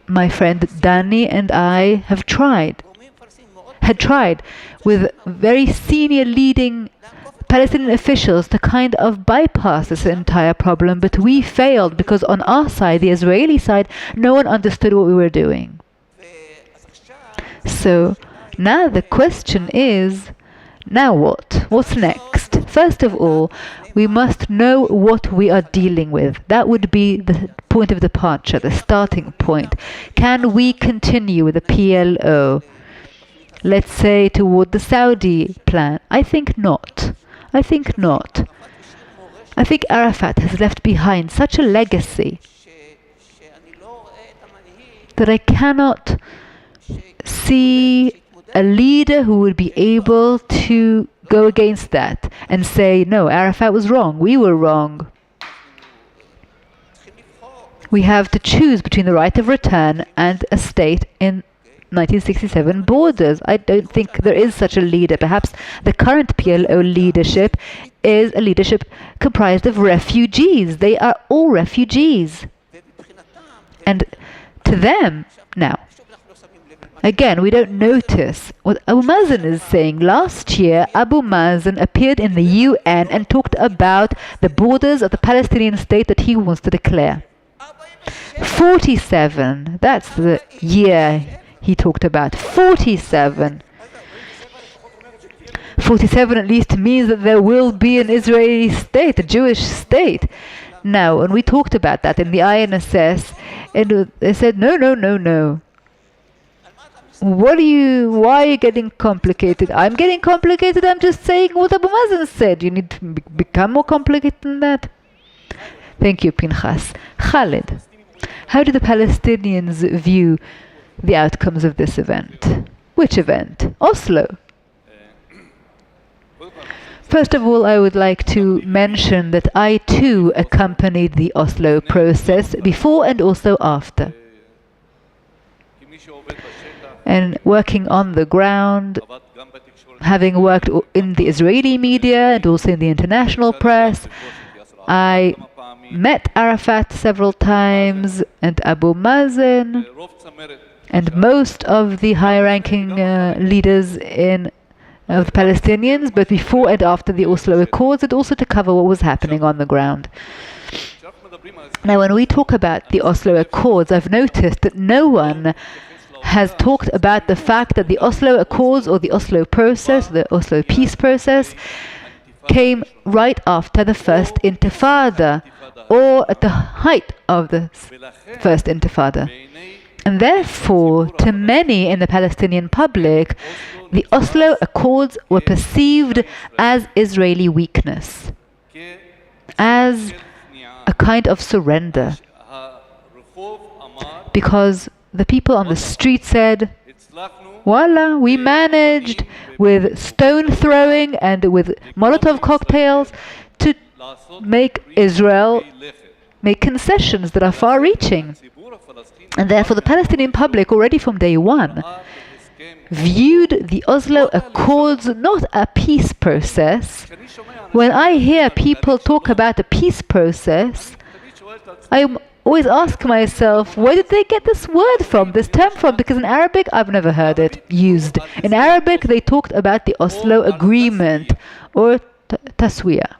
My friend Dani and I had tried with very senior leading Palestinian officials to kind of bypass this entire problem, but we failed because on our side, the Israeli side, no one understood what we were doing. So now the question is, now what? What's next? First of all, we must know what we are dealing with. That would be the point of departure, the starting point. Can we continue with the PLO? Let's say toward the Saudi plan? I think not. I think not. I think Arafat has left behind such a legacy that I cannot see a leader who would be able to go against that and say, no, Arafat was wrong, we were wrong. We have to choose between the right of return and a state in 1967 borders. I don't think there is such a leader. Perhaps the current PLO leadership is a leadership comprised of refugees. They are all refugees. And to them, now, again, we don't notice what Abu Mazen is saying. Last year, Abu Mazen appeared in the UN and talked about the borders of the Palestinian state that he wants to declare. 47, that's the year he talked about. 47. 47 at least means that there will be an Israeli state, a Jewish state. Now, when we talked about that in the INSS, they said, no. Why are you getting complicated? I'm getting complicated, I'm just saying what Abu Mazen said. You need to become more complicated than that. Thank you, Pinchas. Khalid, how do the Palestinians view the outcomes of this event? Which event? Oslo. First of all, I would like to mention that I too accompanied the Oslo process before and also after. And working on the ground, having worked in the Israeli media and also in the international press, I met Arafat several times and Abu Mazen and most of the high-ranking leaders of the Palestinians, both before and after the Oslo Accords, and also to cover what was happening on the ground. Now, when we talk about the Oslo Accords, I've noticed that no one has talked about the fact that the Oslo Accords or the Oslo process, the Oslo peace process, came right after the First Intifada, or at the height of the First Intifada. And therefore, to many in the Palestinian public, the Oslo Accords were perceived as Israeli weakness, as a kind of surrender. Because the people on the street said, voila, we managed with stone throwing and with Molotov cocktails to make Israel make concessions that are far-reaching. And therefore the Palestinian public, already from day one, viewed the Oslo Accords not a peace process. When I hear people talk about a peace process, I always ask myself, where did they get this word from, this term from? Because in Arabic, I've never heard it used. In Arabic, they talked about the Oslo Agreement, or taswiya,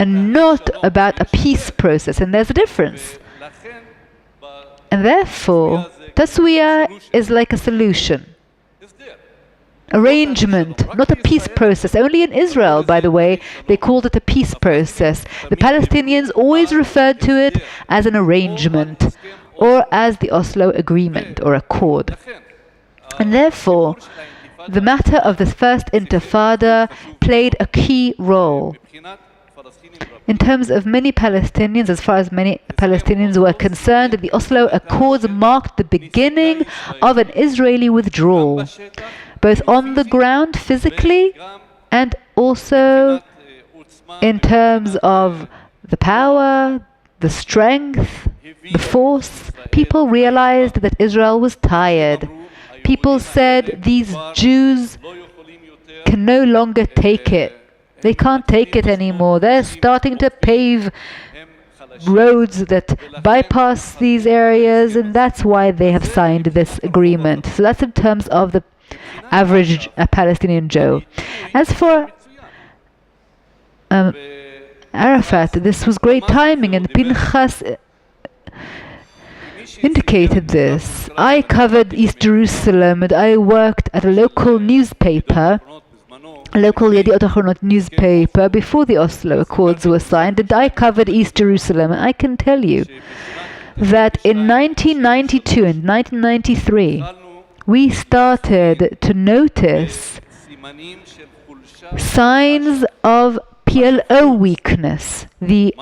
and not about a peace process, and there's a difference. And therefore, taswiya is like a solution, arrangement, not a peace process. Only in Israel, by the way, they called it a peace process. The Palestinians always referred to it as an arrangement, or as the Oslo Agreement or Accord. And therefore, the matter of the First Intifada played a key role. In terms of many Palestinians, as far as many Palestinians were concerned, the Oslo Accords marked the beginning of an Israeli withdrawal, both on the ground physically and also in terms of the power, the strength, the force. People realized that Israel was tired. People said these Jews can no longer take it. They can't take it anymore. They're starting to pave roads that bypass these areas, and that's why they have signed this agreement. So that's in terms of the average Palestinian Joe. As for Arafat, this was great timing, and Pinchas indicated this. I covered East Jerusalem and I worked at a local newspaper, a local Yediot Ahronot newspaper, before the Oslo Accords were signed, and I covered East Jerusalem. I can tell you that in 1992 and 1993, we started to notice signs of PLO weakness, the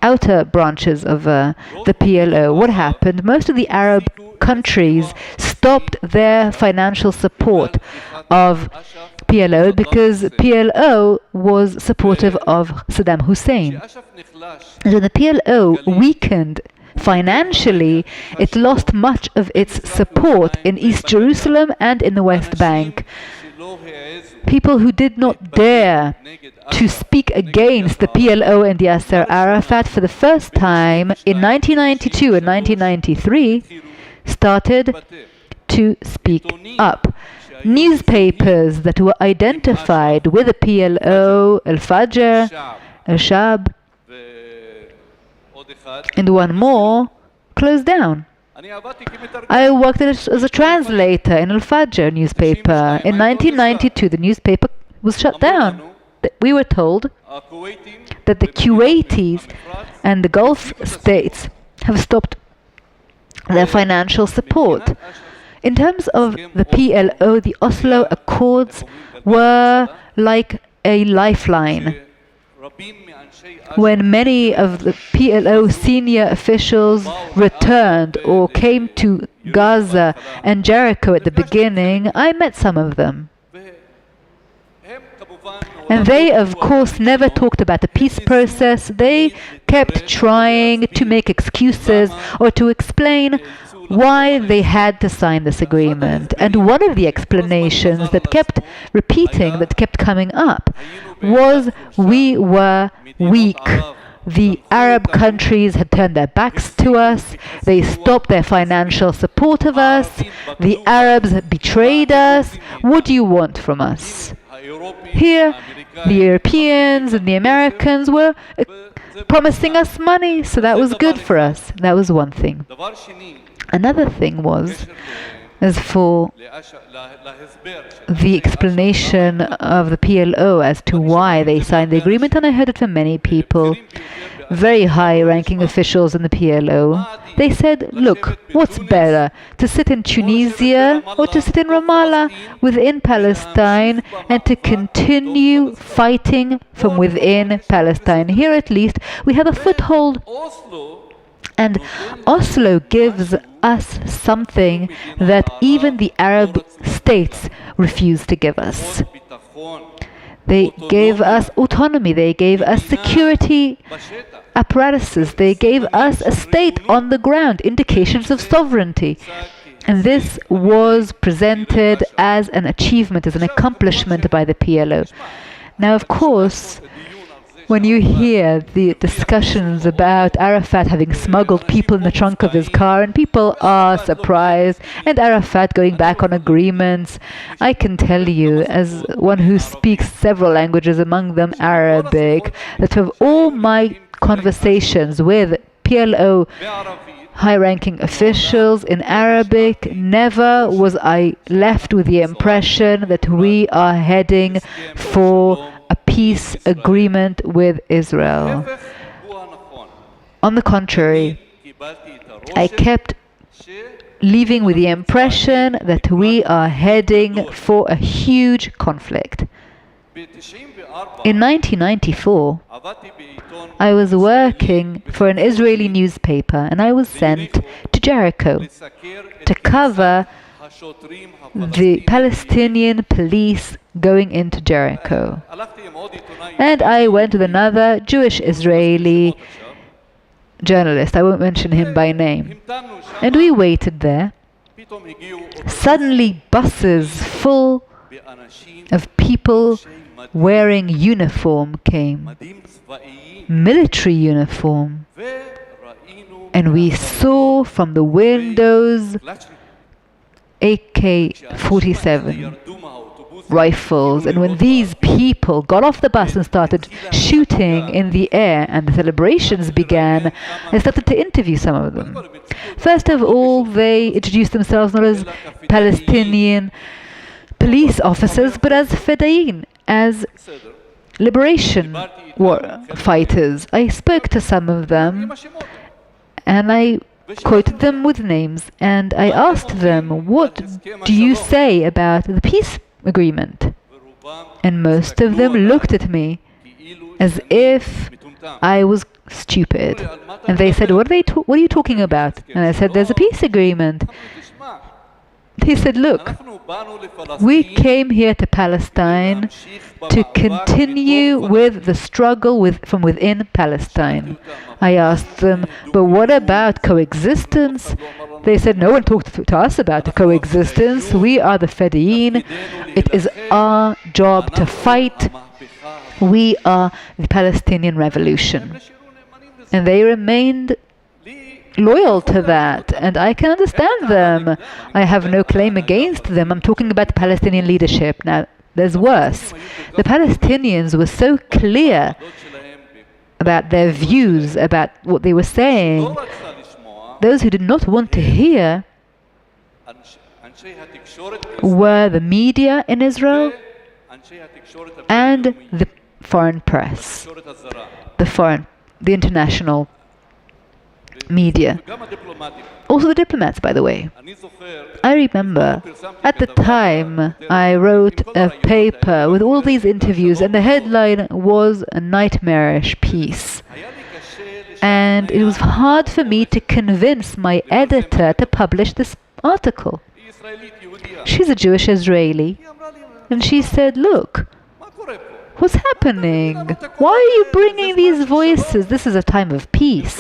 outer branches of the PLO. What happened? Most of the Arab countries stopped their financial support of PLO because PLO was supportive of Saddam Hussein. And when the PLO weakened financially, it lost much of its support in East Jerusalem and in the West Bank. People who did not dare to speak against the PLO and Yasser Arafat for the first time in 1992 and 1993 started to speak up. Newspapers that were identified with the PLO, Al-Fajr, Al-Shab, and one more, closed down. I worked as a translator in Al-Fajr newspaper. In 1992, the newspaper was shut down. We were told that the Kuwaitis and the Gulf states have stopped their financial support. In terms of the PLO, the Oslo Accords were like a lifeline. When many of the PLO senior officials returned or came to Gaza and Jericho at the beginning, I met some of them. And they, of course, never talked about the peace process. They kept trying to make excuses or to explain why they had to sign this agreement. And one of the explanations that kept repeating, that kept coming up, was we were weak. The Arab countries had turned their backs to us. They stopped their financial support of us. The Arabs had betrayed us. What do you want from us? Here, the Europeans and the Americans were promising us money, so that was good for us. That was one thing. Another thing was, as for the explanation of the PLO as to why they signed the agreement, and I heard it from many people, very high-ranking officials in the PLO. They said, look, what's better, to sit in Tunisia or to sit in Ramallah within Palestine and to continue fighting from within Palestine? Here at least we have a foothold. And Oslo gives us something that even the Arab states refuse to give us. They gave us autonomy, they gave us security apparatuses, they gave us a state on the ground, indications of sovereignty. And this was presented as an achievement, as an accomplishment by the PLO. Now, of course, when you hear the discussions about Arafat having smuggled people in the trunk of his car, and people are surprised, and Arafat going back on agreements, I can tell you, as one who speaks several languages, among them Arabic, that of all my conversations with PLO high-ranking officials in Arabic, never was I left with the impression that we are heading for a peace agreement with Israel. On the contrary, I kept leaving with the impression that we are heading for a huge conflict. In 1994, I was working for an Israeli newspaper and I was sent to Jericho to cover the Palestinian police going into Jericho. And I went with another Jewish Israeli journalist, I won't mention him by name. And we waited there. Suddenly buses full of people wearing uniform came, military uniform. And we saw from the windows AK-47 rifles. And when these people got off the bus and started shooting in the air and the celebrations began, I started to interview some of them. First of all, they introduced themselves not as Palestinian police officers, but as Fedayeen, as liberation fighters. I spoke to some of them, and I quoted them with names, and I asked them, what do you say about the peace agreement? And most of them looked at me as if I was stupid. And they said, what are you talking about? And I said, there's a peace agreement. He said, look, we came here to Palestine to continue with the struggle from within Palestine. I asked them, but what about coexistence? They said, no one talked to us about coexistence. We are the Fedayeen. It is our job to fight. We are the Palestinian Revolution. And they remained loyal to that, and I can understand them. I have no claim against them. I'm talking about the Palestinian leadership. Now, there's worse. The Palestinians were so clear about their views, about what they were saying. Those who did not want to hear were the media in Israel and the foreign press, the international media. Also the diplomats, by the way. I remember at the time I wrote a paper with all these interviews, and the headline was a nightmarish piece. And it was hard for me to convince my editor to publish this article. She's a Jewish Israeli, and she said, look, what's happening? Why are you bringing these voices? This is a time of peace.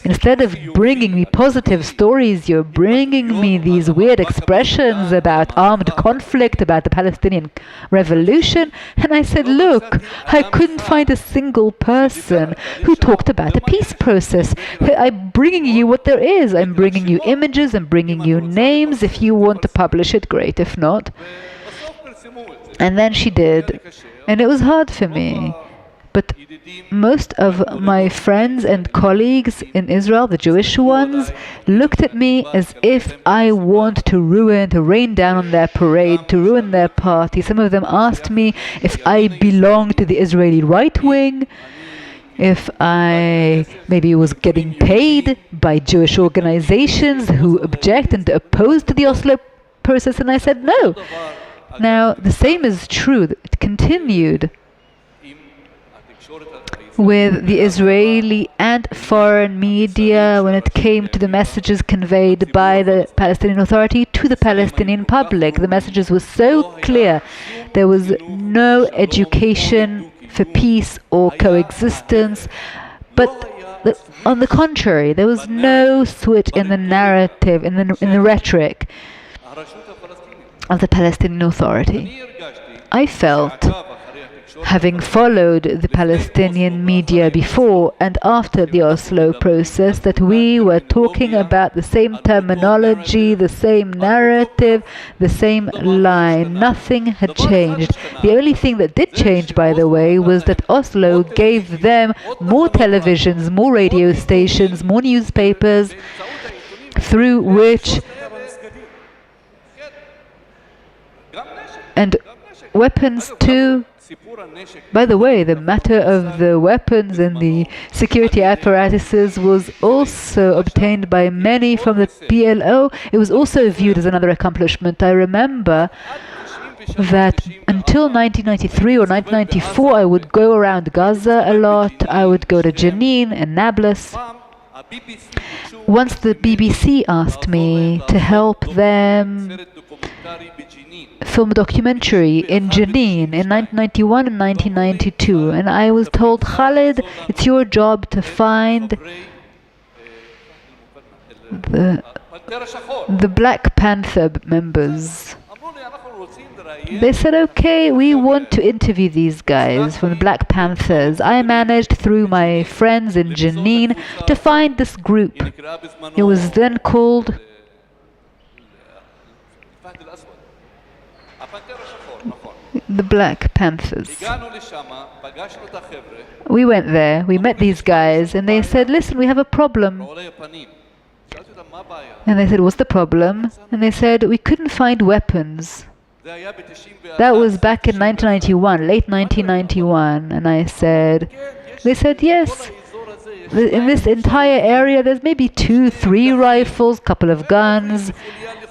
Instead of bringing me positive stories, you're bringing me these weird expressions about armed conflict, about the Palestinian revolution. And I said, look, I couldn't find a single person who talked about a peace process. I'm bringing you what there is. I'm bringing you images, I'm bringing you names. If you want to publish it, great. If not. And then she did. And it was hard for me. But most of my friends and colleagues in Israel, the Jewish ones, looked at me as if I want to rain down on their parade, to ruin their party. Some of them asked me if I belong to the Israeli right wing, if I maybe was getting paid by Jewish organizations who object and oppose to the Oslo process, and I said no. Now, the same is true. It continued with the Israeli and foreign media when it came to the messages conveyed by the Palestinian Authority to the Palestinian public. The messages were so clear. There was no education for peace or coexistence, but on the contrary, there was no switch in the narrative, in the rhetoric of the Palestinian Authority. I felt, having followed the Palestinian media before and after the Oslo process, that we were talking about the same terminology, the same narrative, the same line. Nothing had changed. The only thing that did change, by the way, was that Oslo gave them more televisions, more radio stations, more newspapers, through which and weapons too. By the way, the matter of the weapons and the security apparatuses was also obtained by many from the PLO. It was also viewed as another accomplishment. I remember that until 1993 or 1994, I would go around Gaza a lot. I would go to Jenin and Nablus. Once the BBC asked me to help them film a documentary in Jenin in 1991 and 1992, and I was told, Khaled, it's your job to find the Black Panther members. They said, okay, we want to interview these guys from the Black Panthers. I managed, through my friends in Jenin, to find this group. It was then called the Black Panthers. We went there, we met these guys, and they said, listen, we have a problem. And they said, what's the problem? And they said, we couldn't find weapons. That was back in 1991, late 1991. And I said, they said, yes. In this entire area, there's maybe 2, 3 rifles, couple of guns,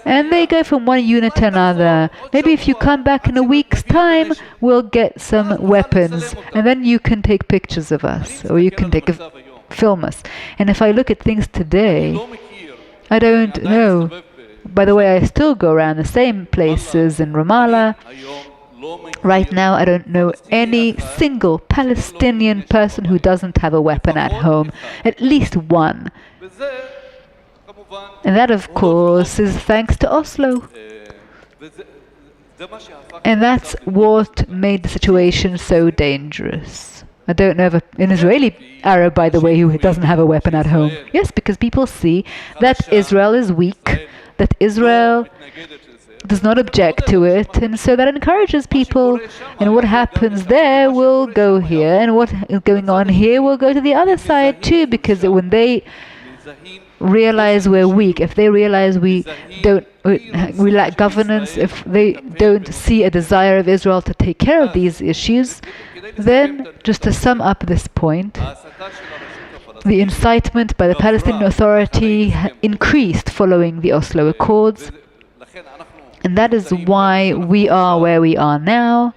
and they go from one unit to another. Maybe if you come back in a week's time, we'll get some weapons, and then you can take pictures of us, or you can film us. And if I look at things today, I don't know. By the way, I still go around the same places in Ramallah. Right now, I don't know any single Palestinian person who doesn't have a weapon at home. At least one. And that, of course, is thanks to Oslo. And that's what made the situation so dangerous. I don't know of an Israeli Arab, by the way, who doesn't have a weapon at home. Yes, because people see that Israel is weak, that Israel does not object to it, and so that encourages people. And what happens there will go here, and what is going on here will go to the other side too, because when they realize we're weak, if they realize we lack governance, if they don't see a desire of Israel to take care of these issues, then, just to sum up this point, the incitement by the Palestinian Authority increased following the Oslo Accords, and that is why we are where we are now.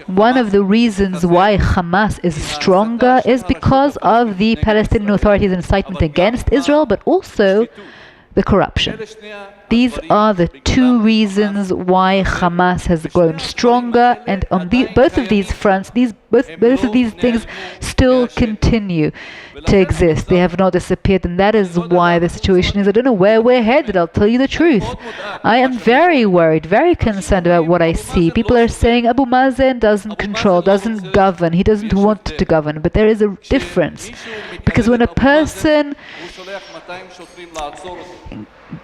One of the reasons why Hamas is stronger is because of the Palestinian Authority's incitement against Israel, but also the corruption. These are the two reasons why Hamas has grown stronger, and on both of these fronts, both of these things still continue to exist. They have not disappeared, and that is why the situation is, I don't know where we're headed, I'll tell you the truth. I am very worried, very concerned about what I see. People are saying Abu Mazen doesn't control, doesn't govern, he doesn't want to govern, but there is a difference. Because when a person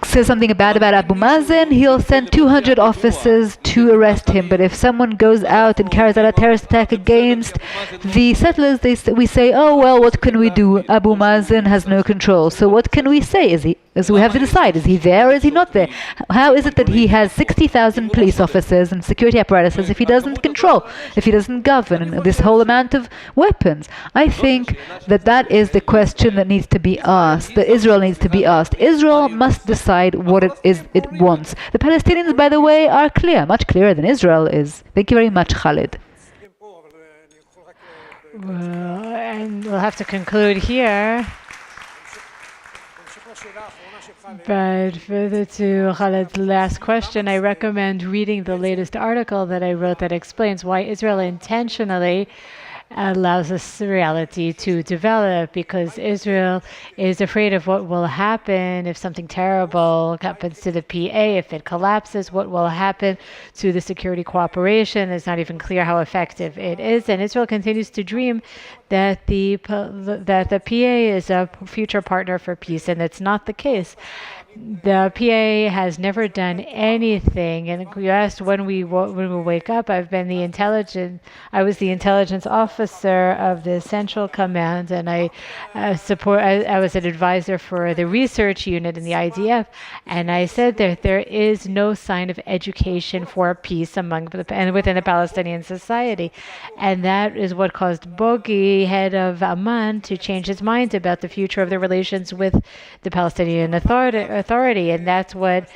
says something bad about Abu Mazen, he'll send 200 officers to arrest him. But if someone goes out and carries out a terrorist attack against the settlers, we say, oh, well, what can we do? Abu Mazen has no control. So what can we say? We have to decide, is he there or is he not there? How is it that he has 60,000 police officers and security apparatuses if he doesn't control, if he doesn't govern, and this whole amount of weapons? I think that is the question that needs to be asked, that Israel needs to be asked. Israel must decide what it is it wants. The Palestinians, by the way, are clear, much clearer than Israel is. Thank you very much, Khalid. Well, and we'll have to conclude here. But further to Khalid's last question, I recommend reading the latest article that I wrote that explains why Israel intentionally allows this reality to develop, because Israel is afraid of what will happen if something terrible happens to the PA, if it collapses, what will happen to the security cooperation. It's not even clear how effective it is, and Israel continues to dream that the PA is a future partner for peace, and it's not the case. The PA has never done anything, and you asked when we wake up. I was the intelligence officer of the Central Command, and I was an advisor for the research unit in the IDF, and I said that there is no sign of education for peace and within the Palestinian society, and that is what caused Bogi, head of Amman, to change his mind about the future of the relations with the Palestinian Authority, and that's what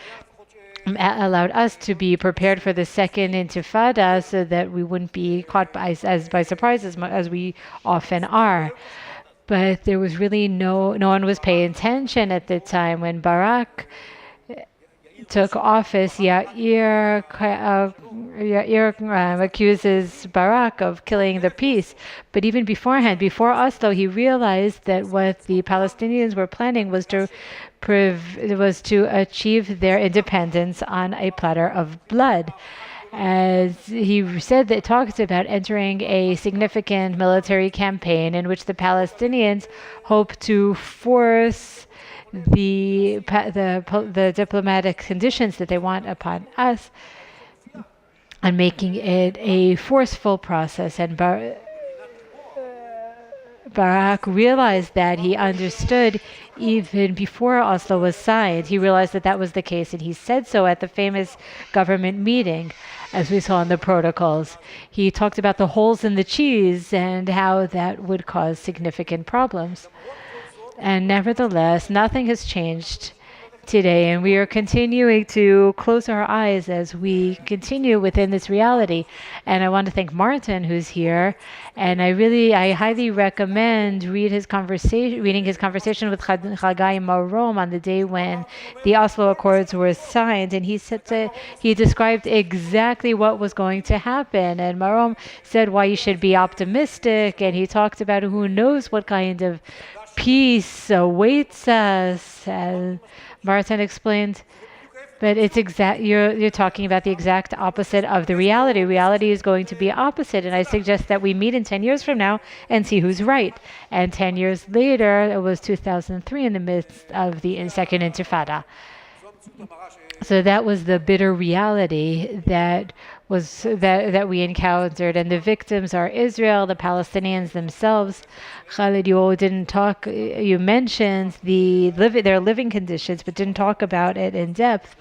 allowed us to be prepared for the second intifada, so that we wouldn't be caught by surprise as we often are. But there was really no one was paying attention at the time when Barak took office. Yair accuses Barak of killing the peace. But even beforehand, before Oslo, he realized that what the Palestinians were planning was to achieve their independence on a platter of blood. As he said, that talks about entering a significant military campaign in which the Palestinians hope to force the diplomatic conditions that they want upon us. and making it a forceful process. And Barak realized that. He understood even before Oslo was signed. He realized that that was the case, and he said so at the famous government meeting, as we saw in the protocols. He talked about the holes in the cheese and how that would cause significant problems. And nevertheless, nothing has changed today, and we are continuing to close our eyes as we continue within this reality. And I want to thank Martin, who's here, and I highly recommend reading his conversation with Chagai Marom on the day when the Oslo Accords were signed, and he described exactly what was going to happen. And Marom said why you should be optimistic, and he talked about who knows what kind of peace awaits us. And Martin explained, but it's you're talking about the exact opposite of the reality. Reality is going to be opposite, and I suggest that we meet in 10 years from now and see who's right. And 10 years later, it was 2003 in the midst of the Second Intifada. So that was the bitter reality that we encountered, and the victims are Israel, the Palestinians themselves. Khalid, you mentioned their living conditions, but didn't talk about it in depth.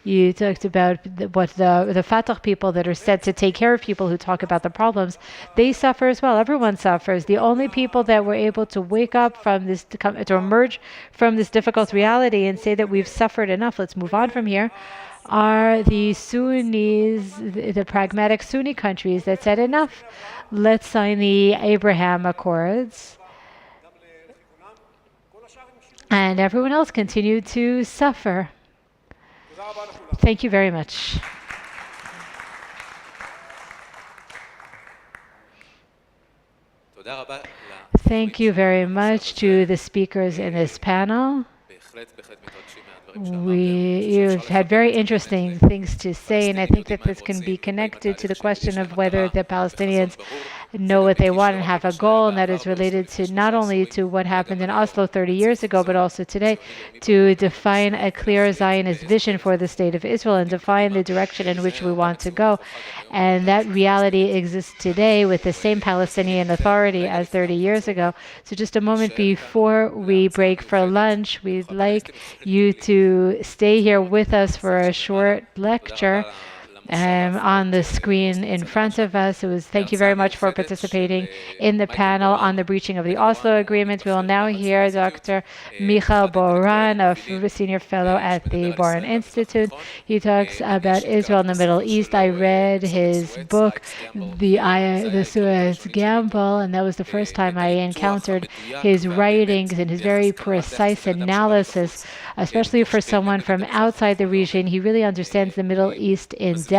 You talked about what the Fatah people that are said to take care of people who talk about the problems, they suffer as well. Everyone suffers. The only people that were able to wake up from this, to emerge from this difficult reality and say that we've suffered enough, let's move on from here, are the Sunnis, the pragmatic Sunni countries that said enough. Let's sign the Abraham Accords. And everyone else continued to suffer. Thank you very much. Thank you very much to the speakers in this panel. You've had very interesting things to say, and I think that this can be connected to the question of whether the Palestinians know what they want and have a goal, and that is related to not only to what happened in Oslo 30 years ago, but also today, to define a clear Zionist vision for the state of Israel and define the direction in which we want to go. And that reality exists today with the same Palestinian Authority as 30 years ago. So just a moment before we break for lunch, we'd like you to stay here with us for a short lecture on the screen in front of us. Thank you very much for participating in the panel on the breaching of the Oslo Agreement. We will now hear Dr. Michael Boran, a senior fellow at the Boran Institute. He talks about Israel and the Middle East. I read his book, The Suez Gamble, and that was the first time I encountered his writings and his very precise analysis, especially for someone from outside the region. He really understands the Middle East in depth.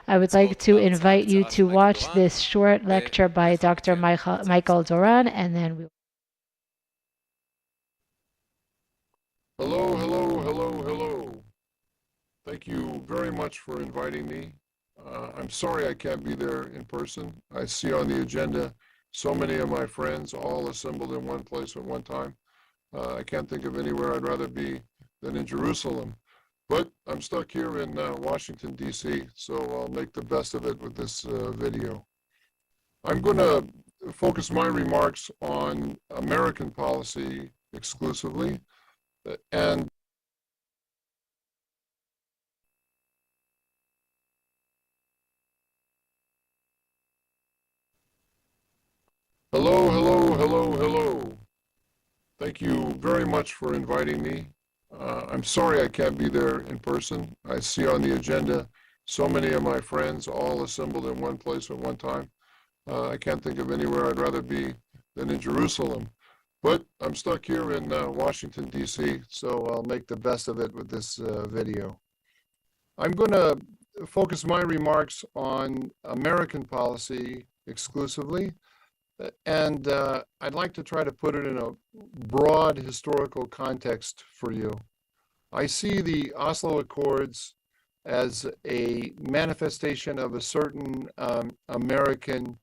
I would like to invite you to watch this short lecture by Dr. Michael Doran, and then we. Hello. Thank you very much for inviting me. I'm sorry I can't be there in person. I see on the agenda so many of my friends all assembled in one place at one time. I can't think of anywhere I'd rather be than in Jerusalem. But I'm stuck here in Washington, D.C., so I'll make the best of it with this video. I'm going to focus my remarks on American policy exclusively, and Hello. Thank you very much for inviting me. I'm sorry I can't be there in person. I see on the agenda so many of my friends all assembled in one place at one time. I can't think of anywhere I'd rather be than in Jerusalem. But I'm stuck here in Washington, D.C., so I'll make the best of it with this video. I'm going to focus my remarks on American policy exclusively, and I'd like to try to put it in a broad historical context for you. I see the Oslo Accords as a manifestation of a certain American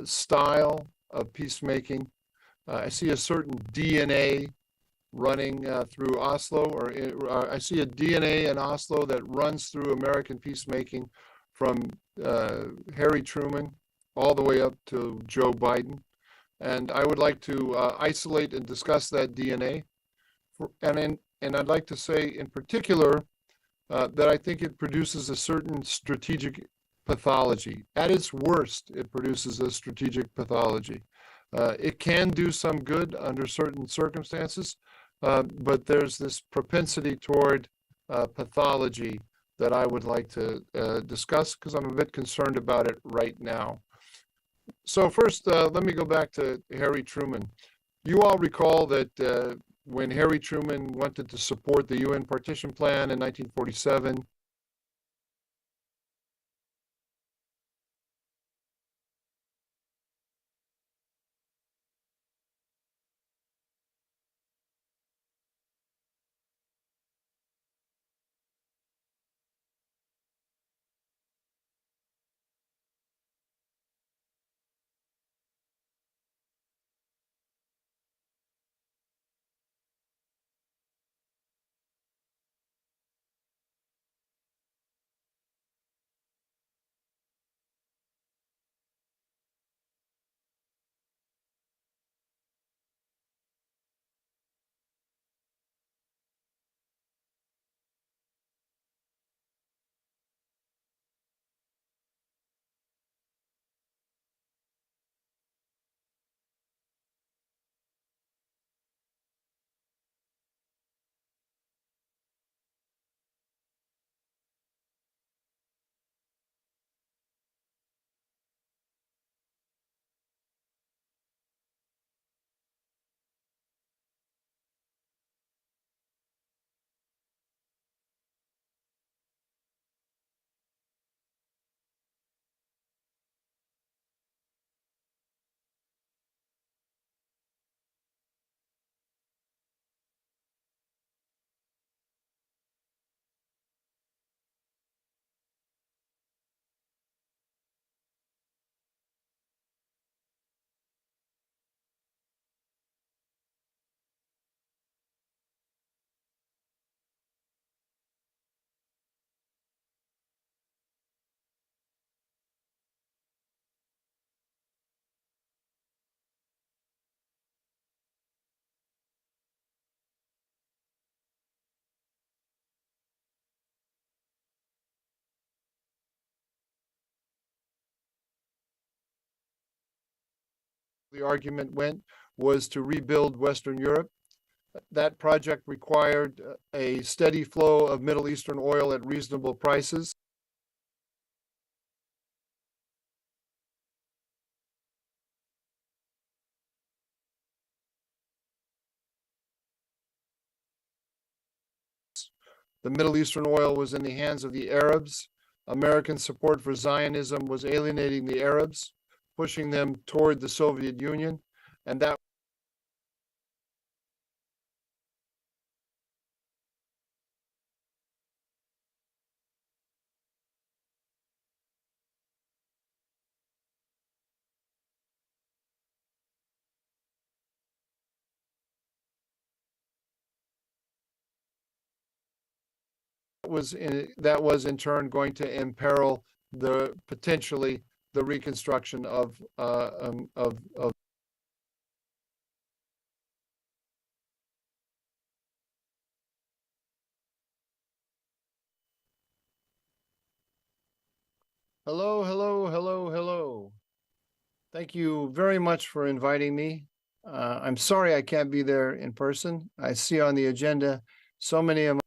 style of peacemaking. I see a certain DNA running through Oslo, or I see a DNA in Oslo that runs through American peacemaking from Harry Truman all the way up to Joe Biden. And I would like to isolate and discuss that DNA. And I'd like to say in particular that I think it produces a certain strategic pathology. At its worst, it produces a strategic pathology. It can do some good under certain circumstances, but there's this propensity toward pathology that I would like to discuss because I'm a bit concerned about it right now. So first, let me go back to Harry Truman. You all recall that when Harry Truman wanted to support the UN partition plan in 1947, the argument went was to rebuild Western Europe. That project required a steady flow of Middle Eastern oil at reasonable prices. The Middle Eastern oil was in the hands of the Arabs. American support for Zionism was alienating the Arabs, pushing them toward the Soviet Union, and that was in turn going to imperil the potentially the reconstruction of Hello, hello, hello, hello. Thank you very much for inviting me. I'm sorry I can't be there in person. I see on the agenda so many of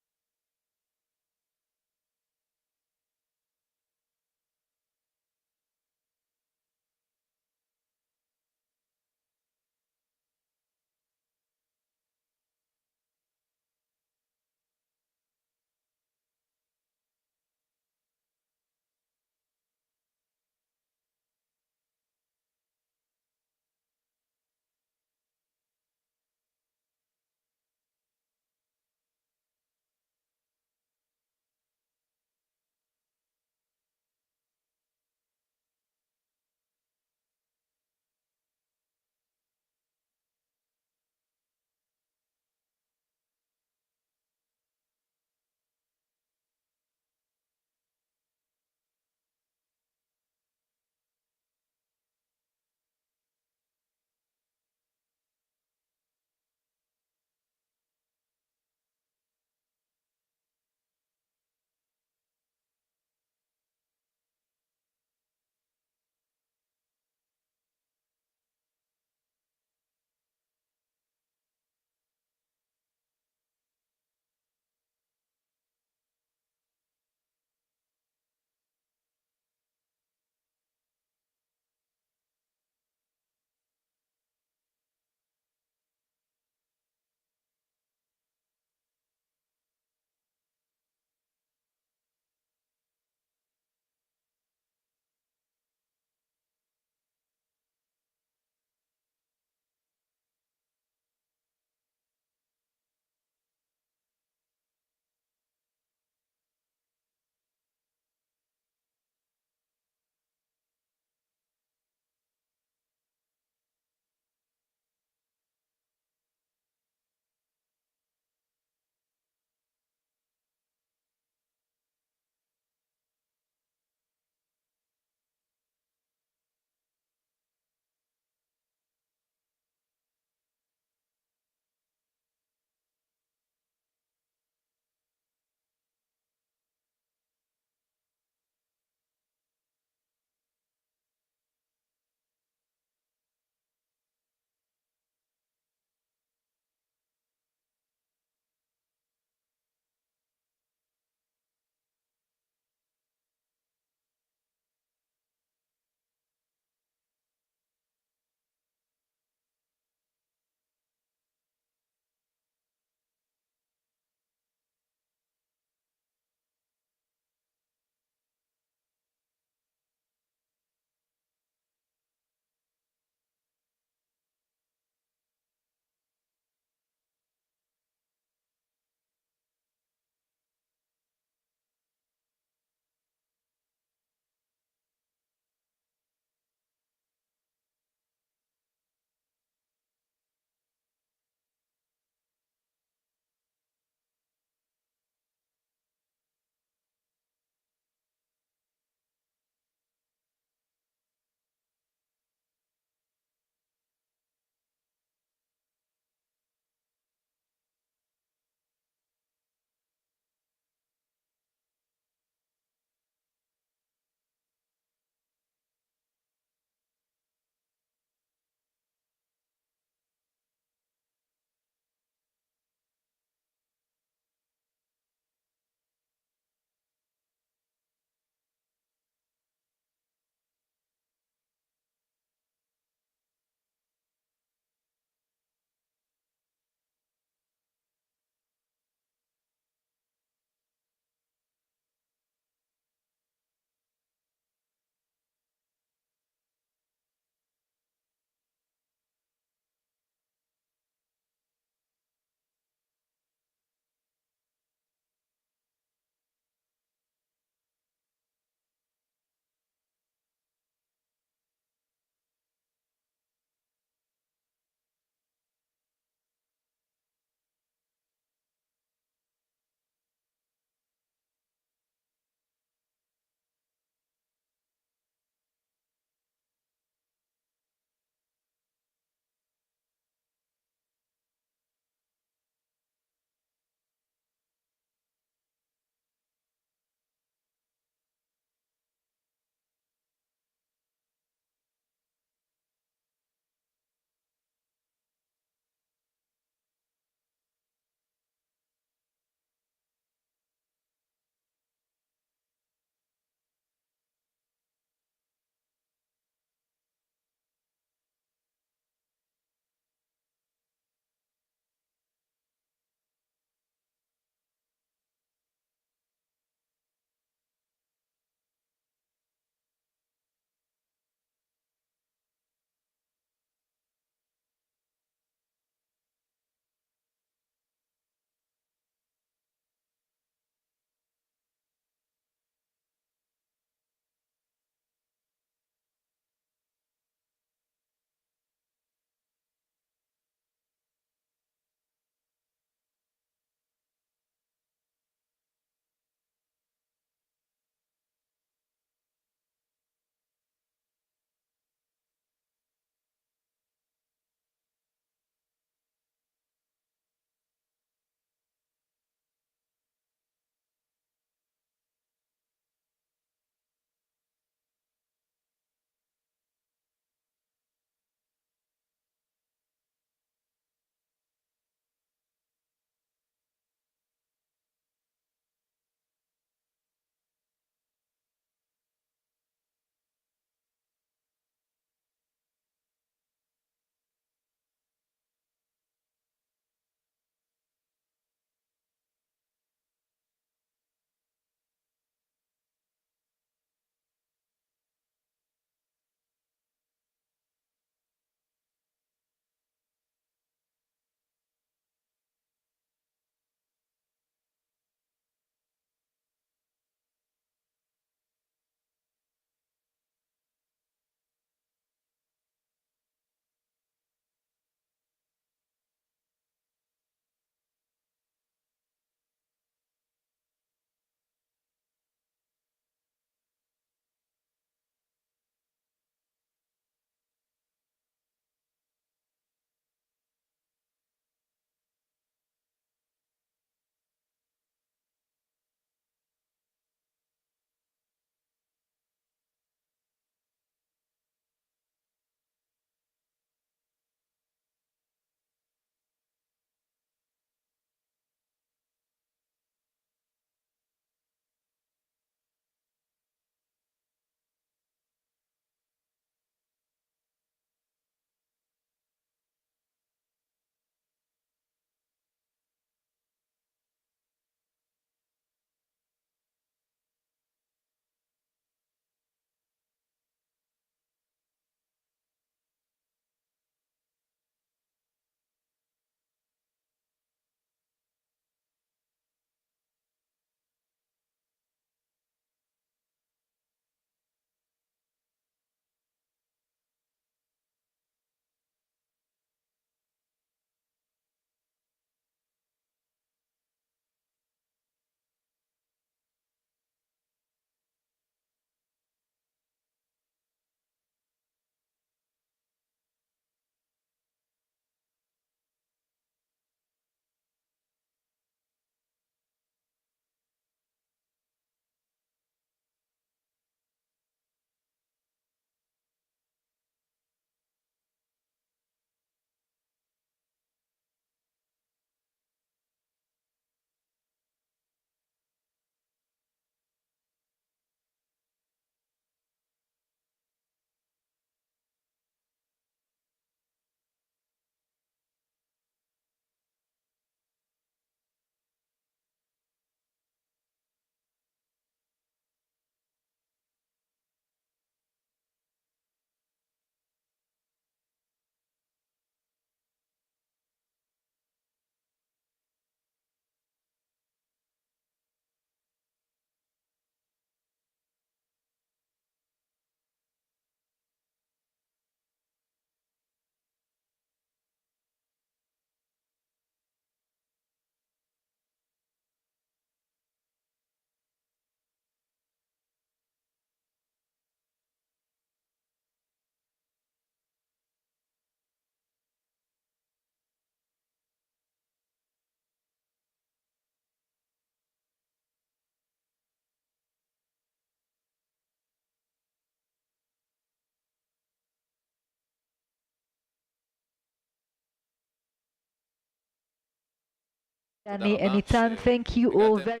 anytime. Thank you all very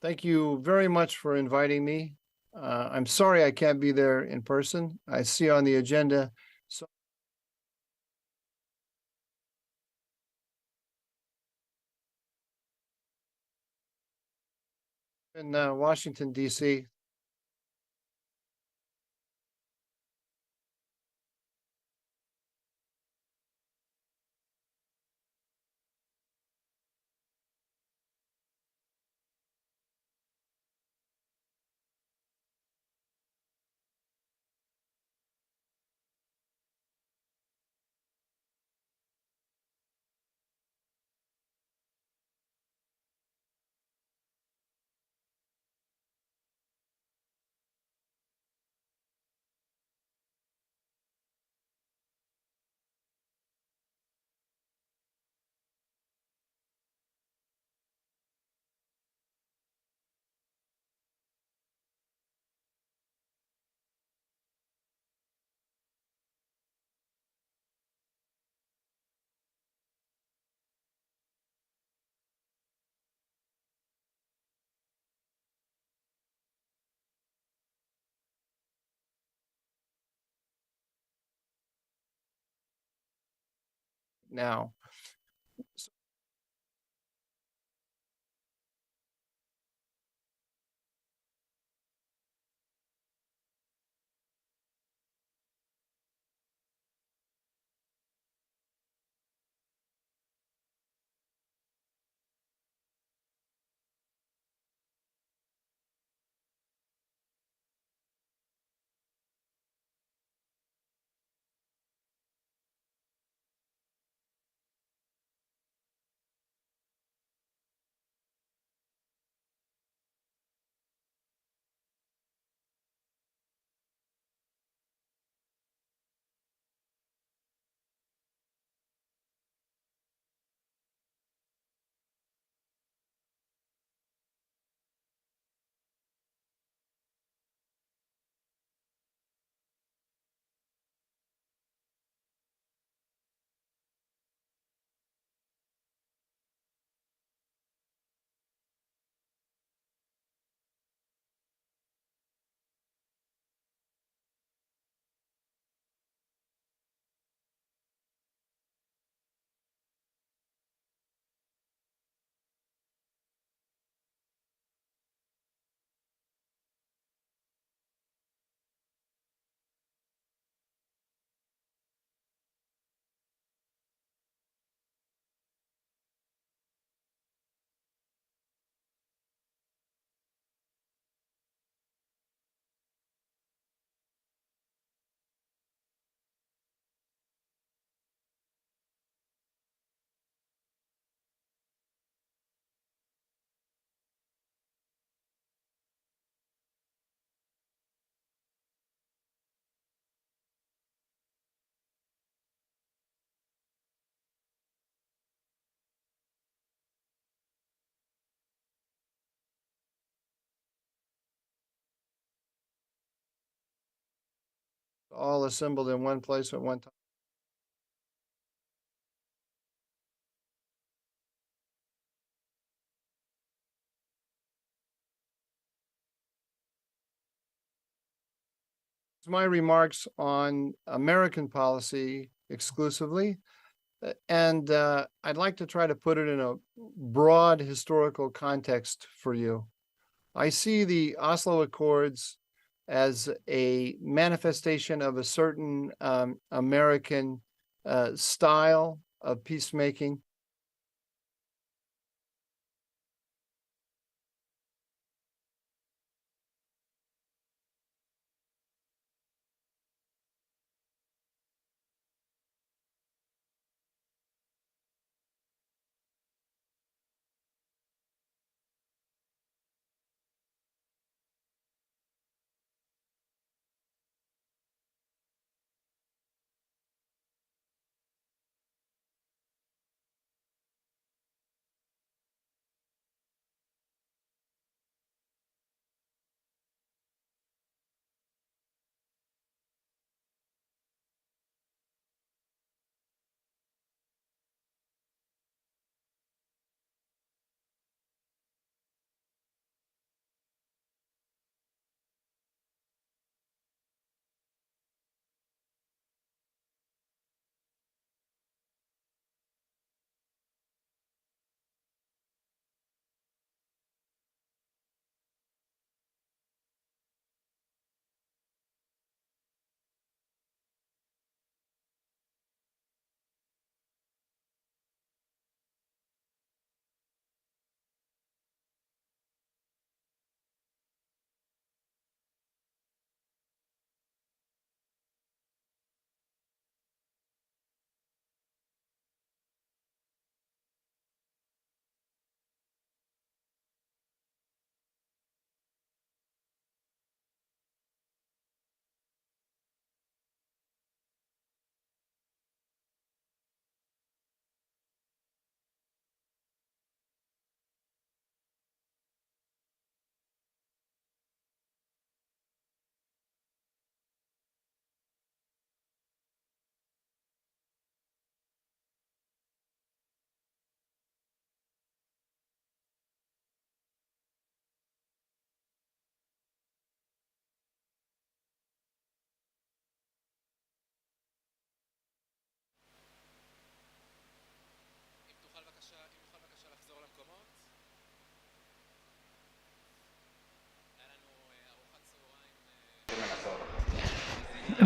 Thank you very much for inviting me. I'm sorry I can't be there in person. I see on the agenda. So in Washington, D.C. now. All assembled in one place at one time. My remarks on American policy exclusively, and I'd like to try to put it in a broad historical context for you. I see the Oslo Accords as a manifestation of a certain American style of peacemaking.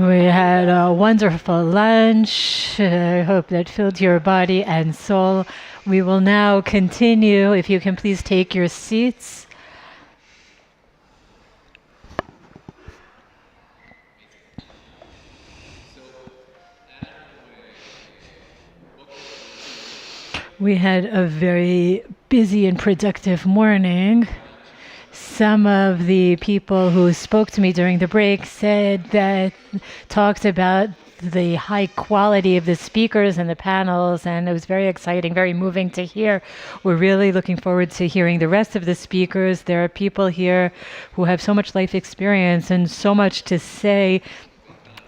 We had a wonderful lunch. I hope that filled your body and soul. We will now continue. If you can please take your seats. We had a very busy and productive morning. Some of the people who spoke to me during the break talked about the high quality of the speakers and the panels, and it was very exciting, very moving to hear. We're really looking forward to hearing the rest of the speakers. There are people here who have so much life experience and so much to say.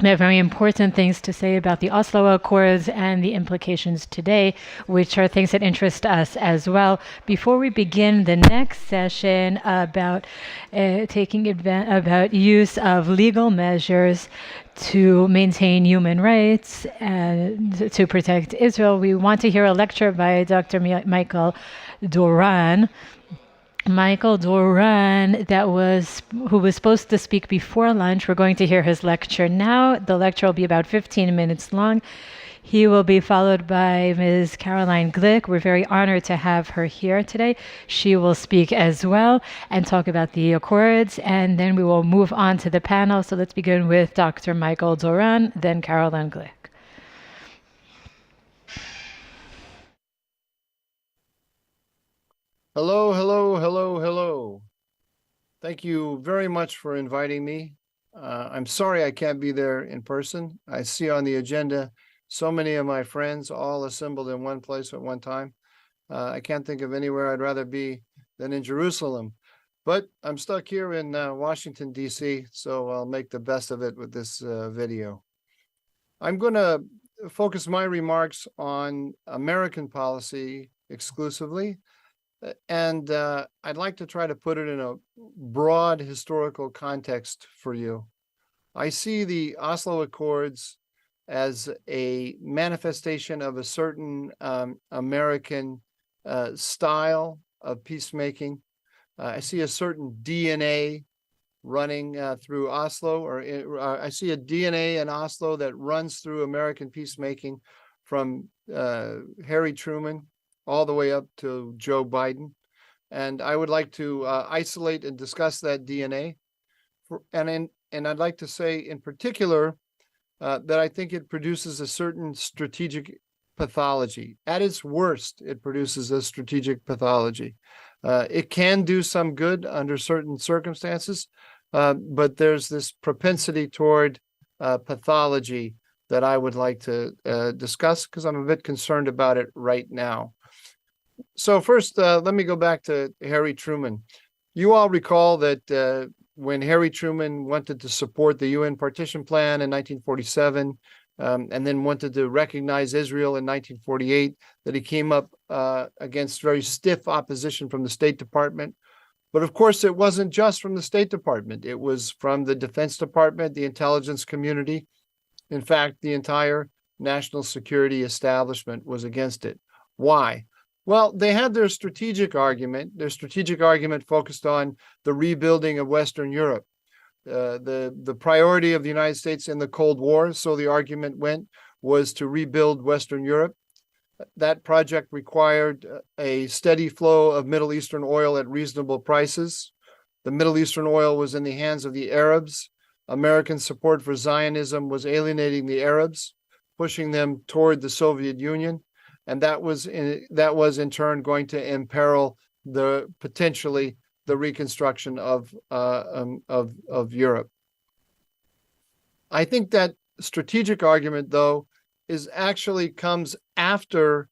They have very important things to say about the Oslo Accords and the implications today, which are things that interest us as well. Before we begin the next session about about use of legal measures to maintain human rights and to protect Israel, we want to hear a lecture by Dr. Michael Doran. Michael Doran, who was supposed to speak before lunch. We're going to hear his lecture now. The lecture will be about 15 minutes long. He will be followed by Ms. Caroline Glick. We're very honored to have her here today. She will speak as well and talk about the Accords, and then we will move on to the panel. So let's begin with Dr. Michael Doran, then Caroline Glick. Hello, hello, hello, hello. Thank you very much for inviting me. I'm sorry I can't be there in person. I see on the agenda so many of my friends all assembled in one place at one time. I can't think of anywhere I'd rather be than in Jerusalem. But I'm stuck here in Washington, D.C., so I'll make the best of it with this video. I'm going to focus my remarks on American policy exclusively. And I'd like to try to put it in a broad historical context for you. I see the Oslo Accords as a manifestation of a certain American style of peacemaking. I see a certain DNA running through Oslo, or I see a DNA in Oslo that runs through American peacemaking from Harry Truman all the way up to Joe Biden. And I would like to isolate and discuss that DNA. And I'd like to say in particular that I think it produces a certain strategic pathology. At its worst, it produces a strategic pathology. It can do some good under certain circumstances, but there's this propensity toward pathology that I would like to discuss because I'm a bit concerned about it right now. So first, let me go back to Harry Truman. You all recall that when Harry Truman wanted to support the UN partition plan in 1947, and then wanted to recognize Israel in 1948, that he came up against very stiff opposition from the State Department. But of course, it wasn't just from the State Department. It was from the Defense Department, the intelligence community. In fact, the entire national security establishment was against it. Why? Well, they had their strategic argument. Their strategic argument focused on the rebuilding of Western Europe. The priority of the United States in the Cold War, so the argument went, was to rebuild Western Europe. That project required a steady flow of Middle Eastern oil at reasonable prices. The Middle Eastern oil was in the hands of the Arabs. American support for Zionism was alienating the Arabs, pushing them toward the Soviet Union. And that was in turn going to imperil potentially the reconstruction of Europe. I think that strategic argument, though, actually comes after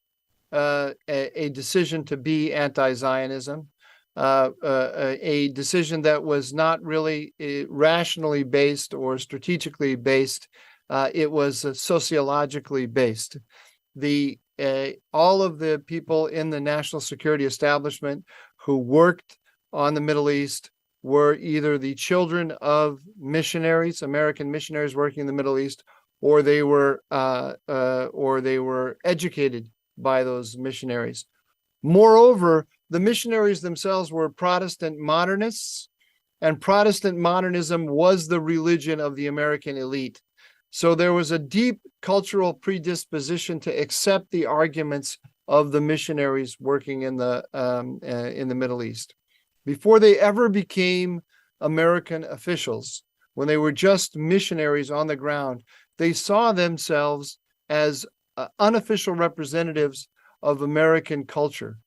a decision to be anti-Zionism, a decision that was not really rationally based or strategically based. It was sociologically based. All of the people in the national security establishment who worked on the Middle East were either the children of missionaries, American missionaries working in the Middle East, or they were educated by those missionaries. Moreover, the missionaries themselves were Protestant modernists, and Protestant modernism was the religion of the American elite. So there was a deep cultural predisposition to accept the arguments of the missionaries working in the Middle East. Before they ever became American officials, when they were just missionaries on the ground, they saw themselves as unofficial representatives of American culture.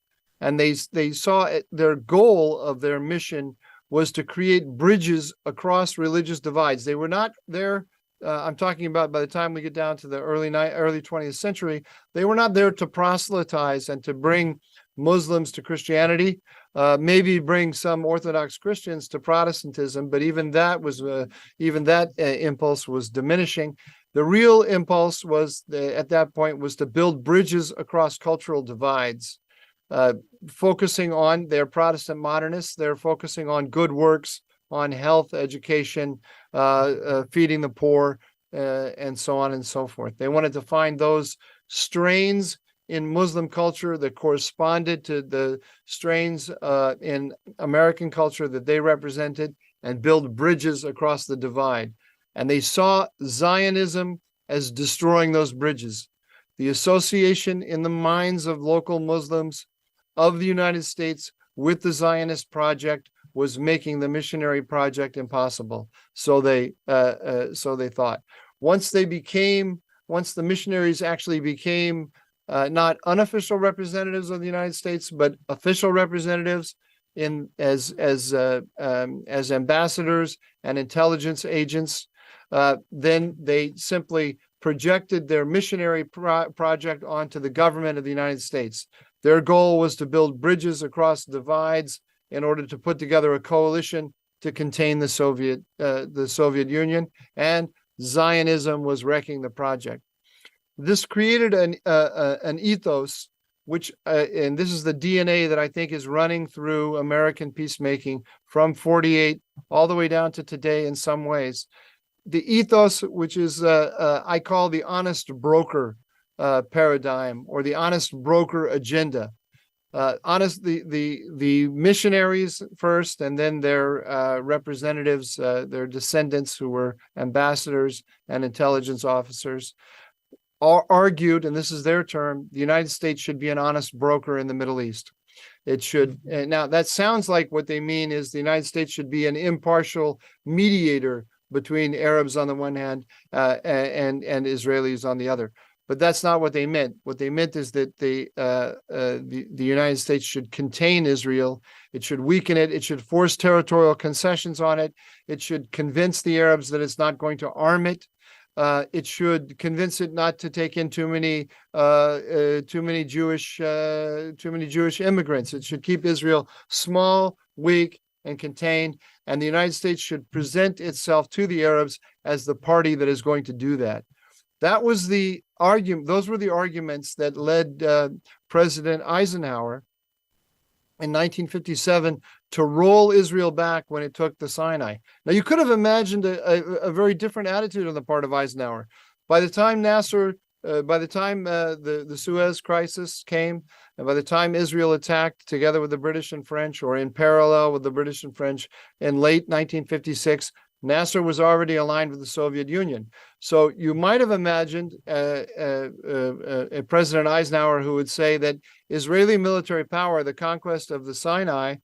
And they saw their goal of their mission was to create bridges across religious divides. They were not there. I'm talking about by the time we get down to the early 20th century, they were not there to proselytize and to bring Muslims to Christianity, maybe bring some Orthodox Christians to Protestantism, but even that impulse was diminishing. The real impulse was at that point was to build bridges across cultural divides, focusing on their Protestant modernists. They're focusing on good works, on health, education, feeding the poor, and so on and so forth. They wanted to find those strains in Muslim culture that corresponded to the strains in American culture that they represented and build bridges across the divide. And they saw Zionism as destroying those bridges. The association in the minds of local Muslims of the United States with the Zionist project was making the missionary project impossible. So they thought. Once the missionaries actually became not unofficial representatives of the United States, but official representatives as ambassadors and intelligence agents, then they simply projected their missionary project onto the government of the United States. Their goal was to build bridges across divides in order to put together a coalition to contain the Soviet Union, and Zionism was wrecking the project. This created an ethos, which, and this is the DNA that I think is running through American peacemaking from 48 all the way down to today in some ways. The ethos, which is I call the honest broker paradigm, or the honest broker agenda. The missionaries first, and then their representatives, their descendants who were ambassadors and intelligence officers, argued, and this is their term, the United States should be an honest broker in the Middle East. It should, now that sounds like what they mean is the United States should be an impartial mediator between Arabs on the one hand and Israelis on the other. But that's not what they meant. What they meant is that the United States should contain Israel. It should weaken it. It should force territorial concessions on it. It should convince the Arabs that it's not going to arm it. It should convince it not to take in too many Jewish immigrants. It should keep Israel small, weak, and contained. And the United States should present itself to the Arabs as the party that is going to do that. That was the argument. Those were the arguments that led President Eisenhower in 1957 to roll Israel back when it took the Sinai. Now, you could have imagined a very different attitude on the part of Eisenhower. By the time the Suez Crisis came, and by the time Israel attacked together with the British and French, or in parallel with the British and French in late 1956, Nasser was already aligned with the Soviet Union. So you might have imagined a President Eisenhower who would say that Israeli military power, the conquest of the Sinai,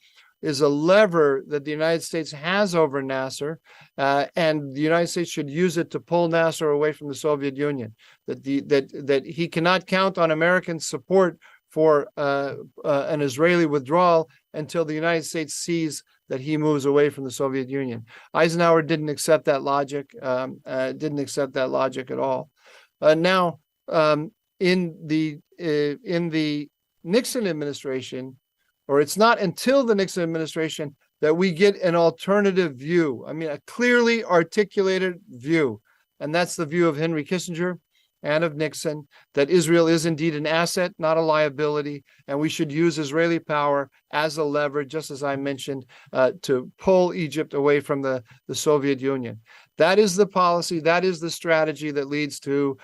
is a lever that the United States has over Nasser, and the United States should use it to pull Nasser away from the Soviet Union. That he cannot count on American support for an Israeli withdrawal until the United States sees that he moves away from the Soviet Union. Eisenhower didn't accept that logic. Didn't accept that logic at all. Now, in the Nixon administration, or it's not until the Nixon administration that we get an alternative view. I mean, a clearly articulated view, and that's the view of Henry Kissinger and of Nixon, that Israel is indeed an asset, not a liability, and we should use Israeli power as a lever, just as I mentioned, to pull Egypt away from the Soviet Union. That is the policy, that is the strategy that leads to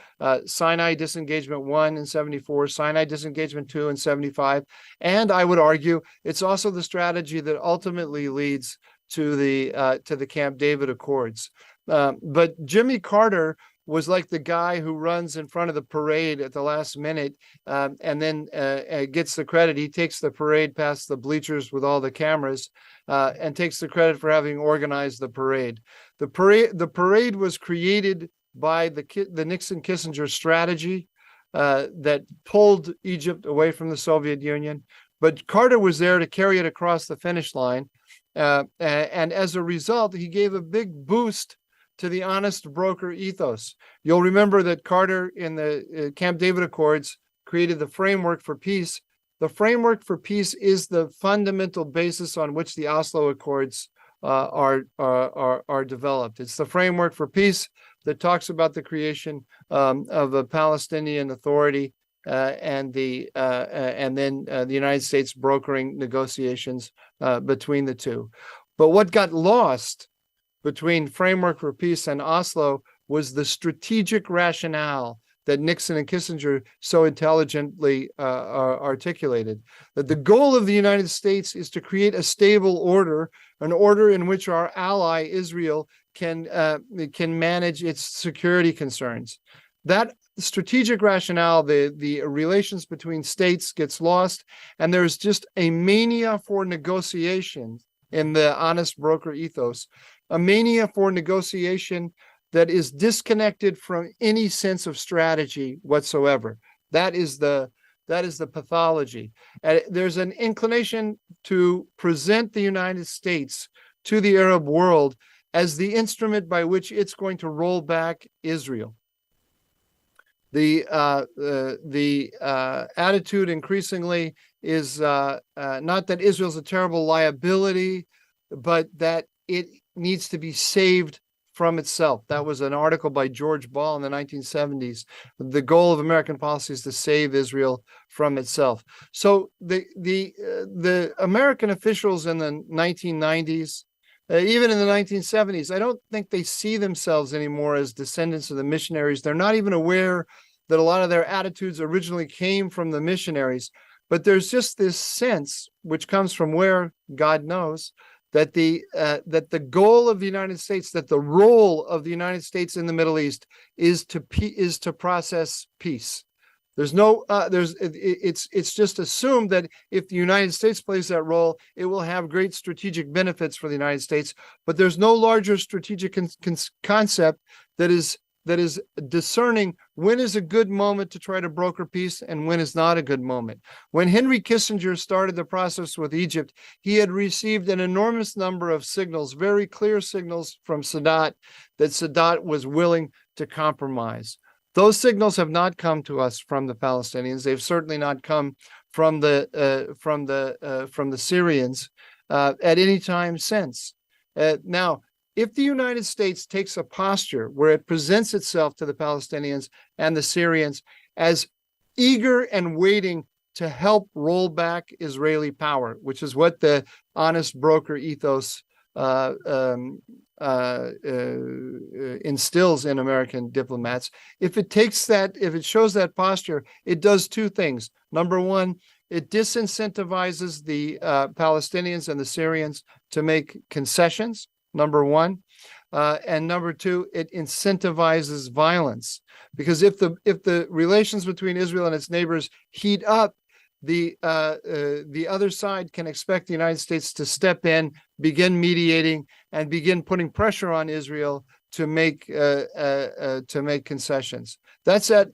Sinai Disengagement 1 in 74, Sinai Disengagement 2 in 75, and I would argue it's also the strategy that ultimately leads to the Camp David Accords. But Jimmy Carter was like the guy who runs in front of the parade at the last minute and then gets the credit. He takes the parade past the bleachers with all the cameras and takes the credit for having organized the parade. The parade was created by the Nixon-Kissinger strategy that pulled Egypt away from the Soviet Union. But Carter was there to carry it across the finish line. And as a result, he gave a big boost to the honest broker ethos. You'll remember that Carter in the Camp David Accords created the framework for peace. The framework for peace is the fundamental basis on which the Oslo Accords are developed. It's the framework for peace that talks about the creation of a Palestinian Authority and then the United States brokering negotiations between the two. But what got lost between Framework for Peace and Oslo was the strategic rationale that Nixon and Kissinger so intelligently articulated. That the goal of the United States is to create a stable order, an order in which our ally Israel can manage its security concerns. That strategic rationale, the relations between states gets lost, and there's just a mania for negotiation in the honest broker ethos, a mania for negotiation that is disconnected from any sense of strategy whatsoever. That is the pathology. There's an inclination to present the United States to the Arab world as the instrument by which it's going to roll back Israel. The attitude increasingly is not that Israel's a terrible liability, but that it needs to be saved from itself. That was an article by George Ball in the 1970s. The goal of American policy is to save Israel from itself. So the American officials in the 1990s, even in the 1970s, I don't think they see themselves anymore as descendants of the missionaries. They're not even aware that a lot of their attitudes originally came from the missionaries. But there's just this sense, which comes from where God knows, that the goal of the United States, that the role of the United States in the Middle East is to process peace. It's just assumed that if the United States plays that role, it will have great strategic benefits for the United States. But there's no larger strategic concept that is discerning when is a good moment to try to broker peace and when is not a good moment. When Henry Kissinger started the process with Egypt, he had received an enormous number of signals, very clear signals from Sadat, that Sadat was willing to compromise. Those signals have not come to us from the Palestinians. They've certainly not come from the Syrians at any time since. Now, if the United States takes a posture where it presents itself to the Palestinians and the Syrians as eager and waiting to help roll back Israeli power, which is what the honest broker ethos instills in American diplomats, if it shows that posture, it does two things. Number one, it disincentivizes the Palestinians and the Syrians to make concessions. Number one, and number two, it incentivizes violence, because if the relations between Israel and its neighbors heat up, the other side can expect the United States to step in, begin mediating, and begin putting pressure on Israel to make concessions. That's the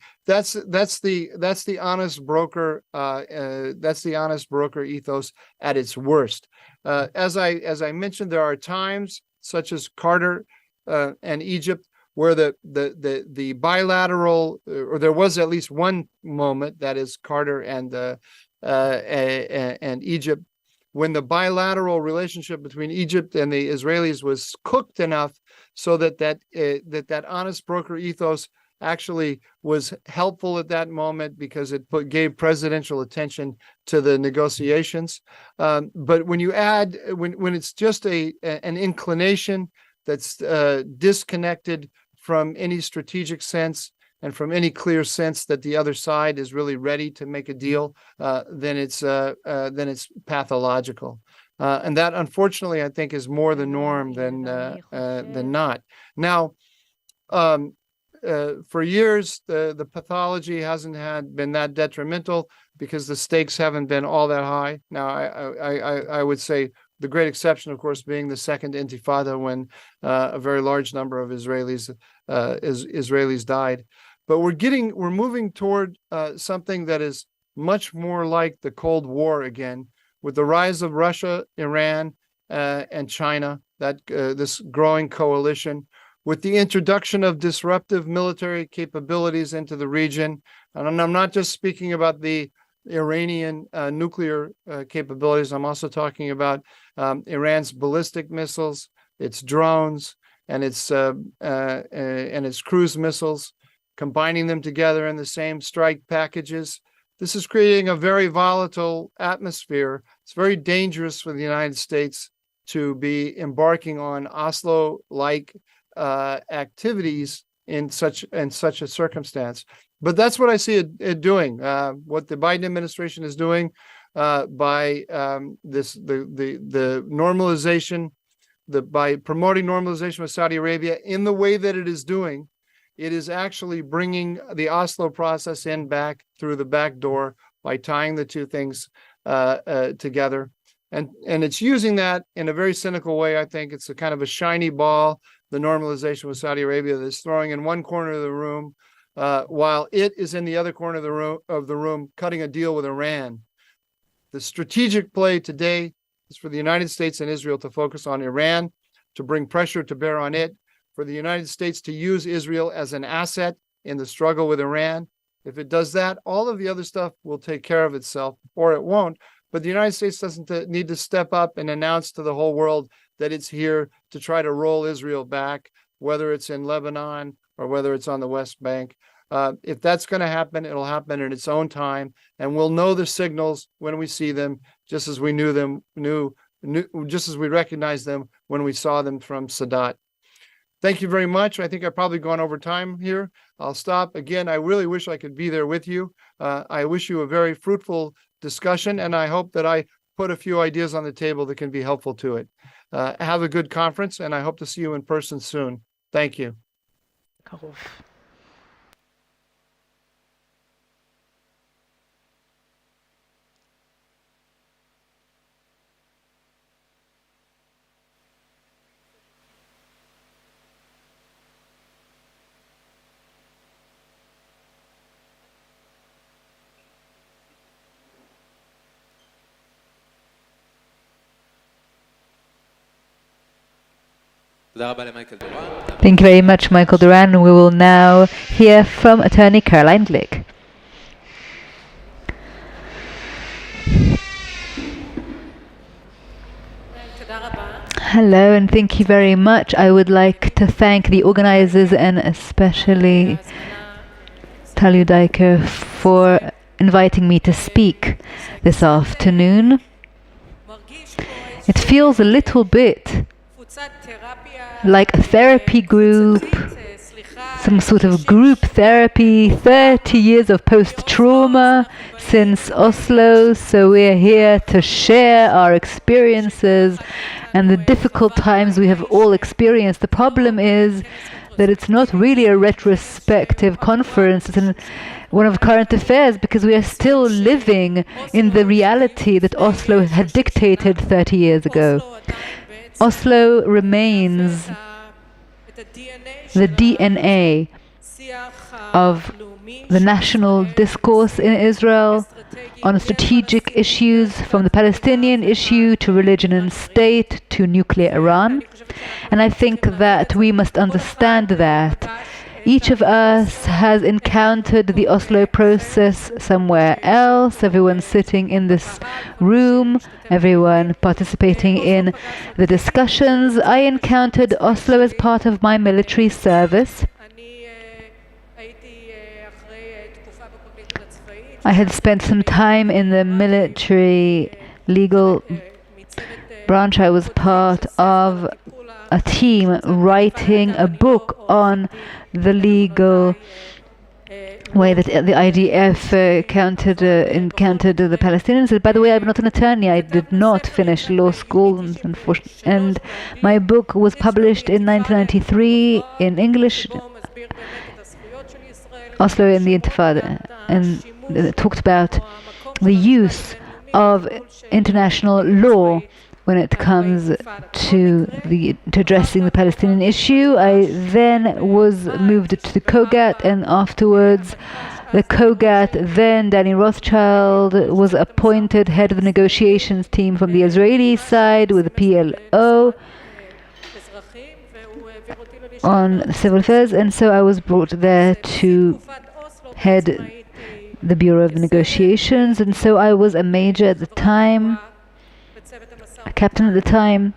honest broker. That's the honest broker ethos at its worst. As I mentioned, there are times such as Carter and Egypt where the bilateral, or there was at least one moment, that is Carter and Egypt, when the bilateral relationship between Egypt and the Israelis was cooked enough so that honest broker ethos actually was helpful at that moment, because it gave presidential attention to the negotiations. But when you add, when it's just an inclination that's disconnected from any strategic sense and from any clear sense that the other side is really ready to make a deal, then it's pathological. And that, unfortunately, I think is more the norm than not. Now, for years, the pathology hasn't been that detrimental because the stakes haven't been all that high. Now, I would say the great exception, of course, being the second Intifada, when a very large number of Israelis died. But we're moving toward something that is much more like the Cold War again, with the rise of Russia, Iran, and China, that this growing coalition, with the introduction of disruptive military capabilities into the region. And I'm not just speaking about the Iranian nuclear capabilities. I'm also talking about Iran's ballistic missiles, its drones, and its cruise missiles, combining them together in the same strike packages. This is creating a very volatile atmosphere. It's very dangerous for the United States to be embarking on Oslo-like activities in such a circumstance. But that's what I see it doing. What the Biden administration is doing by the normalization, by promoting normalization with Saudi Arabia in the way that it is doing, it is actually bringing the Oslo process in back through the back door by tying the two things together. And it's using that in a very cynical way. I think it's a kind of a shiny ball, the normalization with Saudi Arabia, that's throwing in one corner of the room, while it is in the other corner of the room cutting a deal with Iran. The strategic play today is for the United States and Israel to focus on Iran, to bring pressure to bear on it, for the United States to use Israel as an asset in the struggle with Iran. If it does that, all of the other stuff will take care of itself, or it won't. But the United States doesn't need to step up and announce to the whole world that it's here to try to roll Israel back, whether it's in Lebanon or whether it's on the West Bank. If that's going to happen, it'll happen in its own time, and we'll know the signals when we see them, just as we just as we recognized them when we saw them from Sadat. Thank you very much. I think I've probably gone over time here. I'll stop. Again, I really wish I could be there with you. I wish you a very fruitful discussion, and I hope that I put a few ideas on the table that can be helpful to it. Have a good conference, and I hope to see you in person soon. Thank you. Thank you very much, Michael Duran. We will now hear from attorney Caroline Glick. Hello, and thank you very much. I would like to thank the organizers and especially Talia Diker for inviting me to speak this afternoon. It feels a little bit like a therapy group, some sort of group therapy, 30 years of post-trauma since Oslo, so we're here to share our experiences and the difficult times we have all experienced. The problem is that it's not really a retrospective conference, it's one of current affairs, because we are still living in the reality that Oslo had dictated 30 years ago. Oslo remains the DNA of the national discourse in Israel on strategic issues, from the Palestinian issue to religion and state to nuclear Iran. And I think that we must understand that each of us has encountered the Oslo process somewhere else. Everyone sitting in this room, everyone participating in the discussions. I encountered Oslo as part of my military service. I had spent some time in the military legal branch. I was part of a team writing a book on the legal way that the IDF encountered the Palestinians. By the way, I'm not an attorney. I did not finish law school, and my book was published in 1993 in English. Oslo in the Intifada, and talked about the use of international law when it comes to addressing the Palestinian issue. I then was moved to the Kogat, and afterwards the Kogat, then Danny Rothschild, was appointed head of the negotiations team from the Israeli side with the PLO on civil affairs, and so I was brought there to head the Bureau of Negotiations, and so I was a major at the time, a captain at the time,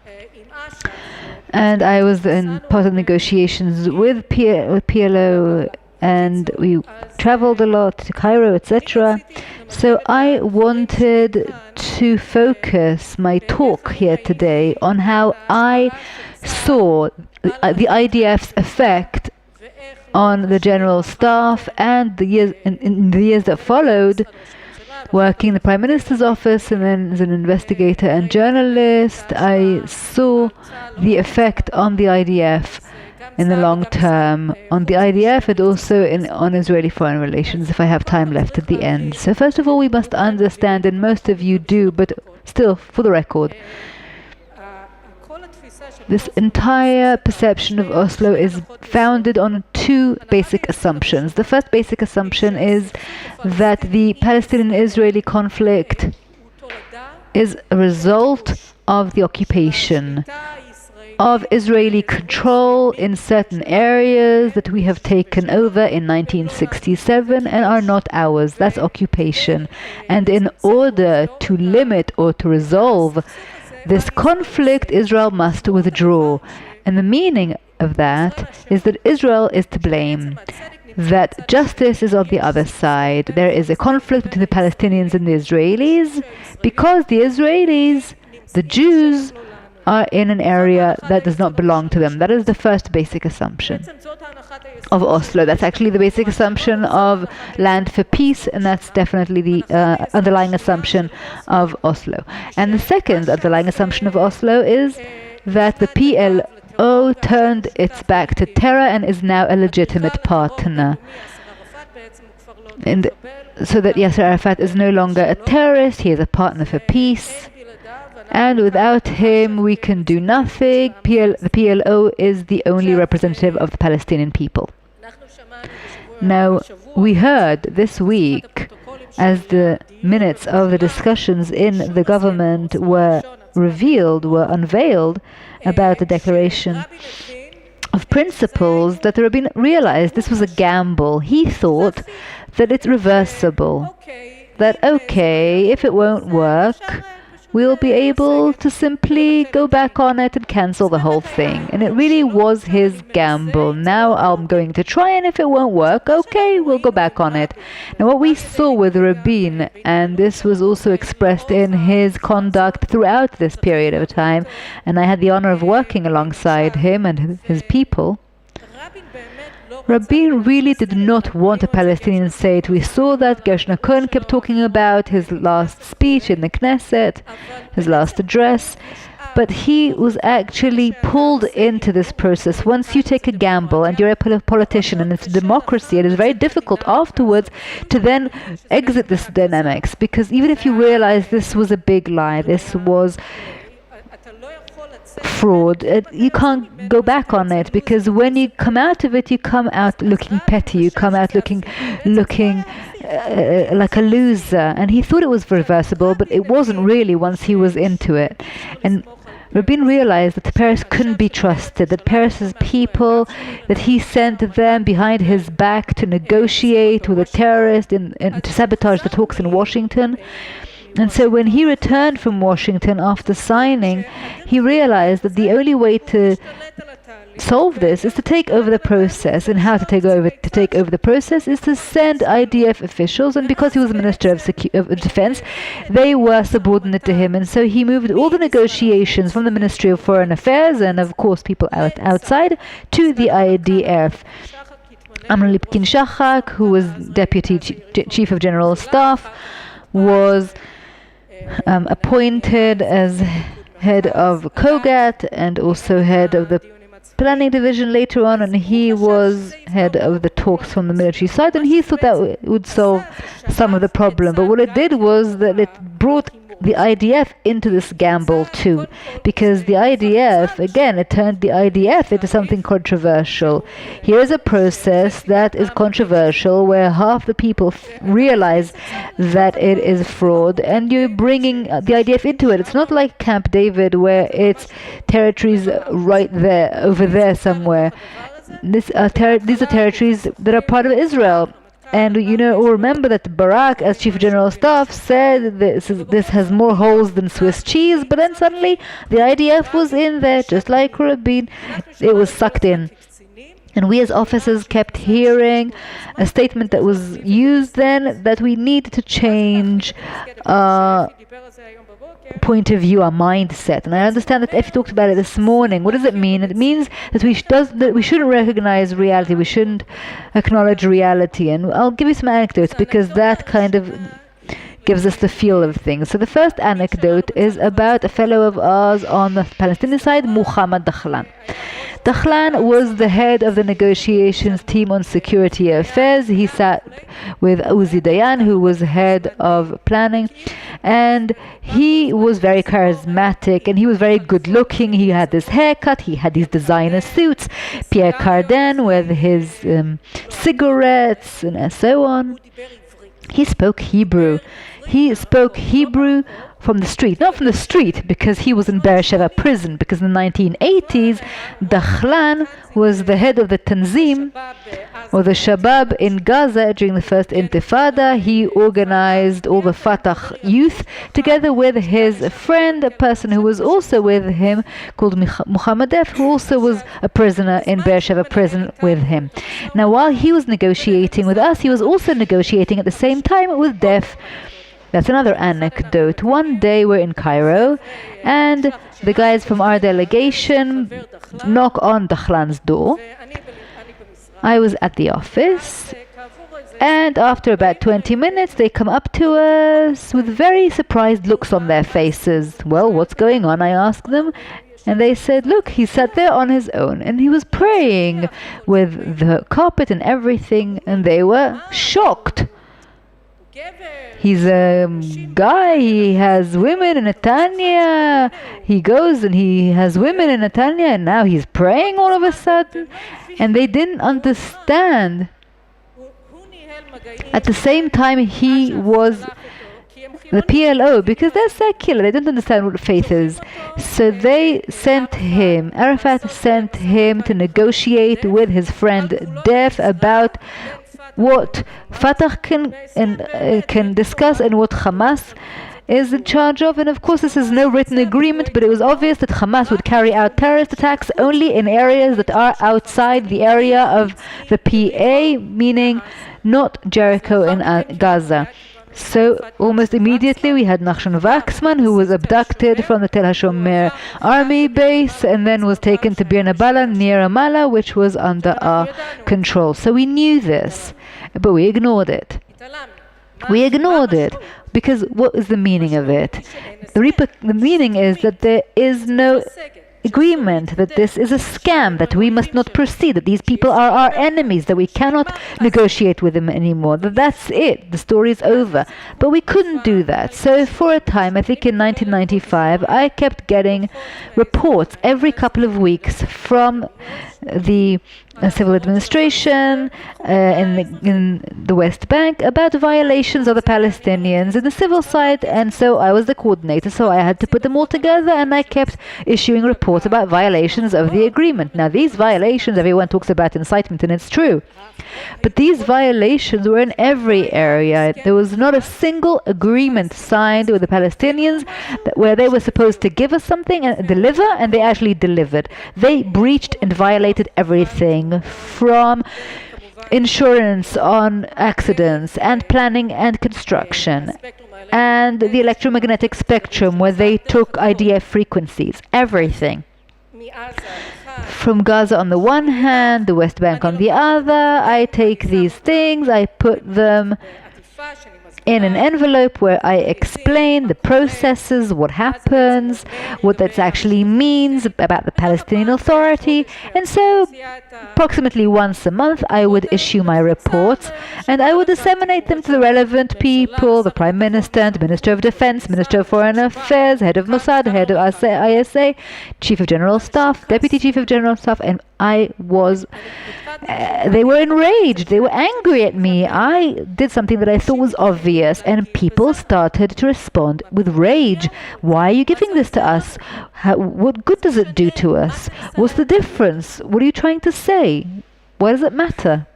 and I was in part of negotiations with PLO, and we traveled a lot to Cairo, etc. So I wanted to focus my talk here today on how I saw the IDF's effect on the general staff, and in the years that followed, working in the Prime Minister's office and then as an investigator and journalist, I saw the effect on the IDF in the long term, on the IDF and also on Israeli foreign relations, if I have time left at the end. So first of all, we must understand, and most of you do, but still, for the record, this entire perception of Oslo is founded on two basic assumptions. The first basic assumption is that the Palestinian-Israeli conflict is a result of the occupation, of Israeli control in certain areas that we have taken over in 1967 and are not ours. That's occupation. And in order to limit or to resolve this conflict, Israel must withdraw. And the meaning of that is that Israel is to blame, that justice is on the other side. There is a conflict between the Palestinians and the Israelis because the Israelis, the Jews, are in an area that does not belong to them. That is the first basic assumption of Oslo. That's actually the basic assumption of Land for Peace, and that's definitely the underlying assumption of Oslo. And the second underlying assumption of Oslo is that the PLO turned its back to terror and is now a legitimate partner. And so that Yasser Arafat is no longer a terrorist, he is a partner for peace. And without him, we can do nothing. The PLO is the only representative of the Palestinian people. Now, we heard this week, as the minutes of the discussions in the government were unveiled about the declaration of principles, that Rabin realized this was a gamble. He thought that it's reversible. That, okay, if it won't work, we'll be able to simply go back on it and cancel the whole thing. And it really was his gamble. Now I'm going to try, and if it won't work, okay, we'll go back on it. Now what we saw with Rabin, and this was also expressed in his conduct throughout this period of time, and I had the honor of working alongside him and his people, Rabin really did not want a Palestinian state. We saw that Gershon Cohen kept talking about his last speech in the Knesset, his last address, but he was actually pulled into this process. Once you take a gamble and you're a politician and it's a democracy, it is very difficult afterwards to then exit this dynamics, because even if you realize this was a big lie, this was fraud, you can't go back on it, because when you come out of it, you come out looking petty, you come out looking like a loser. And he thought it was reversible, but it wasn't really once he was into it. And Rabin realized that Peres couldn't be trusted, that Peres's people, that he sent them behind his back to negotiate with a terrorist and to sabotage the talks in Washington. And so when he returned from Washington after signing, he realized that the only way to solve this is to take over the process. And how to take over the process is to send IDF officials, and because he was the Minister of Defense, they were subordinate to him. And so he moved all the negotiations from the Ministry of Foreign Affairs and, of course, people outside to the IDF. Amnon Lipkin-Shachak, who was Deputy Chief of General Staff, was appointed as head of Kogat and also head of the planning division later on, and he was head of the talks from the military side, and he thought that would solve some of the problem. But what it did was that it brought the IDF into this gamble too, because the IDF, again, it turned the IDF into something controversial. Here is a process that is controversial, where half the people realize that it is fraud, and you're bringing the IDF into it. It's not like Camp David, where it's territories right there, over there somewhere. These are territories that are part of Israel. And remember that Barak, as Chief General Staff, said this has more holes than Swiss cheese, but then suddenly the IDF was in there, just like Rabin. It was sucked in. And we as officers kept hearing a statement that was used then, that we need to change point of view, our mindset. And I understand that Effie talked about it this morning. What does it mean? It means that we shouldn't recognize reality. We shouldn't acknowledge reality. And I'll give you some anecdotes, because that kind of gives us the feel of things. So the first anecdote is about a fellow of ours on the Palestinian side, Muhammad Dakhlan. Dakhlan was the head of the negotiations team on security affairs. He sat with Uzi Dayan, who was head of planning, and he was very charismatic, and he was very good looking. He had this haircut, he had these designer suits, Pierre Cardin with his cigarettes and so on. He spoke Hebrew. He spoke Hebrew from the street, not from the street because he was in Beersheba prison, because in the 1980s Dakhlan was the head of the Tanzim, or the Shabab, in Gaza during the first Intifada. He organized all the Fatah youth together with his friend, a person who was also with him called Muhammad Def, who also was a prisoner in Beersheba prison with him. Now while he was negotiating with us, he was also negotiating at the same time with Def. That's another anecdote. One day we're in Cairo, and the guys from our delegation knock on Dakhlan's door. I was at the office, and after about 20 minutes they come up to us with very surprised looks on their faces. Well, what's going on? I asked them, and they said, look, he sat there on his own and he was praying with the carpet and everything, and they were shocked. He's a guy, he has women in Netanya. He goes and he has women in Netanya, and now he's praying all of a sudden. And they didn't understand. At the same time, he was the PLO, because they're secular, they don't understand what faith is. So they sent him, Arafat sent him to negotiate with his friend Def about what Fatah can discuss and what Hamas is in charge of. And of course this is no written agreement, but it was obvious that Hamas would carry out terrorist attacks only in areas that are outside the area of the PA, meaning not Jericho and Gaza. So almost immediately we had Nachshon Waxman, who was abducted from the Tel HaShomer army base and then was taken to Bir Nabala near Ramallah, which was under our control. So we knew this, but we ignored it. We ignored it because what is the meaning of it? The meaning is that there is no agreement, that this is a scam, that we must not proceed, that these people are our enemies, that we cannot negotiate with them anymore, that that's it, the story is over. But we couldn't do that. So for a time, I think in 1995, I kept getting reports every couple of weeks from the civil administration in the West Bank about violations of the Palestinians in the civil side, and so I was the coordinator, so I had to put them all together, and I kept issuing reports about violations of the agreement. Now these violations, everyone talks about incitement, and it's true, but these violations were in every area. There was not a single agreement signed with the Palestinians where they were supposed to give us something and deliver, and they actually delivered. They breached and violated everything, from insurance on accidents and planning and construction and the electromagnetic spectrum, where they took IDF frequencies, everything. From Gaza on the one hand, the West Bank on the other, I take these things, I put them in an envelope where I explain the processes, what happens, what that actually means about the Palestinian Authority. And so approximately once a month I would issue my reports and I would disseminate them to the relevant people, the Prime Minister, and Minister of Defense, Minister of Foreign Affairs, Head of Mossad, Head of ISA, Chief of General Staff, Deputy Chief of General Staff, and they were enraged, they were angry at me. I did something that I thought was obvious, and people started to respond with rage. Why are you giving this to us? What good does it do to us? What's the difference? What are you trying to say? Why does it matter?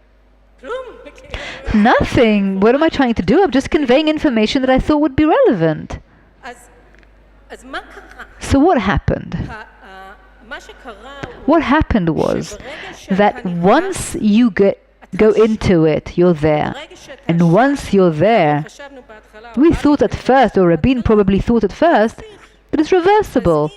Nothing. What am I trying to do? I'm just conveying information that I thought would be relevant. So what happened? What happened was that once you go into it, you're there. And once you're there, we thought at first, or Rabin probably thought at first, that it's reversible.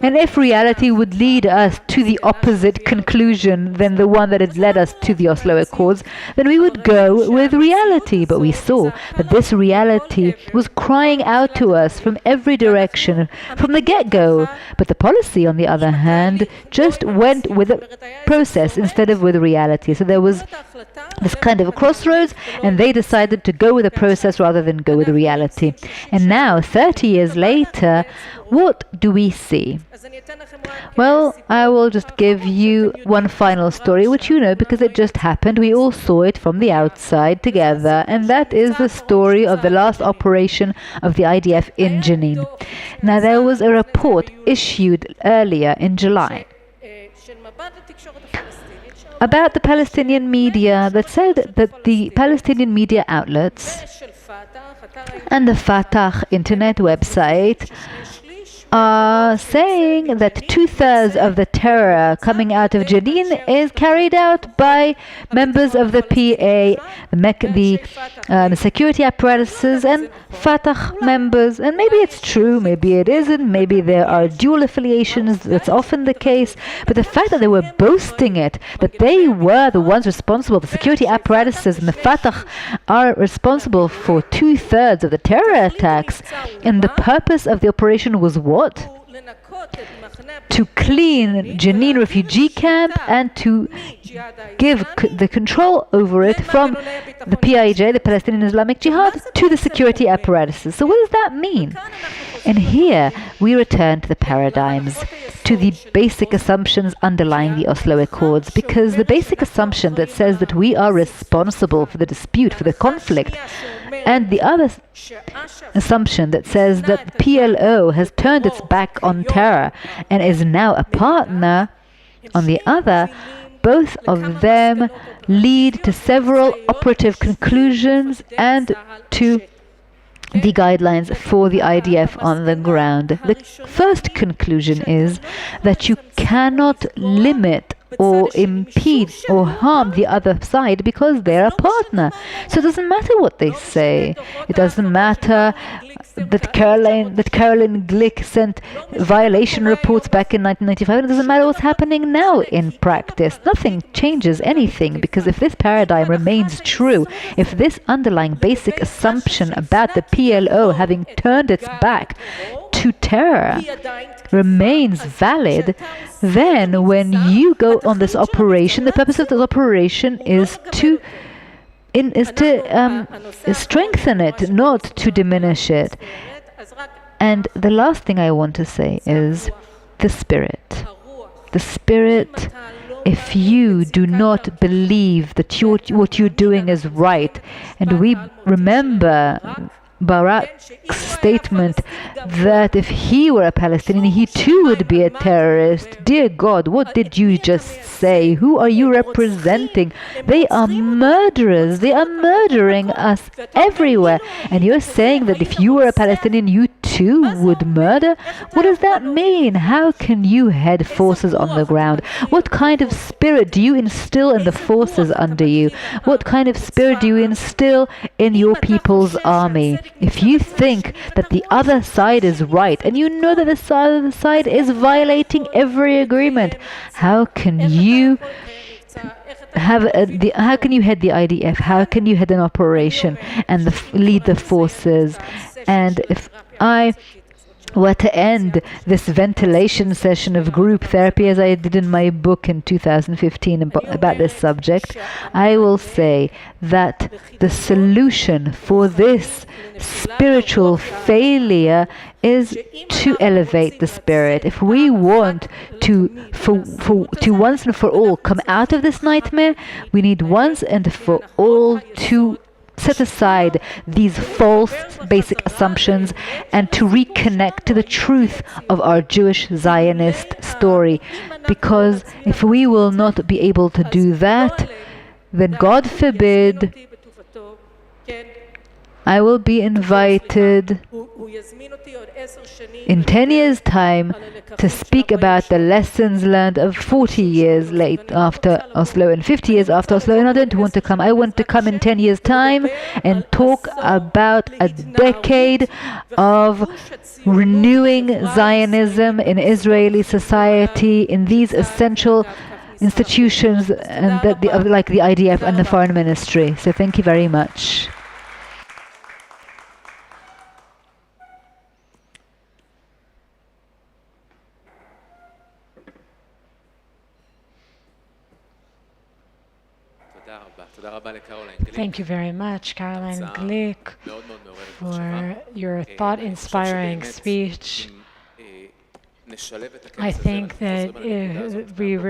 And if reality would lead us to the opposite conclusion than the one that had led us to the Oslo Accords, then we would go with reality. But we saw that this reality was crying out to us from every direction, from the get-go. But the policy, on the other hand, just went with the process instead of with reality. So there was this kind of a crossroads, and they decided to go with the process rather than go with reality. And now, 30 years later, what do we see? Well, I will just give you one final story, which you know because it just happened. We all saw it from the outside together, and that is the story of the last operation of the IDF in Jenin. Now, there was a report issued earlier in July about the Palestinian media that said that the Palestinian media outlets and the Fatah internet website are saying that 2/3 of the terror coming out of Jenin is carried out by members of the PA, the security apparatuses, and Fatah members. And maybe it's true, maybe it isn't, maybe there are dual affiliations, that's often the case. But the fact that they were boasting it, that they were the ones responsible, the security apparatuses and the Fatah are responsible for 2/3 of the terror attacks, and the purpose of the operation was what? To clean Jenin refugee camp and to give the control over it from the PIJ, the Palestinian Islamic Jihad, to the security apparatuses. So what does that mean? And here we return to the paradigms, to the basic assumptions underlying the Oslo Accords, because the basic assumption that says that we are responsible for the dispute, for the conflict, and the other assumption that says that the PLO has turned its back on terror and is now a partner, on the other, both of them lead to several operative conclusions and to the guidelines for the IDF on the ground. The first conclusion is that you cannot limit or impede or harm the other side because they're a partner. So it doesn't matter what they say. It doesn't matter that Caroline Glick sent violation reports back in 1995. It doesn't matter what's happening now in practice. Nothing changes anything, because if this paradigm remains true, if this underlying basic assumption about the PLO having turned its back to terror remains valid, then when you go on this operation, the purpose of this operation is to strengthen it, not to diminish it. And the last thing I want to say is the spirit. The spirit, if you do not believe that what you're doing is right, and we remember Barak's statement that if he were a Palestinian, he too would be a terrorist. Dear God, what did you just say? Who are you representing? They are murderers. They are murdering us everywhere. And you're saying that if you were a Palestinian, you too would murder? What does that mean? How can you head forces on the ground? What kind of spirit do you instill in the forces under you? What kind of spirit do you instill in your people's army? If you think that the other side is right, and you know that the other side is violating every agreement, how can you how can you head the IDF? How can you head an operation and lead the forces? And if I were to end this ventilation session of group therapy, as I did in my book in 2015 about this subject, I will say that the solution for this spiritual failure is to elevate the spirit. If we want to once and for all come out of this nightmare, we need once and for all to set aside these false basic assumptions and to reconnect to the truth of our Jewish Zionist story. Because if we will not be able to do that, then God forbid, I will be invited in 10 years' time to speak about the lessons learned of 40 years late after Oslo and 50 years after Oslo, and I don't want to come. I want to come in 10 years' time and talk about a decade of renewing Zionism in Israeli society in these essential institutions and like the IDF and the Foreign Ministry. So thank you very much. Thank you very much, Caroline Glick, for your thought-inspiring speech. I think that we've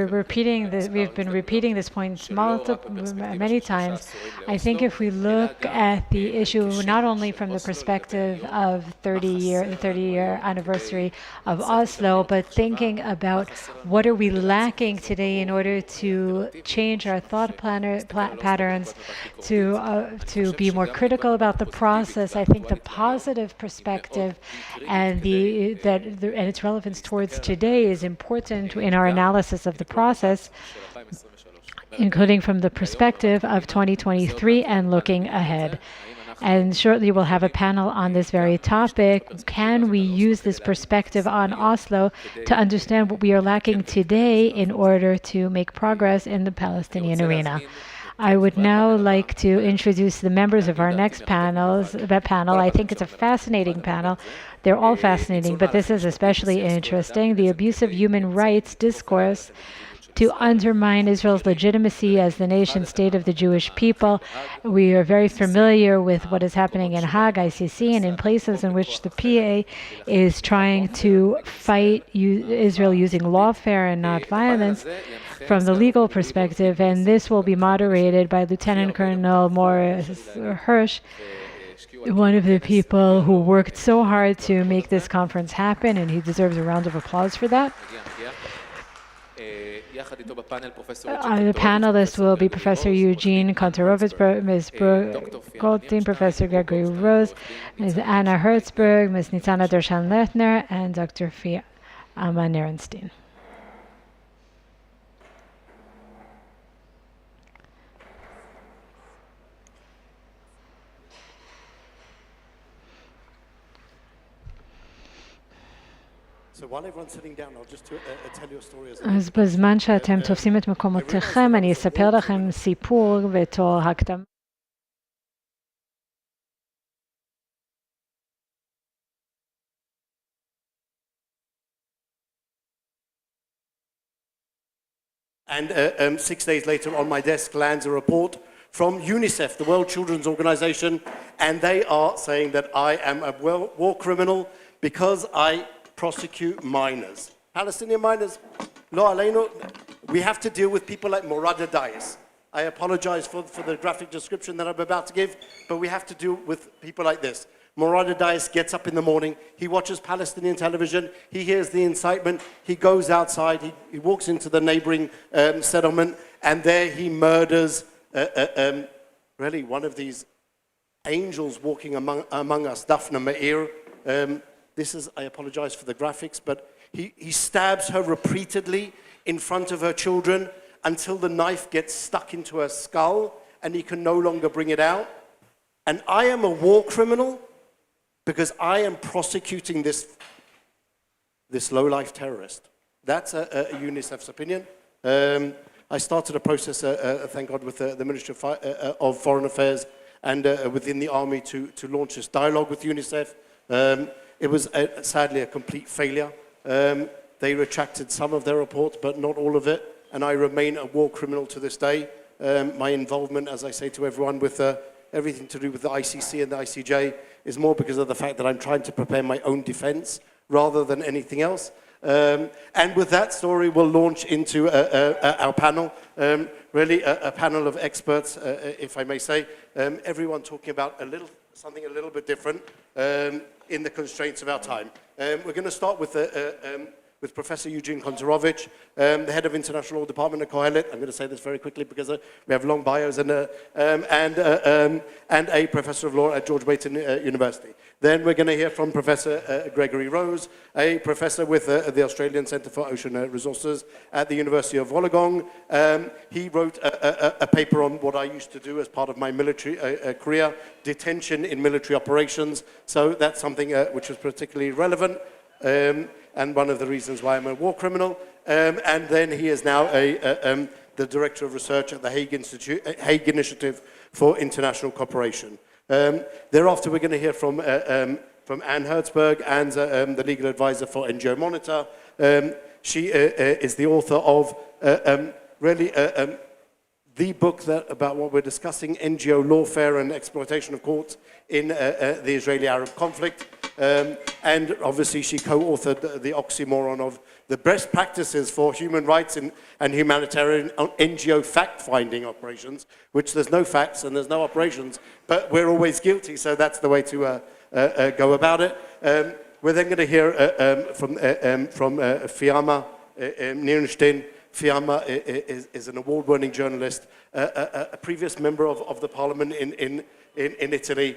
been repeating this point many times. I think if we look at the issue not only from the perspective of the 30-year anniversary of Oslo, but thinking about what are we lacking today in order to change our thought patterns, to be more critical about the process. I think the positive perspective and its relevance towards today is important in our analysis of the process, including from the perspective of 2023 and looking ahead. And shortly we'll have a panel on this very topic. Can we use this perspective on Oslo to understand what we are lacking today in order to make progress in the Palestinian arena? I would now like to introduce the members of our next panel. I think it's a fascinating panel. They're all fascinating, but this is especially interesting. The abuse of human rights discourse to undermine Israel's legitimacy as the nation state of the Jewish people. We are very familiar with what is happening in Hague, ICC, and in places in which the PA is trying to fight Israel using lawfare and not violence from the legal perspective, and this will be moderated by Lieutenant Colonel Morris Hirsch, one of the people who worked so hard to make this conference happen, and he deserves a round of applause for that. The panelists will be Professor Eugene Kontorovich, Ms. Brooke Goldstein, Professor Gregory Rose, Ms. Anna Hertzberg, Ms. Nitzana Dershan-Lechner, and Dr. Fia Ama-Nerenstein. אז בזמן שאתם תופסים את מקומותיכם, אני אספר לכם סיפור בתור הקדמה. And 6 days later on my desk lands a report from UNICEF, the World Children's Organization, and they are saying that I am a war criminal because I prosecute minors. Palestinian minors, lo aleinu, we have to deal with people like Morad Adayis. I apologize for the graphic description that I'm about to give, but we have to deal with people like this. Morad Adayis gets up in the morning, he watches Palestinian television, he hears the incitement, he goes outside, he walks into the neighboring settlement, and there he murders really one of these angels walking among us, Daphne Meir. This is, I apologize for the graphics, but he stabs her repeatedly in front of her children until the knife gets stuck into her skull and he can no longer bring it out. And I am a war criminal because I am prosecuting this low-life terrorist. That's UNICEF's opinion. I started a process, thank God, with the Ministry of Foreign Affairs and within the Army to launch this dialogue with UNICEF. It was sadly a complete failure. They retracted some of their report, but not all of it, and I remain a war criminal to this day. My involvement, as I say to everyone, with everything to do with the ICC and the ICJ is more because of the fact that I'm trying to prepare my own defense rather than anything else. And with that story, we'll launch into our panel, really a panel of experts, if I may say, everyone talking about something a little bit different in the constraints of our time. We're going to start with Professor Eugene Kontorovich, the head of International Law Department at Kohelet. I'm going to say this very quickly because we have long bios, and a professor of law at George Watson's University. Then we're going to hear from Professor Gregory Rose, a professor with the Australian Centre for Ocean Resources at the University of Wollongong. He wrote a paper on what I used to do as part of my military career, detention in military operations. So that's something which was particularly relevant. And one of the reasons why I'm a war criminal. And then he is now the Director of Research at the Hague Initiative for International Cooperation. Thereafter, we're going to hear from Anne Hertzberg, and the legal advisor for NGO Monitor. She is the author of the book about what we're discussing, NGO lawfare and exploitation of courts in the Israeli-Arab conflict. And obviously she co-authored the oxymoron of the best practices for human rights and humanitarian NGO fact-finding operations, which there's no facts and there's no operations, but we're always guilty, so that's the way to go about it. We're then going to hear from Fiamma Nierenstein. Fiamma is an award-winning journalist, a previous member of the parliament in Italy.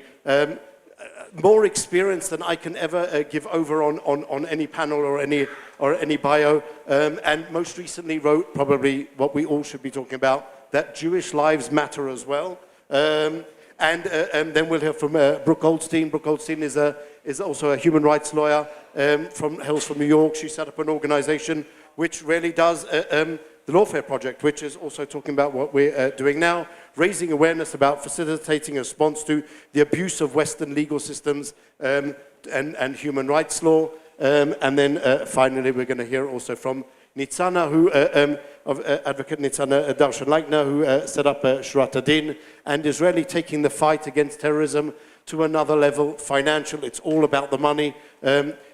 More experience than I can ever give over on any panel or any bio, and most recently wrote probably what we all should be talking about, that Jewish lives matter as well. And then we'll hear from Brooke Goldstein. Brooke Goldstein is also a human rights lawyer hails from New York. She set up an organization which really does the Lawfare Project, which is also talking about what we're doing now, raising awareness about facilitating a response to the abuse of Western legal systems and human rights law. And then finally, we're going to hear also from Nitzana, Advocate Nitzana Darshan-Leitner, who set up Shurat Adin and is really taking the fight against terrorism to another level, financial. It's all about the money.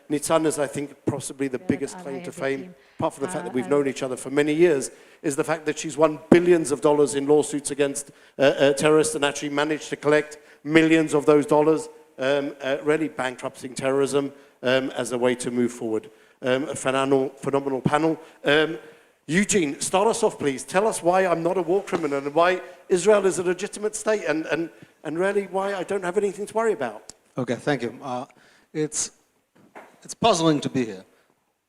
Nitzana is, I think, possibly the biggest claim to fame, apart from the fact that we've known each other for many years, is the fact that she's won billions of dollars in lawsuits against terrorists and actually managed to collect millions of those dollars, really bankrupting terrorism as a way to move forward. A phenomenal panel. Eugene, start us off, please. Tell us why I'm not a war criminal and why Israel is a legitimate state and really why I don't have anything to worry about. Okay, thank you. It's puzzling to be here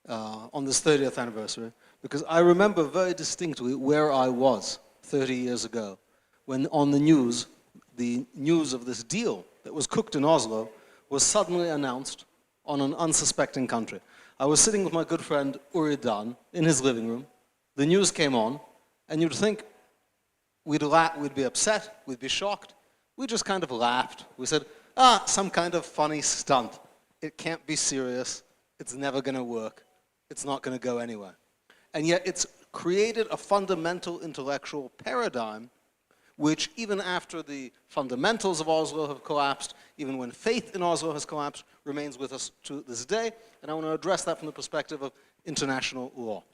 on this 30th anniversary because I remember very distinctly where I was 30 years ago when on the news of this deal that was cooked in Oslo was suddenly announced on an unsuspecting country. I was sitting with my good friend Uri Dan in his living room. The news came on, and you'd think we'd be upset, we'd be shocked. We just kind of laughed. We said, some kind of funny stunt. It can't be serious. It's never going to work. It's not going to go anywhere. And yet it's created a fundamental intellectual paradigm which even after the fundamentals of Oslo have collapsed, even when faith in Oslo has collapsed, remains with us to this day. And I want to address that from the perspective of international law.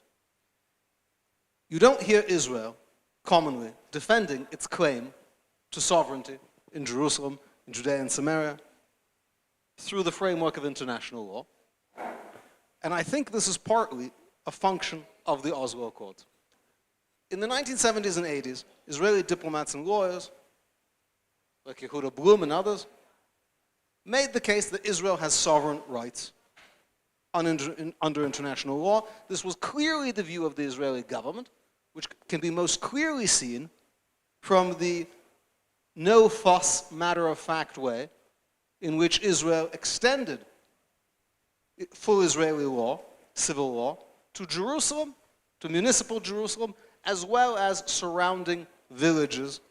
You don't hear Israel commonly defending its claim to sovereignty in Jerusalem, in Judea and Samaria, through the framework of international law. And I think this is partly a function of the Oslo Accords. In the 1970s and 80s, Israeli diplomats and lawyers, like Yehuda Blum and others, made the case that Israel has sovereign rights under international law. This was clearly the view of the Israeli government, which can be most clearly seen from the no-fuss, matter-of-fact way in which Israel extended full Israeli law, civil law, to Jerusalem, to municipal Jerusalem, as well as surrounding villages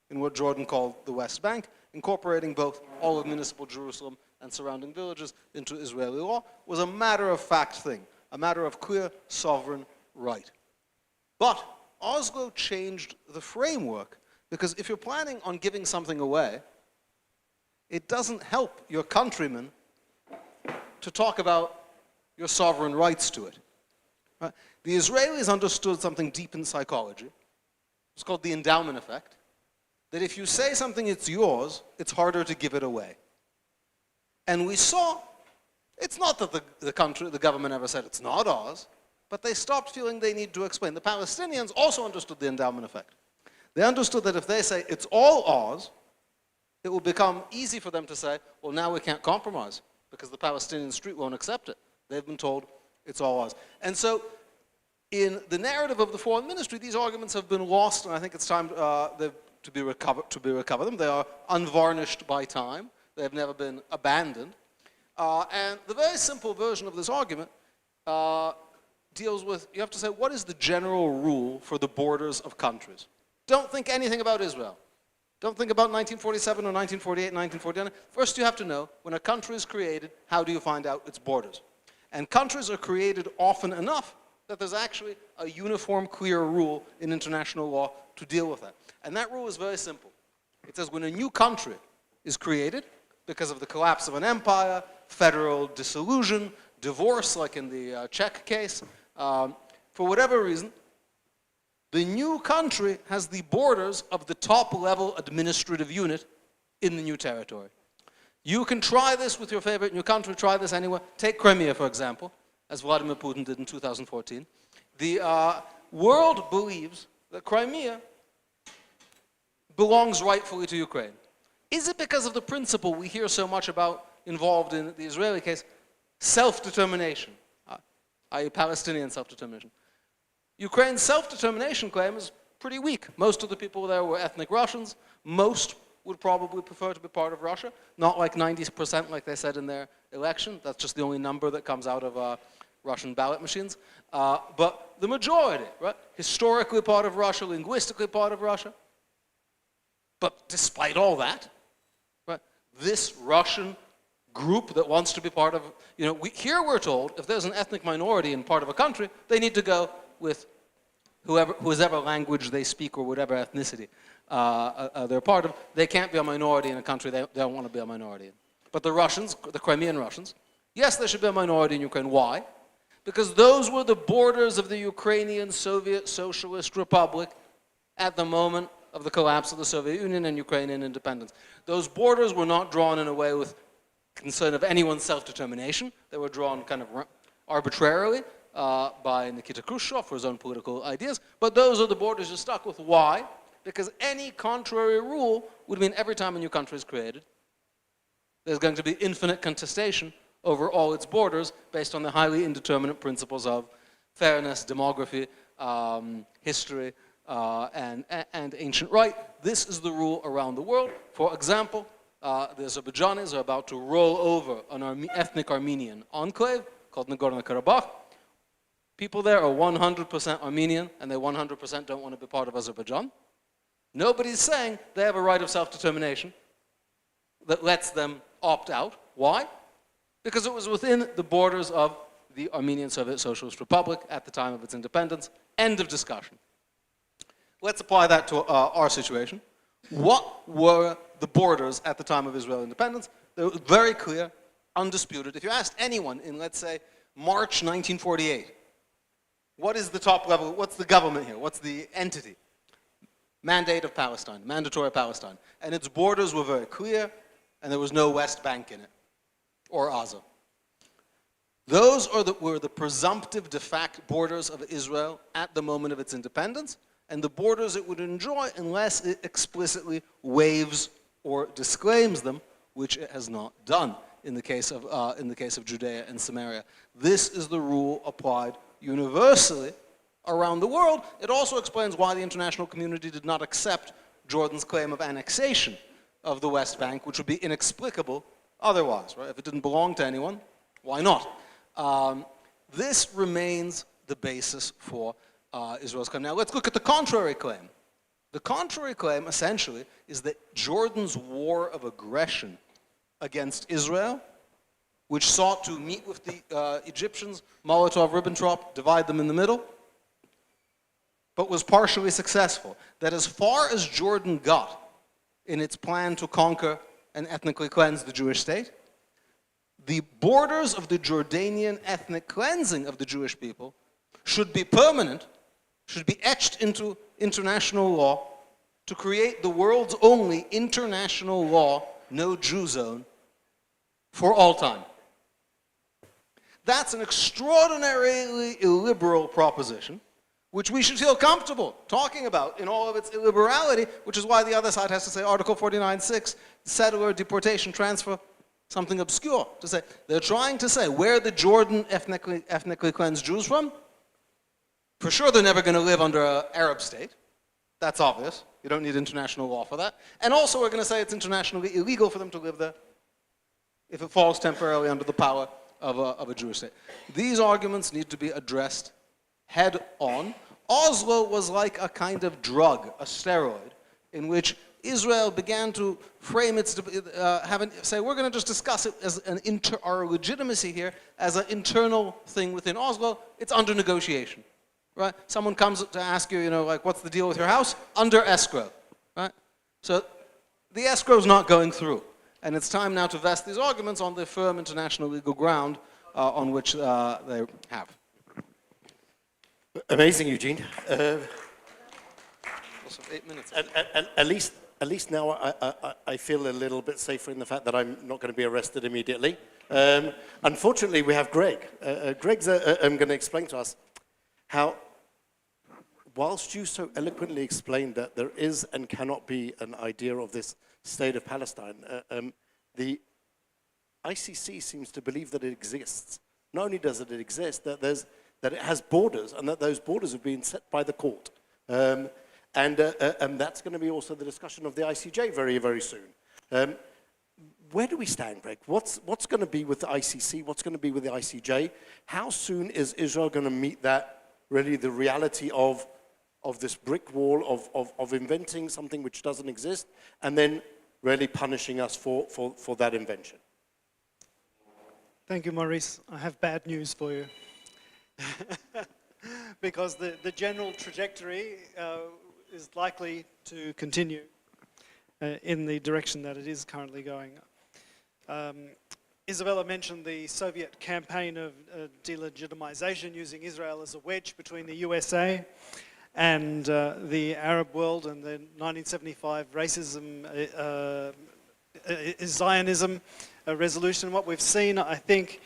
in what Jordan called the West Bank, incorporating both all of municipal Jerusalem and surrounding villages into Israeli law, was a matter-of-fact thing, a matter of clear sovereign right. But Oslo changed the framework, because if you're planning on giving something away, it doesn't help your countrymen to talk about your sovereign rights to it. Right? The Israelis understood something deep in psychology. It's called the endowment effect, that if you say something it's yours, it's harder to give it away. And we saw, it's not that the government ever said it's not ours, but they stopped feeling they need to explain. The Palestinians also understood the endowment effect. They understood that if they say it's all ours, it will become easy for them to say, well, now we can't compromise because the Palestinian street won't accept it. They've been told it's all ours. And so in the narrative of the foreign ministry, these arguments have been lost, and I think it's time to be recover them. They are unvarnished by time. They have never been abandoned. And the very simple version of this argument deals with, you have to say, what is the general rule for the borders of countries? Don't think anything about Israel. Don't think about 1947 or 1948, 1949. First you have to know, when a country is created, how do you find out its borders? And countries are created often enough that there's actually a uniform, clear rule in international law to deal with that. And that rule is very simple. It says when a new country is created, because of the collapse of an empire, federal dissolution, divorce, like in the Czech case, for whatever reason, the new country has the borders of the top-level administrative unit in the new territory. You can try this with your favorite new country, try this anywhere. Take Crimea, for example, as Vladimir Putin did in 2014. The world believes that Crimea belongs rightfully to Ukraine. Is it because of the principle we hear so much about involved in the Israeli case, self-determination, i.e. Palestinian self-determination? Ukraine's self-determination claim is pretty weak. Most of the people there were ethnic Russians. Most would probably prefer to be part of Russia, not like 90% like they said in their election. That's just the only number that comes out of Russian ballot machines. But the majority, right? Historically part of Russia, linguistically part of Russia. But despite all that, right, this Russian group that wants to be part of, here we're told if there's an ethnic minority in part of a country, they need to go with whoever language they speak or whatever ethnicity they're part of. They can't be a minority in a country they don't want to be a minority in. But the Russians, the Crimean Russians, yes, there should be a minority in Ukraine. Why? Because those were the borders of the Ukrainian Soviet Socialist Republic at the moment of the collapse of the Soviet Union and Ukrainian independence. Those borders were not drawn in a way with concern of anyone's self-determination. They were drawn kind of arbitrarily by Nikita Khrushchev for his own political ideas. But those are the borders you're stuck with. Why? Because any contrary rule would mean every time a new country is created, there's going to be infinite contestation over all its borders based on the highly indeterminate principles of fairness, demography, history, and ancient right. This is the rule around the world. For example, the Azerbaijanis are about to roll over an ethnic Armenian enclave called Nagorno-Karabakh. People there are 100% Armenian, and they 100% don't want to be part of Azerbaijan. Nobody's saying they have a right of self-determination that lets them opt out. Why? Because it was within the borders of the Armenian Soviet Socialist Republic at the time of its independence. End of discussion. Let's apply that to our situation. What were the borders at the time of Israeli independence? They were very clear, undisputed. If you asked anyone in, let's say, March 1948, what is the top level, what's the government here, what's the entity? Mandate of Palestine, mandatory Palestine. And its borders were very clear, and there was no West Bank in it, or Gaza. Those were the presumptive de facto borders of Israel at the moment of its independence, and the borders it would enjoy unless it explicitly waives or disclaims them, which it has not done in the case of Judea and Samaria. This is the rule applied universally around the world. It also explains why the international community did not accept Jordan's claim of annexation of the West Bank, which would be inexplicable otherwise, right? If it didn't belong to anyone, why not? This remains the basis for Israel's claim. Now let's look at the contrary claim. The contrary claim, essentially, is that Jordan's war of aggression against Israel, which sought to meet with the Egyptians, Molotov-Ribbentrop, divide them in the middle, but was partially successful. That as far as Jordan got in its plan to conquer and ethnically cleanse the Jewish state, the borders of the Jordanian ethnic cleansing of the Jewish people should be permanent, should be etched into international law to create the world's only international law, no Jew zone, for all time. That's an extraordinarily illiberal proposition, which we should feel comfortable talking about in all of its illiberality, which is why the other side has to say Article 49.6, settler, deportation, transfer, something obscure. To say they're trying to say where the Jordan ethnically cleansed Jews from. For sure, they're never going to live under an Arab state. That's obvious. You don't need international law for that. And also, we're going to say it's internationally illegal for them to live there if it falls temporarily under the power of a Jewish state. These arguments need to be addressed head on. Oslo was like a kind of drug, a steroid, in which Israel began to frame its, say, we're going to just discuss it as our legitimacy here as an internal thing within Oslo. It's under negotiation, right? Someone comes to ask you, like, what's the deal with your house? Under escrow, right? So the escrow's not going through. And it's time now to vest these arguments on the firm international legal ground on which they have. Amazing, Eugene. Also 8 minutes. At least now I feel a little bit safer in the fact that I'm not going to be arrested immediately. Unfortunately, we have Greg. Greg's going to explain to us how, whilst you so eloquently explained that there is and cannot be an idea of this state of Palestine, the ICC seems to believe that it exists. Not only does it exist, that it has borders, and that those borders have been set by the court. And that's going to be also the discussion of the ICJ very, very soon. Where do we stand, Greg? What's going to be with the ICC? What's going to be with the ICJ? How soon is Israel going to meet that, really, the reality of this brick wall of inventing something which doesn't exist, and then really punishing us for that invention? Thank you, Maurice. I have bad news for you. Because the general trajectory is likely to continue in the direction that it is currently going. Isabella mentioned the Soviet campaign of delegitimization using Israel as a wedge between the USA and the Arab world, and the 1975 racism, Zionism resolution. What we've seen, I think,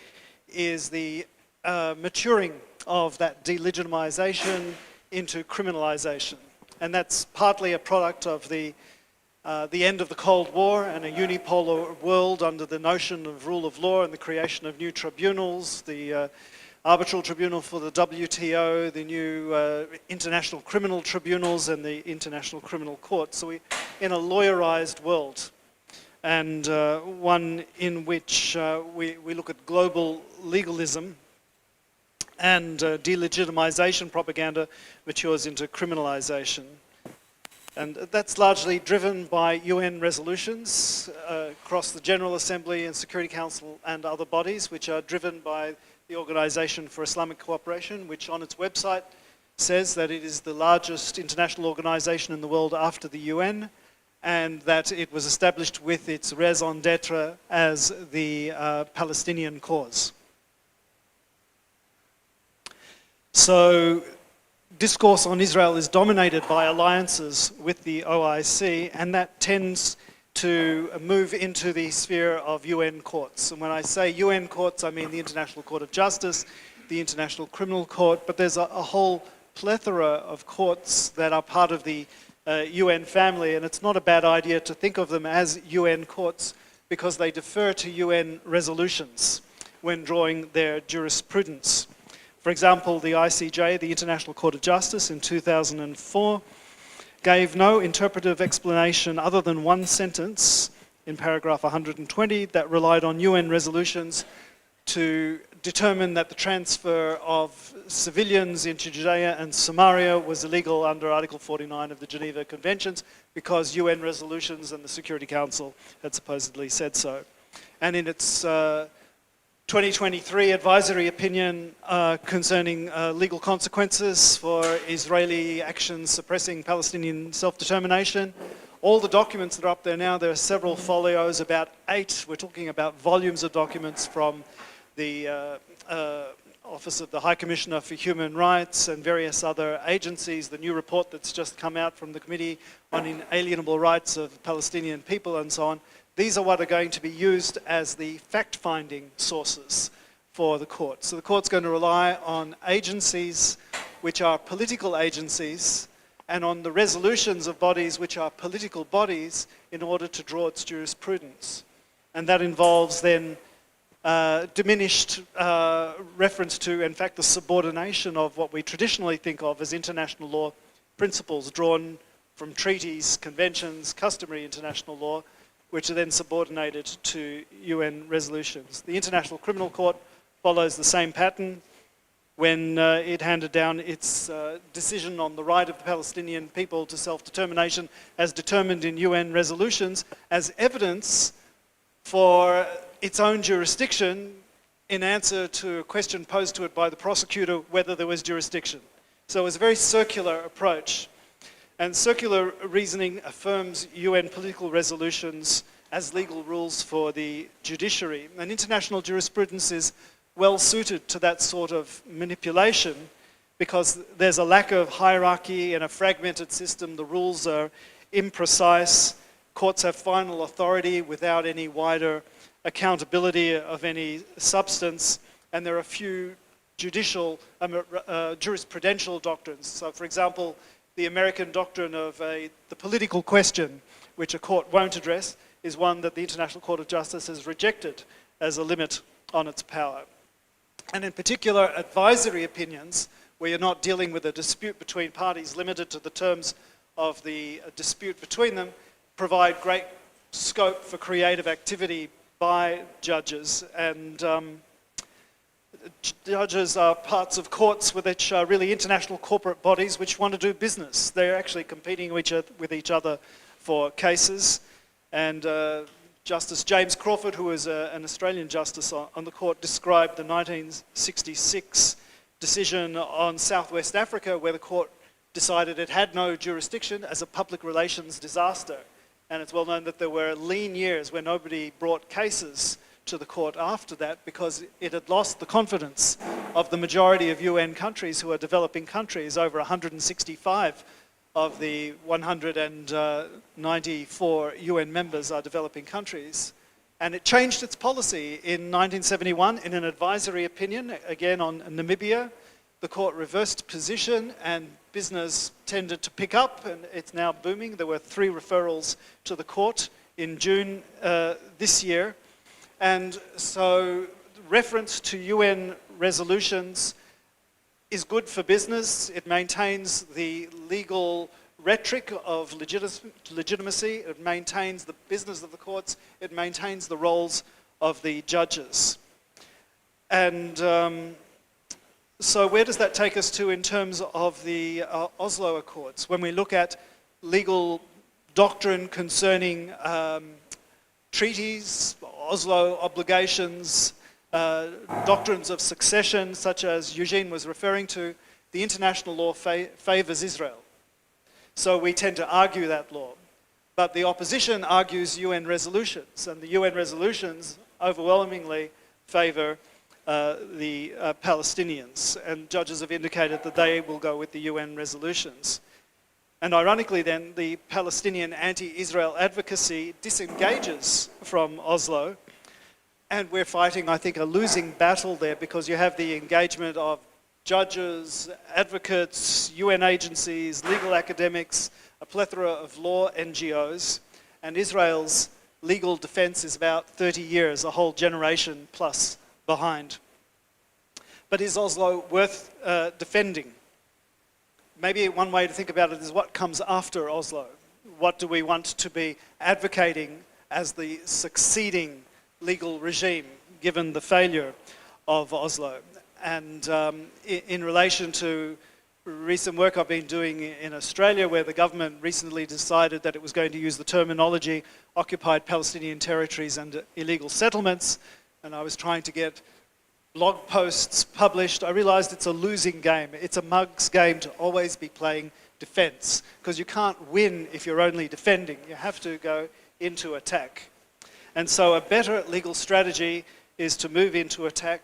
is the maturing of that delegitimization into criminalization. And that's partly a product of the end of the Cold War and a unipolar world under the notion of rule of law and the creation of new tribunals, the arbitral tribunal for the WTO, the new international criminal tribunals, and the International Criminal Court. So we're in a lawyerized world, and one in which we look at global legalism, and delegitimization propaganda matures into criminalization. And that's largely driven by UN resolutions across the General Assembly and Security Council and other bodies, which are driven by the Organization for Islamic Cooperation, which on its website says that it is the largest international organization in the world after the UN, and that it was established with its raison d'etre as the Palestinian cause. So discourse on Israel is dominated by alliances with the OIC, and that tends to move into the sphere of UN courts. And when I say UN courts, I mean the International Court of Justice, the International Criminal Court, but there's a whole plethora of courts that are part of the UN family, and it's not a bad idea to think of them as UN courts because they defer to UN resolutions when drawing their jurisprudence. For example, the ICJ, the International Court of Justice, in 2004, gave no interpretive explanation other than one sentence in paragraph 120 that relied on UN resolutions to determine that the transfer of civilians into Judea and Samaria was illegal under Article 49 of the Geneva Conventions because UN resolutions and the Security Council had supposedly said so. And in its 2023 advisory opinion concerning legal consequences for Israeli actions suppressing Palestinian self-determination, all the documents that are up there now, there are several folios, about 8, we're talking about volumes of documents from the Office of the High Commissioner for Human Rights and various other agencies, the new report that's just come out from the Committee on Inalienable Rights of Palestinian People and so on. These are what are going to be used as the fact-finding sources for the court. So the court's going to rely on agencies which are political agencies and on the resolutions of bodies which are political bodies in order to draw its jurisprudence. And that involves then diminished reference to, in fact, the subordination of what we traditionally think of as international law principles drawn from treaties, conventions, customary international law, which are then subordinated to UN resolutions. The International Criminal Court follows the same pattern when it handed down its decision on the right of the Palestinian people to self-determination as determined in UN resolutions as evidence for its own jurisdiction in answer to a question posed to it by the prosecutor whether there was jurisdiction. So it was a very circular approach. And circular reasoning affirms UN political resolutions as legal rules for the judiciary. And international jurisprudence is well suited to that sort of manipulation because there's a lack of hierarchy in a fragmented system. The rules are imprecise. Courts have final authority without any wider accountability of any substance, and there are few jurisprudential doctrines. So, for example, the American doctrine of the political question, which a court won't address, is one that the International Court of Justice has rejected as a limit on its power. And in particular, advisory opinions, where you're not dealing with a dispute between parties limited to the terms of the dispute between them, provide great scope for creative activity by judges. And judges are parts of courts which are really international corporate bodies which want to do business. They're actually competing with each other for cases. And Justice James Crawford, who was an Australian justice on the court, described the 1966 decision on Southwest Africa where the court decided it had no jurisdiction as a public relations disaster. And it's well known that there were lean years where nobody brought cases to the court after that because it had lost the confidence of the majority of UN countries who are developing countries. Over 165 of the 194 UN members are developing countries. And it changed its policy in 1971 in an advisory opinion, again on Namibia. The court reversed position and business tended to pick up, and it's now booming. There were 3 referrals to the court in June this year. And so reference to UN resolutions is good for business. It maintains the legal rhetoric of legitimacy. It maintains the business of the courts. It maintains the roles of the judges. And so where does that take us to in terms of the Oslo Accords? When we look at legal doctrine concerning treaties, Oslo obligations, doctrines of succession, such as Eugene was referring to, the international law favors Israel. So we tend to argue that law. But the opposition argues UN resolutions, and the UN resolutions overwhelmingly favor the Palestinians, and judges have indicated that they will go with the UN resolutions. And ironically then, the Palestinian anti-Israel advocacy disengages from Oslo, and we're fighting, I think, a losing battle there because you have the engagement of judges, advocates, UN agencies, legal academics, a plethora of law NGOs, and Israel's legal defense is about 30 years, a whole generation plus behind. But is Oslo worth defending? Maybe one way to think about it is what comes after Oslo. What do we want to be advocating as the succeeding legal regime? given the failure of Oslo. And in relation to recent work I've been doing in Australia, where the government recently decided that it was going to use the terminology occupied Palestinian territories and illegal settlements, and I was trying to get blog posts published, I realized it's a losing game. It's a mug's game to always be playing defense, because you can't win if you're only defending. You have to go into attack. And so a better legal strategy is to move into attack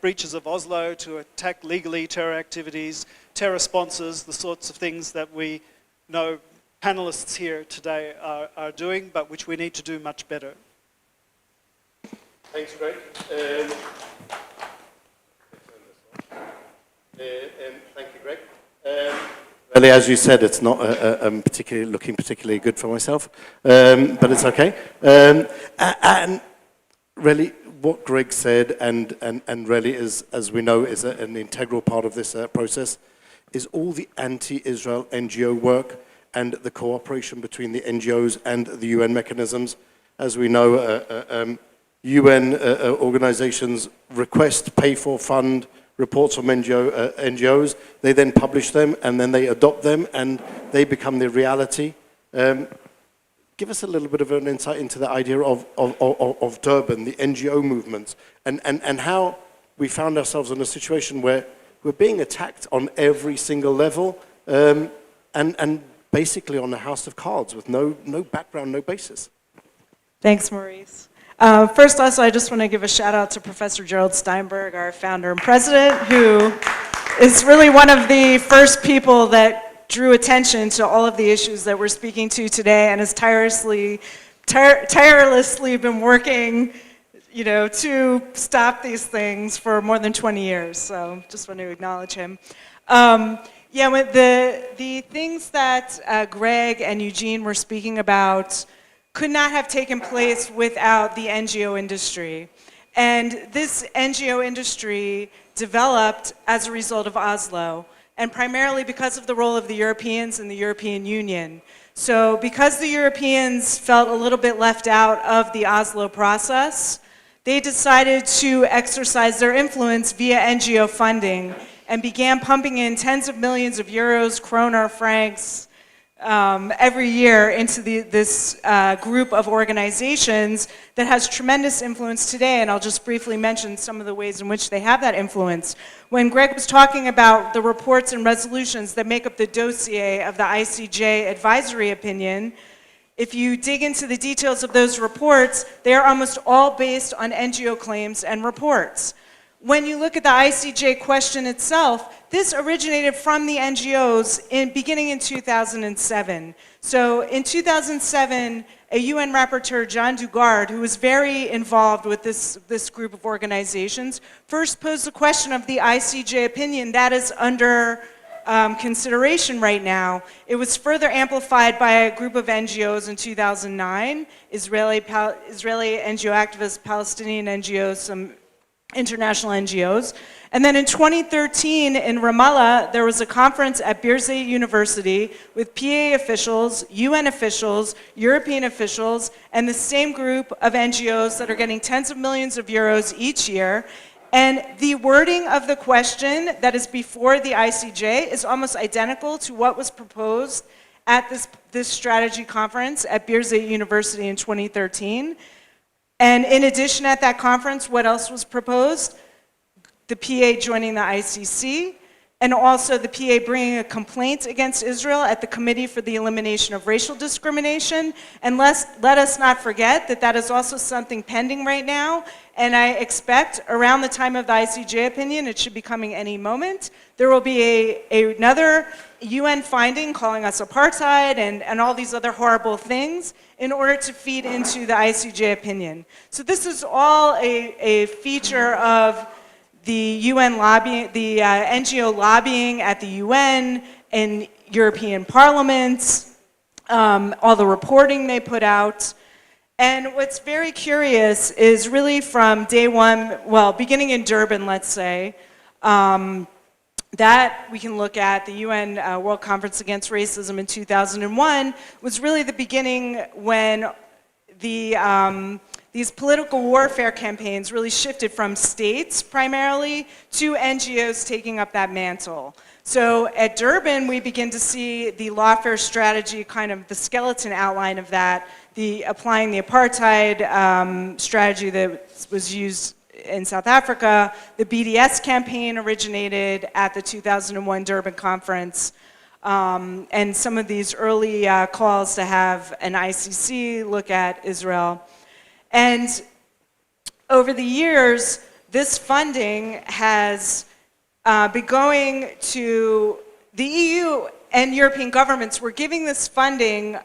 breaches of Oslo, to attack legally terror activities, terror sponsors, the sorts of things that we know panelists here today are doing, but which we need to do much better. Thanks, Greg. Thank you, Greg. Really, as you said, it's not particularly looking particularly good for myself, but it's okay. And really, what Greg said, and really is, as we know, is an integral part of this process, is all the anti-Israel NGO work and the cooperation between the NGOs and the UN mechanisms. As we know, UN organizations request, pay for, fund reports from NGOs. They then publish them, and then they adopt them, and they become the reality. Give us a little bit of an insight into the idea of Durban, the NGO movement, and how we found ourselves in a situation where we're being attacked on every single level, and basically on a house of cards with no background, no basis. Thanks, Maurice. First, also, I just want to give a shout out to Professor Gerald Steinberg, our founder and president, who is really one of the first people that drew attention to all of the issues that we're speaking to today, and has tirelessly been working, to stop these things for more than 20 years. So, just want to acknowledge him. With the things that Greg and Eugene were speaking about could not have taken place without the NGO industry. And this NGO industry developed as a result of Oslo, and primarily because of the role of the Europeans and the European Union. So because the Europeans felt a little bit left out of the Oslo process, they decided to exercise their influence via NGO funding and began pumping in tens of millions of euros, kroner, francs, every year into this group of organizations that has tremendous influence today, and I'll just briefly mention some of the ways in which they have that influence. When Greg was talking about the reports and resolutions that make up the dossier of the ICJ advisory opinion, if you dig into the details of those reports, they are almost all based on NGO claims and reports. When you look at the ICJ question itself, this originated from the NGOs beginning in 2007. So in 2007, a UN rapporteur, John Dugard, who was very involved with this group of organizations, first posed the question of the ICJ opinion that is under consideration right now. It was further amplified by a group of NGOs in 2009, Israeli NGO activists, Palestinian NGOs, some international NGOs. And then in 2013 in Ramallah, there was a conference at Birzeit University with PA officials, UN officials, European officials, and the same group of NGOs that are getting tens of millions of euros each year. And the wording of the question that is before the ICJ is almost identical to what was proposed at this strategy conference at Birzeit University in 2013. And in addition, at that conference, what else was proposed? The PA joining the ICC, and also the PA bringing a complaint against Israel at the Committee for the Elimination of Racial Discrimination. And let us not forget that that is also something pending right now, and I expect around the time of the ICJ opinion, it should be coming any moment, there will be another UN finding calling us apartheid and all these other horrible things in order to feed into the ICJ opinion. So this is all a feature of the UN lobbying, the NGO lobbying at the UN and European parliaments, all the reporting they put out. And what's very curious is really from day one, well, beginning in Durban, let's say, that we can look at the UN World Conference Against Racism in 2001 was really the beginning when the these political warfare campaigns really shifted from states primarily to NGOs taking up that mantle. So at Durban, we begin to see the lawfare strategy, kind of the skeleton outline of that, applying the apartheid strategy that was used in South Africa. The BDS campaign originated at the 2001 Durban conference. And some of these early calls to have an ICC look at Israel. And over the years, this funding has been going to the EU, and European governments were giving this funding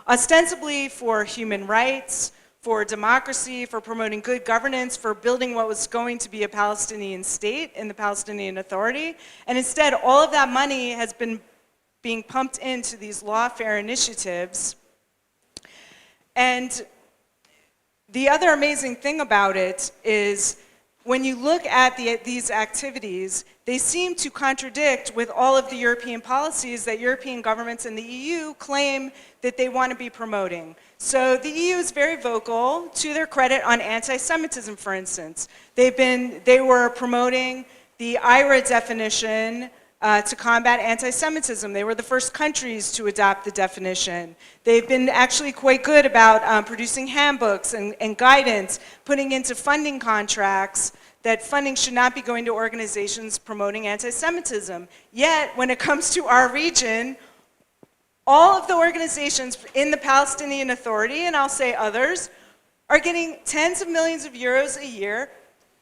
ostensibly for human rights, for democracy, for promoting good governance, for building what was going to be a Palestinian state and the Palestinian Authority. And instead, all of that money has been being pumped into these lawfare initiatives. And the other amazing thing about it is when you look at these activities, they seem to contradict with all of the European policies that European governments and the EU claim that they want to be promoting. So the EU is very vocal, to their credit, on anti-Semitism, for instance. They were promoting the IRA definition to combat anti-Semitism. They were the first countries to adopt the definition. They've been actually quite good about producing handbooks and guidance, putting into funding contracts that funding should not be going to organizations promoting anti-Semitism. Yet, when it comes to our region, all of the organizations in the Palestinian Authority, and I'll say others, are getting tens of millions of euros a year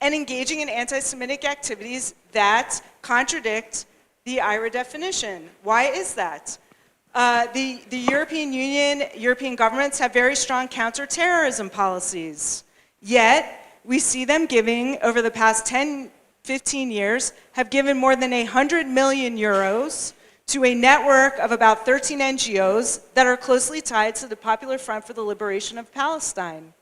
and engaging in anti-Semitic activities that contradict the IRA definition. Why is that? The European Union, European governments have very strong counterterrorism policies. Yet, we see them giving, over the past 10, 15 years, have given more than 100 million euros to a network of about 13 NGOs that are closely tied to the Popular Front for the Liberation of Palestine.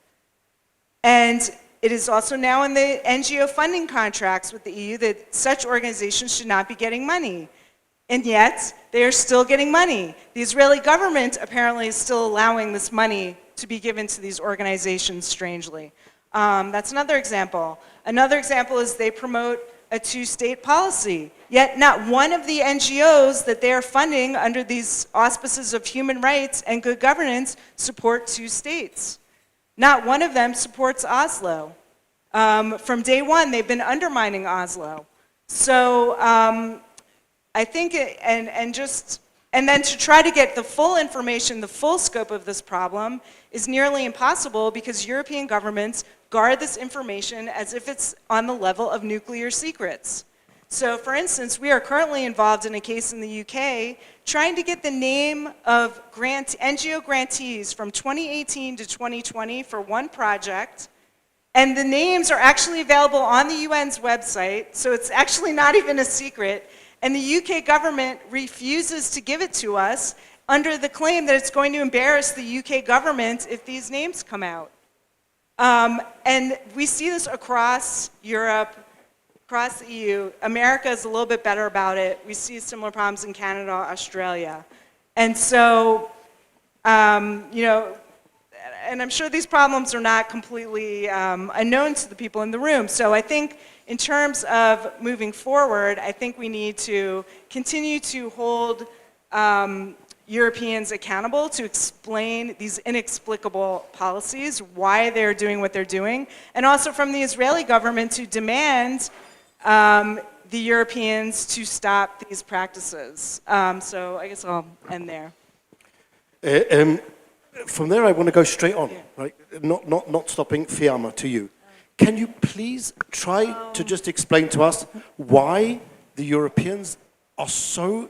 And it is also now in the NGO funding contracts with the EU that such organizations should not be getting money. And yet, they are still getting money. The Israeli government apparently is still allowing this money to be given to these organizations, strangely. That's another example. Another example is they promote a two-state policy, yet not one of the NGOs that they are funding under these auspices of human rights and good governance support two states. Not one of them supports Oslo. From day one, they've been undermining Oslo. So I think, and then to try to get the full information, the full scope of this problem is nearly impossible because European governments guard this information as if it's on the level of nuclear secrets. So for instance, we are currently involved in a case in the UK trying to get the name of NGO grantees from 2018 to 2020 for one project, and the names are actually available on the UN's website, so it's actually not even a secret, and the UK government refuses to give it to us under the claim that it's going to embarrass the UK government if these names come out. And we see this across Europe, across the EU. America is a little bit better about it. We see similar problems in Canada, Australia. And so, you know, and I'm sure these problems are not completely unknown to the people in the room. So I think in terms of moving forward, I think we need to continue to hold Europeans accountable to explain these inexplicable policies, why they're doing what they're doing, and also from the Israeli government to demand the Europeans to stop these practices. So I guess I'll end there. From there, I want to go straight on, right? Not stopping. Fiamma, to you. Can you please try to just explain to us why the Europeans are so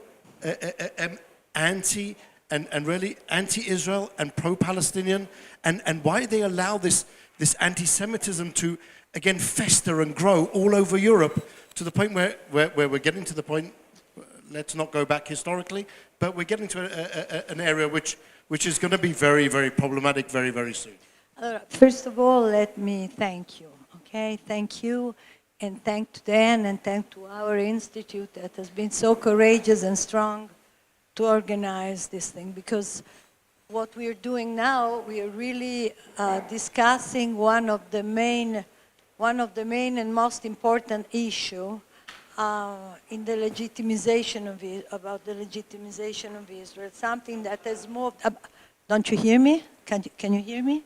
anti and really anti-Israel and pro-Palestinian, and why they allow this anti-Semitism to, again, fester and grow all over Europe to the point where we're getting to the point, let's not go back historically, but we're getting to an area which is going to be very, very problematic very, very soon. First of all, let me thank you, okay? Thank you, and thank to Dan, and thank to our institute that has been so courageous and strong to organize this thing, because what we are doing now, we are really discussing one of the main and most important issue in the legitimization of about the legitimization of Israel, something that has moved. Don't you hear me? Can you hear me?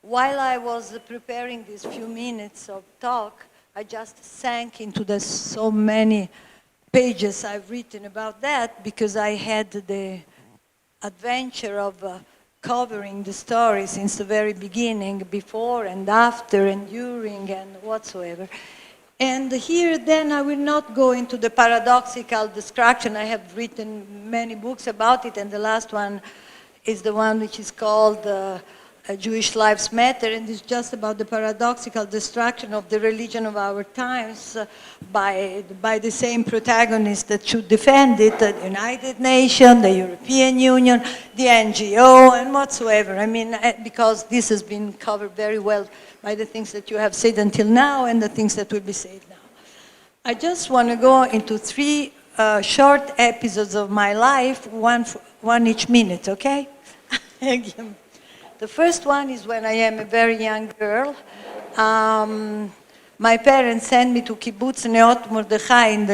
While I was preparing these few minutes of talk, I just sank into the so many pages I've written about that because I had the adventure of covering the story since the very beginning, before and after and during and whatsoever. And here then I will not go into the paradoxical destruction. I have written many books about it, and the last one is the one which is called Jewish Lives Matter, and it's just about the paradoxical destruction of the religion of our times by the same protagonist that should defend it, the United Nations, the European Union, the NGO, and whatsoever. I mean, because this has been covered very well by the things that you have said until now and the things that will be said now. I just want to go into three short episodes of my life, one each minute, okay? The first one is when I am a very young girl. My parents sent me to Kibbutz Neot Mordechai in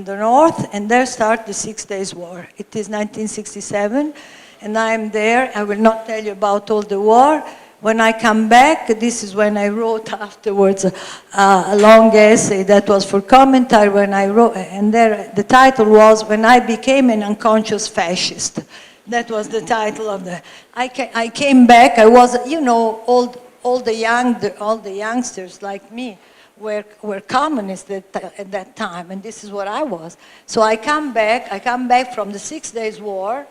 the north, and there started the 6 Days War. It is 1967, and I am there. I will not tell you about all the war. When I come back, this is when I wrote afterwards a long essay that was for commentary when I wrote, and there the title was When I Became an Unconscious Fascist. That was the title of the. I came back. I was, you know, all the youngsters like me were communists at that time, and this is what I was. So I come back from the 6 Days War,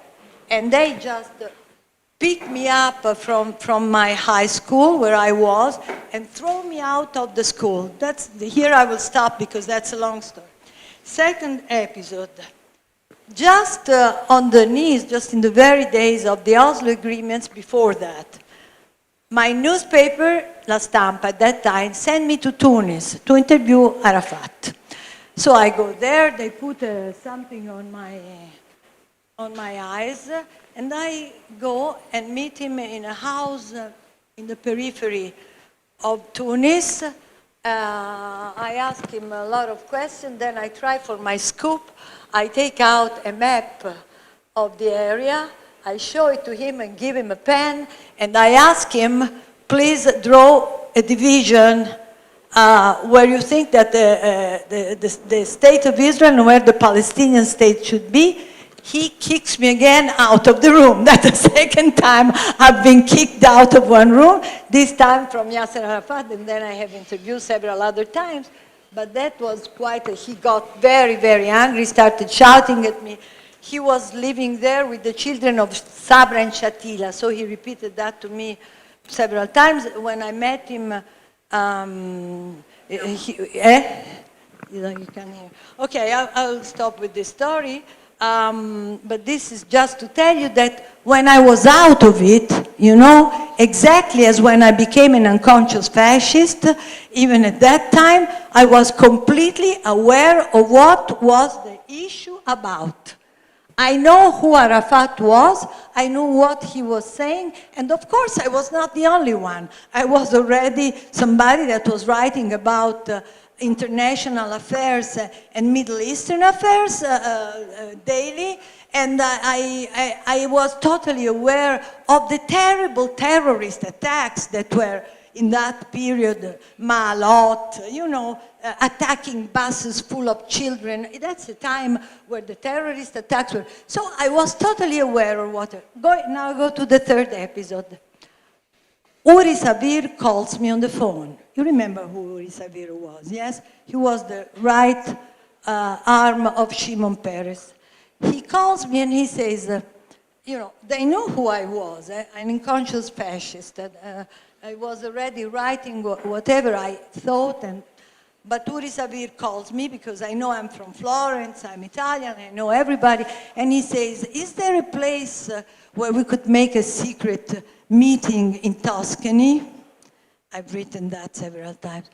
and they just picked me up from my high school where I was and throw me out of the school. Here I will stop because that's a long story. Second episode. Just on the knees, just in the very days of the Oslo agreements before that, my newspaper, La Stampa, at that time, sent me to Tunis to interview Arafat. So I go there, they put something on my eyes, and I go and meet him in a house in the periphery of Tunis. I ask him a lot of questions, then I try for my scoop. I take out a map of the area, I show it to him and give him a pen, and I ask him, please draw a division where you think that the state of Israel and where the Palestinian state should be. He kicks me again out of the room. That's the second time I've been kicked out of one room, this time from Yasser Arafat, and then I have interviewed several other times. But that was he got very, very angry, started shouting at me. He was living there with the children of Sabra and Shatila, so he repeated that to me several times. When I met him, you can hear. Okay, I'll stop with this story. But this is just to tell you that when I was out of it, you know, exactly as when I became an unconscious fascist, even at that time, I was completely aware of what was the issue about. I know who Arafat was, I knew what he was saying, and of course I was not the only one. I was already somebody that was writing about international affairs and Middle Eastern affairs daily, and I was totally aware of the terrible terrorist attacks that were in that period, Maalot, you know, attacking buses full of children. That's the time where the terrorist attacks were. So I was totally aware of what. Now go to the third episode. Uri Sabir calls me on the phone. You remember who Uri Sabir was, yes? He was the right arm of Shimon Peres. He calls me and he says, you know, they know who I was, an unconscious fascist. I was already writing whatever I thought, but Uri Sabir calls me because I know I'm from Florence, I'm Italian, I know everybody, and he says, is there a place where we could make a secret meeting in Tuscany? I've written that several times.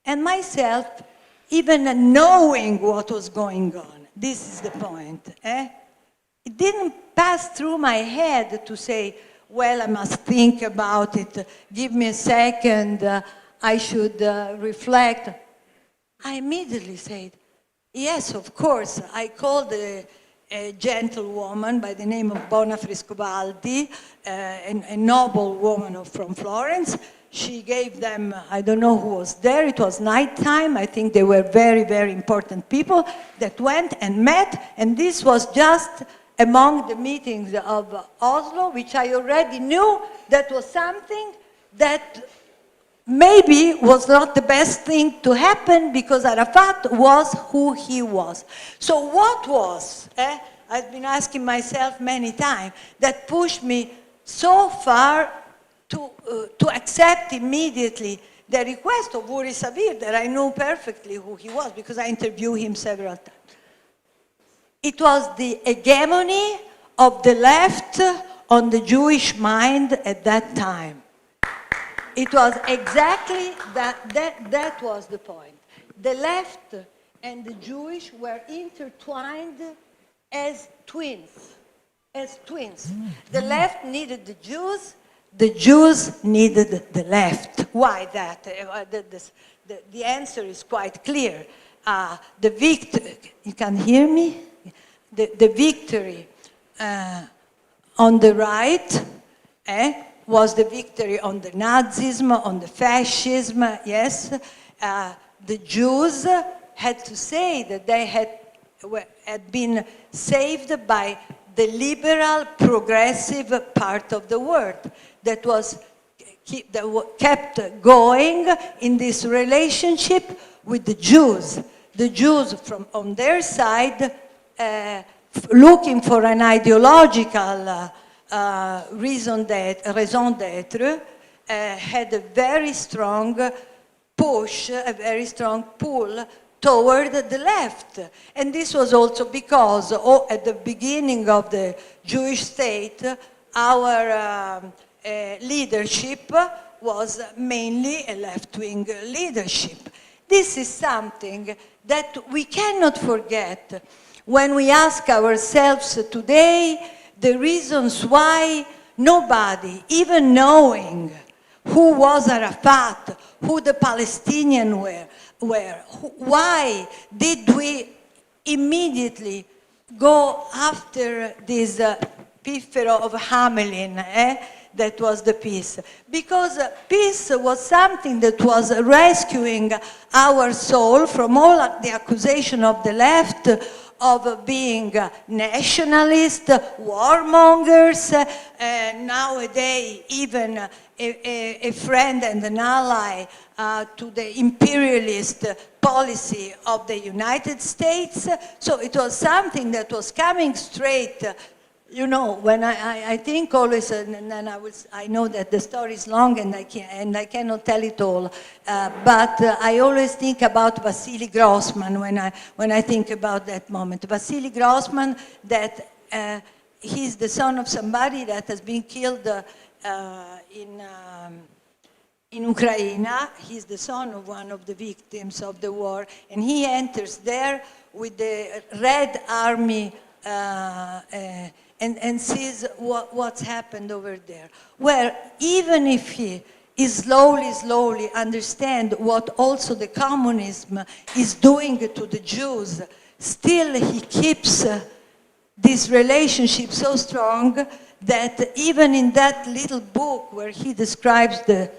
And myself, even knowing what was going on, This is the point. It didn't pass through my head to say, well, I must think about it, give me a second, I should reflect. I immediately said, yes, of course. I called a gentlewoman by the name of Bona Friscobaldi, a noble woman from Florence. She gave them, I don't know who was there, it was nighttime. I think they were very, very important people that went and met, and this was just among the meetings of Oslo, which I already knew that was something that maybe was not the best thing to happen because Arafat was who he was. So what was, I've been asking myself many times, that pushed me so far to accept immediately the request of Uri Savir, that I knew perfectly who he was because I interviewed him several times. It was the hegemony of the left on the Jewish mind at that time. It was exactly that was the point. The left and the Jewish were intertwined as twins, The left needed the Jews needed the left. Why that? The answer is quite clear. The victory, you can hear me? The victory on the right, was the victory on the Nazism, on the fascism, yes. The Jews had to say that they had been saved by the liberal, progressive part of the world that kept going in this relationship with the Jews. The Jews on their side, looking for an ideological raison d'etre, had a very strong push, a very strong pull toward the left. And this was also because at the beginning of the Jewish state, our leadership was mainly a left-wing leadership. This is something that we cannot forget when we ask ourselves today the reasons why nobody, even knowing who was Arafat, who the Palestinians were, why did we immediately go after this Piffero of Hamelin, that was the peace? Because peace was something that was rescuing our soul from all the accusation of the left of being nationalist, warmongers, nowadays even a friend and an ally to the imperialist policy of the United States. So it was something that was coming straight. You know, when I think always, and then I know that the story is long and I cannot tell it all, but I always think about Vasily Grossman when I think about that moment. Vasily Grossman, that he's the son of somebody that has been killed in Ukraine. He's the son of one of the victims of the war, and he enters there with the Red Army and sees what's happened over there. Where even if he is slowly understand what also the communism is doing to the Jews, still he keeps this relationship so strong that even in that little book where he describes there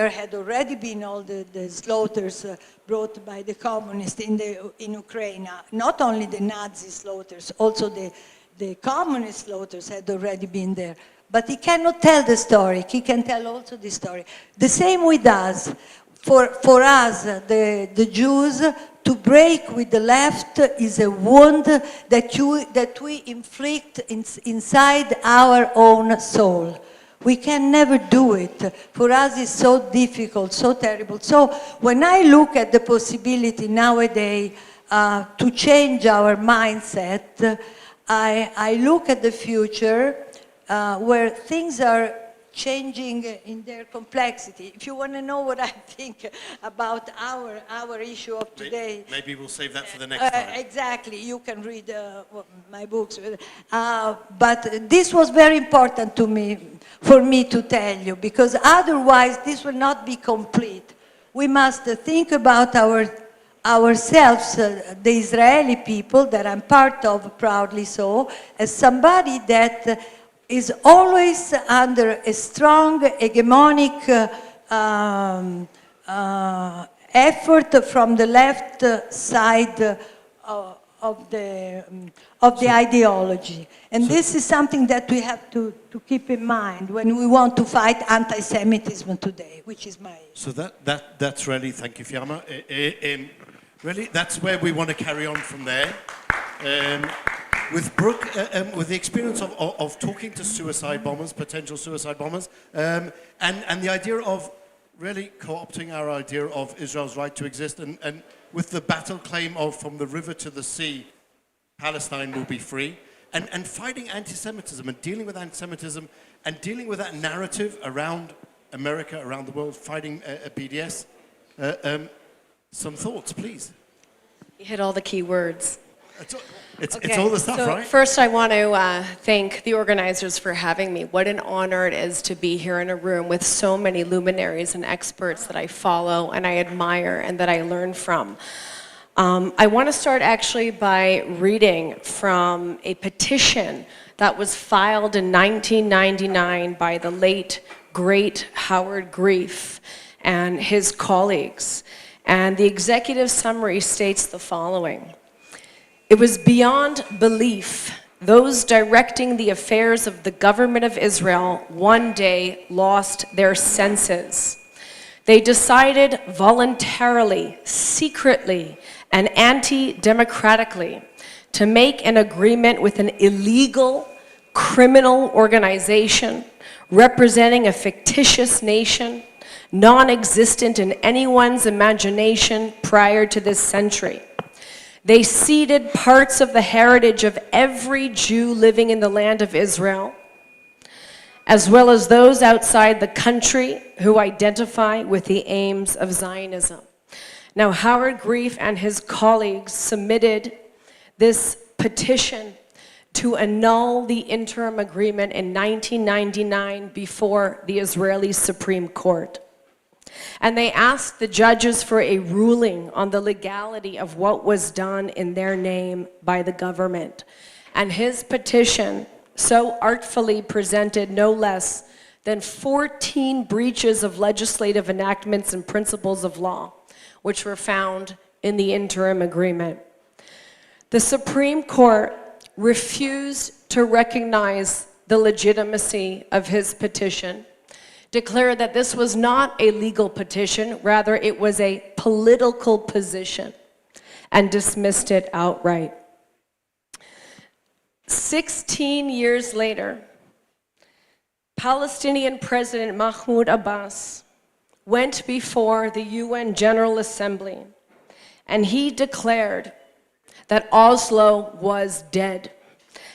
had already been all the slaughters brought by the communists in Ukraine, not only the Nazi slaughters, also the communist slaughters had already been there. But he cannot tell the story. He can tell also the story. The same with us. For us, the Jews, to break with the left is a wound that we inflict inside our own soul. We can never do it. For us, it's so difficult, so terrible. So when I look at the possibility nowadays to change our mindset, I look at the future where things are changing in their complexity. If you want to know what I think about our issue of today, maybe we'll save that for the next time. Exactly, you can read my books. But this was very important to me, for me to tell you, because otherwise this will not be complete. We must think about ourselves, the Israeli people that I'm part of, proudly so, as somebody that is always under a strong hegemonic effort from the left side of the ideology. And this is something that we have to keep in mind when we want to fight anti-Semitism today, which is my... So that's really, thank you, Fiamma. Really, that's where we want to carry on from there. With Brooke, with the experience of talking to suicide bombers, potential suicide bombers, and the idea of really co-opting our idea of Israel's right to exist, and with the battle claim of from the river to the sea, Palestine will be free, and fighting anti-Semitism and dealing with anti-Semitism and dealing with that narrative around America, around the world, fighting BDS. Some thoughts, please. You hit all the key words. It's all the stuff, so right? First, I want to thank the organizers for having me. What an honor it is to be here in a room with so many luminaries and experts that I follow and I admire and that I learn from. I want to start actually by reading from a petition that was filed in 1999 by the late, great Howard Grief and his colleagues. And the executive summary states the following. It was beyond belief those directing the affairs of the government of Israel one day lost their senses. They decided voluntarily, secretly, and anti-democratically to make an agreement with an illegal criminal organization representing a fictitious nation non-existent in anyone's imagination prior to this century. They ceded parts of the heritage of every Jew living in the land of Israel, as well as those outside the country who identify with the aims of Zionism. Now, Howard Grief and his colleagues submitted this petition to annul the interim agreement in 1999 before the Israeli Supreme Court. And they asked the judges for a ruling on the legality of what was done in their name by the government. And his petition so artfully presented no less than 14 breaches of legislative enactments and principles of law, which were found in the interim agreement. The Supreme Court refused to recognize the legitimacy of his petition, declared that this was not a legal petition, rather it was a political position, and dismissed it outright. 16 years later, Palestinian President Mahmoud Abbas went before the UN General Assembly, and he declared that Oslo was dead,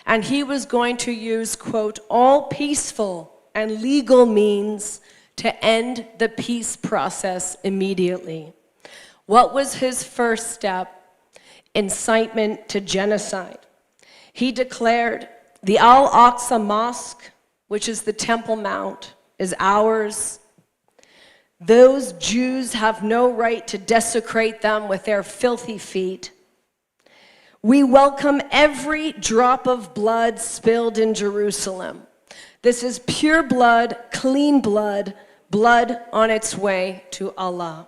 and he was going to use, quote, all peaceful and legal means to end the peace process immediately. What was his first step? Incitement to genocide. He declared the Al-Aqsa Mosque, which is the Temple Mount, is ours. Those Jews have no right to desecrate them with their filthy feet. We welcome every drop of blood spilled in Jerusalem. This is pure blood, clean blood, blood on its way to Allah.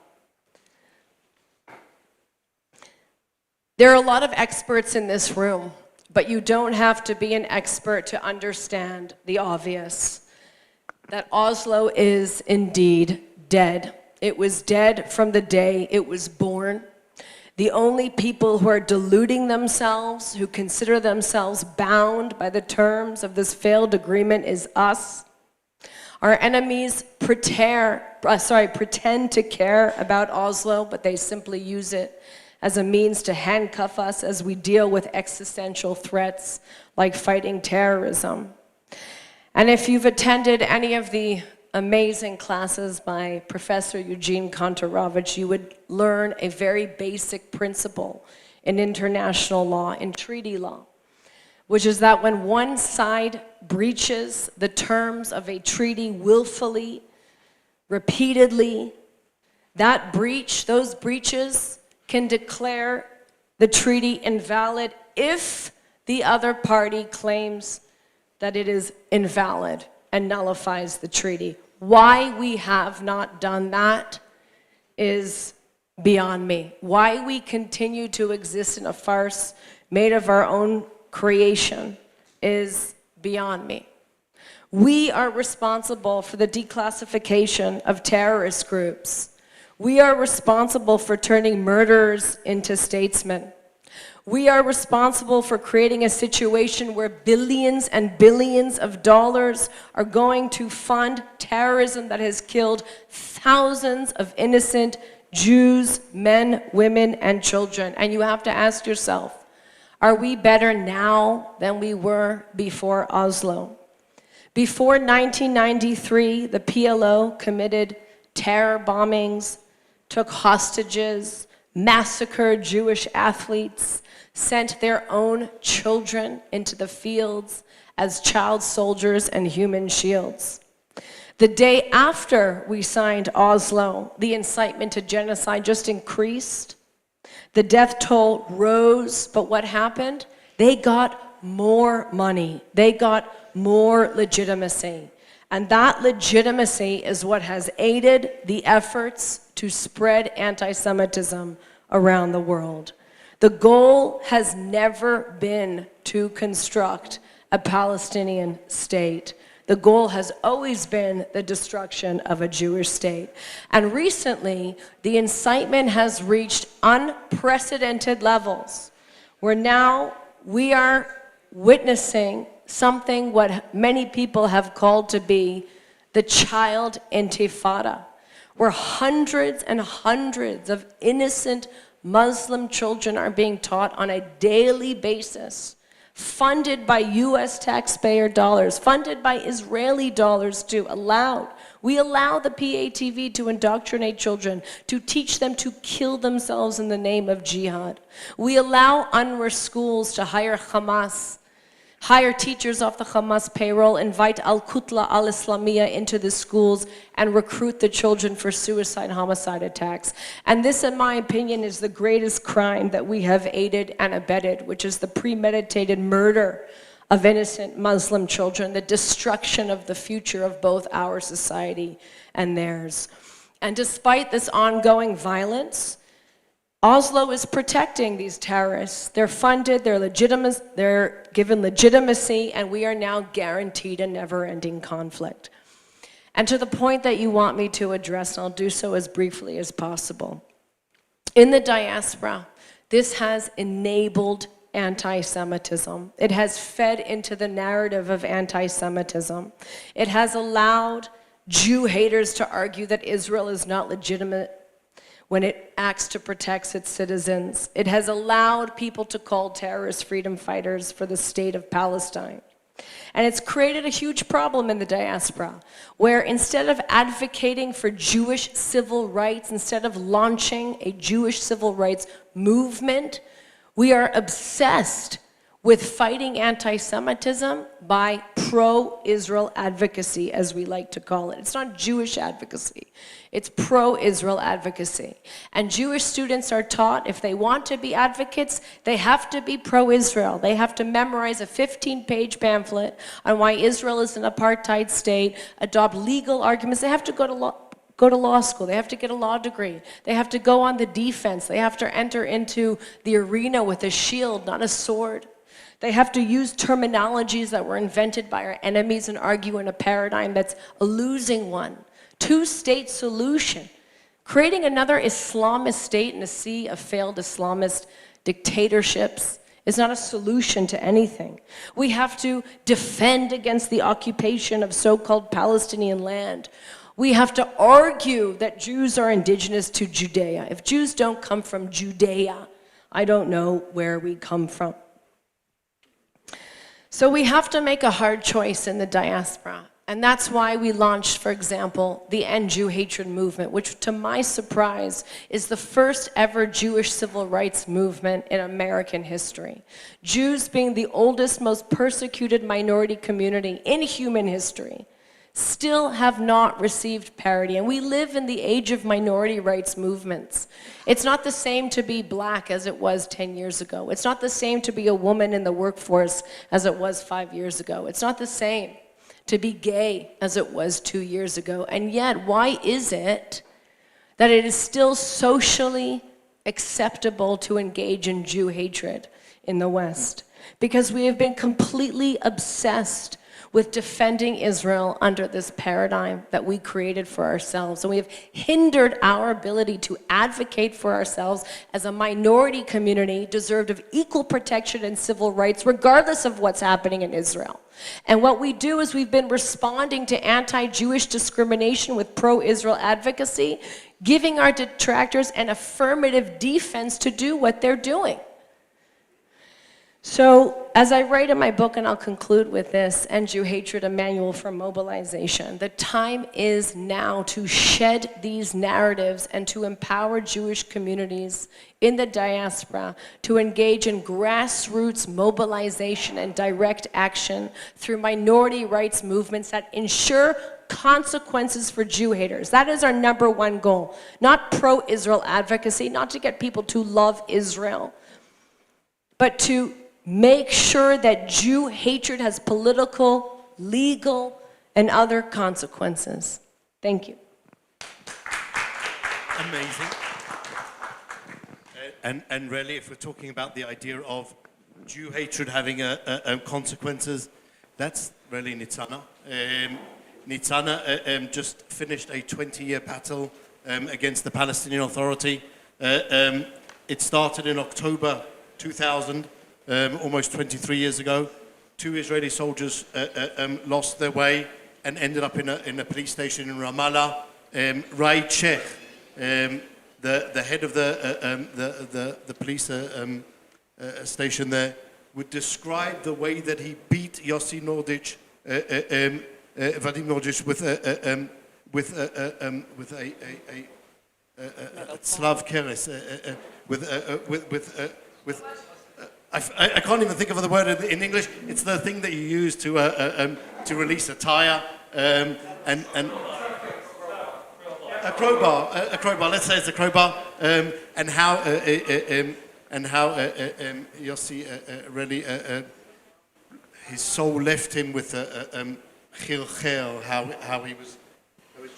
There are a lot of experts in this room, but you don't have to be an expert to understand the obvious, that Oslo is indeed dead. It was dead from the day it was born. The only people who are deluding themselves, who consider themselves bound by the terms of this failed agreement, is us. Our enemies pretend to care about Oslo, but they simply use it as a means to handcuff us as we deal with existential threats like fighting terrorism. And if you've attended any of the amazing classes by Professor Eugene Kontorovich, you would learn a very basic principle in international law, in treaty law, which is that when one side breaches the terms of a treaty willfully, repeatedly, those breaches can declare the treaty invalid if the other party claims that it is invalid and nullifies the treaty. Why we have not done that is beyond me. Why we continue to exist in a farce made of our own creation is beyond me. We are responsible for the declassification of terrorist groups. We are responsible for turning murderers into statesmen. We are responsible for creating a situation where billions and billions of dollars are going to fund terrorism that has killed thousands of innocent Jews, men, women, and children. And you have to ask yourself, are we better now than we were before Oslo? Before 1993, the PLO committed terror bombings, took hostages, massacred Jewish athletes, sent their own children into the fields as child soldiers and human shields. The day after we signed Oslo, the incitement to genocide just increased. The death toll rose, but what happened? They got more money. They got more legitimacy. And that legitimacy is what has aided the efforts to spread anti-Semitism around the world. The goal has never been to construct a Palestinian state. The goal has always been the destruction of a Jewish state. And recently, the incitement has reached unprecedented levels, where now we are witnessing something what many people have called to be the child intifada, where hundreds and hundreds of innocent Muslim children are being taught on a daily basis, funded by US taxpayer dollars, funded by Israeli dollars too, We allow the PATV to indoctrinate children, to teach them to kill themselves in the name of jihad. We allow UNRWA schools to hire Hamas, hire teachers off the Hamas payroll, invite Al-Qutla al-Islamiyya into the schools, and recruit the children for suicide, homicide attacks. And this, in my opinion, is the greatest crime that we have aided and abetted, which is the premeditated murder of innocent Muslim children, the destruction of the future of both our society and theirs. And despite this ongoing violence, Oslo is protecting these terrorists. They're funded, they're given legitimacy, and we are now guaranteed a never-ending conflict. And to the point that you want me to address, and I'll do so as briefly as possible. In the diaspora, this has enabled anti-Semitism. It has fed into the narrative of anti-Semitism. It has allowed Jew haters to argue that Israel is not legitimate when it acts to protect its citizens. It has allowed people to call terrorists freedom fighters for the state of Palestine. And it's created a huge problem in the diaspora, where instead of advocating for Jewish civil rights, instead of launching a Jewish civil rights movement, we are obsessed with fighting anti-Semitism by pro-Israel advocacy, as we like to call it. It's not Jewish advocacy, it's pro-Israel advocacy. And Jewish students are taught if they want to be advocates, they have to be pro-Israel. They have to memorize a 15-page pamphlet on why Israel is an apartheid state, adopt legal arguments. They have to go to law school, they have to get a law degree, they have to go on the defense, they have to enter into the arena with a shield, not a sword. They have to use terminologies that were invented by our enemies and argue in a paradigm that's a losing one. Two-state solution. Creating another Islamist state in a sea of failed Islamist dictatorships is not a solution to anything. We have to defend against the occupation of so-called Palestinian land. We have to argue that Jews are indigenous to Judea. If Jews don't come from Judea, I don't know where we come from. So we have to make a hard choice in the diaspora. And that's why we launched, for example, the End Jew Hatred movement, which to my surprise is the first ever Jewish civil rights movement in American history. Jews being the oldest, most persecuted minority community in human history still have not received parity. And we live in the age of minority rights movements. It's not the same to be black as it was 10 years ago. It's not the same to be a woman in the workforce as it was 5 years ago. It's not the same to be gay as it was 2 years ago. And yet, why is it that it is still socially acceptable to engage in Jew hatred in the West? Because we have been completely obsessed with defending Israel under this paradigm that we created for ourselves. And we have hindered our ability to advocate for ourselves as a minority community deserved of equal protection and civil rights, regardless of what's happening in Israel. And what we do is we've been responding to anti-Jewish discrimination with pro-Israel advocacy, giving our detractors an affirmative defense to do what they're doing. So, as I write in my book, and I'll conclude with this, End Jew Hatred, a manual for mobilization, the time is now to shed these narratives and to empower Jewish communities in the diaspora to engage in grassroots mobilization and direct action through minority rights movements that ensure consequences for Jew haters. That is our number one goal. Not pro-Israel advocacy, not to get people to love Israel, but to make sure that Jew hatred has political, legal, and other consequences. Thank you. Amazing. And really, if we're talking about the idea of Jew hatred having consequences, that's really Nitzana. Nitzana just finished a 20-year battle against the Palestinian Authority. It started in October 2000. Almost 23 years ago. 2 Israeli soldiers lost their way and ended up in a police station in Ramallah. Rai Sheikh, the head of the police station there, would describe the way that he beat Yossi Nordich, Vadim Nordich with a Slav Keres, with I can't even think of the word in English. It's the thing that you use to release a tire and a crowbar. Let's say it's a crowbar. And how Yossi really his soul left him with chilchel. How he was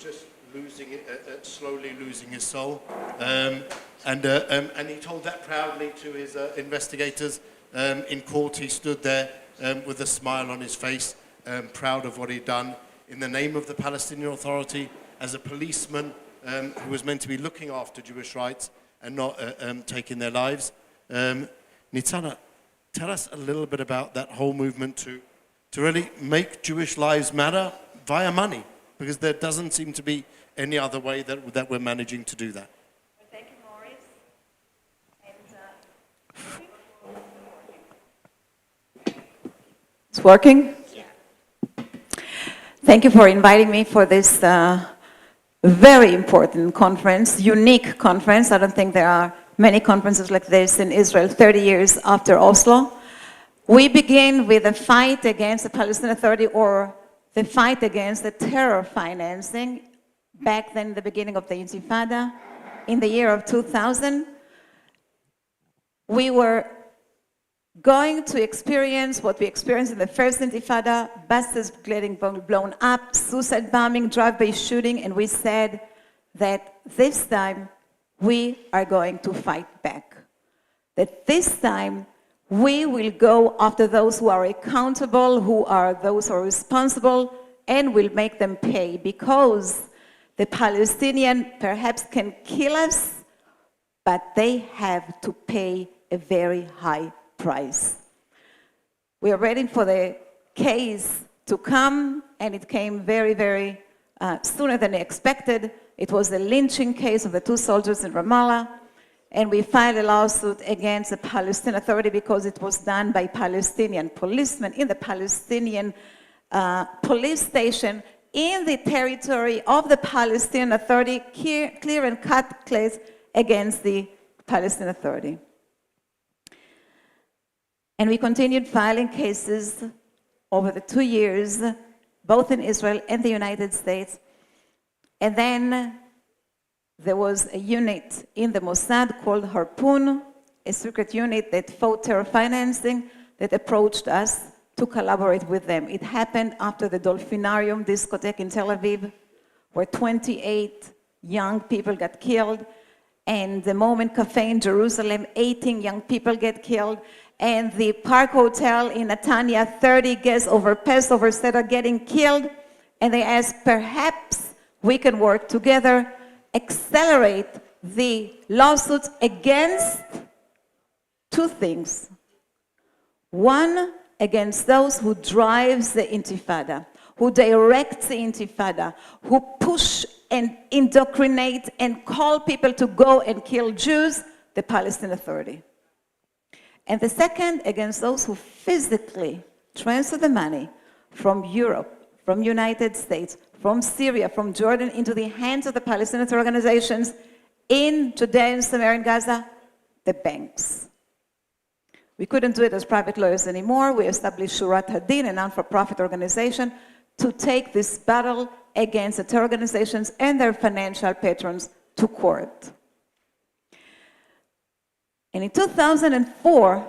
just losing it, slowly losing his soul. And he told that proudly to his investigators. In court, he stood there with a smile on his face, proud of what he'd done in the name of the Palestinian Authority as a policeman who was meant to be looking after Jewish rights and not taking their lives. Nitzana, tell us a little bit about that whole movement to really make Jewish lives matter via money, because there doesn't seem to be any other way that we're managing to do that. It's working? Yeah. Thank you for inviting me for this very important conference, unique conference. I don't think there are many conferences like this in Israel 30 years after Oslo. We begin with a fight against the Palestinian Authority, or the fight against the terror financing back then, the beginning of the Intifada. In the year of 2000, we were going to experience what we experienced in the first Intifada, buses getting blown up, suicide bombing, drive-by shooting, and we said that this time we are going to fight back. That this time we will go after those who are accountable, who are those who are responsible, and will make them pay, because the Palestinian perhaps can kill us, but they have to pay a very high price. We are waiting for the case to come, and it came very, very sooner than expected. It was the lynching case of the 2 soldiers in Ramallah, and we filed a lawsuit against the Palestinian Authority because it was done by Palestinian policemen in the Palestinian police station in the territory of the Palestinian Authority, clear and cut case against the Palestinian Authority. And we continued filing cases over the 2 years, both in Israel and the United States. And then there was a unit in the Mossad called Harpoon, a secret unit that fought terror financing, that approached us to collaborate with them. It happened after the Dolphinarium discotheque in Tel Aviv, where 28 young people got killed, and the Moment Cafe in Jerusalem, 18 young people get killed, and the Park Hotel in Netanya, 30 guests over Passover set are getting killed, and they asked, perhaps we can work together, accelerate the lawsuits against two things. One, against those who drives the intifada, who directs the intifada, who push and indoctrinate and call people to go and kill Jews, the Palestinian Authority. And the second, against those who physically transfer the money from Europe, from United States, from Syria, from Jordan, into the hands of the Palestinian organizations in Judea and Samaria and Gaza, the banks. We couldn't do it as private lawyers anymore. We established Shurat Hadin, a non-for-profit organization, to take this battle against the terror organizations and their financial patrons to court. And in 2004,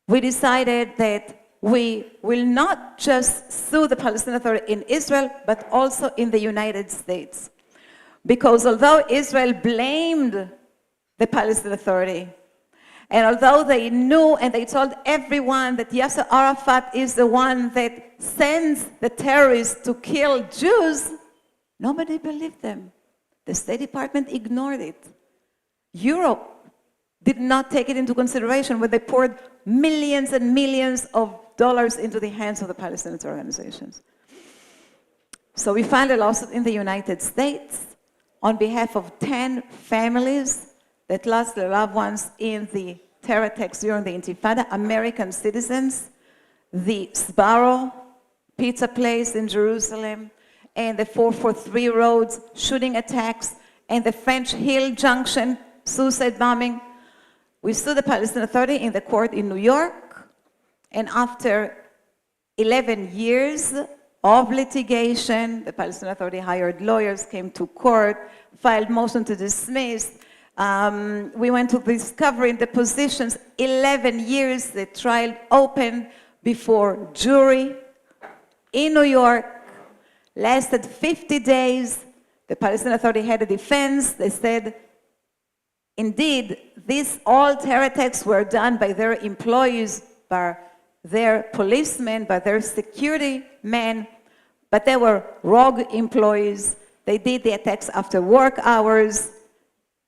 we decided that we will not just sue the Palestinian Authority in Israel, but also in the United States. Because although Israel blamed the Palestinian Authority, and although they knew and they told everyone that Yasser Arafat is the one that sends the terrorists to kill Jews, nobody believed them. The State Department ignored it. Europe did not take it into consideration when they poured millions and millions of dollars into the hands of the Palestinian organizations. So we filed a lawsuit in the United States on behalf of 10 families that lost their loved ones in the terror attacks during the Intifada, American citizens, the Sbarro pizza place in Jerusalem, and the 443 roads shooting attacks, and the French Hill Junction suicide bombing. We sued the Palestinian Authority in the court in New York, and after 11 years of litigation, the Palestinian Authority hired lawyers, came to court, filed motion to dismiss. We went to discovery in depositions, 11 years, the trial opened before jury in New York, lasted 50 days. The Palestinian Authority had a defense. They said, indeed, these all terror attacks were done by their employees, by their policemen, by their security men, but they were rogue employees. They did the attacks after work hours.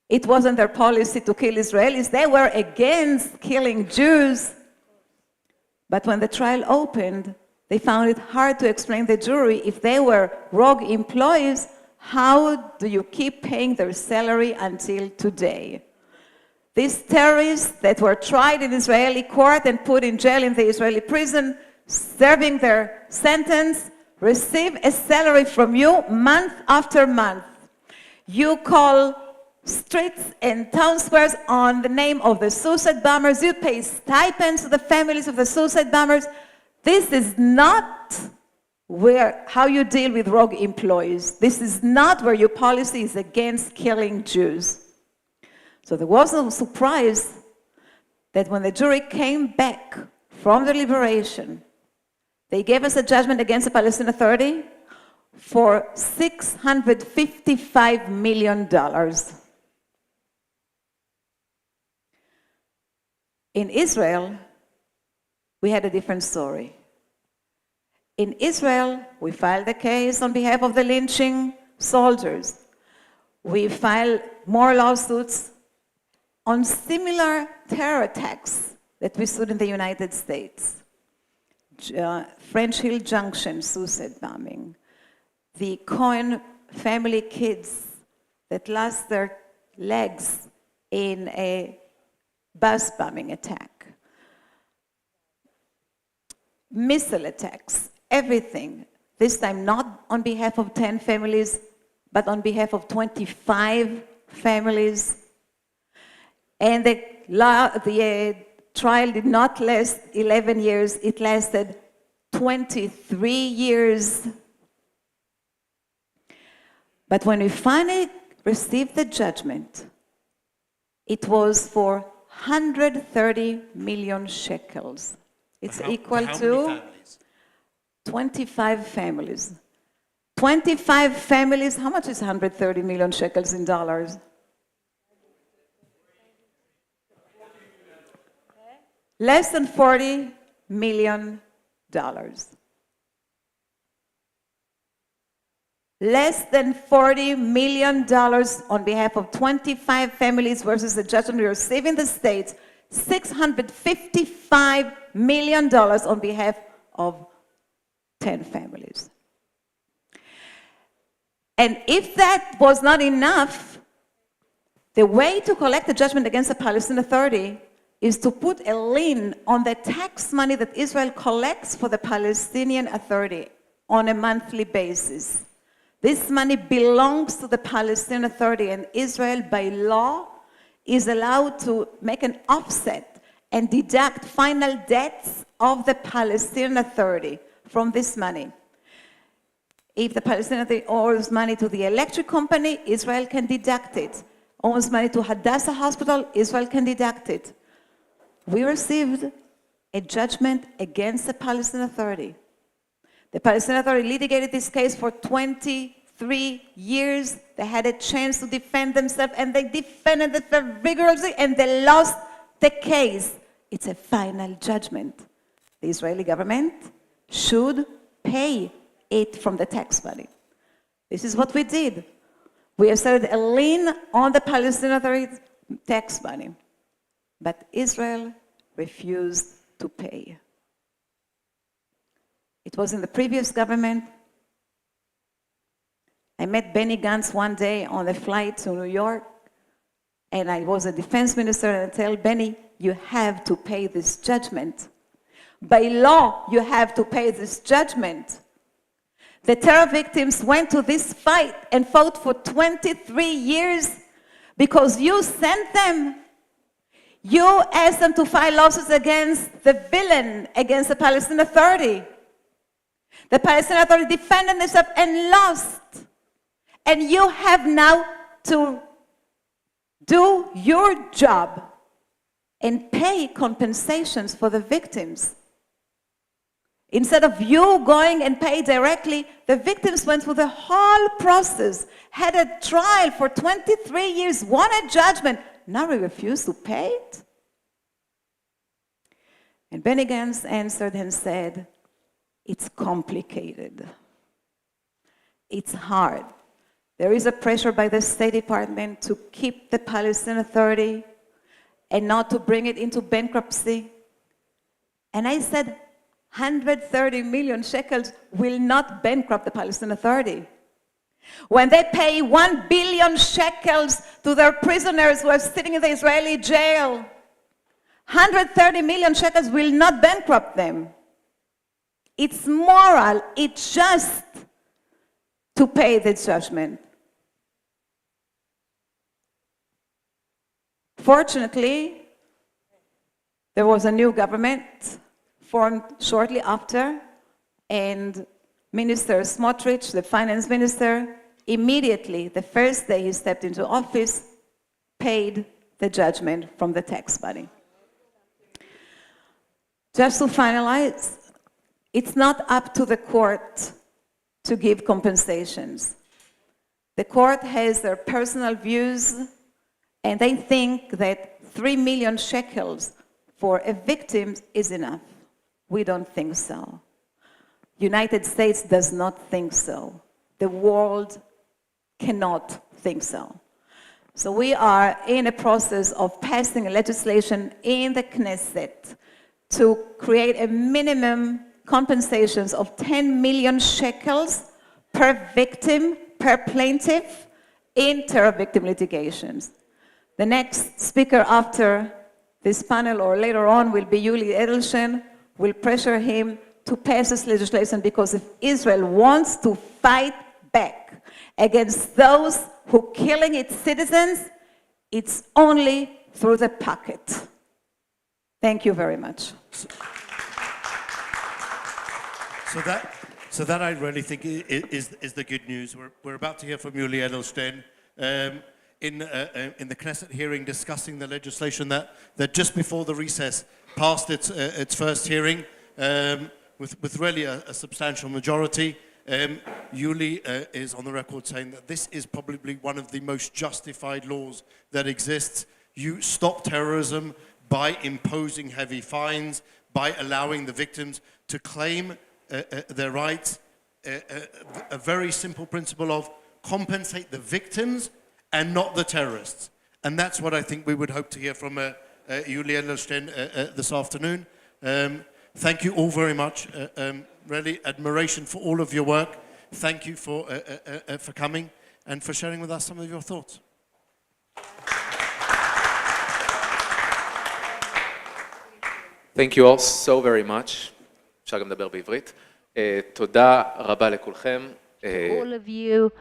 It wasn't their policy to kill Israelis. They were against killing Jews. But when the trial opened, they found it hard to explain to the jury, if they were rogue employees, how do you keep paying their salary until today? These terrorists that were tried in Israeli court and put in jail in the Israeli prison, serving their sentence, receive a salary from you month after month. You call streets and town squares on the name of the suicide bombers. You pay stipends to the families of the suicide bombers. This is not how you deal with rogue employees. This is not where your policy is against killing Jews. So there was no surprise that when the jury came back from deliberation, they gave us a judgment against the Palestinian Authority for $655 million. In Israel, we had a different story. In Israel, we filed a case on behalf of the lynching soldiers. We filed more lawsuits on similar terror attacks that we sued in the United States. French Hill Junction suicide bombing. The Cohen family kids that lost their legs in a bus bombing attack, missile attacks, everything. This time not on behalf of 10 families, but on behalf of 25 families. And the trial did not last 11 years, it lasted 23 years. But when we finally received the judgment, it was for 130 million shekels. It's equal to 25 families. 25 families, how much is 130 million shekels in dollars? Less than $40 million. Less than $40 million on behalf of 25 families versus the judgment we received in the States, $655 million on behalf of 10 families. And if that was not enough, the way to collect a judgment against the Palestinian Authority is to put a lien on the tax money that Israel collects for the Palestinian Authority on a monthly basis. This money belongs to the Palestinian Authority, and Israel, by law, is allowed to make an offset and deduct final debts of the Palestinian Authority from this money. If the Palestinian Authority owes money to the electric company, Israel can deduct it. Owes money to Hadassah Hospital, Israel can deduct it. We received a judgment against the Palestinian Authority. The Palestinian Authority litigated this case for 23 years. They had a chance to defend themselves, and they defended it very vigorously, and they lost the case. It's a final judgment. The Israeli government should pay it from the tax money. This is what we did. We asserted a lien on the Palestinian Authority tax money. But Israel refused to pay. It was in the previous government. I met Benny Gantz one day on a flight to New York, and I was a defense minister, and I tell Benny, you have to pay this judgment. By law, you have to pay this judgment. The terror victims went to this fight and fought for 23 years because you sent them. You asked them to file lawsuits against the villain, against the Palestinian Authority. The Palestinian Authority defended themselves and lost. And you have now to do your job and pay compensations for the victims. Instead of you going and pay directly, the victims went through the whole process, had a trial for 23 years, won a judgment. Now we refuse to pay it? And Benny Gantz answered and said, it's complicated. It's hard. There is a pressure by the State Department to keep the Palestinian Authority and not to bring it into bankruptcy. And I said, 130 million shekels will not bankrupt the Palestinian Authority. When they pay 1 billion shekels to their prisoners who are sitting in the Israeli jail, 130 million shekels will not bankrupt them. It's moral, it's just to pay the judgment. Fortunately, there was a new government formed shortly after, and Minister Smotrich, the finance minister, immediately, the first day he stepped into office, paid the judgment from the tax money. Just to finalize, it's not up to the court to give compensations. The court has their personal views, and they think that 3 million shekels for a victim is enough. We don't think so. United States does not think so. The world cannot think so. So we are in a process of passing a legislation in the Knesset to create a minimum compensations of 10 million shekels per victim, per plaintiff in terror victim litigations. The next speaker after this panel or later on will be Yuli Edelstein. We'll pressure him to pass this legislation because if Israel wants to fight back against those who are killing its citizens, it's only through the pocket. Thank you very much. So that I really think is the good news. We're about to hear from Yuli Edelstein in the Knesset hearing discussing the legislation that just before the recess passed its first hearing with really a substantial majority. Yuli is on the record saying that this is probably one of the most justified laws that exists. You stop terrorism by imposing heavy fines, by allowing the victims to claim their rights. A very simple principle of compensate the victims and not the terrorists. And that's what I think we would hope to hear from Yuli Edelstein this afternoon. Thank you all very much. Really admiration for all of your work. Thank you for coming and for sharing with us some of your thoughts. Thank you all so very much. אפשר גם לדבר בעברית. תודה רבה לכולכם. All of you.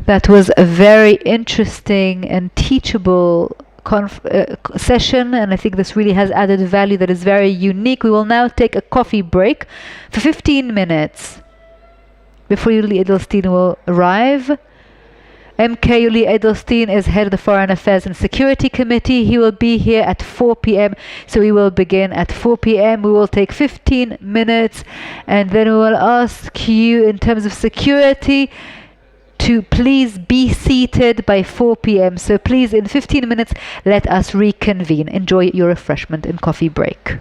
That was a very interesting and teachable session, and I think this really has added value that is very unique. We will now take a coffee break for 15 minutes before Yuli Edelstein will arrive. MK Yuli Edelstein is head of the Foreign Affairs and Security Committee. He will be here at 4 p.m. So we will begin at 4 p.m. We will take 15 minutes and then we will ask you in terms of security to please be seated by 4 p.m. So please in 15 minutes let us reconvene. Enjoy your refreshment and coffee break.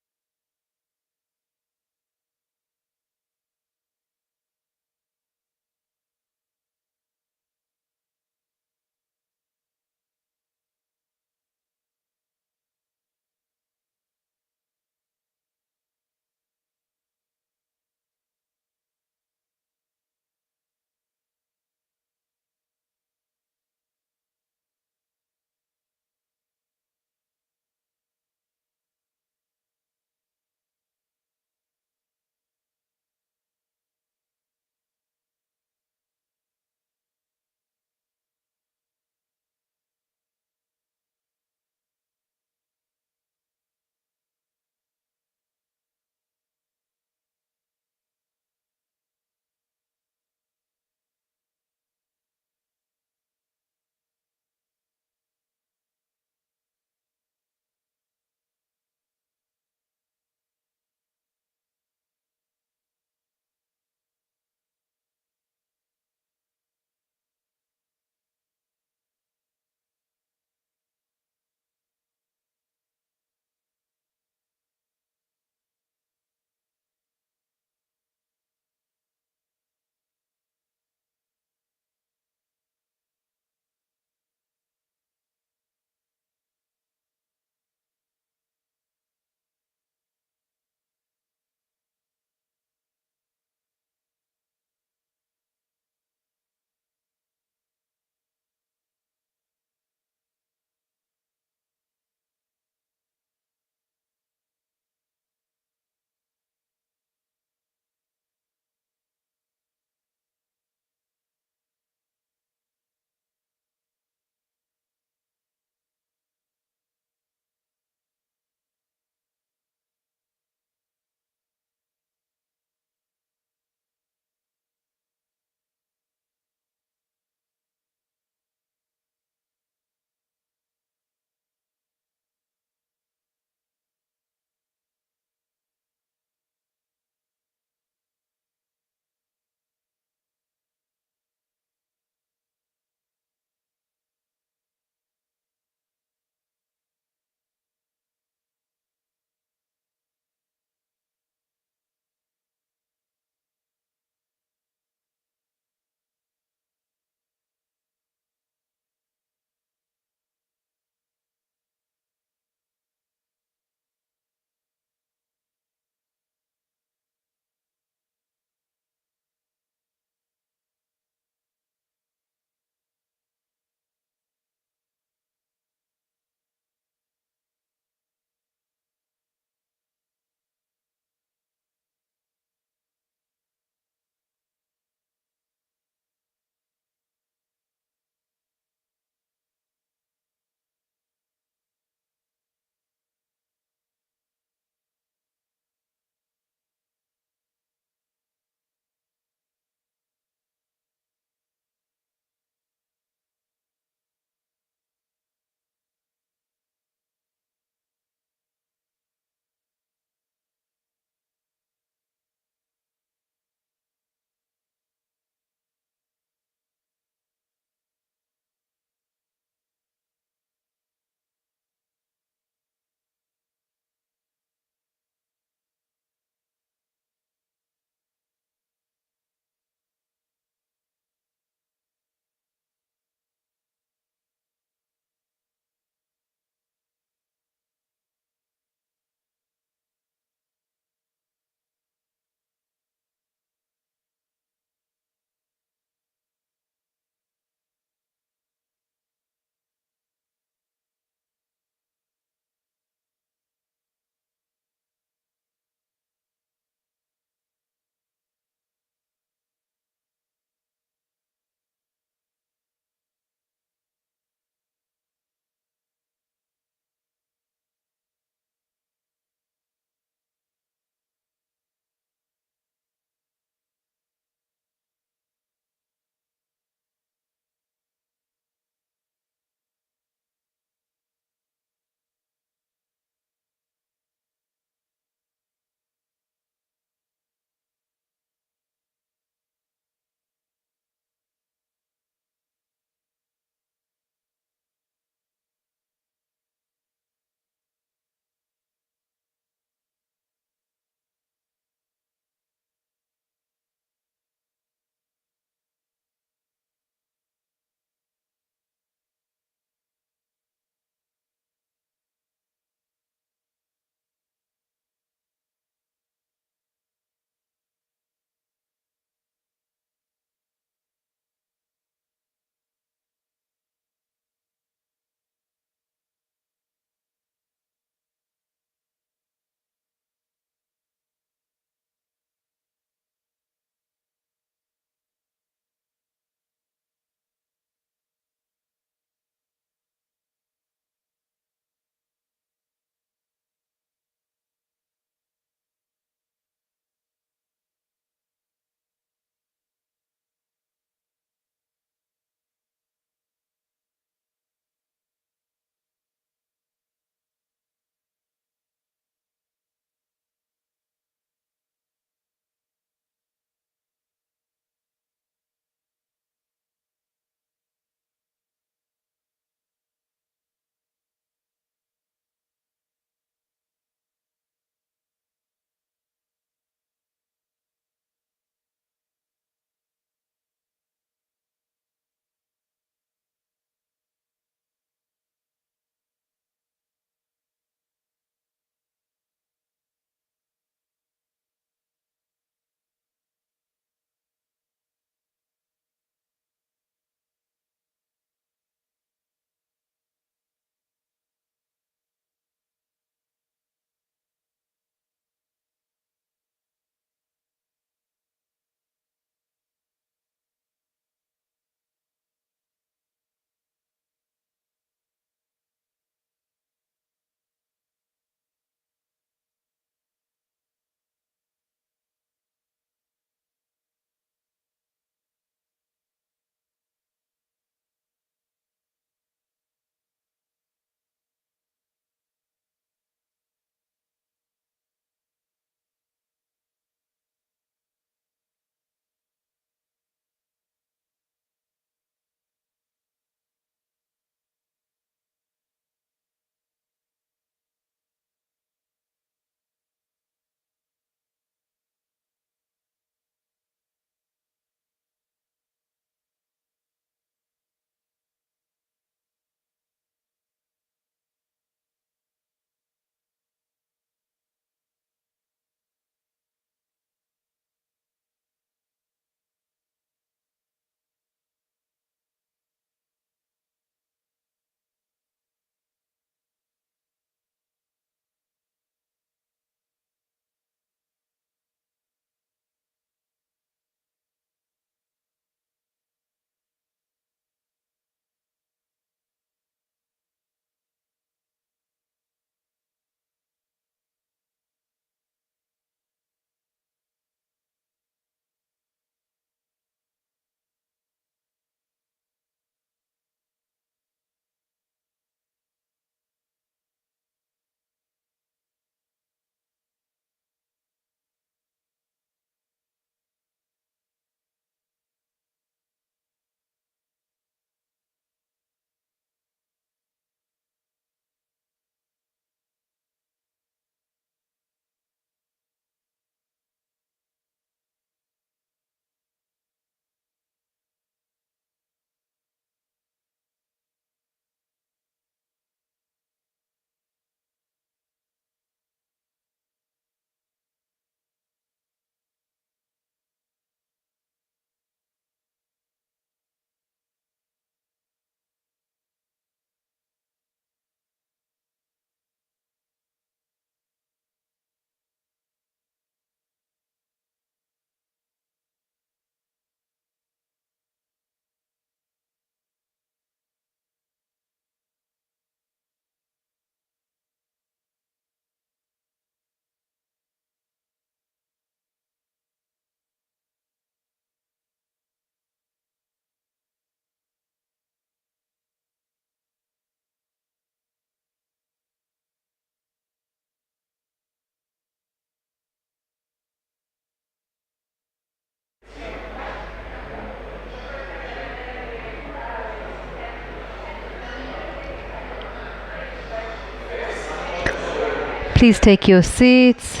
Please take your seats.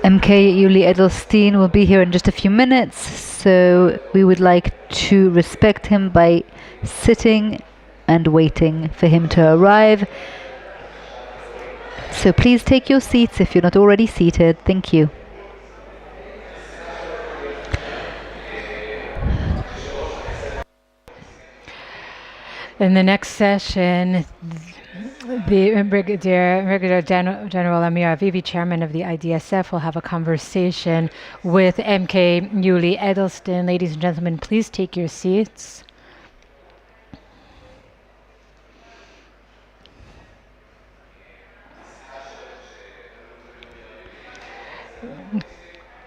MK Yuli Edelstein will be here in just a few minutes, so we would like to respect him by sitting and waiting for him to arrive. So please take your seats if you're not already seated. Thank you. In the next session, the Brigadier General Amir Avivi, chairman of the IDSF, will have a conversation with MK Yuli Edelstein. Ladies and gentlemen, please take your seats.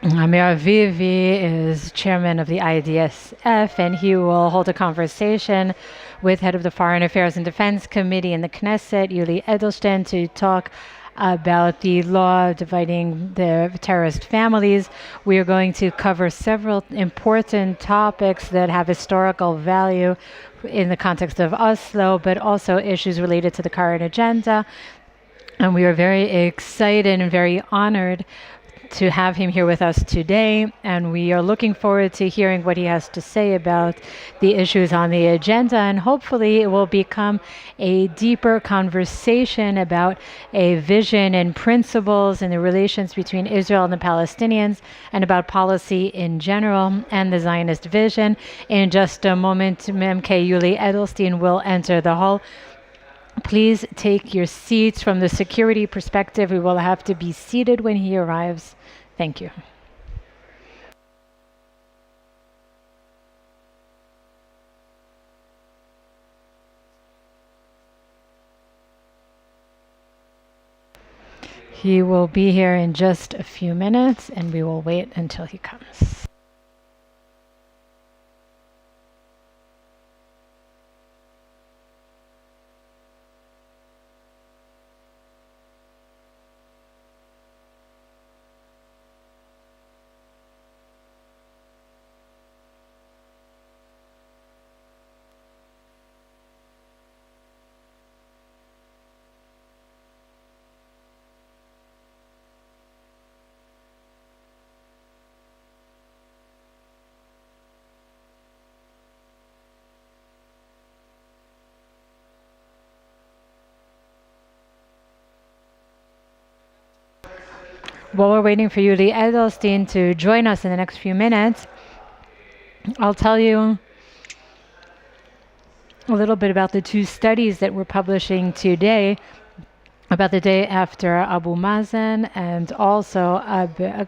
Amir Avivi is chairman of the IDSF, and he will hold a conversation with head of the Foreign Affairs and Defense Committee in the Knesset, Yuli Edelstein, to talk about the law dividing the terrorist families. We are going to cover several important topics that have historical value in the context of Oslo, but also issues related to the current agenda. And we are very excited and very honored to have him here with us today, and we are looking forward to hearing what he has to say about the issues on the agenda, and hopefully it will become a deeper conversation about a vision and principles in the relations between Israel and the Palestinians, and about policy in general and the Zionist vision. In just a moment, MK Yuli Edelstein will enter the hall. Please take your seats. From the security perspective, we will have to be seated when he arrives. Thank you. He will be here in just a few minutes, and we will wait until he comes. While we're waiting for Yuli Edelstein to join us in the next few minutes, I'll tell you a little bit about the two studies that we're publishing today about the day after Abu Mazen, and also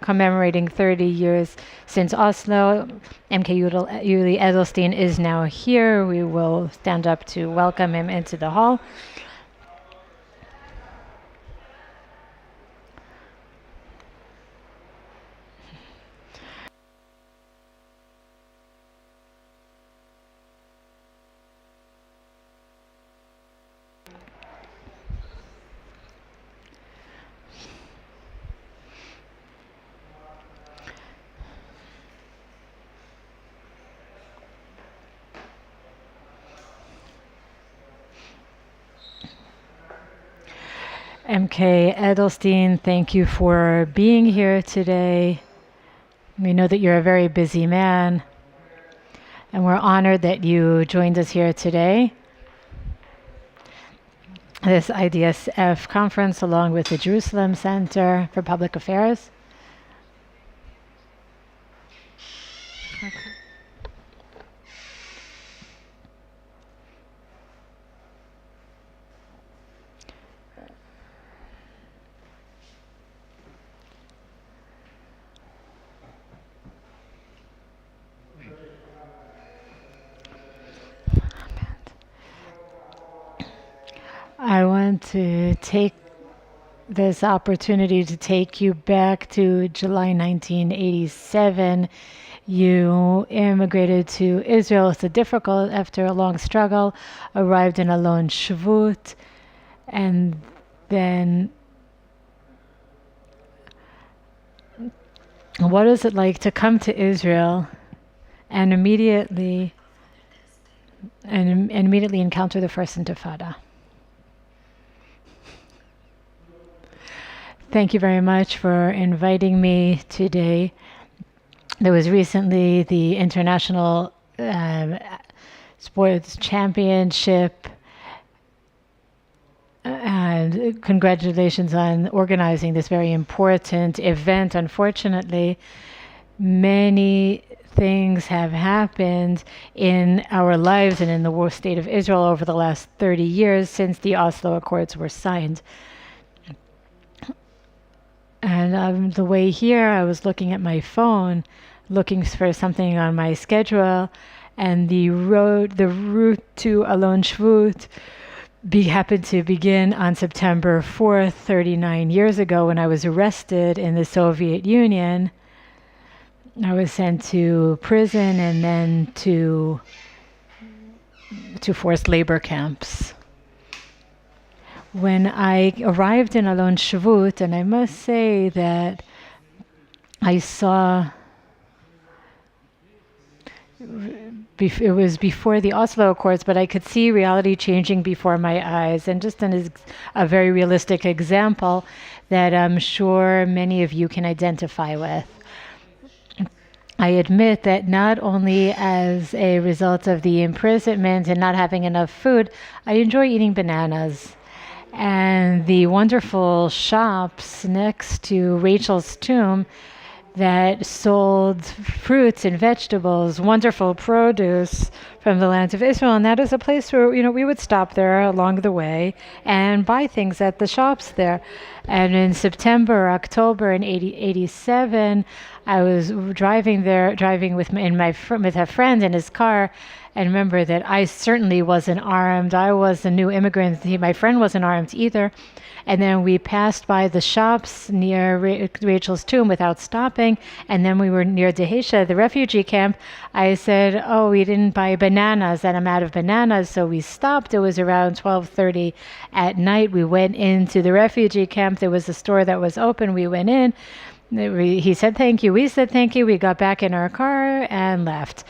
commemorating 30 years since Oslo. MK Yuli Edelstein is now here. We will stand up to welcome him into the hall. MK Edelstein, thank you for being here today. We know that you're a very busy man, and we're honored that you joined us here today. This IDSF conference, along with the Jerusalem Center for Public Affairs. I want to take this opportunity to take you back to July 1987. You immigrated to Israel. It's difficult after a long struggle, arrived in Alon Shvut, and then what is it like to come to Israel and immediately encounter the First Intifada? Thank you very much for inviting me today. There was recently the International Sports Championship, and congratulations on organizing this very important event. Unfortunately, many things have happened in our lives and in the state of Israel over the last 30 years since the Oslo Accords were signed. And on the way here, I was looking at my phone, looking for something on my schedule, and the route to Alon Shvut happened to begin on September 4th, 39 years ago, when I was arrested in the Soviet Union. I was sent to prison and then to forced labor camps. When I arrived in Alon Shvut, and I must say that I saw, it was before the Oslo Accords, but I could see reality changing before my eyes. And just a very realistic example that I'm sure many of you can identify with. I admit that not only as a result of the imprisonment and not having enough food, I enjoy eating bananas. And the wonderful shops next to Rachel's tomb that sold fruits and vegetables, wonderful produce from the land of Israel. And that is a place where, we would stop there along the way and buy things at the shops there. And in September, October in 87, I was driving with a friend in his car. And remember that I certainly wasn't armed. I was a new immigrant. My friend wasn't armed either. And then we passed by the shops near Rachel's tomb without stopping. And then we were near Dehesha, the refugee camp. I said, oh, we didn't buy bananas, and I'm out of bananas. So we stopped. It was around 12:30 at night. We went into the refugee camp. There was a store that was open. We went in. He said thank you. We said thank you. We got back in our car and left.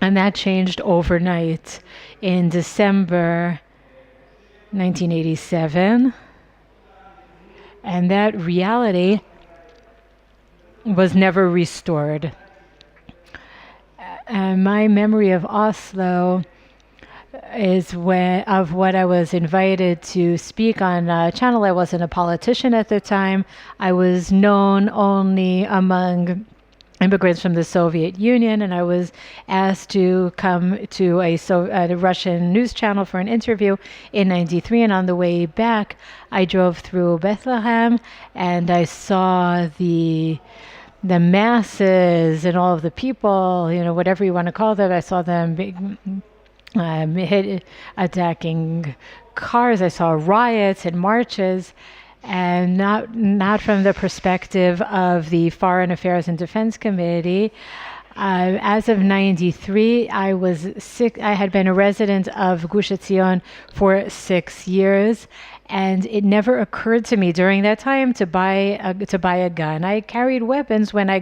And that changed overnight in December 1987. And that reality was never restored. And my memory of Oslo is of what I was invited to speak on a channel. I wasn't a politician at the time. I was known only among immigrants from the Soviet Union, and I was asked to come to a Russian news channel for an interview in '93. And on the way back, I drove through Bethlehem, and I saw the masses and all of the people, whatever you want to call them. I saw them attacking cars. I saw riots and marches. And not from the perspective of the Foreign Affairs and Defense Committee. As of '93, I was sick. I had been a resident of Gush Etzion for 6 years, and it never occurred to me during that time to buy a gun. I carried weapons when I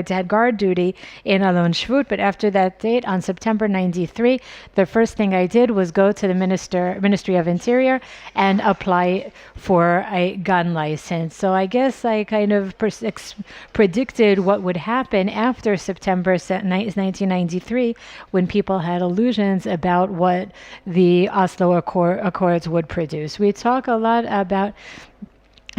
had guard duty in Alon Shvut, but after that date, on September '93, the first thing I did was go to the Ministry of Interior and apply for a gun license. So I guess I kind of predicted what would happen after September 1993, when people had illusions about what the Oslo Accords would produce. We talk a lot about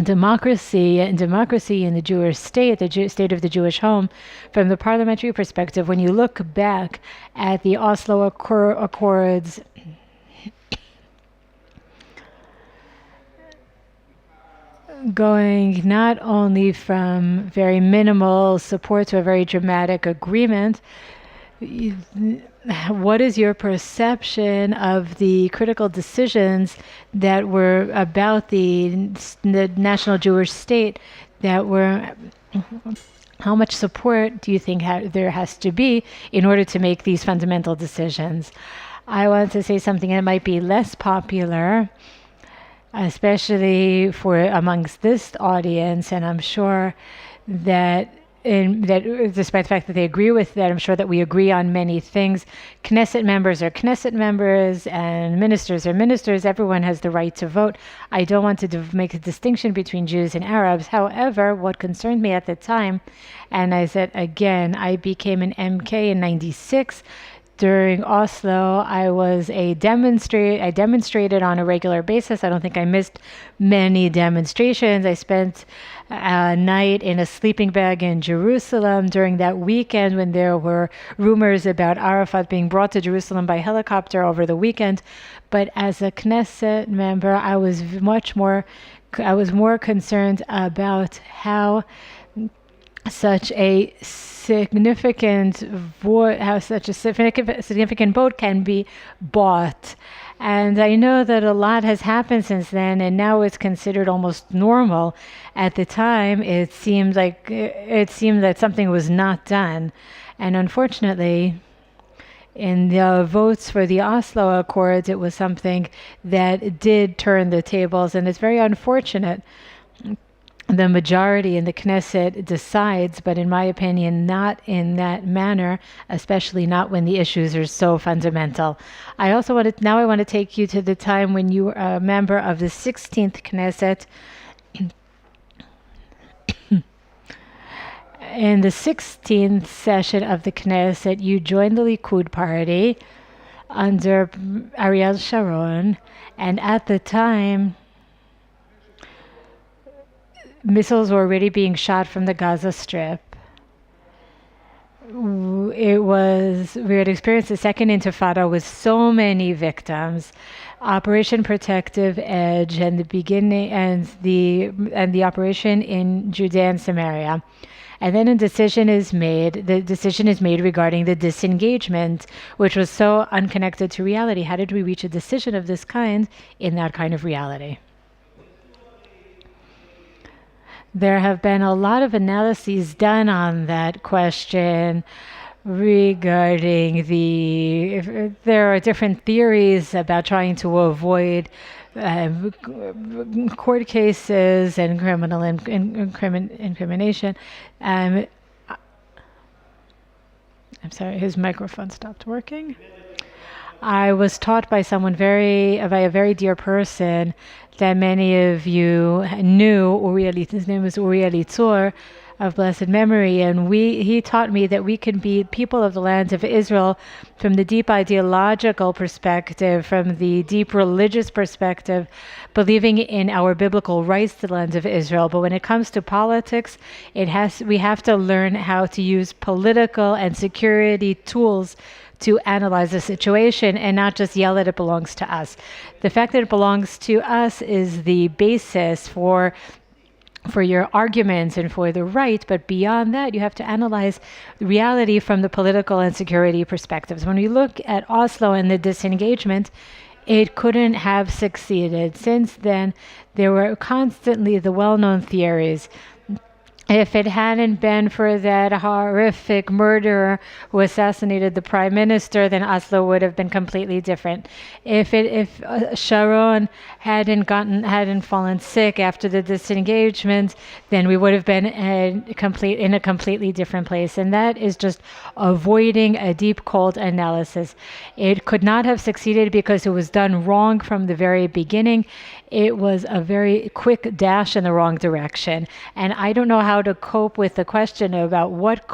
democracy in the Jewish state, the state of the Jewish home, from the parliamentary perspective. When you look back at the Oslo Accords, going not only from very minimal support to a very dramatic agreement, what is your perception of the critical decisions that were about the national Jewish state that were... How much support do you think there has to be in order to make these fundamental decisions? I want to say something that might be less popular, especially for amongst this audience, and I'm sure that despite the fact that they agree with that, I'm sure that we agree on many things. Knesset members are Knesset members and ministers are ministers. Everyone has the right to vote. I don't want to make a distinction between Jews and Arabs. However, what concerned me at the time, and I said again, I became an MK in 96. During Oslo, I demonstrated on a regular basis. I don't think I missed many demonstrations. I spent a night in a sleeping bag in Jerusalem during that weekend when there were rumors about Arafat being brought to Jerusalem by helicopter over the weekend. But as a Knesset member, I was more concerned about how such a significant vote can be bought. And I know that a lot has happened since then, and now it's considered almost normal. At the time, it seemed that something was not done. And unfortunately, in the votes for the Oslo Accords, it was something that did turn the tables, and it's very unfortunate. The majority in the Knesset decides, but in my opinion, not in that manner, especially not when the issues are so fundamental. I want to take you to the time when you were a member of the 16th Knesset. In the 16th session of the Knesset, you joined the Likud party under Ariel Sharon, and at the time, missiles were already being shot from the Gaza Strip. We had experienced the second Intifada with so many victims. Operation Protective Edge and the beginning and the operation in Judea and Samaria. And then the decision is made regarding the disengagement, which was so unconnected to reality. How did we reach a decision of this kind in that kind of reality? There have been a lot of analyses done on that question regarding there are different theories about trying to avoid court cases and criminal incrimination. I'm sorry, his microphone stopped working. I was taught by by a very dear person that many of you knew. His name is Uriel Litzor, of blessed memory, and he taught me that we can be people of the land of Israel from the deep ideological perspective, from the deep religious perspective, believing in our biblical rights to the land of Israel. But when it comes to politics, we have to learn how to use political and security tools to analyze the situation and not just yell that it belongs to us. The fact that it belongs to us is the basis for your arguments and for the right, but beyond that, you have to analyze reality from the political and security perspectives. When we look at Oslo and the disengagement, it couldn't have succeeded. Since then, there were constantly the well-known theories. If it hadn't been for that horrific murderer who assassinated the prime minister, then Oslo would have been completely different. If Sharon hadn't fallen sick after the disengagement, then we would have been in a completely different place. And that is just avoiding a deep, cold analysis. It could not have succeeded because it was done wrong from the very beginning. It was a very quick dash in the wrong direction. And I don't know how to cope with the question about what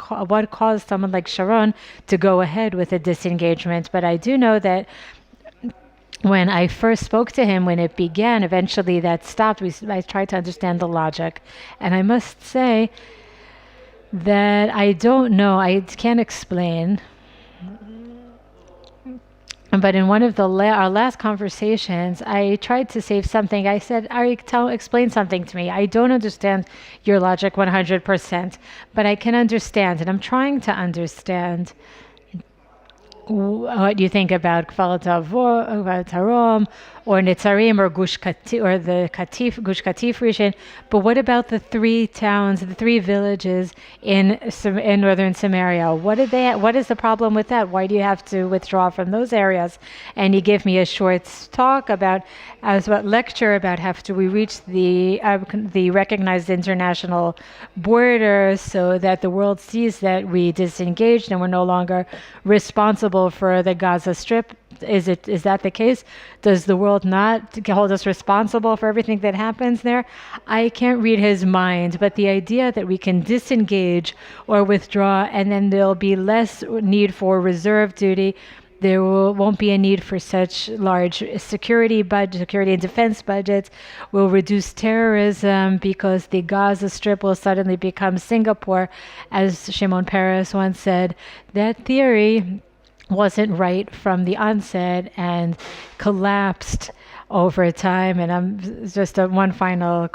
caused someone like Sharon to go ahead with a disengagement. But I do know that when I first spoke to him, when it began, eventually that stopped. I tried to understand the logic. And I must say that I don't know, I can't explain. But in one of our last conversations, I tried to say something. I said, Arik, explain something to me. I don't understand your logic 100%, but I can understand, and I'm trying to understand what you think about Kfar Tarom, or Netzarim or Gush Katif, or the Gush Katif region. But what about the 3 towns, the 3 villages in northern Samaria? What is the problem with that? Why do you have to withdraw from those areas? And he gave me a short talk lecture about after we reach the recognized international border, so that the world sees that we disengaged and we're no longer responsible for the Gaza Strip. Is that the case? Does the world not hold us responsible for everything that happens there? I can't read his mind, but the idea that we can disengage or withdraw and then there'll be less need for reserve duty, there won't be a need for such large security and defense budgets. We'll reduce terrorism because the Gaza Strip will suddenly become Singapore, as Shimon Peres once said. That theory wasn't right from the onset and collapsed over time. And I'm just one final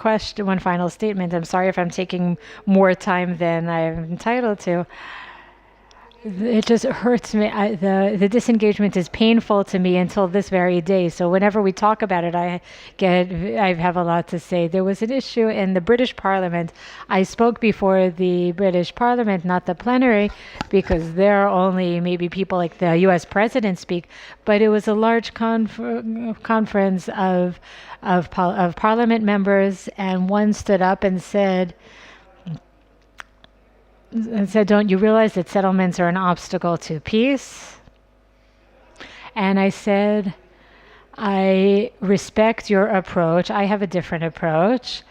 statement. I'm sorry if I'm taking more time than I'm entitled to. It just hurts me. The disengagement is painful to me until this very day. So whenever we talk about it, I have a lot to say. There was an issue in the British Parliament. I spoke before the British Parliament, not the plenary, because there are only maybe people like the U.S. President speak. But it was a large conference of Parliament members, and one stood up and said, don't you realize that settlements are an obstacle to peace? And I said, I respect your approach. I have a different approach.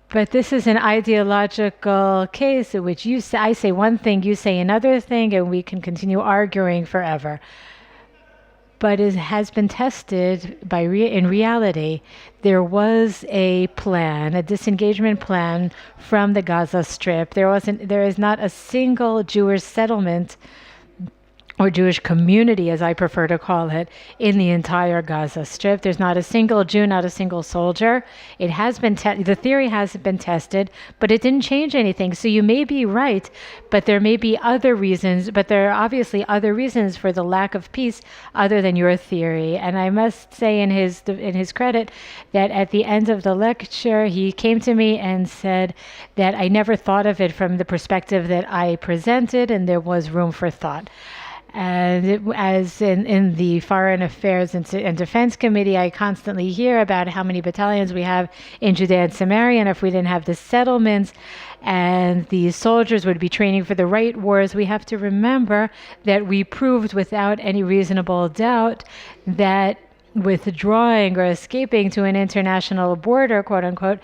But this is an ideological case in which I say one thing, you say another thing, and we can continue arguing forever. But it has been tested in reality. There was a plan, a disengagement plan from the Gaza Strip. There is not a single Jewish settlement or Jewish community, as I prefer to call it, in the entire Gaza Strip. There's not a single Jew, not a single soldier. It has been the theory has been tested, but it didn't change anything. So you may be right, but there may be other reasons, but there are obviously other reasons for the lack of peace other than your theory. And I must say in his credit that at the end of the lecture, he came to me and said that I never thought of it from the perspective that I presented, and there was room for thought. And as in the Foreign Affairs and Defense Committee, I constantly hear about how many battalions we have in Judea and Samaria, and if we didn't have the settlements and the soldiers would be training for the right wars, we have to remember that we proved without any reasonable doubt that withdrawing or escaping to an international border, quote unquote,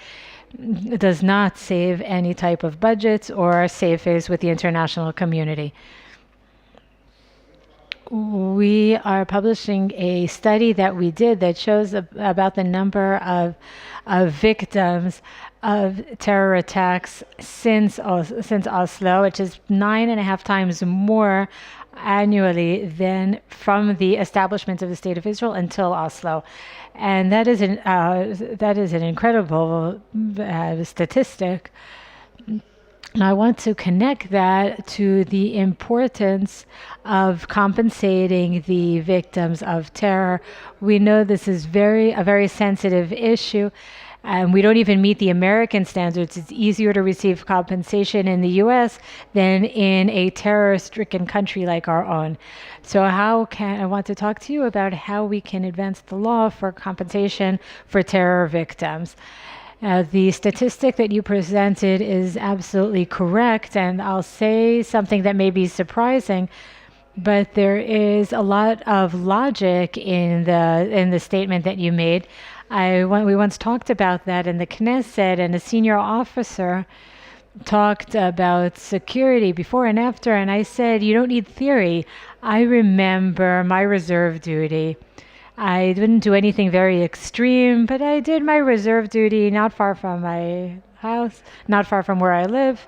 does not save any type of budgets or save face with the international community. We are publishing a study that we did that shows about the number of victims of terror attacks since Oslo, which is 9.5 times more annually than from the establishment of the State of Israel until Oslo. And that is an incredible statistic. And I want to connect that to the importance of compensating the victims of terror. We know this is a very sensitive issue, and we don't even meet the American standards. It's easier to receive compensation in the U.S. than in a terror-stricken country like our own. So I want to talk to you about how we can advance the law for compensation for terror victims. The statistic that you presented is absolutely correct, and I'll say something that may be surprising, but there is a lot of logic in the statement that you made. We once talked about that in the Knesset, and a senior officer talked about security before and after, and I said, you don't need theory. I remember my reserve duty. I didn't do anything very extreme, but I did my reserve duty not far from my house, not far from where I live.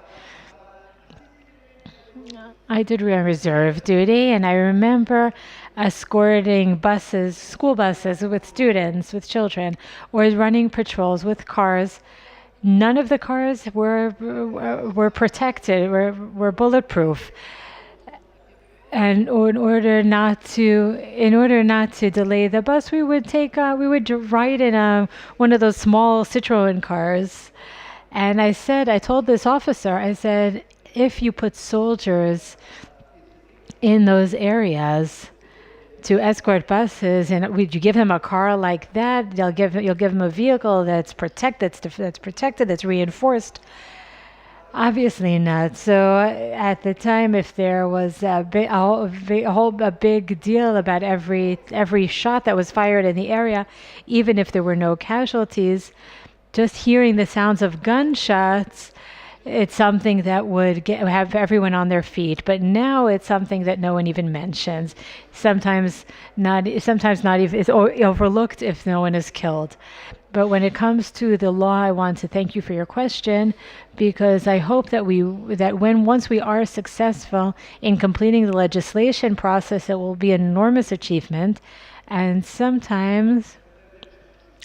I did reserve duty, and I remember escorting school buses with students, with children, or running patrols with cars. None of the cars were protected, were bulletproof. And in order not to delay the bus, we would ride in one of those small Citroen cars. And I told this officer, I said, if you put soldiers in those areas to escort buses, and would you give them a car like that? You'll give them a vehicle that's protected, that's reinforced. Obviously not. So at the time, if there was a big deal about every shot that was fired in the area, even if there were no casualties, just hearing the sounds of gunshots, it's something that would have everyone on their feet. But now it's something that no one even mentions. Sometimes not even, it's overlooked if no one is killed. But when it comes to the law, I want to thank you for your question, because I hope that once we are successful in completing the legislation process, it will be an enormous achievement. And sometimes,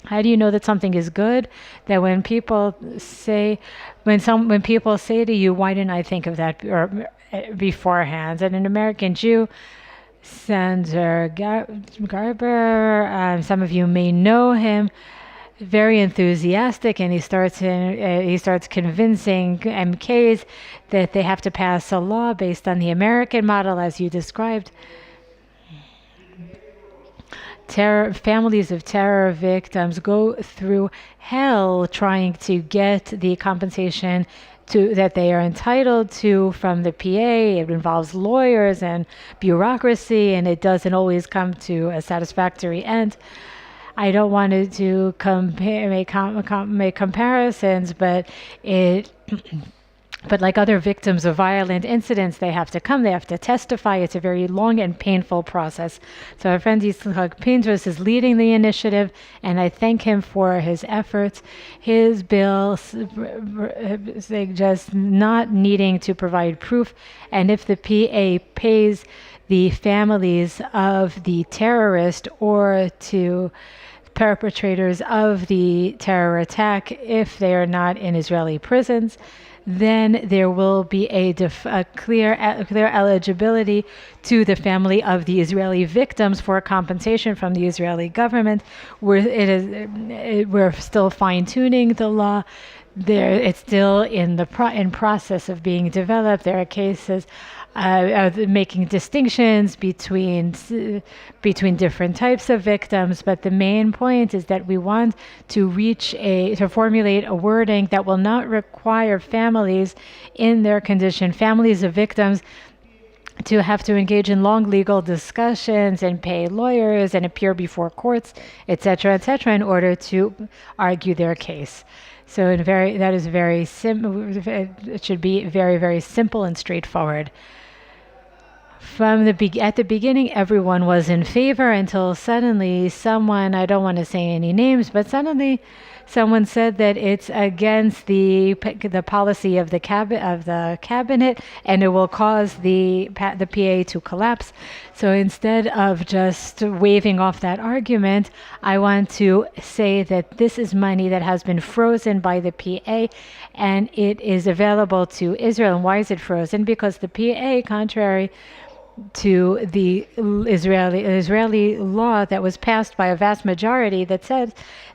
how do you know that something is good? That when people say to you, why didn't I think of that beforehand? And an American Jew, Sandra Garber, some of you may know him, very enthusiastic, and he starts convincing MKs that they have to pass a law based on the American model, as you described. Families of terror victims go through hell trying to get the compensation that they are entitled to from the PA. It involves lawyers and bureaucracy, and it doesn't always come to a satisfactory end. I don't want to make comparisons, but like other victims of violent incidents, they have to testify. It's a very long and painful process. So our friend Yitzhak Pindrus is leading the initiative, and I thank him for his efforts. His bill suggests not needing to provide proof, and if the PA pays the families of the terrorist or to perpetrators of the terror attack, if they are not in Israeli prisons, then there will be a clear eligibility to the family of the Israeli victims for compensation from the Israeli government. We're still fine-tuning the law. It's still in process of being developed. There are cases making distinctions between different types of victims, but the main point is that we want to formulate a wording that will not require families in their condition, families of victims, to have to engage in long legal discussions and pay lawyers and appear before courts, etc., in order to argue their case. So that is very simple. It should be very, very simple and straightforward. At the beginning, everyone was in favor until suddenly someone, I don't want to say any names, but suddenly someone said that it's against the policy of the cabinet, and it will cause the PA to collapse. So instead of just waving off that argument, I want to say that this is money that has been frozen by the PA, and it is available to Israel. And why is it frozen? Because the PA, contrary to the Israeli law that was passed by a vast majority, that said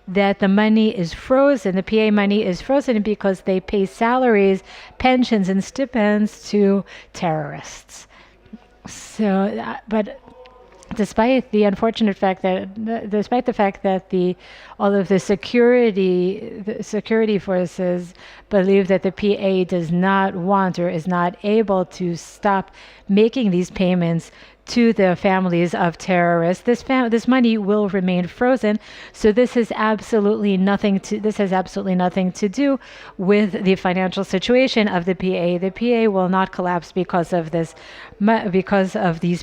that the money is frozen, the PA money is frozen because they pay salaries, pensions, and stipends to terrorists. So, but despite the fact that all of the security forces believe that the PA does not want or is not able to stop making these payments to the families of terrorists, this money will remain frozen. So this has absolutely nothing to do with the financial situation of the PA. The PA will not collapse because of these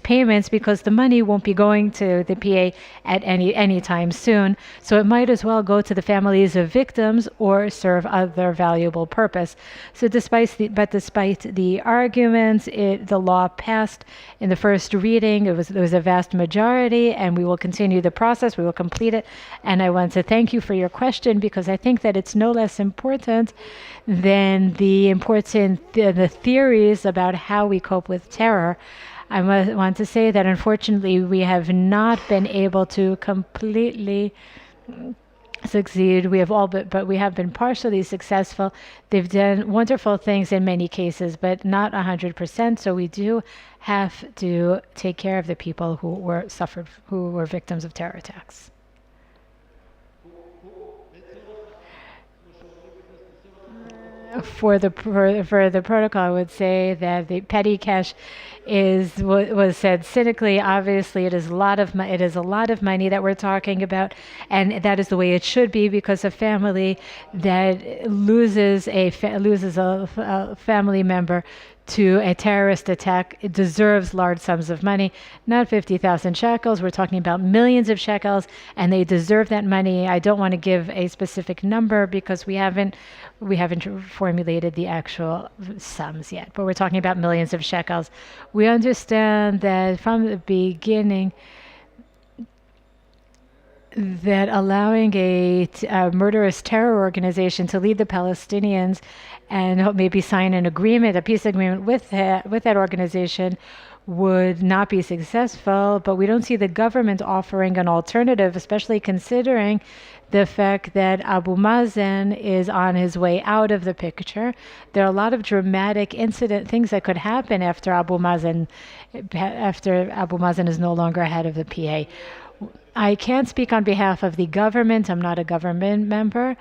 payments, because the money won't be going to the PA at any time soon. So it might as well go to the families of victims or serve other valuable purpose. So despite the arguments, the law passed in the first reading. There was a vast majority, and we will continue the process. We will complete it. And I want to thank you for your question, because I think that it's no less important than the theories about how we cope with terror. I want to say that unfortunately we have not been able to completely succeed. We have all but we have been partially successful. They've done wonderful things in many cases, but not 100%. So we do have to take care of the people who were victims of terror attacks. For the protocol, I would say that the petty cash was said cynically. Obviously, it is a lot of money that we're talking about, and that is the way it should be, because a family that loses a family member to a terrorist attack, it deserves large sums of money, not 50,000 shekels. We're talking about millions of shekels, and they deserve that money. I don't want to give a specific number because we haven't formulated the actual sums yet, but we're talking about millions of shekels. We understand that from the beginning that allowing a murderous terror organization to lead the Palestinians and maybe sign an agreement, a peace agreement with that organization would not be successful, but we don't see the government offering an alternative, especially considering the fact that Abu Mazen is on his way out of the picture. There are a lot of dramatic things that could happen after Abu Mazen is no longer head of the PA. I can't speak on behalf of the government. I'm not a government member,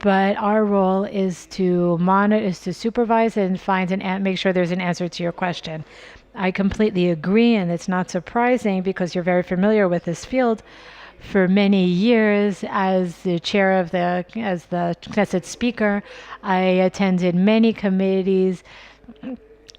but our role is to supervise and make sure there's an answer to your question. I completely agree, and it's not surprising because you're very familiar with this field. For many years, as the chair of the Knesset speaker, I attended many committee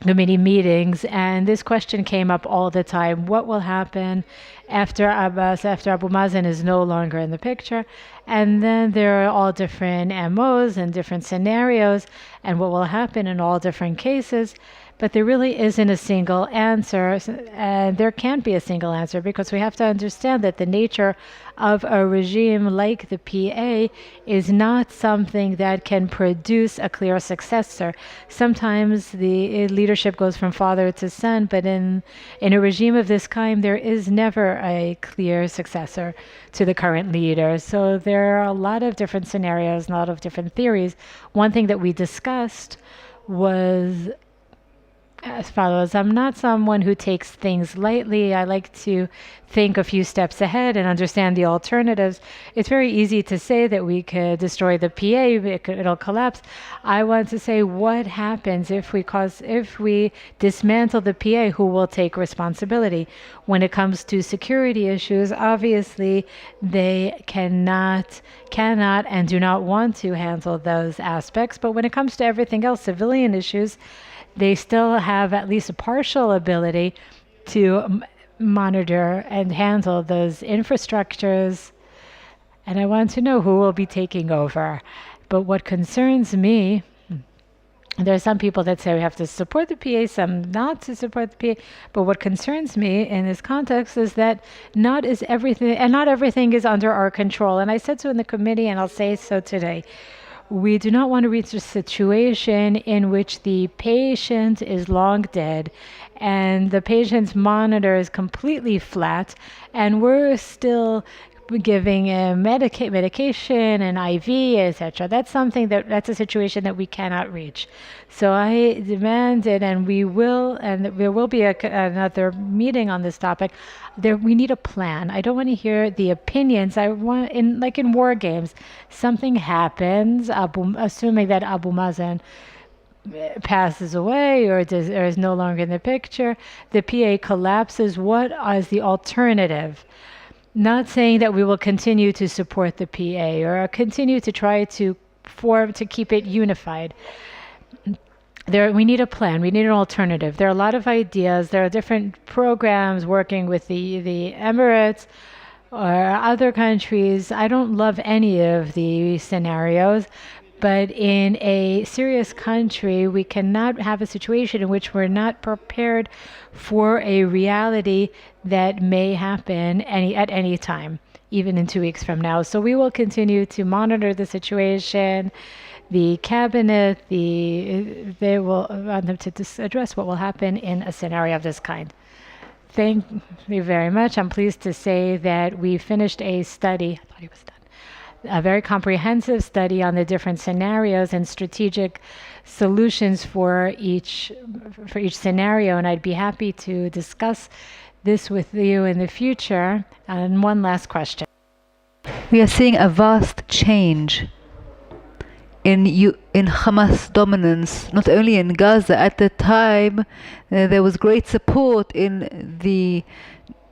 meetings, and this question came up all the time. What will happen after Abu Mazen is no longer in the picture? And then there are all different MOs and different scenarios, and what will happen in all different cases. But there really isn't a single answer, and there can't be a single answer, because we have to understand that the nature of a regime like the PA is not something that can produce a clear successor. Sometimes the leadership goes from father to son, but in a regime of this kind, there is never a clear successor to the current leader. So there are a lot of different scenarios, a lot of different theories. One thing that we discussed was as follows. I'm not someone who takes things lightly. I like to think a few steps ahead and understand the alternatives. It's very easy to say that we could destroy the PA, it'll collapse. I want to say, what happens if we dismantle the PA? Who will take responsibility? When it comes to security issues, obviously they cannot and do not want to handle those aspects. But when it comes to everything else, civilian issues, they still have at least a partial ability to monitor and handle those infrastructures. And I want to know who will be taking over. But what concerns me, there are some people that say we have to support the PA, some not to support the PA. But what concerns me in this context is that not everything is under our control. And I said so in the committee, and I'll say so today. We do not want to reach a situation in which the patient is long dead and the patient's monitor is completely flat, and we're still giving medication and IV, etc. That's a situation that we cannot reach. So I demanded, and there will be another meeting on this topic. We need a plan. I don't want to hear the opinions. I want, like in war games, something happens, assuming that Abu Mazen passes away or is no longer in the picture, the PA collapses. What is the alternative? Not saying that we will continue to support the PA or continue to try to keep it unified. We need a plan. We need an alternative. There are a lot of ideas. There are different programs working with the Emirates or other countries. I don't love any of the scenarios, but in a serious country, we cannot have a situation in which we're not prepared for a reality that may happen at any time. even in 2 weeks from now. So we will continue to monitor the situation. The cabinet, they will want them to address what will happen in a scenario of this kind. Thank you very much. I'm pleased to say that we finished a study. I thought it was done. A very comprehensive study on the different scenarios and strategic solutions for each scenario, and I'd be happy to discuss this with you in the future. And one last question. We are seeing a vast change in Hamas dominance, not only in Gaza. At the time, there was great support in the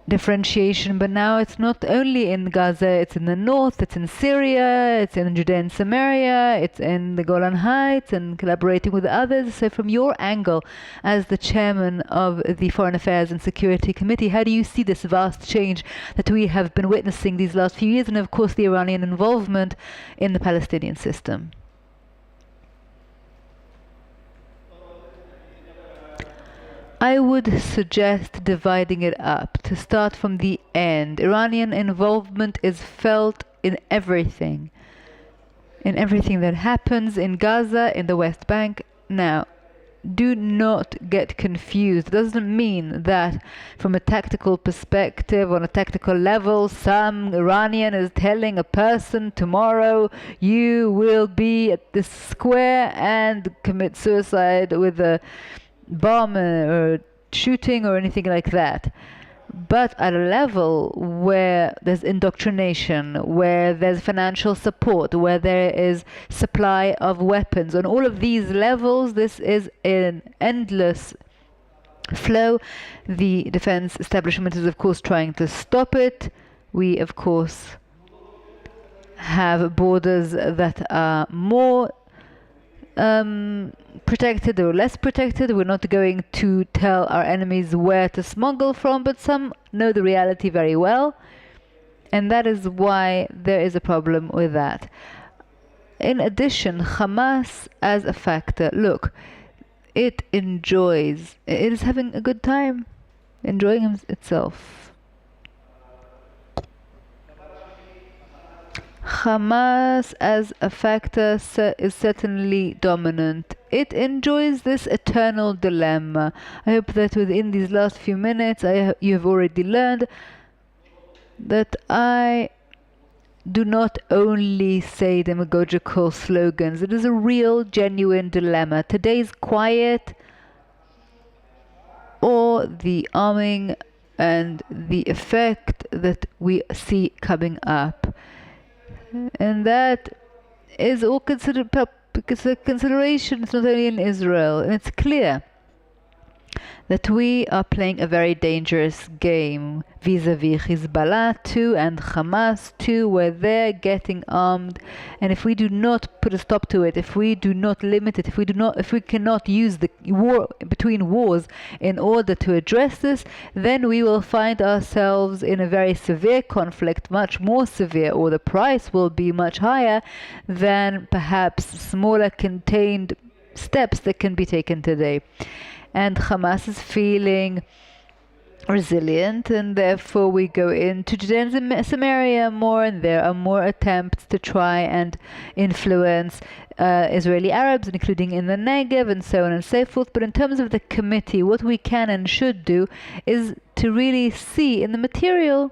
differentiation, but now it's not only in Gaza, it's in the north, it's in Syria, it's in Judea and Samaria, it's in the Golan Heights, and collaborating with others. So from your angle as the chairman of the Foreign Affairs and Security Committee, how do you see this vast change that we have been witnessing these last few years, and of course the Iranian involvement in the Palestinian system? I would suggest dividing it up, to start from the end. Iranian involvement is felt in everything that happens in Gaza, in the West Bank. Now, do not get confused. It doesn't mean that from a tactical perspective, on a tactical level, some Iranian is telling a person tomorrow you will be at this square and commit suicide with a bomb or shooting or anything like that. But at a level where there's indoctrination, where there's financial support, where there is supply of weapons, on all of these levels, this is an endless flow. The defense establishment is, of course, trying to stop it. We, of course, have borders that are more protected or less protected. We're not going to tell our enemies where to smuggle from, but some know the reality very well, and that is why there is a problem with that. In addition, Hamas as a factor, look, it is having a good time, enjoying itself. Hamas as a factor is certainly dominant. It enjoys this eternal dilemma. I hope that within these last few minutes you have already learned that I do not only say demagogical slogans. It is a real, genuine dilemma. Today's quiet, or the arming and the effect that we see coming up. And that is all considered because the consideration is not only in Israel, and it's clear that we are playing a very dangerous game vis-a-vis Hezbollah too and Hamas too, where they're getting armed. And if we do not put a stop to it, if we do not limit it, if we cannot use the war between wars in order to address this, then we will find ourselves in a very severe conflict, much more severe, or the price will be much higher than perhaps smaller contained steps that can be taken today. And Hamas is feeling resilient, and therefore we go into Judea and Samaria more, and there are more attempts to try and influence Israeli Arabs, including in the Negev, and so on and so forth. But in terms of the committee, what we can and should do is to really see in the material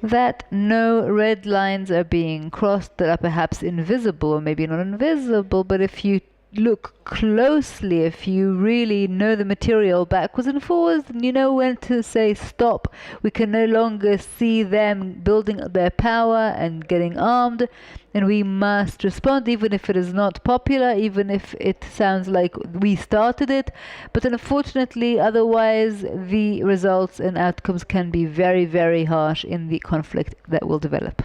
that no red lines are being crossed that are perhaps invisible, or maybe not invisible, but if you look closely, if you really know the material backwards and forwards, and you know when to say stop. We can no longer see them building their power and getting armed, and we must respond, even if it is not popular, even if it sounds like we started it. But unfortunately, otherwise the results and outcomes can be very, very harsh in the conflict that will develop.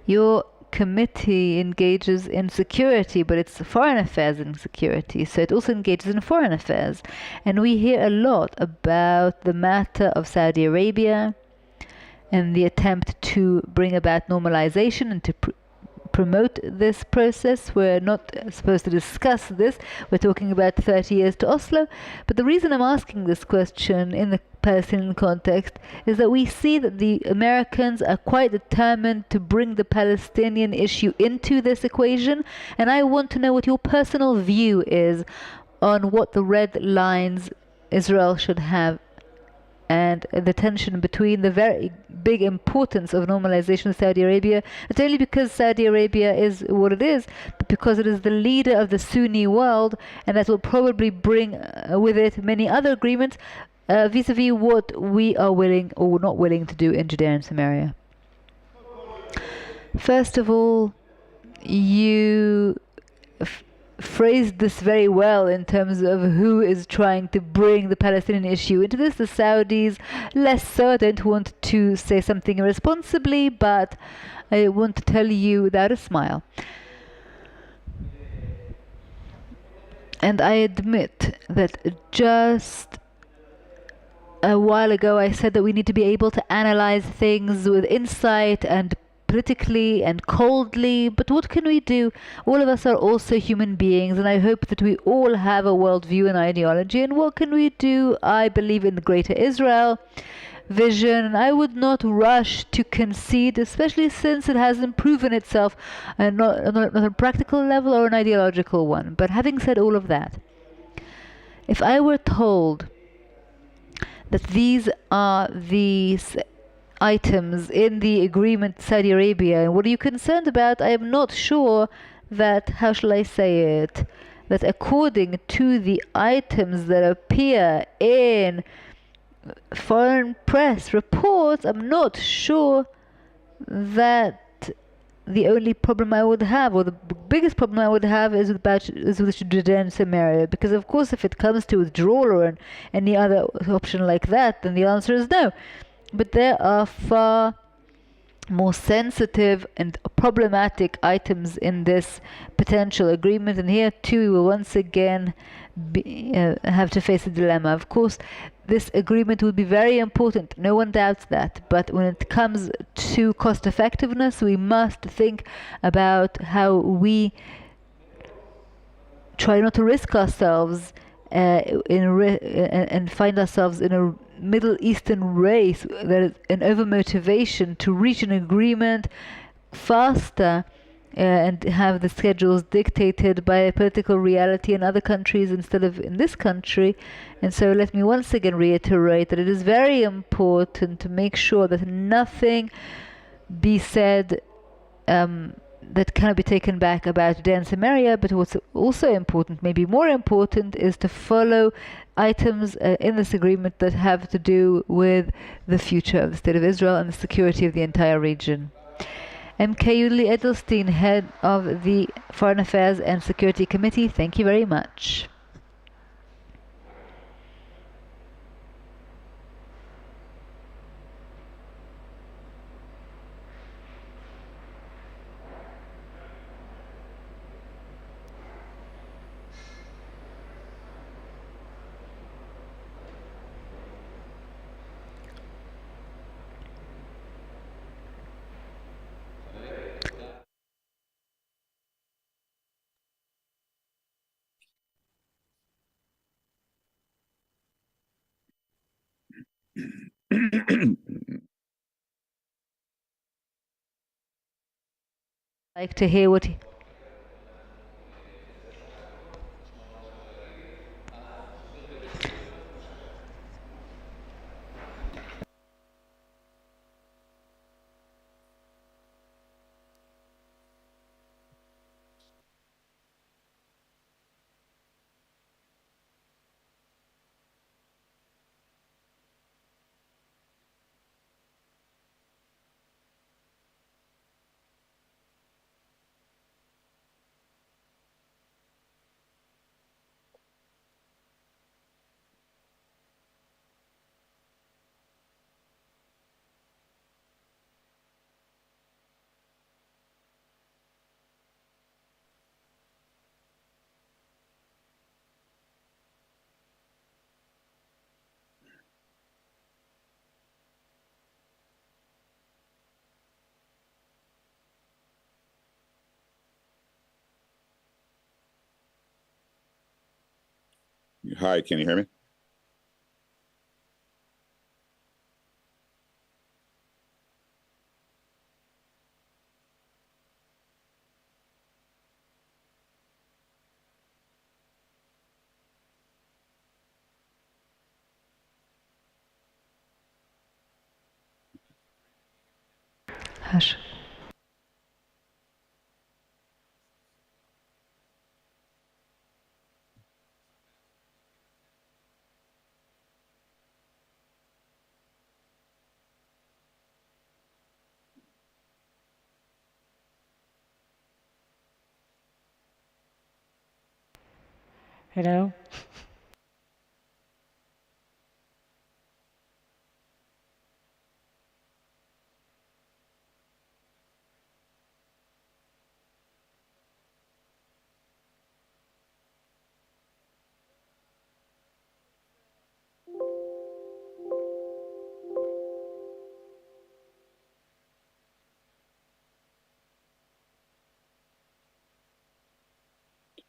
Your committee engages in security, but it's foreign affairs and security, so it also engages in foreign affairs. And we hear a lot about the matter of Saudi Arabia and the attempt to bring about normalization and to promote this process. We're not supposed to discuss this. We're talking about 30 years to Oslo. But the reason I'm asking this question in the Palestinian context is that we see that the Americans are quite determined to bring the Palestinian issue into this equation, and I want to know what your personal view is on what the red lines Israel should have and the tension between the very big importance of normalization of Saudi Arabia, not only because Saudi Arabia is what it is, but because it is the leader of the Sunni world, and that will probably bring with it many other agreements vis-a-vis what we are willing or not willing to do in Judea and Samaria. First of all, you phrased this very well in terms of who is trying to bring the Palestinian issue into this. The Saudis, less so. I don't want to say something irresponsibly, but I want to tell you without a smile. And I admit that just a while ago I said that we need to be able to analyze things with insight and politically and coldly, but what can we do? All of us are also human beings, and I hope that we all have a worldview and ideology. And what can we do? I believe in the greater Israel vision, and I would not rush to concede, especially since it hasn't proven itself, not on a practical level or an ideological one. But having said all of that, if I were told that these are the items in the agreement with Saudi Arabia, and what are you concerned about? I am not sure that, how shall I say it, that according to the items that appear in foreign press reports, I'm not sure that the only problem I would have, or the biggest problem I would have, is with Judea and Samaria. Because of course, if it comes to withdrawal or any other option like that, then the answer is no. But there are far more sensitive and problematic items in this potential agreement, and here too we will once again have to face a dilemma. Of course, this agreement will be very important, no one doubts that, but when it comes to cost effectiveness, we must think about how we try not to risk ourselves and find ourselves in a Middle Eastern race, that is an overmotivation to reach an agreement faster and have the schedules dictated by a political reality in other countries instead of in this country. And so let me once again reiterate that it is very important to make sure that nothing be said that cannot be taken back about Judea and Samaria, but what's also important, maybe more important, is to follow items in this agreement that have to do with the future of the State of Israel and the security of the entire region. MK Yuli Edelstein, head of the Foreign Affairs and Security Committee, thank you very much. Like to hear what Hi, can you hear me? Hush. Hello?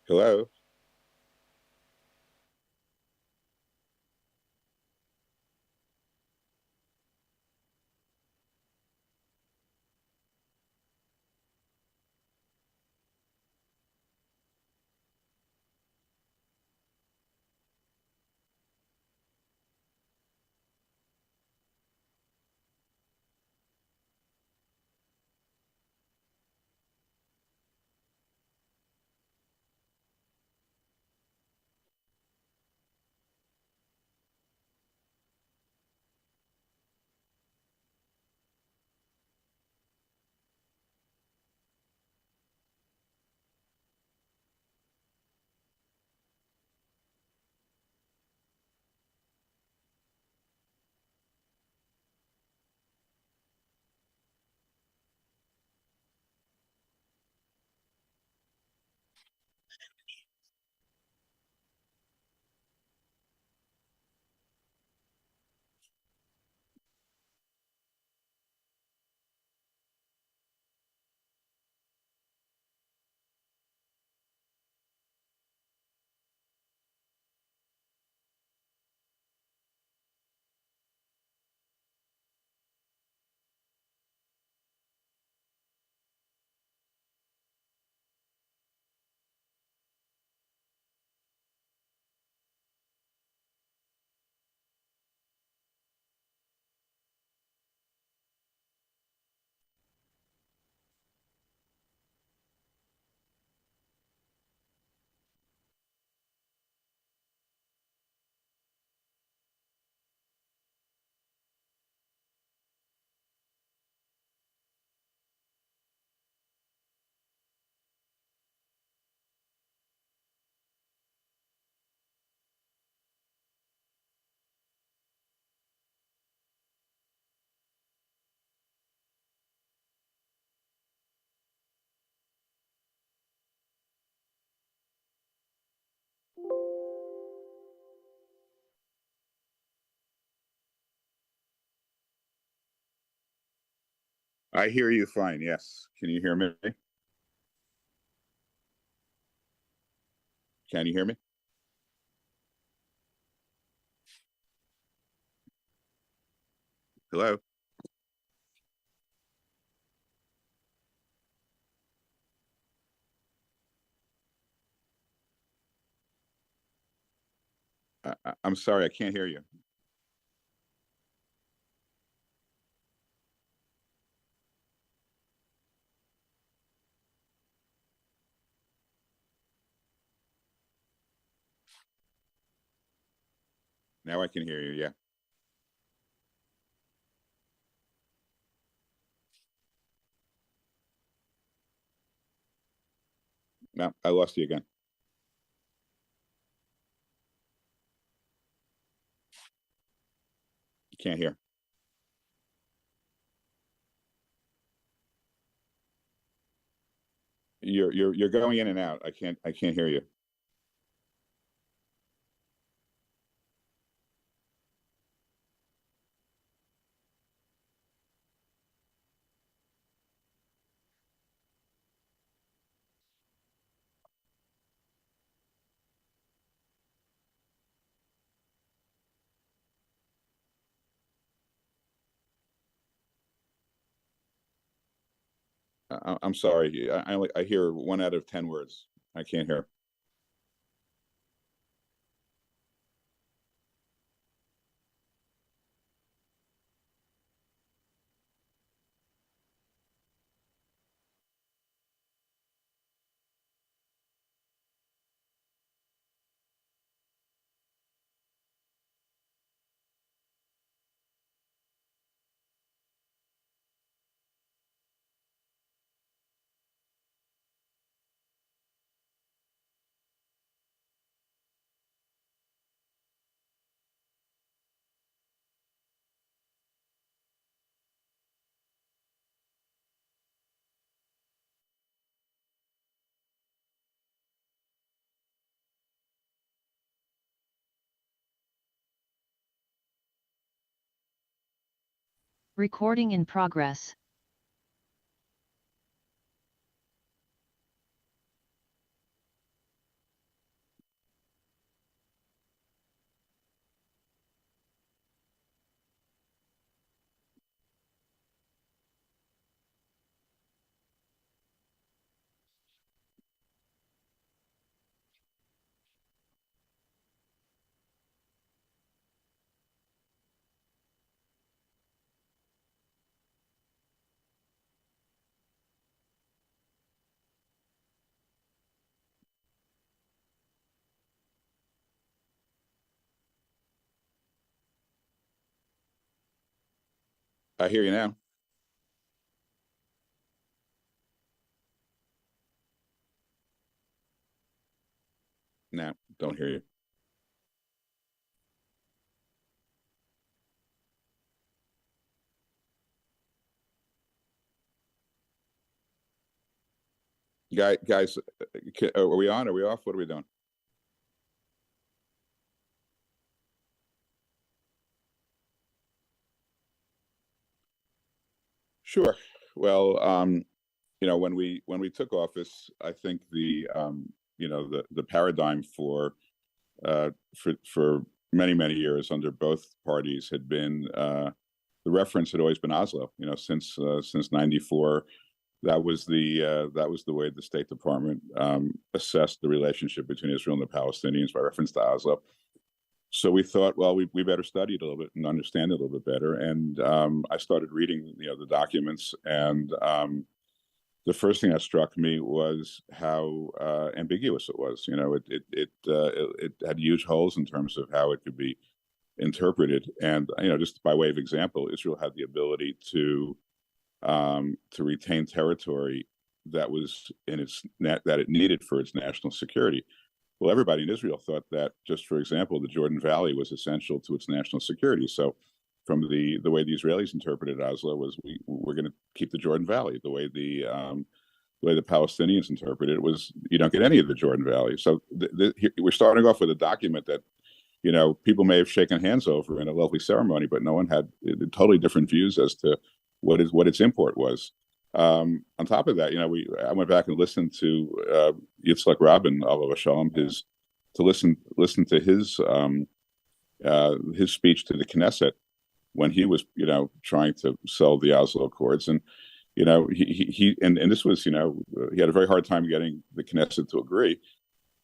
Hello? I hear you fine, yes. Can you hear me? Can you hear me? Hello? I'm sorry, I can't hear you. Now I can hear you, yeah. No, I lost you again. You can't hear. You're going in and out. I can't hear you. I'm sorry. I hear 1 out of 10 words. I can't hear. Recording in progress. I hear you now. No, don't hear you. Guys, are we on? Are we off? What are we doing? Sure. Well, when we took office, I think the paradigm for many years under both parties had been the reference had always been Oslo. Since '94, that was the way the State Department assessed the relationship between Israel and the Palestinians by reference to Oslo. So we thought, well, we better study it a little bit and understand it a little bit better. And I started reading, the documents, and the first thing that struck me was how ambiguous it was. It had huge holes in terms of how it could be interpreted. And just by way of example, Israel had the ability to retain territory that was that it needed for its national security. Well, everybody in Israel thought that, just for example, the Jordan Valley was essential to its national security. So from the way the Israelis interpreted Oslo was we're going to keep the Jordan Valley. The way the Palestinians interpreted it was you don't get any of the Jordan Valley. So we're starting off with a document that people may have shaken hands over in a lovely ceremony, but no one had totally different views as to what its import was. On top of that, I went back and listened to Yitzhak Rabin, Alav Shalom, to listen to his speech to the Knesset when he was, trying to sell the Oslo Accords, and and this was, he had a very hard time getting the Knesset to agree,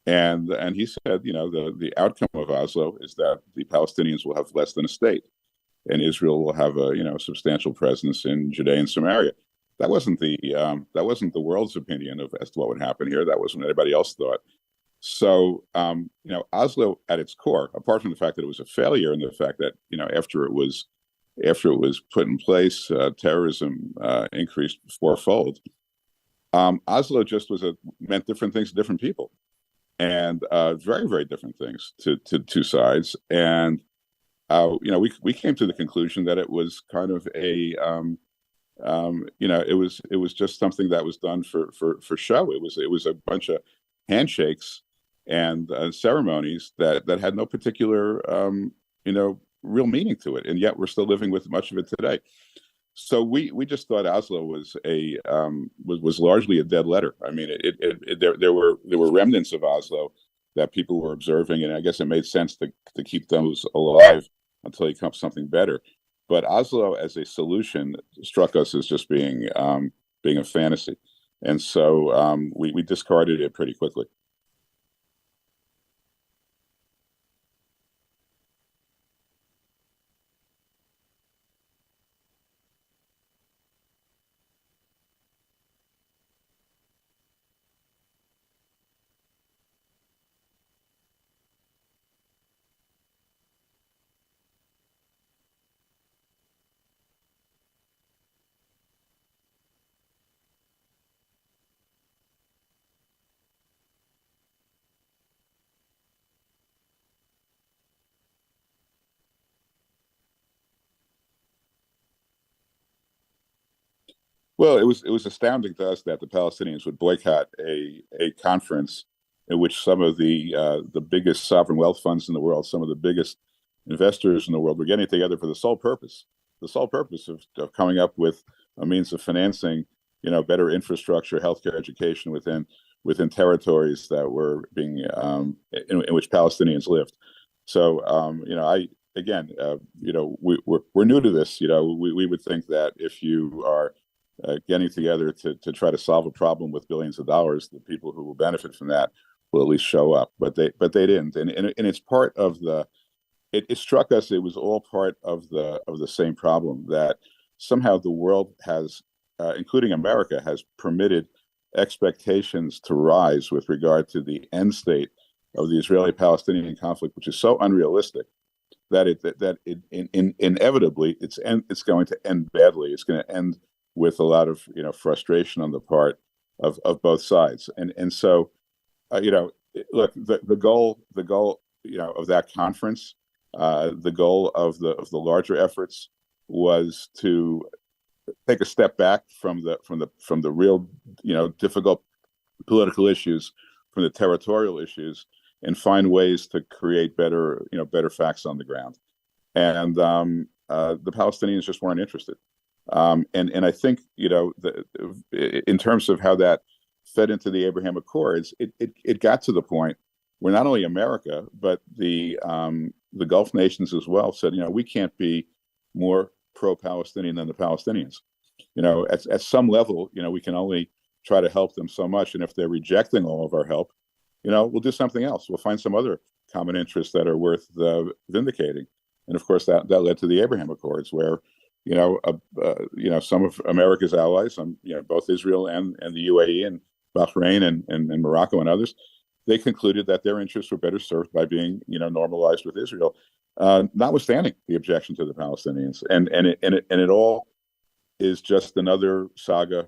and he said, the outcome of Oslo is that the Palestinians will have less than a state, and Israel will have a substantial presence in Judea and Samaria. That wasn't the world's opinion as to what would happen here. That wasn't what anybody else thought. So Oslo at its core, apart from the fact that it was a failure and the fact that after it was put in place, terrorism increased fourfold. Oslo just meant different things to different people, and very different things to two sides. And we came to the conclusion that it was kind of a it was just something that was done for show. It was a bunch of handshakes and ceremonies that had no particular real meaning to it, and yet we're still living with much of it today. So we just thought Oslo was was largely a dead letter. I mean, there were remnants of Oslo that people were observing, and I guess it made sense to keep those alive until you come up with something better. But Oslo as a solution struck us as just being a fantasy, and so we discarded it pretty quickly. Well, it was astounding to us that the Palestinians would boycott a conference in which some of the biggest sovereign wealth funds in the world, some of the biggest investors in the world, were getting together for the sole purpose the sole purpose of coming up with a means of financing, better infrastructure, healthcare, education within territories that were being in which Palestinians lived. So we're new to this. We would think that if you are getting together to try to solve a problem with billions of dollars, the people who will benefit from that will at least show up. But they didn't, and it's part of the. It struck us it was all part of the same problem, that somehow the world has, including America, has permitted expectations to rise with regard to the end state of the Israeli-Palestinian conflict, which is so unrealistic that inevitably it's going to end badly. It's going to end with a lot of frustration on the part of both sides. And so look, the goal of that conference, the goal of the larger efforts was to take a step back from the real difficult political issues, from the territorial issues, and find ways to create better facts on the ground. And the Palestinians just weren't interested. And I think in terms of how that fed into the Abraham Accords, it got to the point where not only America but the Gulf nations as well said, we can't be more pro-Palestinian than the Palestinians. At some level, we can only try to help them so much, and if they're rejecting all of our help, we'll do something else. We'll find some other common interests that are worth vindicating. And of course, that led to the Abraham Accords, where some of America's allies, both Israel and the UAE and Bahrain and Morocco and others, they concluded that their interests were better served by being normalized with Israel, notwithstanding the objection to the Palestinians. And it all is just another saga,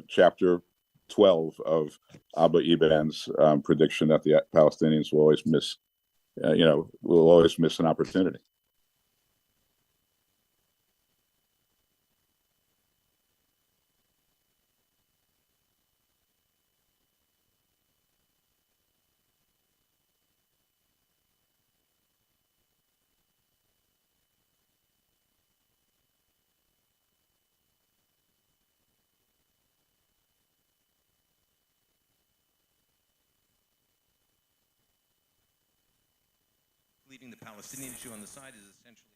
chapter 12 of Abba Eban's prediction that the Palestinians will always miss an opportunity. Leaving the Palestinian issue on the side is essentially.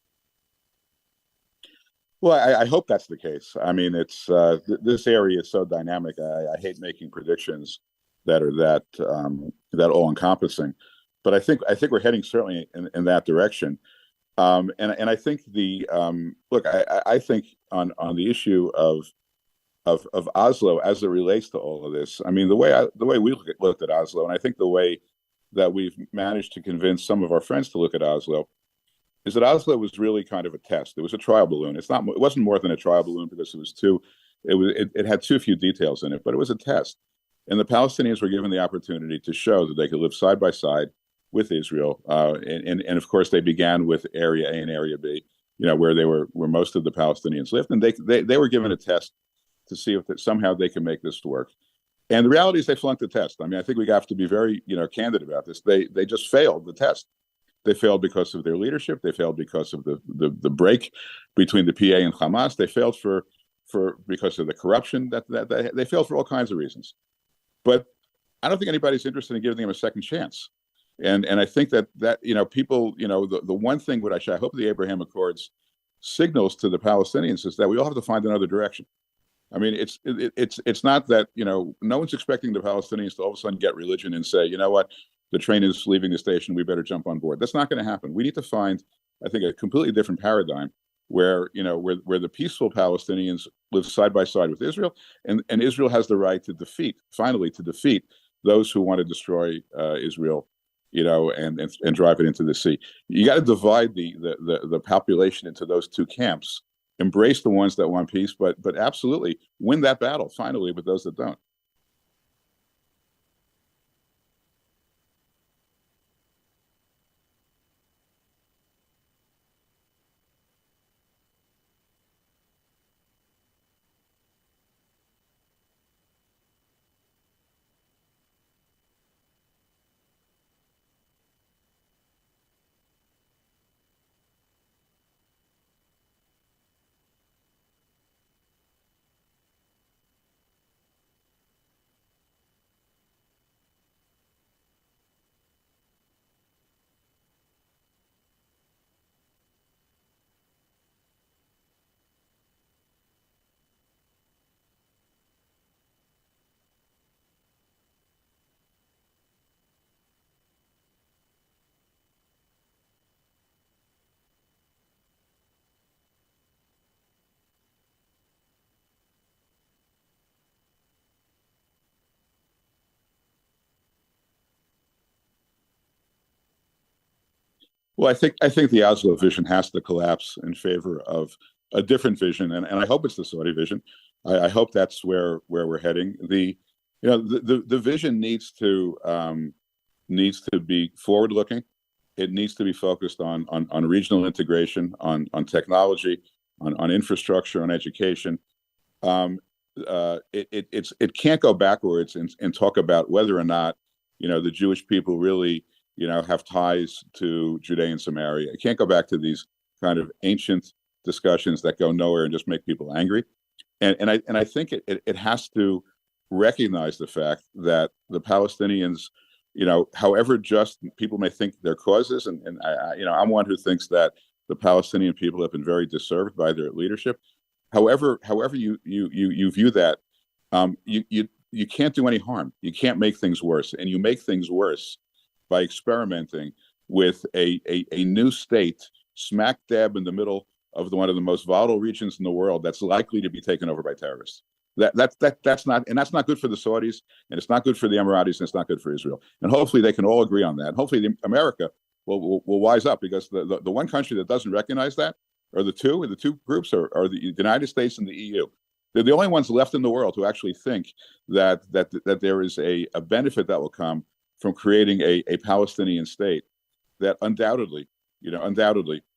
Well, I hope that's the case. I mean, it's this area is so dynamic. I hate making predictions that are that all-encompassing, but I think we're heading certainly in that direction. And I think look, I think on the issue of Oslo as it relates to all of this. I mean, the way we looked at Oslo, and I think the way that we've managed to convince some of our friends to look at Oslo, is that Oslo was really kind of a test. It was a trial balloon. It wasn't more than a trial balloon because it had too few details in it, but it was a test. And the Palestinians were given the opportunity to show that they could live side by side with Israel. And of course, they began with Area A and Area B, where most of the Palestinians lived, and they were given a test to see if somehow they can make this work. And the reality is they flunked the test. I mean, I think we have to be very, candid about this. They just failed the test. They failed because of their leadership. They failed because of the break between the PA and Hamas. They failed because of the corruption. That they failed for all kinds of reasons. But I don't think anybody's interested in giving them a second chance. And I think that people, the one thing which I hope the Abraham Accords signals to the Palestinians is that we all have to find another direction. I mean, it's not that, no one's expecting the Palestinians to all of a sudden get religion and say, you know what, the train is leaving the station, we better jump on board. That's not going to happen. We need to find, I think, a completely different paradigm where the peaceful Palestinians live side by side with Israel, and Israel has the right to finally defeat those who want to destroy Israel, and drive it into the sea. You got to divide the population into those two camps. Embrace the ones that want peace, but absolutely win that battle finally with those that don't. Well, I think the Oslo vision has to collapse in favor of a different vision, and I hope it's the Saudi vision. I hope that's where we're heading. The vision needs to be forward looking. It needs to be focused on regional integration, on technology, on infrastructure, on education. It can't go backwards and talk about whether or not the Jewish people really have ties to Judea and Samaria. It can't go back to these kind of ancient discussions that go nowhere and just make people angry. And I think it has to recognize the fact that the Palestinians, however just people may think their causes, and I'm one who thinks that the Palestinian people have been very disserved by their leadership. However you view that, you can't do any harm. You can't make things worse, and you make things worse by experimenting with a new state smack dab in the middle of one of the most volatile regions in the world that's likely to be taken over by terrorists. That's not good for the Saudis, and it's not good for the Emiratis, and it's not good for Israel. And hopefully they can all agree on that. And hopefully America will wise up, because the one country that doesn't recognize that, or the two groups are the United States and the EU. They're the only ones left in the world who actually think that there is a benefit that will come from creating a Palestinian state that undoubtedly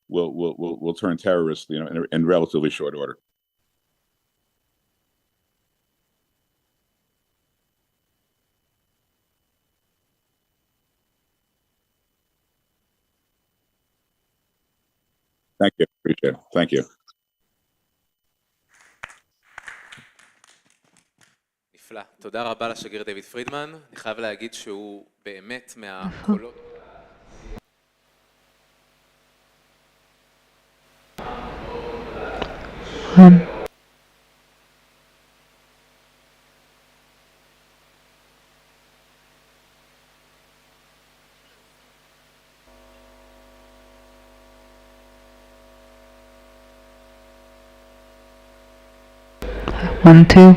will turn terrorists in relatively short order. Thank you. Appreciate it. Thank you. נפלא. תודה רבה לשגריר דיוויד פרידמן. אני חייב להגיד שהוא באמת מהקולות. One, two.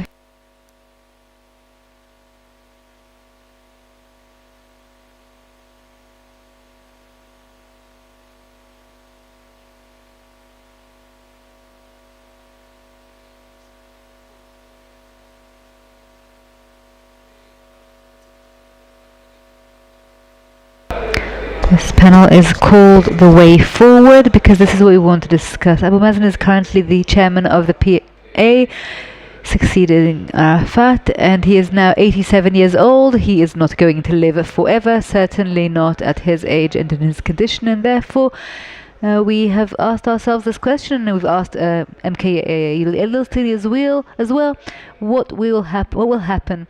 This panel is called The Way Forward because this is what we want to discuss. Abu Mazen is currently the chairman of the PA, succeeding Arafat, and he is now 87 years old. He is not going to live forever, certainly not at his age and in his condition, and therefore we have asked ourselves this question, and we've asked MK Elilstini as well, what will happen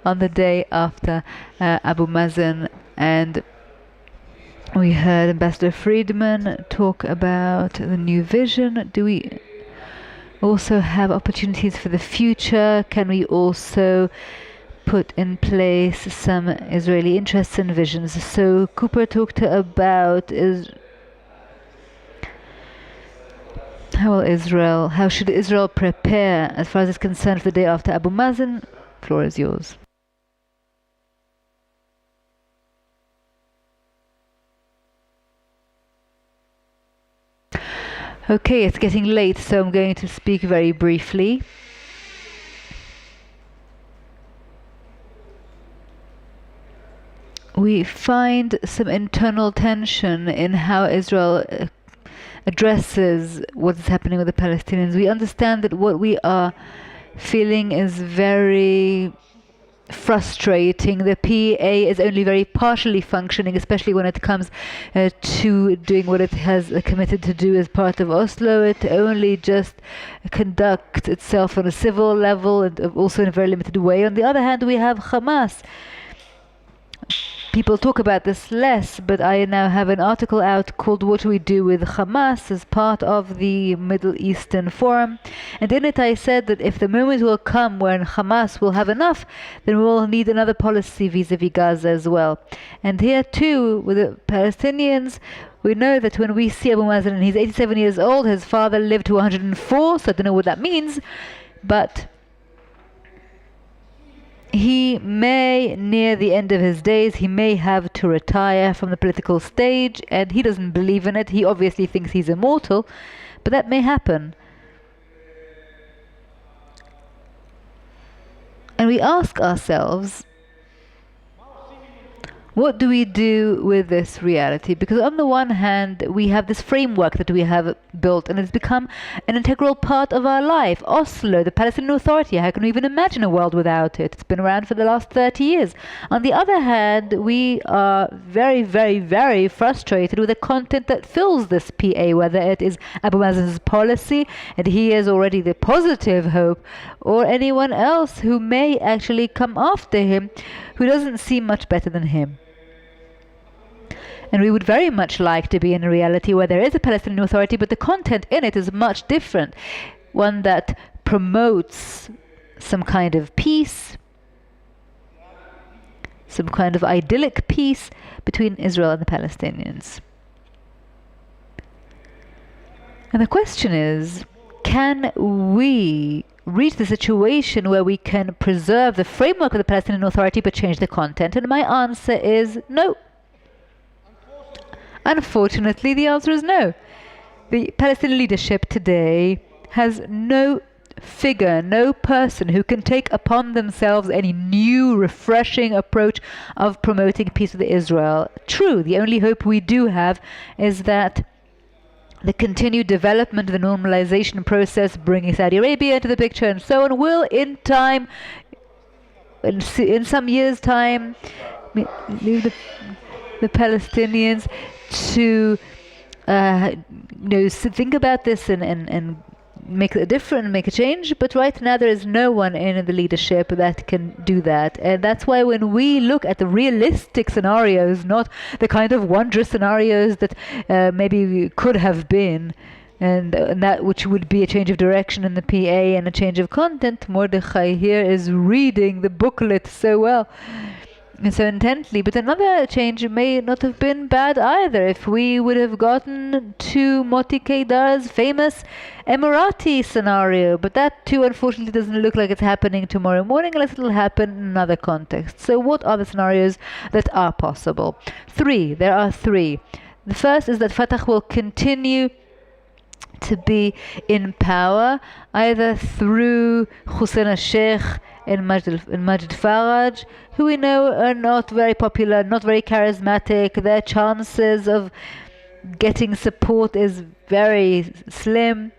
on the day after Abu Mazen. And we heard Ambassador Friedman talk about the new vision. Do we also have opportunities for the future? Can we also put in place some Israeli interests and visions? So Cooper talked about how should Israel prepare as far as it's concerned for the day after Abu Mazen? The floor is yours. Okay, it's getting late, so I'm going to speak very briefly. We find some internal tension in how Israel addresses what is happening with the Palestinians. We understand that what we are feeling is very frustrating. The PA is only very partially functioning, especially when it comes to doing what it has committed to do as part of Oslo. It only just conducts itself on a civil level and also in a very limited way. On the other hand, we have Hamas. People talk about this less, but I now have an article out called What Do We Do with Hamas as part of the Middle Eastern Forum. And in it I said that if the moment will come when Hamas will have enough, then we will need another policy vis-a-vis Gaza as well. And here too, with the Palestinians, we know that when we see Abu Mazen and he's 87 years old, his father lived to 104, so I don't know what that means, but he may, near the end of his days, he may have to retire from the political stage, and he doesn't believe in it. He obviously thinks he's immortal, but that may happen. And we ask ourselves, what do we do with this reality? Because on the one hand, we have this framework that we have built, and it's become an integral part of our life. Oslo, the Palestinian Authority, how can we even imagine a world without it? It's been around for the last 30 years. On the other hand, we are very, very, very frustrated with the content that fills this PA, whether it is Abu Mazen's policy, and he is already the positive hope, or anyone else who may actually come after him, who doesn't seem much better than him. And we would very much like to be in a reality where there is a Palestinian Authority, but the content in it is much different. One that promotes some kind of peace, some kind of idyllic peace between Israel and the Palestinians. And the question is, can we reach the situation where we can preserve the framework of the Palestinian Authority but change the content? And my answer is no. Unfortunately, the answer is no. The Palestinian leadership today has no figure, no person who can take upon themselves any new, refreshing approach of promoting peace with Israel. True, the only hope we do have is that the continued development of the normalization process, bringing Saudi Arabia into the picture and so on, will in time, in some years' time, leave the Palestinians to think about this and make a difference, make a change. But right now there is no one in the leadership that can do that, and that's why when we look at the realistic scenarios, not the kind of wondrous scenarios that maybe could have been, and that which would be a change of direction in the PA and a change of content, Mordechai here is reading the booklet so well and so intently. But another change may not have been bad either. If we would have gotten to Moti Keidar's famous Emirati scenario, but that too unfortunately doesn't look like it's happening tomorrow morning unless it'll happen in another context. So what are the scenarios that are possible? There are three. The first is that Fatah will continue to be in power either through Hussein al-Sheikh and Majid Faraj, who we know are not very popular, not very charismatic. Their chances of getting support is very slim,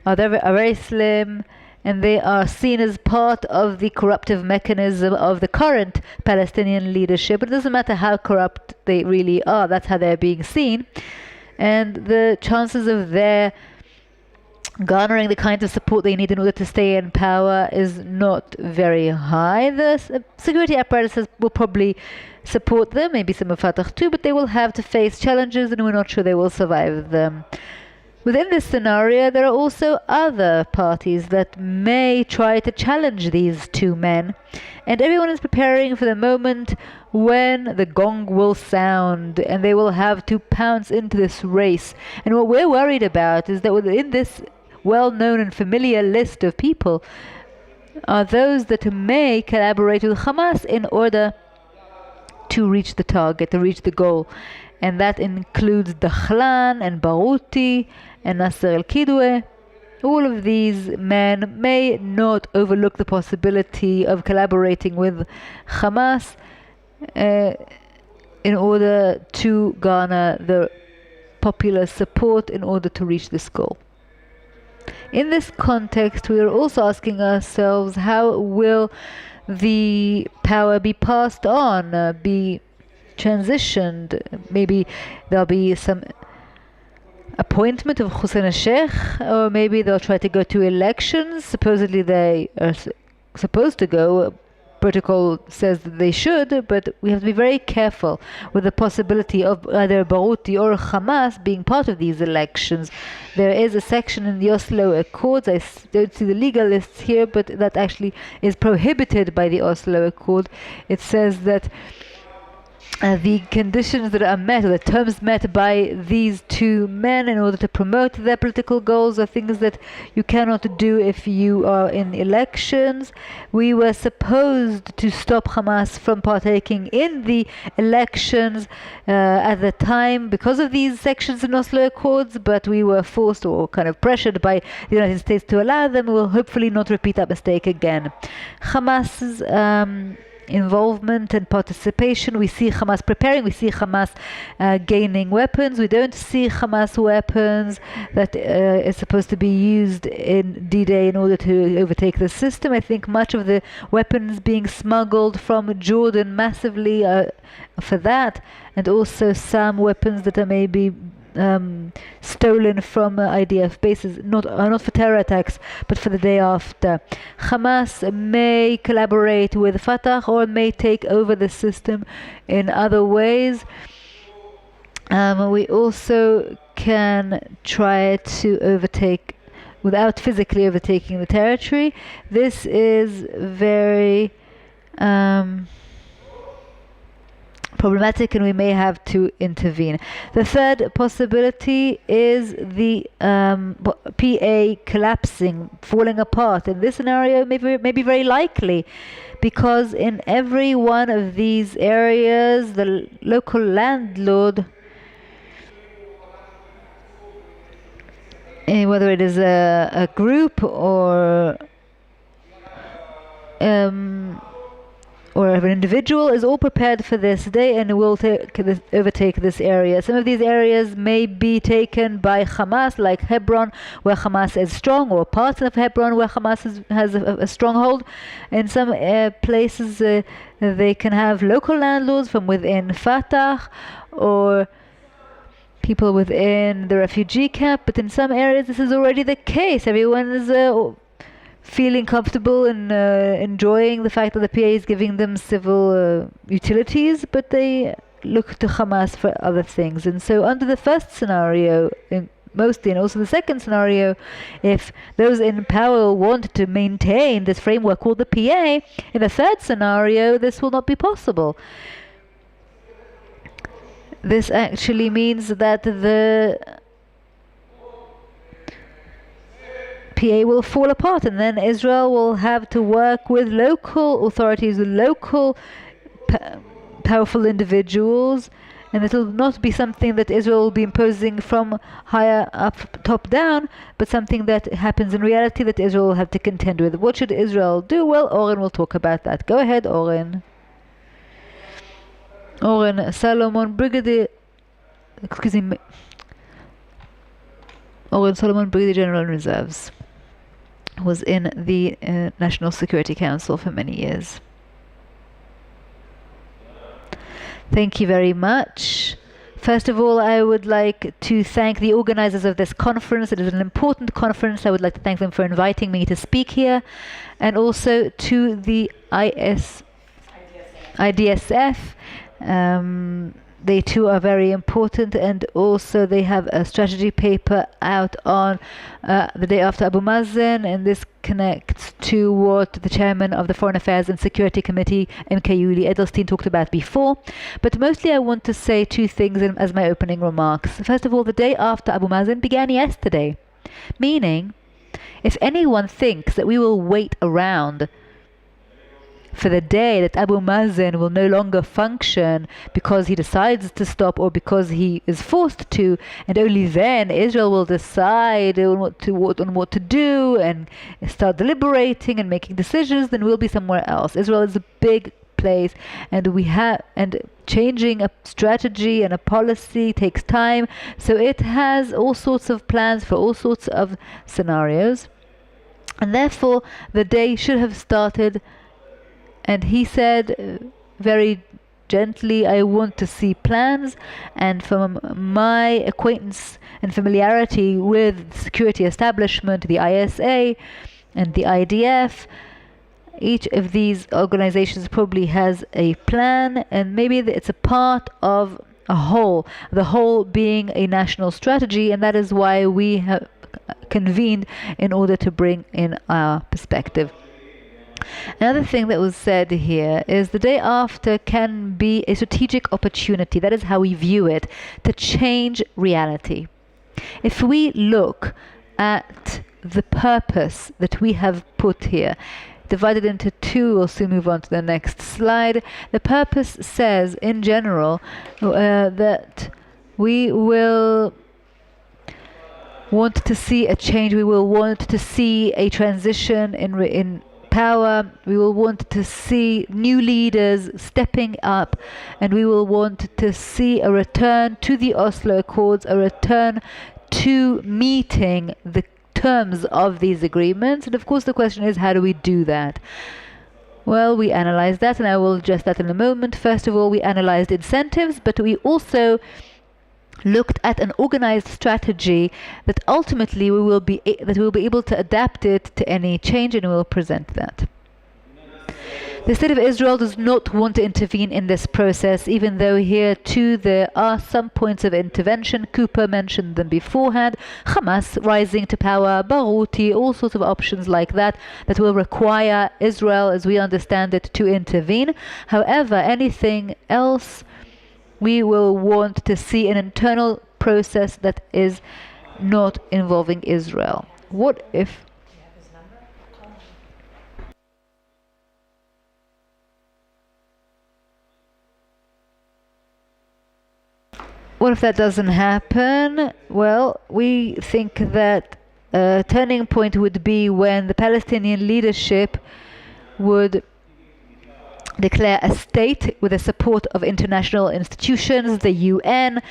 are very slim, and they are seen as part of the corruptive mechanism of the current Palestinian leadership. But it doesn't matter how corrupt they really are, that's how they're being seen. And the chances of their garnering the kind of support they need in order to stay in power is not very high. The security apparatus will probably support them, maybe some of Fatah too, but they will have to face challenges and we're not sure they will survive them. Within this scenario, there are also other parties that may try to challenge these two men, and everyone is preparing for the moment when the gong will sound and they will have to pounce into this race. And what we're worried about is that within this well-known and familiar list of people are those that may collaborate with Hamas in order to reach the target, to reach the goal. And that includes Dakhlan and Barouti and Nasser al-Kidwe. All of these men may not overlook the possibility of collaborating with Hamas in order to garner the popular support in order to reach this goal. In this context, we are also asking ourselves, how will the power be passed on, be transitioned? Maybe there'll be some appointment of Hussein al-Sheikh, or maybe they'll try to go to elections. Supposedly they are supposed to go. Protocol says that they should, but we have to be very careful with the possibility of either Barouti or Hamas being part of these elections. There is a section in the Oslo Accords, I don't see the legal lists here, but that actually is prohibited by the Oslo Accord. It says that the conditions that are met, or the terms met by these two men in order to promote their political goals, are things that you cannot do if you are in elections. We were supposed to stop Hamas from partaking in the elections at the time because of these sections in Oslo Accords, but we were forced or kind of pressured by the United States to allow them. We will hopefully not repeat that mistake again. Hamas's involvement and participation. We see Hamas preparing, we see Hamas gaining weapons. We don't see Hamas weapons that is supposed to be used in D-Day in order to overtake the system. I think much of the weapons being smuggled from Jordan massively for that, and also some weapons that are maybe stolen from IDF bases, not for terror attacks, but for the day after. Hamas may collaborate with Fatah or may take over the system in other ways. We also can try to overtake without physically overtaking the territory. This is very problematic, and we may have to intervene. The third possibility is the PA collapsing, falling apart. And this scenario may be very likely, because in every one of these areas, the local landlord, whether it is a group or an individual, is all prepared for this day and will overtake this area. Some of these areas may be taken by Hamas, like Hebron, where Hamas is strong, or parts of Hebron where Hamas has a stronghold. In some places, they can have local landlords from within Fatah, or people within the refugee camp, but in some areas this is already the case. Everyone is feeling comfortable and enjoying the fact that the PA is giving them civil utilities, but they look to Hamas for other things. And so under the first scenario, mostly, and also the second scenario, if those in power want to maintain this framework called the PA, in the third scenario, this will not be possible. This actually means that the PA will fall apart, and then Israel will have to work with local authorities, with local powerful individuals, and it will not be something that Israel will be imposing from higher up, top down, but something that happens in reality that Israel will have to contend with. What should Israel do? Well, Oren will talk about that. Go ahead, Oren. Oren Solomon, Brigadier General in Reserves, was in the National Security Council for many years. Thank you very much. First of all, I would like to thank the organizers of this conference. It is an important conference. I would like to thank them for inviting me to speak here, and also to the IDSF. They too are very important, and also they have a strategy paper out on the day after Abu Mazen, and this connects to what the chairman of the Foreign Affairs and Security Committee, MK Yuli Edelstein, talked about before. But mostly I want to say two things as my opening remarks. First of all, the day after Abu Mazen began yesterday, meaning if anyone thinks that we will wait around for the day that Abu Mazen will no longer function because he decides to stop or because he is forced to, and only then Israel will decide on what to do and start deliberating and making decisions, then we'll be somewhere else. Israel is a big place, and changing a strategy and a policy takes time, so it has all sorts of plans for all sorts of scenarios, and therefore the day should have started. And he said very gently, I want to see plans. And from my acquaintance and familiarity with the security establishment, the ISA and the IDF, each of these organizations probably has a plan, and maybe it's a part of a whole, the whole being a national strategy, and that is why we have convened in order to bring in our perspective. Another thing that was said here is the day after can be a strategic opportunity. That is how we view it, to change reality. If we look at the purpose that we have put here, divided into two, we'll soon move on to the next slide. The purpose says, in general, that we will want to see a change, we will want to see a transition in power, we will want to see new leaders stepping up, and we will want to see a return to the Oslo Accords, a return to meeting the terms of these agreements. And of course the question is, how do we do that? Well, we analyzed that, and I will address that in a moment. First of all, we analyzed incentives, but we also looked at an organized strategy that ultimately we will be able to adapt it to any change, and we will present that. The State of Israel does not want to intervene in this process, even though here too there are some points of intervention. Cooper mentioned them beforehand. Hamas rising to power, Baruti, all sorts of options like that that will require Israel, as we understand it, to intervene. However, anything else, we will want to see an internal process that is not involving Israel. What if that doesn't happen? Well, we think that a turning point would be when the Palestinian leadership would declare a state with the support of international institutions, the UN,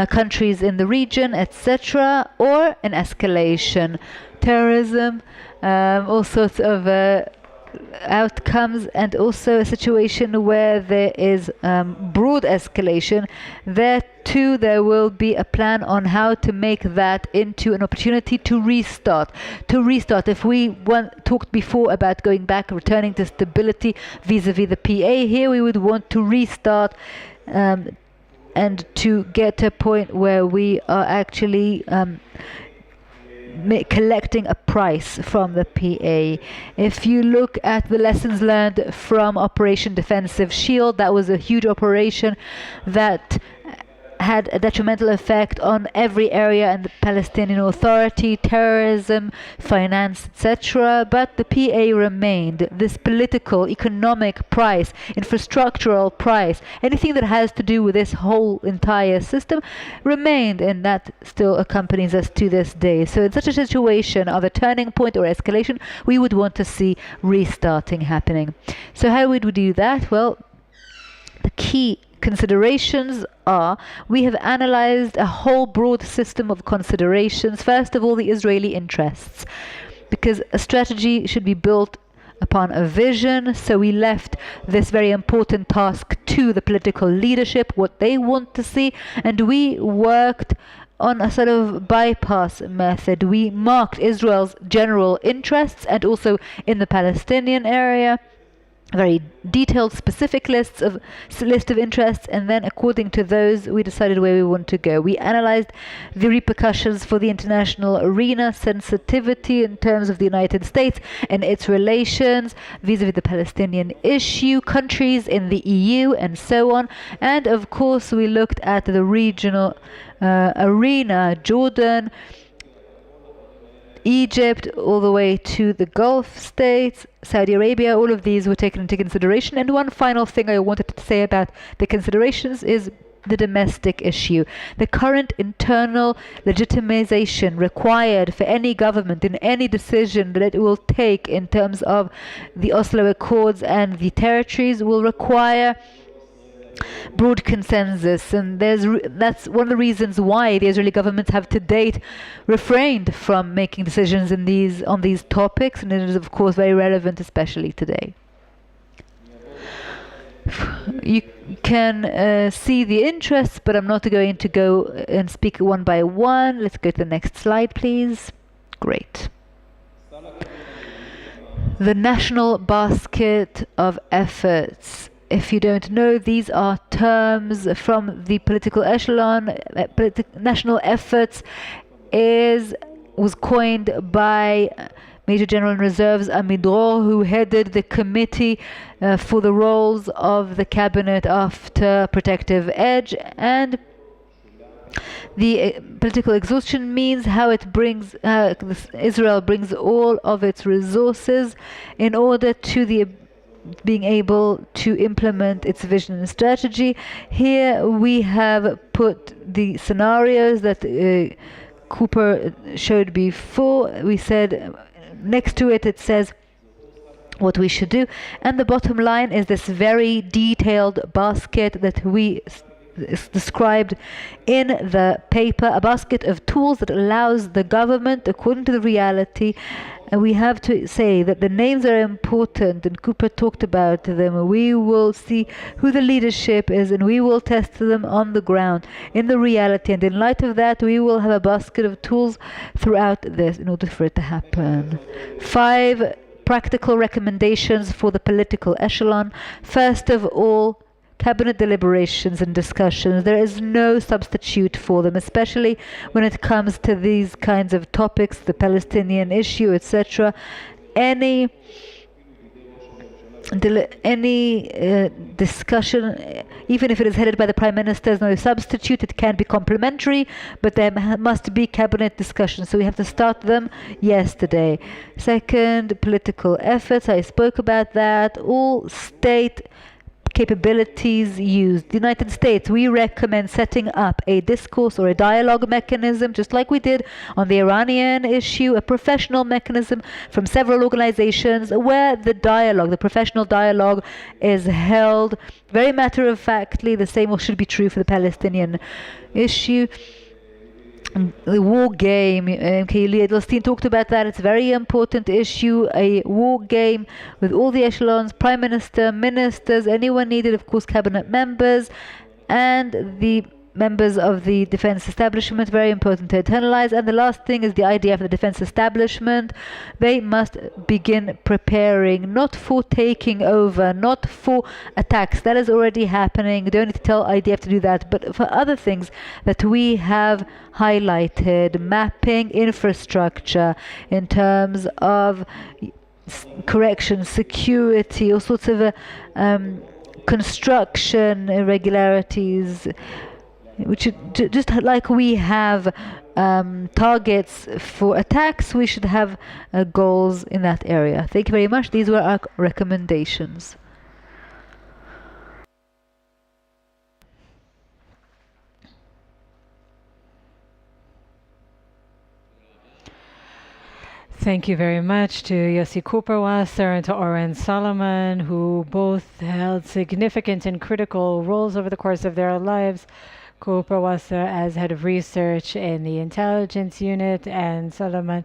countries in the region, etc., or an escalation, terrorism, all sorts of outcomes, and also a situation where there is broad escalation. There too there will be a plan on how to make that into an opportunity to restart. If we talked before about going back, returning to stability vis-a-vis the PA, here we would want to restart and to get to a point where we are actually collecting a price from the PA. If you look at the lessons learned from Operation Defensive Shield, that was a huge operation that had a detrimental effect on every area in the Palestinian Authority, terrorism, finance, etc. But the PA remained. This political, economic price, infrastructural price, anything that has to do with this whole entire system remained, and that still accompanies us to this day. So in such a situation of a turning point or escalation, we would want to see restarting happening. So how would we do that? Well, the key considerations are, we have analyzed a whole broad system of considerations. First of all, the Israeli interests, because a strategy should be built upon a vision. So we left this very important task to the political leadership, what they want to see, and we worked on a sort of bypass method. We marked Israel's general interests and also in the Palestinian area very detailed, specific list of interests, and then according to those we decided where we want to go. We analyzed the repercussions for the international arena, sensitivity in terms of the United States and its relations vis-a-vis the Palestinian issue, countries in the EU, and so on. And of course we looked at the regional arena, Jordan, Egypt, all the way to the Gulf states, Saudi Arabia. All of these were taken into consideration. And one final thing I wanted to say about the considerations is the domestic issue. The current internal legitimization required for any government in any decision that it will take in terms of the Oslo Accords and the territories will require broad consensus, and that's one of the reasons why the Israeli governments have to date refrained from making decisions on these topics, and it is of course very relevant, especially today. You can see the interests, but I'm not going to go and speak one by one. Let's go to the next slide, please. Great. The national basket of efforts. If you don't know, these are terms from the political echelon. National efforts was coined by Major General in Reserves Amidror, who headed the committee for the roles of the cabinet after Protective Edge, and the political exhaustion means how it brings Israel brings all of its resources in order to the being able to implement its vision and strategy. Here we have put the scenarios that Cooper showed before. We said next to it, it says what we should do, and the bottom line is this very detailed basket that we described in the paper, a basket of tools that allows the government, according to the reality. And we have to say that the names are important, and Cooper talked about them. We will see who the leadership is, and we will test them on the ground in the reality. And in light of that, we will have a basket of tools throughout this in order for it to happen. 5 practical recommendations for the political echelon. First of all, cabinet deliberations and discussions. There is no substitute for them, especially when it comes to these kinds of topics, the Palestinian issue, etc. Any discussion, even if it is headed by the Prime Minister, is no substitute. It can be complementary, but there must be cabinet discussions. So we have to start them yesterday. Second, political efforts. I spoke about that. All state capabilities used. The United States, we recommend setting up a discourse or a dialogue mechanism, just like we did on the Iranian issue, a professional mechanism from several organizations where the dialogue, the professional dialogue, is held very matter-of-factly. The same should be true for the Palestinian issue. The war game, Kaylee Edelstein talked about that. It's a very important issue, a war game with all the echelons, prime minister, ministers, anyone needed, of course, cabinet members, and the members of the defense establishment. Very important to internalize. And the last thing is the idea of the defense establishment. They must begin preparing, not for taking over, not for attacks. That is already happening. You don't need to tell IDF to do that, but for other things that we have highlighted, mapping infrastructure in terms of correction, security, all sorts of construction irregularities, which just like we have targets for attacks, we should have goals in that area. Thank you very much. These were our recommendations. Thank you very much to Yossi Cooperwasser and to Oren Solomon, who both held significant and critical roles over the course of their lives. Cooperwasser as head of research in the intelligence unit, and Solomon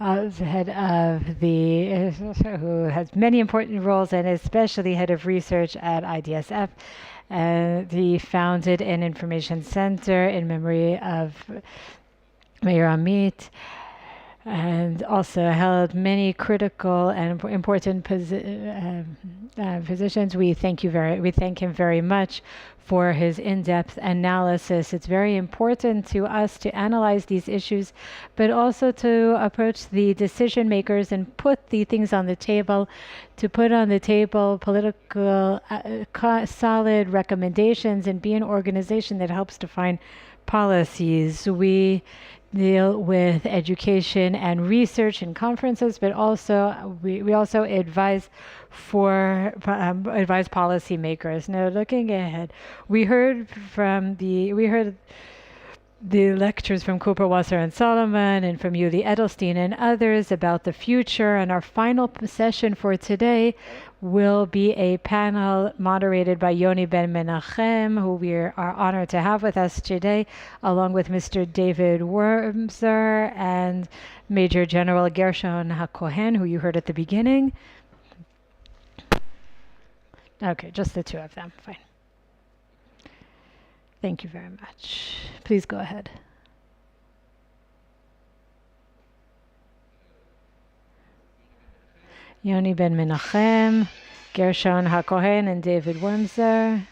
as head of the, who has many important roles, and especially head of research at IDSF. He founded an information center in memory of Mayor Amit, and also held many critical and important positions. We thank him very much for his in-depth analysis. It's very important to us to analyze these issues, but also to approach the decision makers and put the things on the table, to put on the table political solid recommendations and be an organization that helps define policies. We deal with education and research and conferences, but also we also advise policymakers. Now, looking ahead, we heard the lectures from Cooperwasser and Solomon and from Yuli Edelstein and others about the future, and our final session for today will be a panel moderated by Yoni Ben Menachem, who we are honored to have with us today, along with Mr. David Wormser and Major General Gershon HaKohen, who you heard at the beginning. Okay, just the two of them, fine. Thank you very much. Please go ahead. Yoni Ben Menachem, Gershon HaKohen, and David Wormser.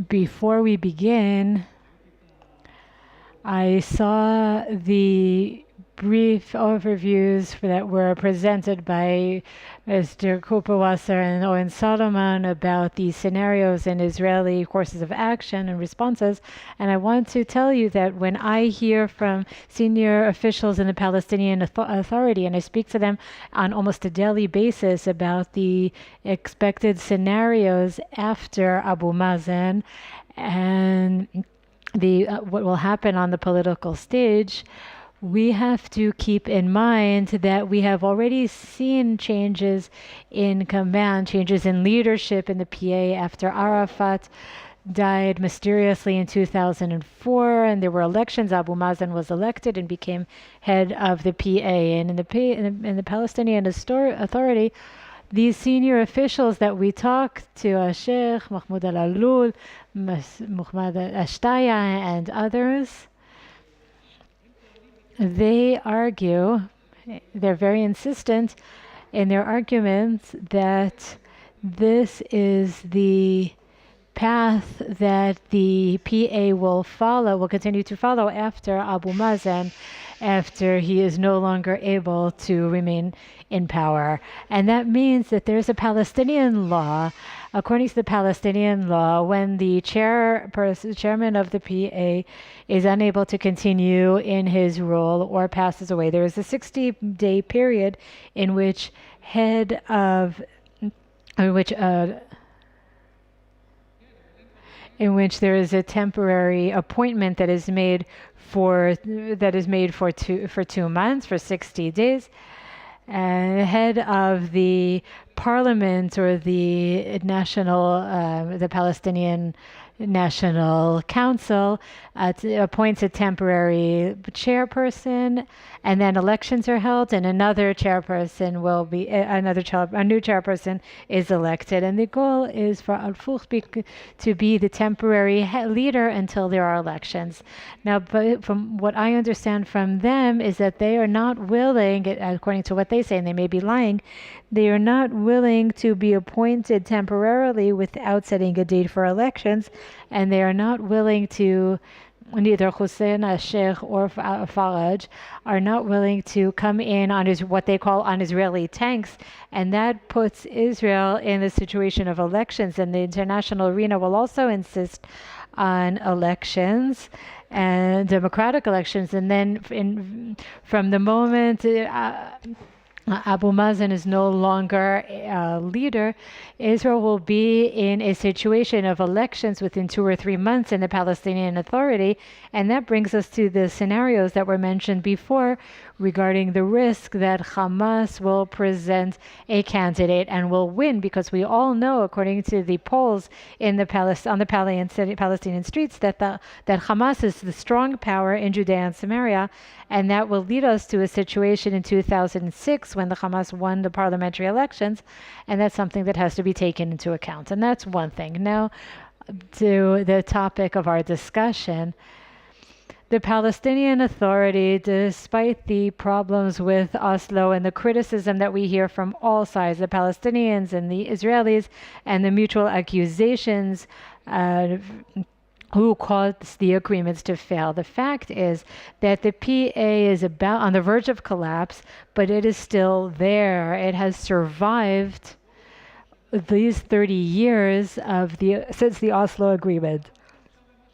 Before we begin, I saw the brief overviews that were presented by Mr. Cooperwasser and Owen Solomon about the scenarios in Israeli courses of action and responses. And I want to tell you that when I hear from senior officials in the Palestinian Authority, and I speak to them on almost a daily basis about the expected scenarios after Abu Mazen and what will happen on the political stage, we have to keep in mind that we have already seen changes in command, changes in leadership in the PA after Arafat died mysteriously in 2004, and there were elections. Abu Mazen was elected and became head of the PA. And in the Palestinian Authority, these senior officials that we talked to, Sheikh Mahmoud Al-Alul, Muhammad Ashtaya, and others, they argue, they're very insistent in their arguments that this is the path that the PA will continue to follow after Abu Mazen, after he is no longer able to remain in power. And that means that there's a Palestinian law. According to the Palestinian law, when the chairman of the PA is unable to continue in his role or passes away, there is a 60-day period in which there is a temporary appointment that is made for 2 months, for 60 days. Head of the parliament or the Palestinian National Council appoints a temporary chairperson, and then elections are held, and another chairperson a new chairperson is elected. And the goal is for Al-Fuhbi to be the temporary leader until there are elections. Now, but from what I understand from them is that they are not willing, according to what they say, and they may be lying, they are not willing to be appointed temporarily without setting a date for elections, and they are not willing to, neither Hussein al-Sheikh or Faraj are not willing to come in on what they call on Israeli tanks, and that puts Israel in the situation of elections. And the international arena will also insist on elections and democratic elections. And then from the moment Abu Mazen is no longer a leader, Israel will be in a situation of elections within 2 or 3 months in the Palestinian Authority. And that brings us to the scenarios that were mentioned before regarding the risk that Hamas will present a candidate and will win, because we all know, according to the polls on the Palestinian streets, that Hamas is the strong power in Judea and Samaria, and that will lead us to a situation in 2006 when the Hamas won the parliamentary elections, and that's something that has to be taken into account. And that's one thing. Now, to the topic of our discussion, the Palestinian Authority, despite the problems with Oslo and the criticism that we hear from all sides, the Palestinians and the Israelis, and the mutual accusations who caused the agreements to fail. The fact is that the PA is about on the verge of collapse, but it is still there. It has survived these 30 years since the Oslo Agreement.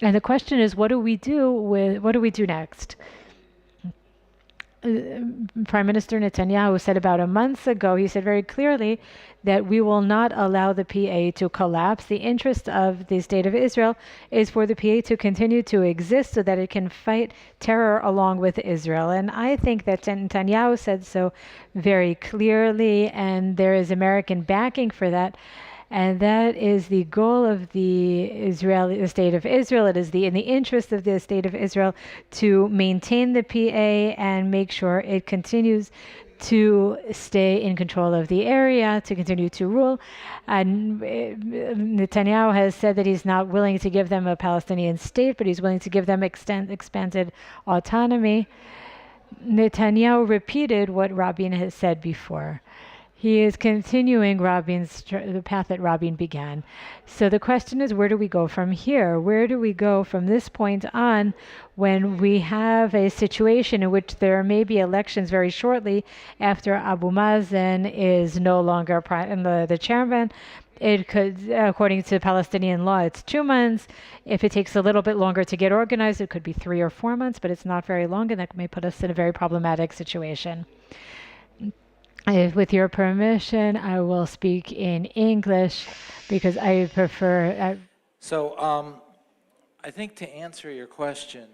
And the question is, what do we do next? Prime Minister Netanyahu said about a month ago, he said very clearly that we will not allow the PA to collapse. The interest of the State of Israel is for the PA to continue to exist so that it can fight terror along with Israel. And I think that Netanyahu said so very clearly, and there is American backing for that. And that is the goal of the State of Israel. It is in the interest of the State of Israel to maintain the PA and make sure it continues to stay in control of the area, to continue to rule. And Netanyahu has said that he's not willing to give them a Palestinian state, but he's willing to give them expanded autonomy. Netanyahu repeated what Rabin has said before. He is continuing the path that Rabin began. So the question is, where do we go from here? Where do we go from this point on when we have a situation in which there may be elections very shortly after Abu Mazen is no longer the chairman? It could, according to Palestinian law, it's 2 months. If it takes a little bit longer to get organized, it could be 3 or 4 months, but it's not very long, and that may put us in a very problematic situation. With your permission, I will speak in English because I prefer. I think to answer your question,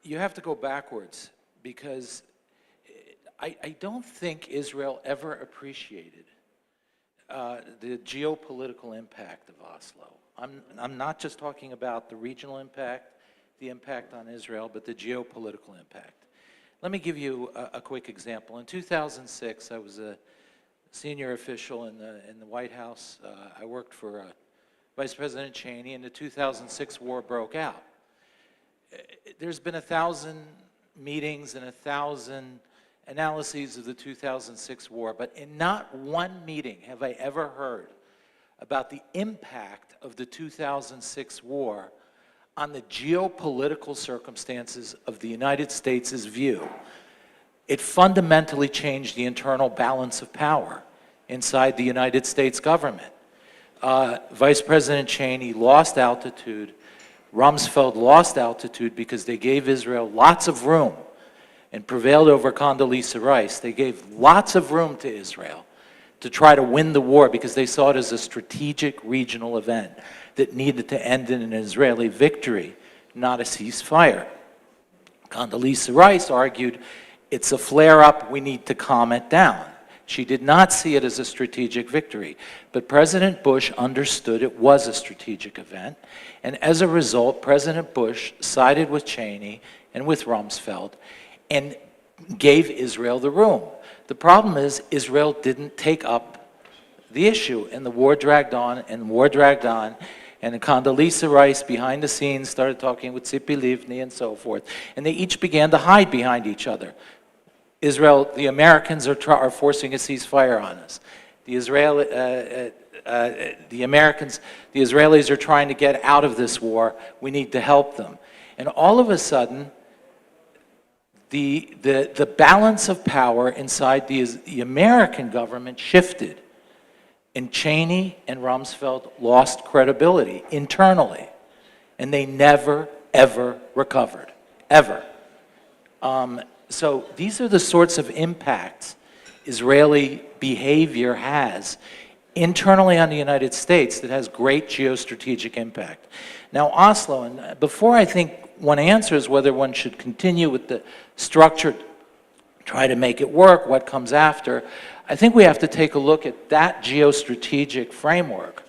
you have to go backwards because I don't think Israel ever appreciated the geopolitical impact of Oslo. I'm not just talking about the regional impact, the impact on Israel, but the geopolitical impact. Let me give you a quick example. In 2006, I was a senior official in the White House. I worked for Vice President Cheney, and the 2006 war broke out. There's been 1,000 meetings and 1,000 analyses of the 2006 war, but in not one meeting have I ever heard about the impact of the 2006 war on the geopolitical circumstances of the United States' view. It fundamentally changed the internal balance of power inside the United States government. Vice President Cheney lost altitude. Rumsfeld lost altitude because they gave Israel lots of room and prevailed over Condoleezza Rice. They gave lots of room to Israel to try to win the war because they saw it as a strategic regional event that needed to end in an Israeli victory, not a ceasefire. Condoleezza Rice argued, it's a flare-up, we need to calm it down. She did not see it as a strategic victory, but President Bush understood it was a strategic event, and as a result, President Bush sided with Cheney and with Rumsfeld and gave Israel the room. The problem is Israel didn't take up the issue, and the war dragged on, and war dragged on, and Condoleezza Rice behind the scenes started talking with Tzipi Livni and so forth, and they each began to hide behind each other. Israel, the Americans are forcing a ceasefire on us. The Israelis are trying to get out of this war. We need to help them. And all of a sudden, the balance of power inside the American government shifted. And Cheney and Rumsfeld lost credibility internally. And they never, ever recovered. Ever. So these are the sorts of impacts Israeli behavior has internally on the United States that has great geostrategic impact. Now Oslo, and before I think one answers whether one should continue with the structure, try to make it work, what comes after, I think we have to take a look at that geostrategic framework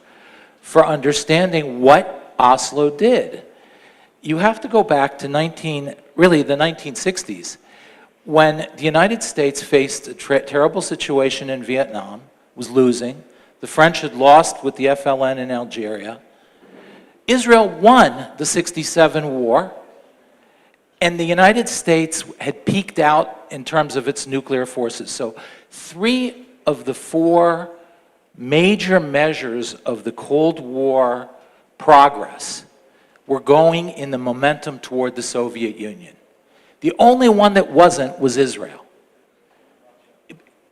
for understanding what Oslo did. You have to go back to the 1960s, when the United States faced a terrible situation in Vietnam, was losing. The French had lost with the FLN in Algeria. Israel won the '67 war, and the United States had peaked out in terms of its nuclear forces. So 3 of the 4 major measures of the Cold War progress were going in the momentum toward the Soviet Union. The only one that wasn't was Israel.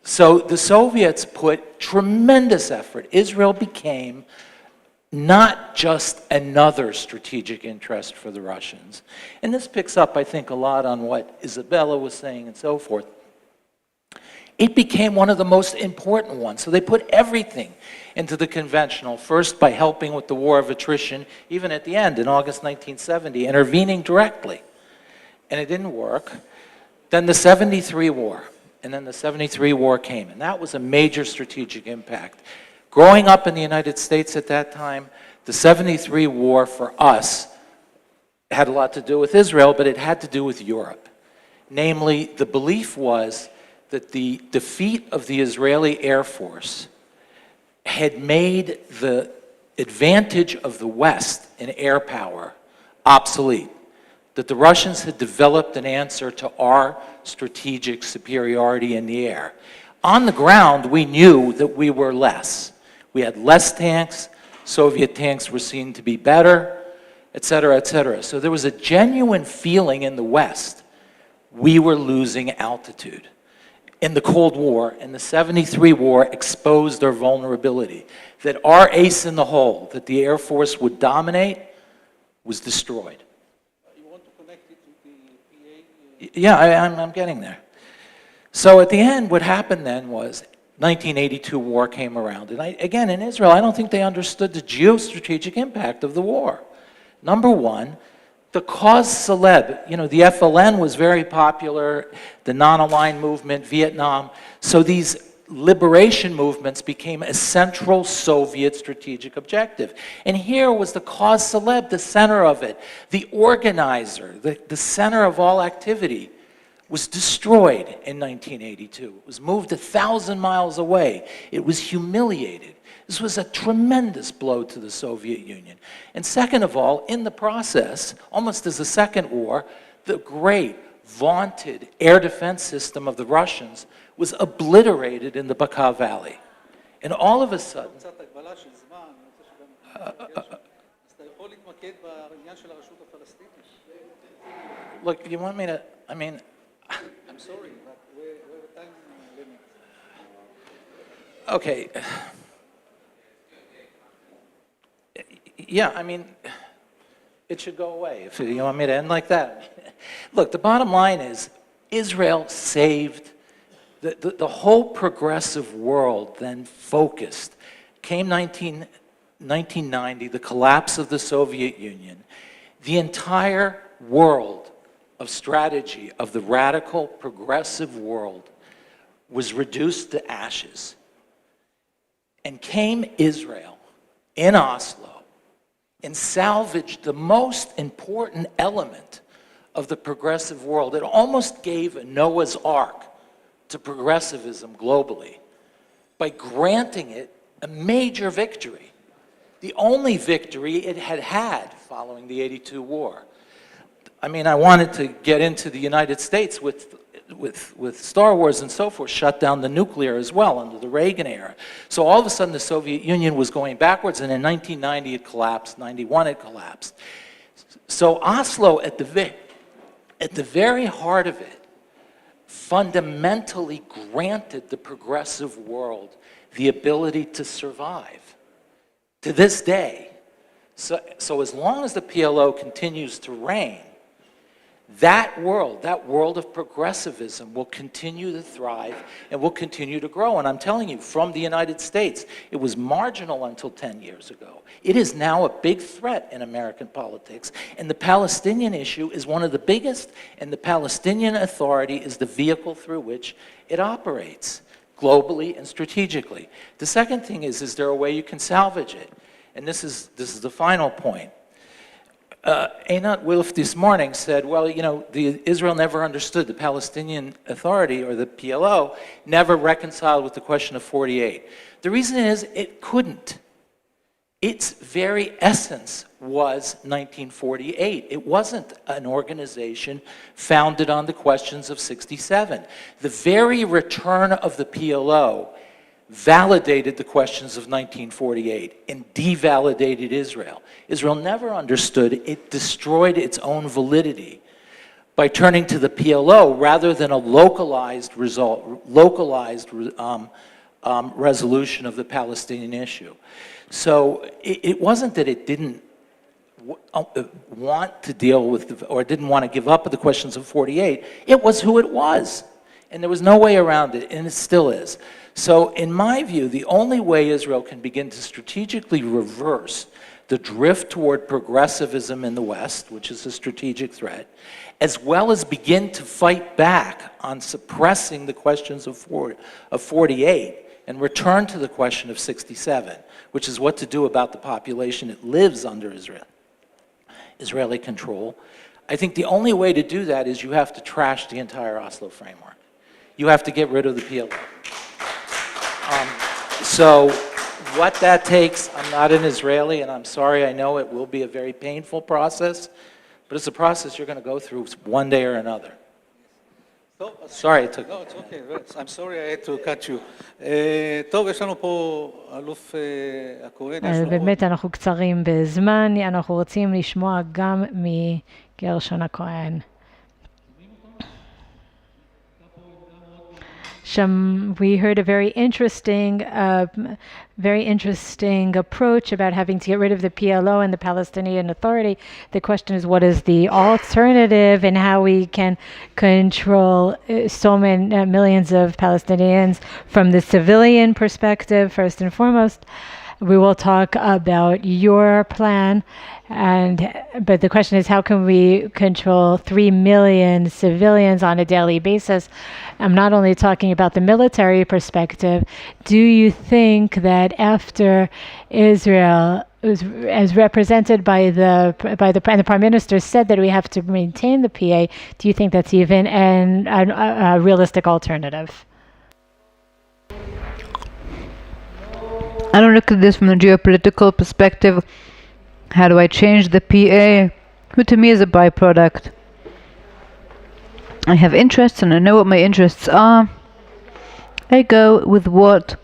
So the Soviets put tremendous effort. Israel became not just another strategic interest for the Russians. And this picks up, I think, a lot on what Isabella was saying and so forth. It became one of the most important ones. So they put everything into the conventional, first by helping with the war of attrition, even at the end, in August 1970, intervening directly. And it didn't work. Then the '73 war, and then the '73 war came, and that was a major strategic impact. Growing up in the United States at that time, the '73 war for us had a lot to do with Israel, but it had to do with Europe. Namely, the belief was that the defeat of the Israeli Air Force had made the advantage of the West in air power obsolete. That the Russians had developed an answer to our strategic superiority in the air. On the ground, we knew that we were less. We had less tanks, Soviet tanks were seen to be better, et cetera, et cetera. So there was a genuine feeling in the West, we were losing altitude. In the Cold War, and the 73 war exposed our vulnerability, that our ace in the hole, that the Air Force would dominate, was destroyed. You want to connect it to the PA? Yeah, I'm getting there. So at the end, what happened then was 1982 war came around. And again, in Israel, I don't think they understood the geostrategic impact of the war. Number one, the cause célèbre, you know, the FLN was very popular, the non-aligned movement, Vietnam. So these liberation movements became a central Soviet strategic objective. And here was the cause célèbre, the center of it, the organizer, the center of all activity, was destroyed in 1982. It was moved 1,000 miles away. It was humiliated. This was a tremendous blow to the Soviet Union. And second of all, in the process, almost as a second war, the great, vaunted air defense system of the Russians was obliterated in the Baikal Valley. And all of a sudden... Look, you want me to, I mean... I'm sorry, but we have a time limit. Okay. Yeah, I mean, it should go away if you want me to end like that. Look, the bottom line is Israel saved the whole progressive world, then focused. Came 1990, the collapse of the Soviet Union. The entire world of strategy of the radical progressive world was reduced to ashes. And came Israel in Oslo and salvaged the most important element of the progressive world. It almost gave a Noah's Ark to progressivism globally by granting it a major victory, the only victory it had had following the '82 war. I mean, I wanted to get into the United States with Star Wars and so forth, shut down the nuclear as well under the Reagan era. So all of a sudden the Soviet Union was going backwards, and in 1990 it collapsed, 91 it collapsed. So Oslo, at the very heart of it, fundamentally granted the progressive world the ability to survive. To this day. So as long as the PLO continues to reign, that world of progressivism will continue to thrive and will continue to grow. And I'm telling you, from the United States, it was marginal until 10 years ago. It is now a big threat in American politics. And the Palestinian issue is one of the biggest, and the Palestinian Authority is the vehicle through which it operates, globally and strategically. The second thing is there a way you can salvage it? And this is the final point. Einat Wilf this morning said, well, you know, Israel never understood, the Palestinian Authority, or the PLO, never reconciled with the question of 48. The reason is it couldn't. Its very essence was 1948. It wasn't an organization founded on the questions of 67. The very return of the PLO validated the questions of 1948 and devalidated Israel. Israel never understood it destroyed its own validity by turning to the PLO rather than a localized resolution of the Palestinian issue. So it wasn't that it didn't want to deal with or didn't want to give up the questions of 48. It was who it was. And there was no way around it, and it still is. So in my view, the only way Israel can begin to strategically reverse the drift toward progressivism in the West, which is a strategic threat, as well as begin to fight back on suppressing the questions of 48 and return to the question of 67, which is what to do about the population that lives under Israeli control. I think the only way to do that is you have to trash the entire Oslo framework. You have to get rid of the PLO. So what that takes, I'm not an Israeli, and I'm sorry, I know it will be a very painful process, but it's a process you're going to go through one day or another. Sorry, it took. No, it's okay. I'm sorry I had to cut you. טוב, יש לנו פה אלוף הכהן. אז באמת אנחנו קצרים בזמן, אנחנו רוצים לשמוע גם מגרשון הכהן. We heard a very interesting approach about having to get rid of the PLO and the Palestinian Authority. The question is, what is the alternative and how we can control so many millions of Palestinians from the civilian perspective, first and foremost. We will talk about your plan, but the question is, how can we control 3 million civilians on a daily basis? I'm not only talking about the military perspective. Do you think that after Israel, as represented by the Prime Minister, said that we have to maintain the PA, do you think that's even a realistic alternative? I don't look at this from a geopolitical perspective. How do I change the PA? Who to me is a byproduct. I have interests and I know what my interests are. I go with what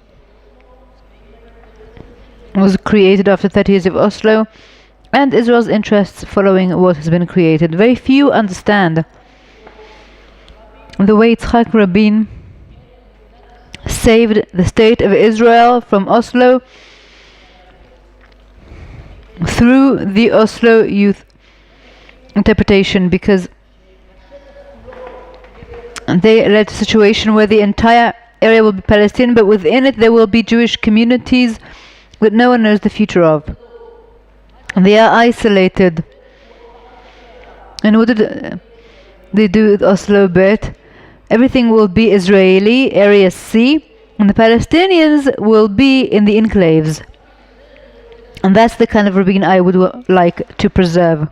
was created after 30 years of Oslo and Israel's interests following what has been created. Very few understand the way Yitzhak Rabin saved the state of Israel from Oslo through the Oslo youth interpretation, because they led to a situation where the entire area will be Palestinian, but within it there will be Jewish communities that no one knows the future of. And they are isolated. And what did they do with Oslo Bet? Everything will be Israeli, Area C, and the Palestinians will be in the enclaves. And that's the kind of Rabin I would like to preserve.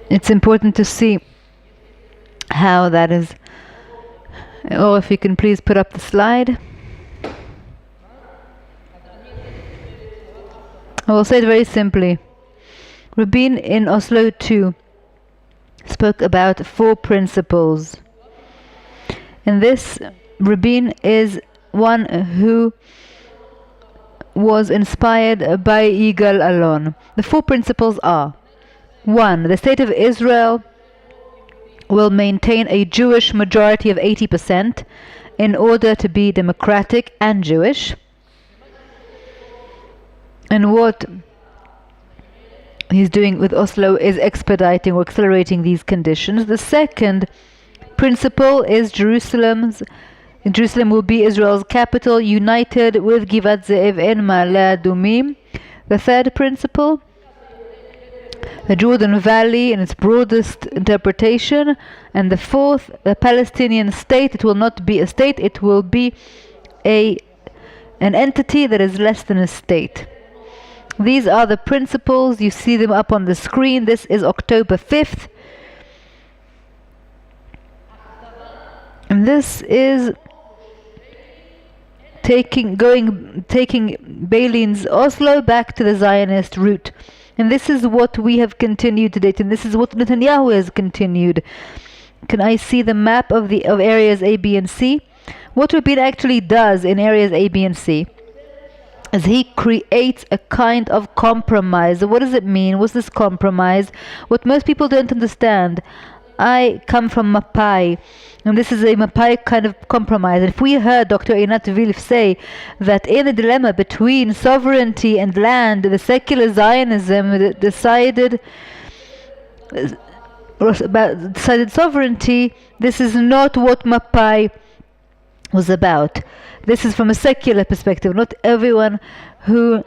It's important to see how that is. Oh, if you can please put up the slide. I will say it very simply. Rabin in Oslo 2 spoke about 4 principles. And this Rabin is one who was inspired by Yigal Allon. The 4 principles are: 1. The state of Israel will maintain a Jewish majority of 80% in order to be democratic and Jewish. And what he's doing with Oslo is expediting or accelerating these conditions. The second principle is Jerusalem will be Israel's capital, united with Givat Ze'ev and Ma'ale Adumim. The third principle, the Jordan Valley in its broadest interpretation. And the fourth, the Palestinian state. It will not be a state, it will be an entity that is less than a state. These are the principles. You see them up on the screen. This is October 5th. And this is taking Beilein's Oslo back to the Zionist route. And this is what we have continued to date, and this is what Netanyahu has continued. Can I see the map of areas A, B, and C? What Rabin actually does in areas A, B, and C is he creates a kind of compromise. What does it mean? What's this compromise? What most people don't understand. I come from Mapai, and this is a Mapai kind of compromise. And if we heard Dr. Einat Vilf say that in a dilemma between sovereignty and land, the secular Zionism decided sovereignty, this is not what Mapai was about. This is from a secular perspective. Not everyone who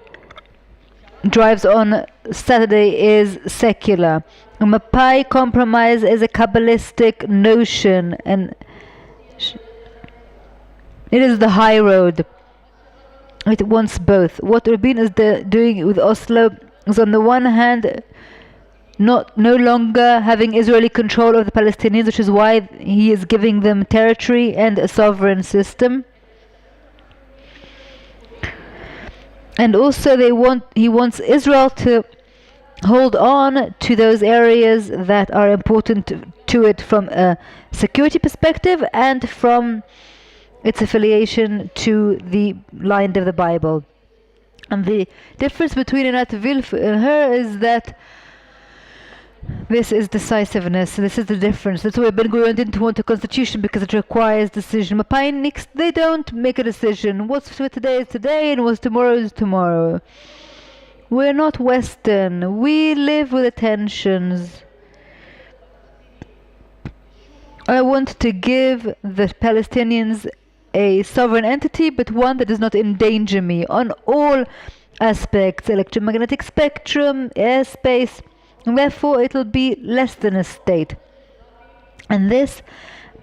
drives on Saturday is secular. A Mapai compromise is a Kabbalistic notion, and it is the high road. It wants both. What Rabin is doing with Oslo is, on the one hand, no longer having Israeli control of the Palestinians, which is why he is giving them territory and a sovereign system. And also he wants Israel to hold on to those areas that are important to it from a security perspective and from its affiliation to the line of the Bible. And the difference between Einat Wilf and her is that this is decisiveness. This is the difference. That's why Ben Gurion didn't want a constitution, because it requires decision. Mapainik, they don't make a decision. What's for today is today, and what's tomorrow is tomorrow. We're not Western. We live with the tensions. I want to give the Palestinians a sovereign entity, but one that does not endanger me on all aspects: electromagnetic spectrum, airspace, and therefore it'll be less than a state. And this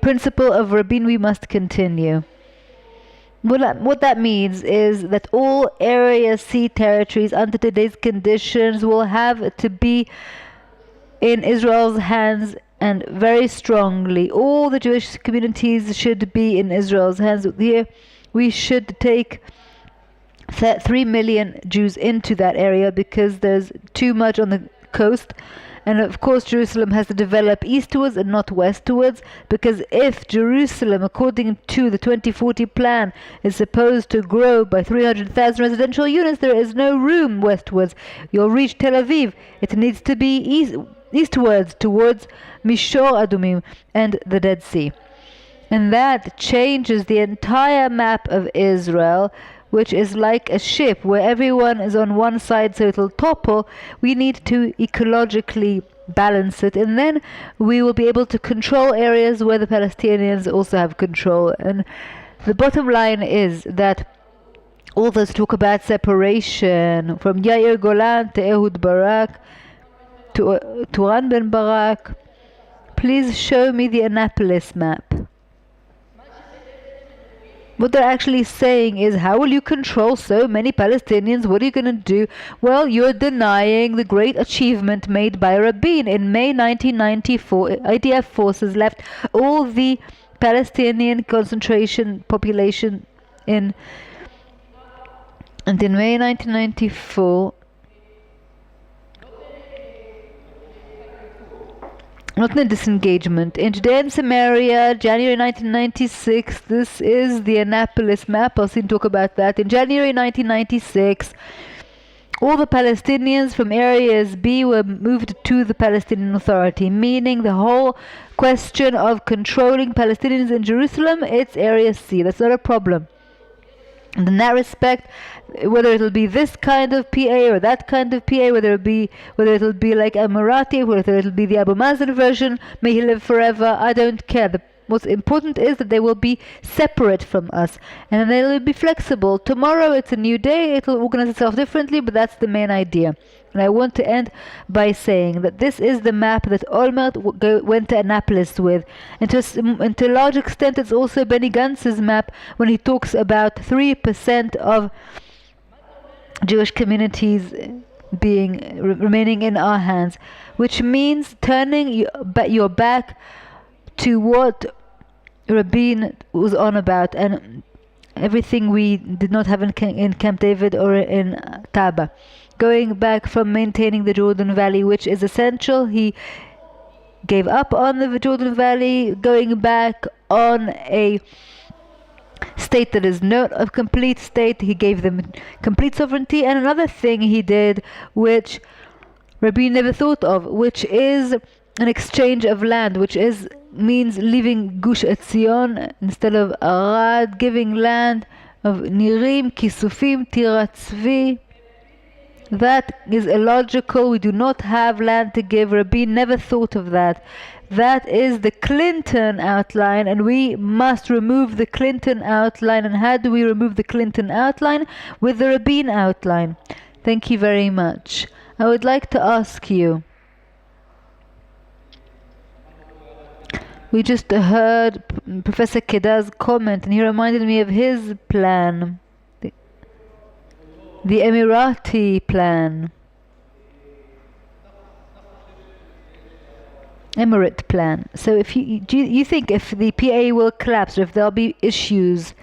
principle of Rabin we must continue. What that means is that all Area C territories under today's conditions will have to be in Israel's hands, and very strongly. All the Jewish communities should be in Israel's hands. Here we should take 3 million Jews into that area, because there's too much on the coast. And of course Jerusalem has to develop eastwards and not westwards, because if Jerusalem, according to the 2040 plan, is supposed to grow by 300,000 residential units, there is no room westwards. You'll reach Tel Aviv. It needs to be eastwards, towards Mishor Adumim and the Dead Sea. And that changes the entire map of Israel, which is like a ship where everyone is on one side so it'll topple. We need to ecologically balance it, and then we will be able to control areas where the Palestinians also have control. And the bottom line is that all those talk about separation, from Yair Golan to Ehud Barak to Ran Ben Barak, please show me the Annapolis map. What they're actually saying is, how will you control so many Palestinians? What are you going to do? Well, you're denying the great achievement made by Rabin. In May 1994, IDF forces left all the Palestinian concentration population in. And in May 1994, not in a disengagement. In Judea and Samaria, January 1996, this is the Annapolis map. I'll soon talk about that. In January 1996, all the Palestinians from areas B were moved to the Palestinian Authority, meaning the whole question of controlling Palestinians in Jerusalem, it's area C. That's not a problem. And in that respect, whether it'll be this kind of PA or that kind of PA, whether it'll be like Emirati, whether it'll be the Abu Mazen version, may he live forever, I don't care. The most important is that they will be separate from us, and they will be flexible. Tomorrow it's a new day, it'll organize itself differently, but that's the main idea. And I want to end by saying that this is the map that Olmert went to Annapolis with. And to a large extent, it's also Benny Gantz's map when he talks about 3% of Jewish communities remaining in our hands, which means turning your back to what Rabin was on about, and everything we did not have in Camp David or in Taba. Going back from maintaining the Jordan Valley, which is essential. He gave up on the Jordan Valley, going back on a state that is not a complete state. He gave them complete sovereignty. And another thing he did, which Rabin never thought of, which is an exchange of land, which means leaving Gush Etzion instead of Arad, giving land of Nirim, Kisufim, Tirat Tzvi. That is illogical. We do not have land to give. Rabin never thought of that. That is the Clinton outline, and we must remove the Clinton outline. And how do we remove the Clinton outline? With the Rabin outline. Thank you very much. I would like to ask you, we just heard Professor Kedar's comment, and he reminded me of his plan. The Emirati plan. Emirate plan. So if you think if the PA will collapse, or if there'll be issues,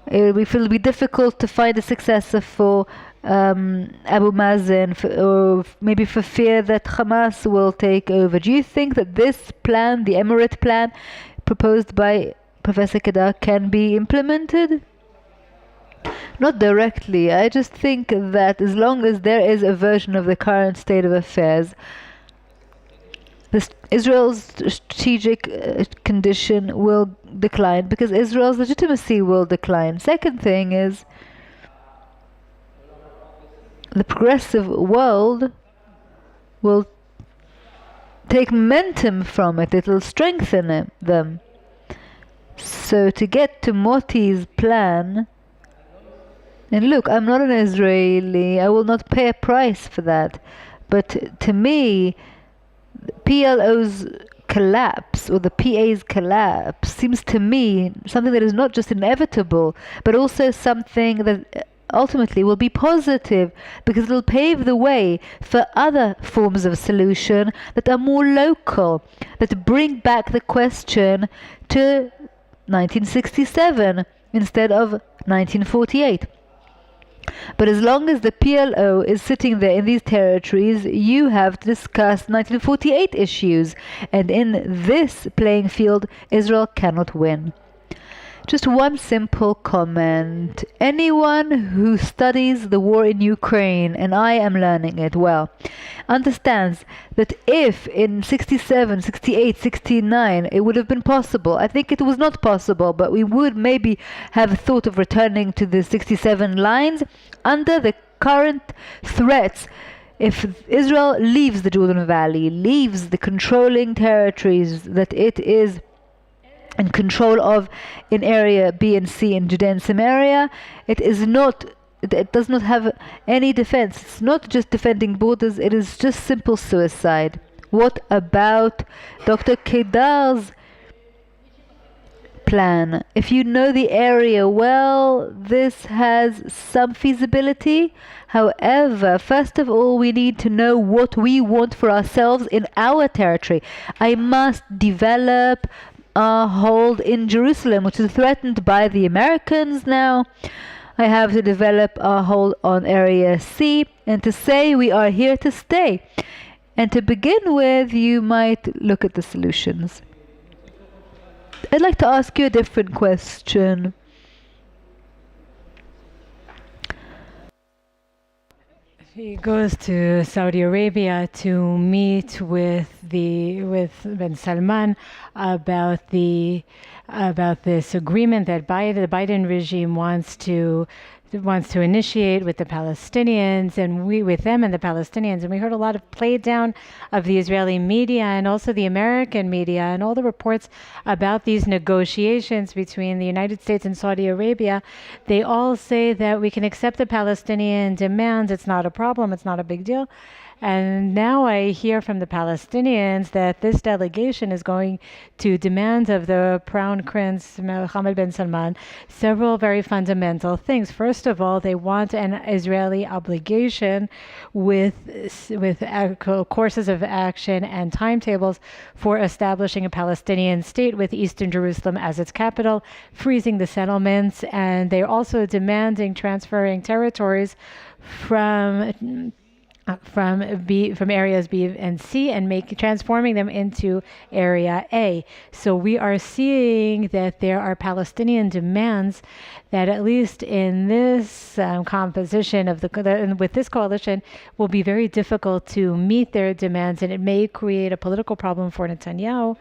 it will be difficult to find a successor for Abu Mazen, or maybe for fear that Hamas will take over. Do you think that this plan, the Emirate plan proposed by Professor Kedar, can be implemented? Not directly. I just think that as long as there is a version of the current state of affairs, Israel's strategic condition will decline because Israel's legitimacy will decline. Second thing is the progressive world will take momentum from it. It will strengthen them. So to get to Moti's plan, and look, I'm not an Israeli, I will not pay a price for that, but to me, PLO's collapse, or the PA's collapse, seems to me something that is not just inevitable, but also something that ultimately will be positive, because it will pave the way for other forms of solution that are more local, that bring back the question to 1967 instead of 1948. But as long as the PLO is sitting there in these territories, you have to discuss 1948 issues, and in this playing field, Israel cannot win. Just one simple comment. Anyone who studies the war in Ukraine, and I am learning it well, understands that if in 67, 68, 69 it would have been possible, I think it was not possible, but we would maybe have thought of returning to the 67 lines under the current threats. If Israel leaves the Jordan Valley, leaves the controlling territories that it is in control of in area B and C in Judea and Samaria, it does not have any defense. It's not just defending borders, it is just simple suicide. What about Dr. Kedar's plan? If you know the area well, this has some feasibility. However, first of all, we need to know what we want for ourselves in our territory. I must develop a hold in Jerusalem, which is threatened by the Americans now. I have to develop a hold on Area C, and to say we are here to stay. And to begin with, you might look at the solutions. I'd like to ask you a different question. He goes to Saudi Arabia to meet with Ben Salman about this agreement that the Biden regime wants to initiate with the Palestinians, and with them and the Palestinians. And we heard a lot of play down of the Israeli media and also the American media, and all the reports about these negotiations between the United States and Saudi Arabia. They all say that we can accept the Palestinian demands. It's not a problem. It's not a big deal. And now I hear from the Palestinians that this delegation is going to demand of the Crown Prince Mohammed bin Salman several very fundamental things. First of all, they want an Israeli obligation with courses of action and timetables for establishing a Palestinian state with Eastern Jerusalem as its capital, freezing the settlements, and they're also demanding transferring territories from areas B and C and transforming them into area A. So we are seeing that there are Palestinian demands that, at least in this composition with this coalition, will be very difficult to meet their demands, and it may create a political problem for Netanyahu.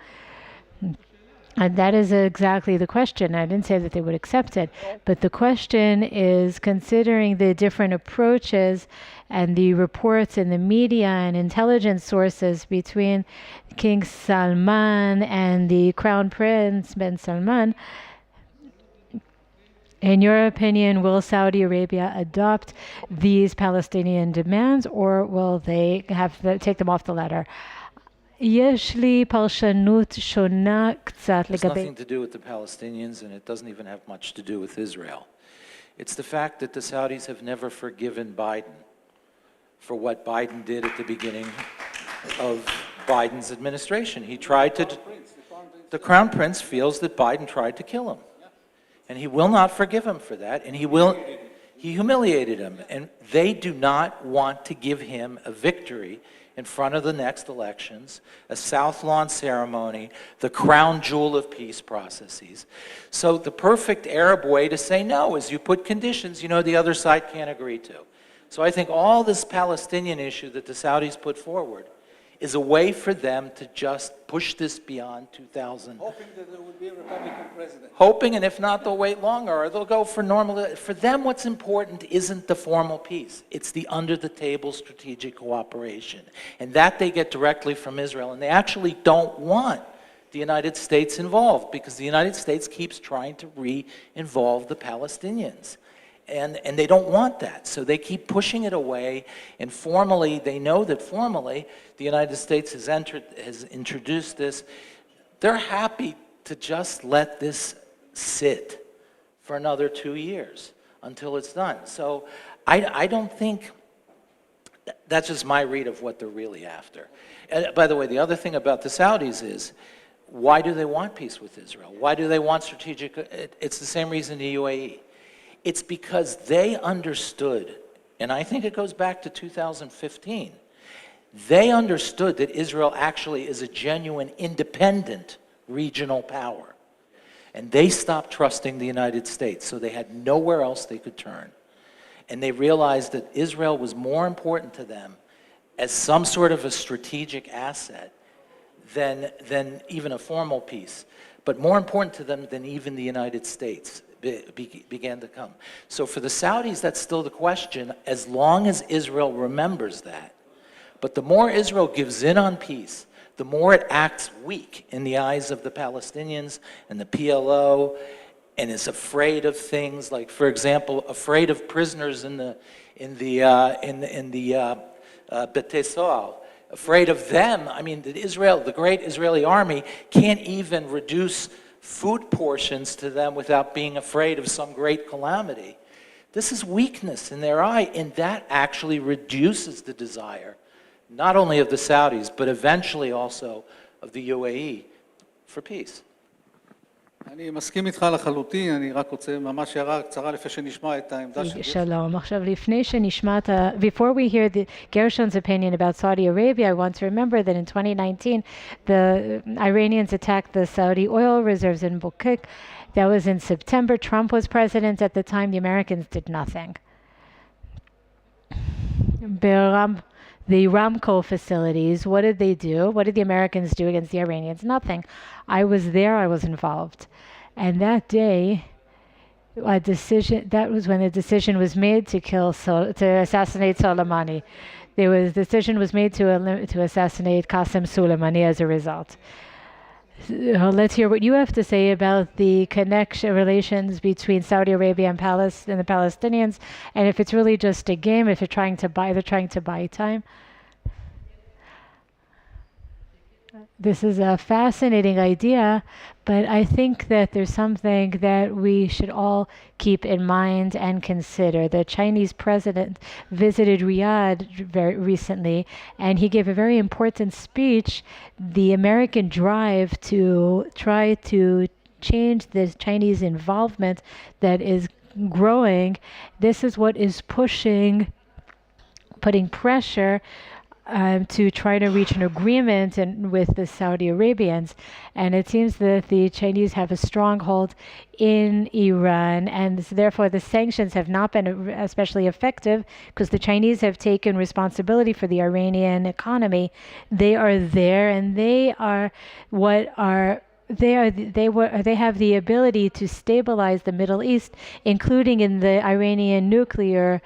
And that is exactly the question. I didn't say that they would accept it, but the question is, considering the different approaches and the reports in the media and intelligence sources between King Salman and the Crown Prince bin Salman, in your opinion, will Saudi Arabia adopt these Palestinian demands, or will they have to take them off the ladder? There's nothing to do with the Palestinians, and it doesn't even have much to do with Israel. It's the fact that the Saudis have never forgiven Biden for what Biden did at the beginning of Biden's administration. The Crown Prince feels that Biden tried to kill him, and he will not forgive him for that, and he will He humiliated him, and they do not want to give him a victory in front of the next elections, a South Lawn ceremony, the crown jewel of peace processes. So the perfect Arab way to say no is you put conditions you know the other side can't agree to. So I think all this Palestinian issue that the Saudis put forward is a way for them to just push this beyond 2000. Hoping that there will be a Republican president. Hoping, and if not, they'll wait longer, or they'll go for normal. For them, what's important isn't the formal peace. It's the under-the-table strategic cooperation. And that they get directly from Israel. And they actually don't want the United States involved, because the United States keeps trying to re-involve the Palestinians. And they don't want that, so they keep pushing it away. And formally, they know that formally, the United States has introduced this. They're happy to just let this sit for another 2 years until it's done. So I don't think, that's just my read of what they're really after. And by the way, the other thing about the Saudis is, why do they want peace with Israel? Why do they want strategic? It's the same reason the UAE. It's because they understood, and I think it goes back to 2015, they understood that Israel actually is a genuine independent regional power. And they stopped trusting the United States, so they had nowhere else they could turn. And they realized that Israel was more important to them as some sort of a strategic asset than even a formal peace, but more important to them than even the United States began to come. So for the Saudis, that's still the question, as long as Israel remembers that. But the more Israel gives in on peace, the more it acts weak in the eyes of the Palestinians and the PLO, and is afraid of things like, for example, afraid of prisoners in the Bete Soal, afraid of them. I mean, the great Israeli army can't even reduce food portions to them without being afraid of some great calamity. This is weakness in their eye, and that actually reduces the desire, not only of the Saudis, but eventually also of the UAE for peace. אני מסכים איתך לחלוטין, אני רק רוצה ממש הערה קצרה לפני שנשמע את העמדה של... Shalom. עכשיו, לפני שנשמע before we hear the Gershon's opinion about Saudi Arabia, I want to remember that in 2019, the Iranians attacked the Saudi oil reserves in Bukik. That was in September. Trump was president at the time. The Americans did nothing. The Ramco facilities, what did they do? What did the Americans do against the Iranians? Nothing. I was there, I was involved. And that day, that was when the decision was made to assassinate Soleimani. Decision was made to assassinate Qasem Soleimani as a result. Let's hear what you have to say about the relations between Saudi Arabia and the Palestinians, and if it's really just a game, if they're trying to buy time. This is a fascinating idea, but I think that there's something that we should all keep in mind and consider. The Chinese president visited Riyadh very recently, and he gave a very important speech. The American drive to try to change the Chinese involvement that is growing, this is what is putting pressure to try to reach an agreement with the Saudi Arabians. And it seems that the Chinese have a stronghold in Iran, and therefore the sanctions have not been especially effective because the Chinese have taken responsibility for the Iranian economy. They are there, and they have the ability to stabilize the Middle East, including in the Iranian nuclear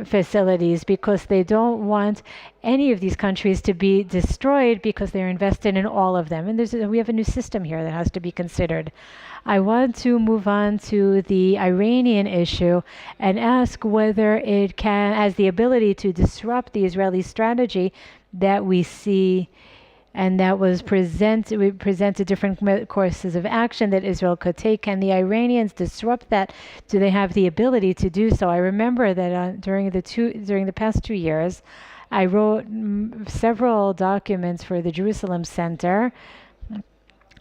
facilities, because they don't want any of these countries to be destroyed because they're invested in all of them. And we have a new system here that has to be considered. I want to move on to the Iranian issue and ask whether it has the ability to disrupt the Israeli strategy that we see, and that was we presented different courses of action that Israel could take. Can the Iranians disrupt that? Do they have the ability to do so? I remember that during the past 2 years, I wrote several documents for the Jerusalem Center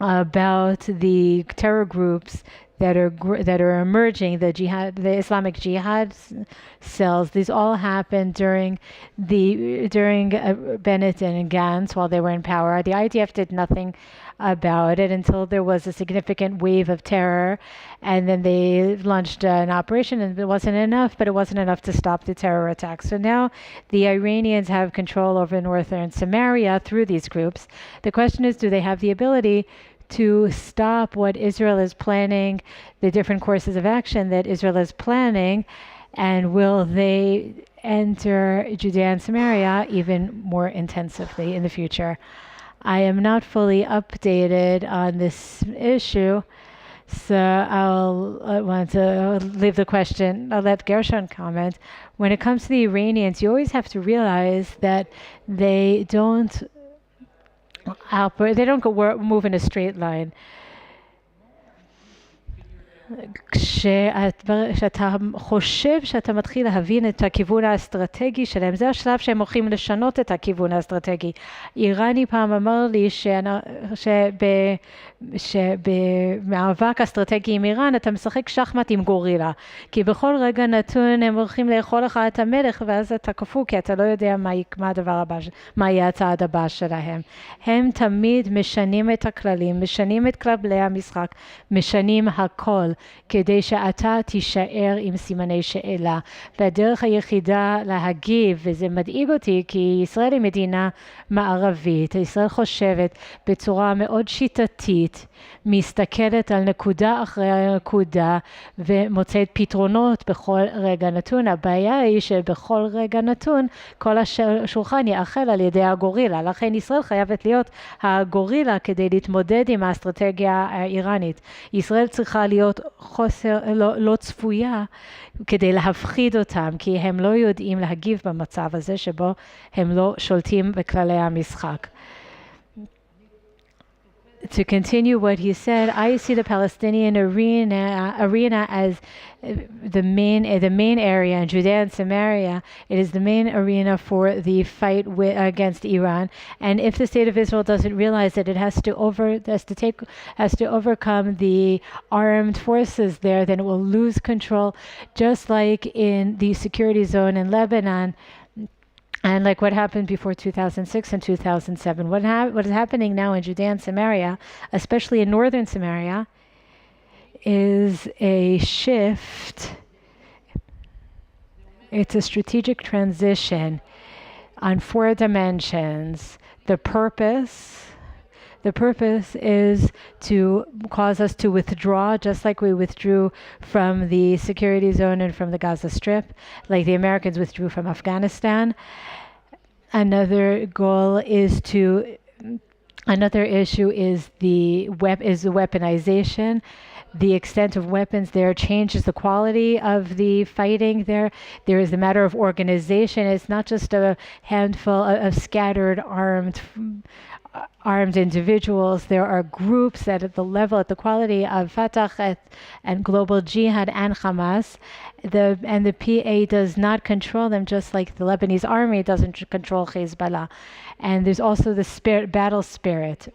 about the terror groups that are emerging, the Islamic Jihad cells. These all happened during Bennett and Gantz while they were in power. The IDF did nothing about it until there was a significant wave of terror, and then they launched an operation, and it wasn't enough, but it wasn't enough to stop the terror attacks. So now the Iranians have control over northern Samaria through these groups. The question is, do they have the ability to stop what Israel is planning, the different courses of action that Israel is planning, and will they enter Judea and Samaria even more intensively in the future? I am not fully updated on this issue, so I want to leave the question. I'll let Gershon comment. When it comes to the Iranians, you always have to realize that they don't move in a straight line. כשאתה חושב שאתה מתחיל להבין את הכיוון האסטרטגי שלהם, זה השלב שהם הולכים לשנות את הכיוון האסטרטגי. איראני פעם אמר לי שבמאבק אסטרטגי עם איראן אתה משחק שחמט עם גורילה, כי בכל רגע נתון הם הולכים לאכול לך את המלך, ואז אתה כפו, כי אתה לא יודע מה יהיה הצעד הבא שלהם. הם תמיד משנים את הכללים, משנים את כללי המשחק, משנים הכל, כדי שאתה תישאר עם סימני שאלה. והדרך היחידה להגיב, וזה מדאיג אותי, כי ישראל היא מדינה מערבית, ישראל חושבת בצורה מאוד שיטתית, מסתכלת על נקודה אחרי נקודה, ומוצאת פתרונות בכל רגע נתון. הבעיה היא שבכל רגע נתון, כל השולחן יאכל על ידי הגורילה. לכן ישראל חייבת להיות הגורילה כדי להתמודד עם האסטרטגיה האיראנית. ישראל צריכה להיות לא צפויה כדי להפחיד אותם, כי הם לא יודעים להגיב במצב הזה שבו הם לא שולטים בכללי המשחק. To continue what he said, I see the Palestinian arena as the main area in Judea and Samaria. It is the main arena for the fight against Iran. And if the state of Israel doesn't realize that it has to overcome the armed forces there, then it will lose control, just like in the security zone in Lebanon. And like what happened before 2006 and 2007, what is happening now in Judea and Samaria, especially in northern Samaria, is a shift. It's a strategic transition on 4 dimensions. The purpose is to cause us to withdraw, just like we withdrew from the security zone and from the Gaza Strip, like the Americans withdrew from Afghanistan. Another issue is the weaponization. The extent of weapons there changes the quality of the fighting there. There is a matter of organization. It's not just a handful of scattered armed individuals. There are groups that at the quality of Fatah and Global Jihad and Hamas, and the PA does not control them, just like the Lebanese army doesn't control Hezbollah. And there's also the battle spirit.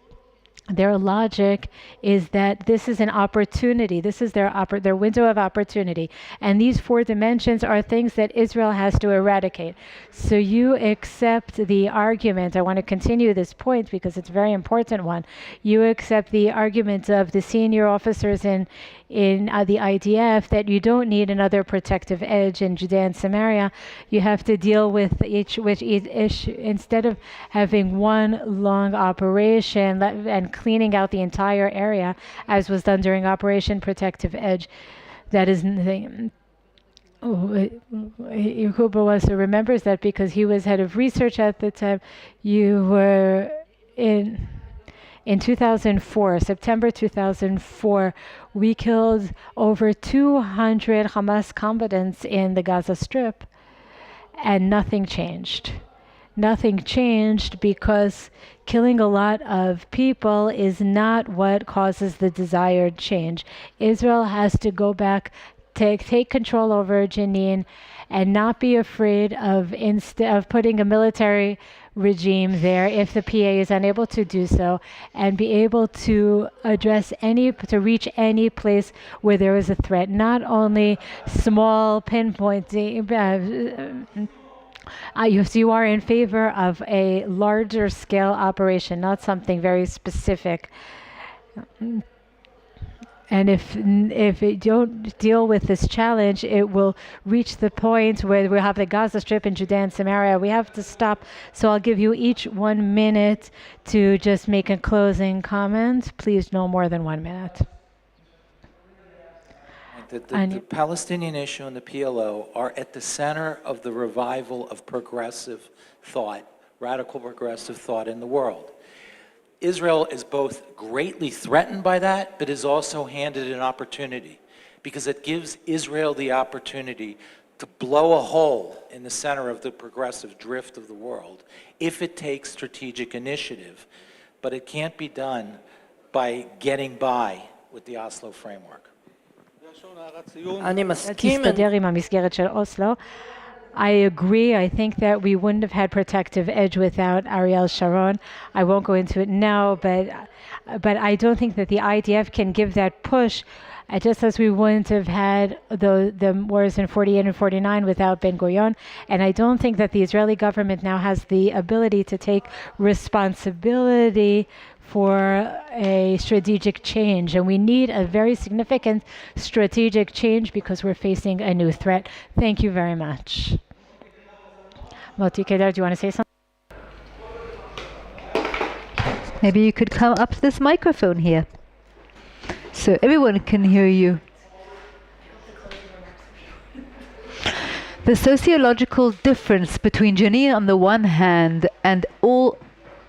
Their logic is that this is an opportunity. This is their window of opportunity. And these 4 dimensions are things that Israel has to eradicate. So you accept the argument. I want to continue this point because it's a very important one. You accept the argument of the senior officers in the IDF that you don't need another protective edge in Judea and Samaria. You have to deal with each issue instead of having one long operation and cleaning out the entire area, as was done during Operation Protective Edge. That is nothing. Huber also remembers that because he was head of research at the time. You were in 2004, September 2004, we killed over 200 Hamas combatants in the Gaza Strip, and nothing changed. Nothing changed because killing a lot of people is not what causes the desired change. Israel has to go back, take control over Jenin, and not be afraid of putting a military regime there if the PA is unable to do so and be able to reach any place where there is a threat, not only small pinpointing. You are in favor of a larger scale operation, not something very specific. And if we don't deal with this challenge, it will reach the point where we have the Gaza Strip in Judea and Samaria. We have to stop. So I'll give you each 1 minute to just make a closing comment. Please, no more than 1 minute. The Palestinian issue and the PLO are at the center of the revival of progressive thought, radical progressive thought in the world. Israel is both greatly threatened by that, but is also handed an opportunity because it gives Israel the opportunity to blow a hole in the center of the progressive drift of the world if it takes strategic initiative. But it can't be done by getting by with the Oslo framework. I agree. I think that we wouldn't have had protective edge without Ariel Sharon. I won't go into it now, but I don't think that the IDF can give that push, just as we wouldn't have had the wars in 48 and 49 without Ben Gurion. And I don't think that the Israeli government now has the ability to take responsibility for a strategic change. And we need a very significant strategic change because we're facing a new threat. Thank you very much. Moti Kedar, do you want to say something? Maybe you could come up to this microphone here so everyone can hear you. The sociological difference between Jenin on the one hand and all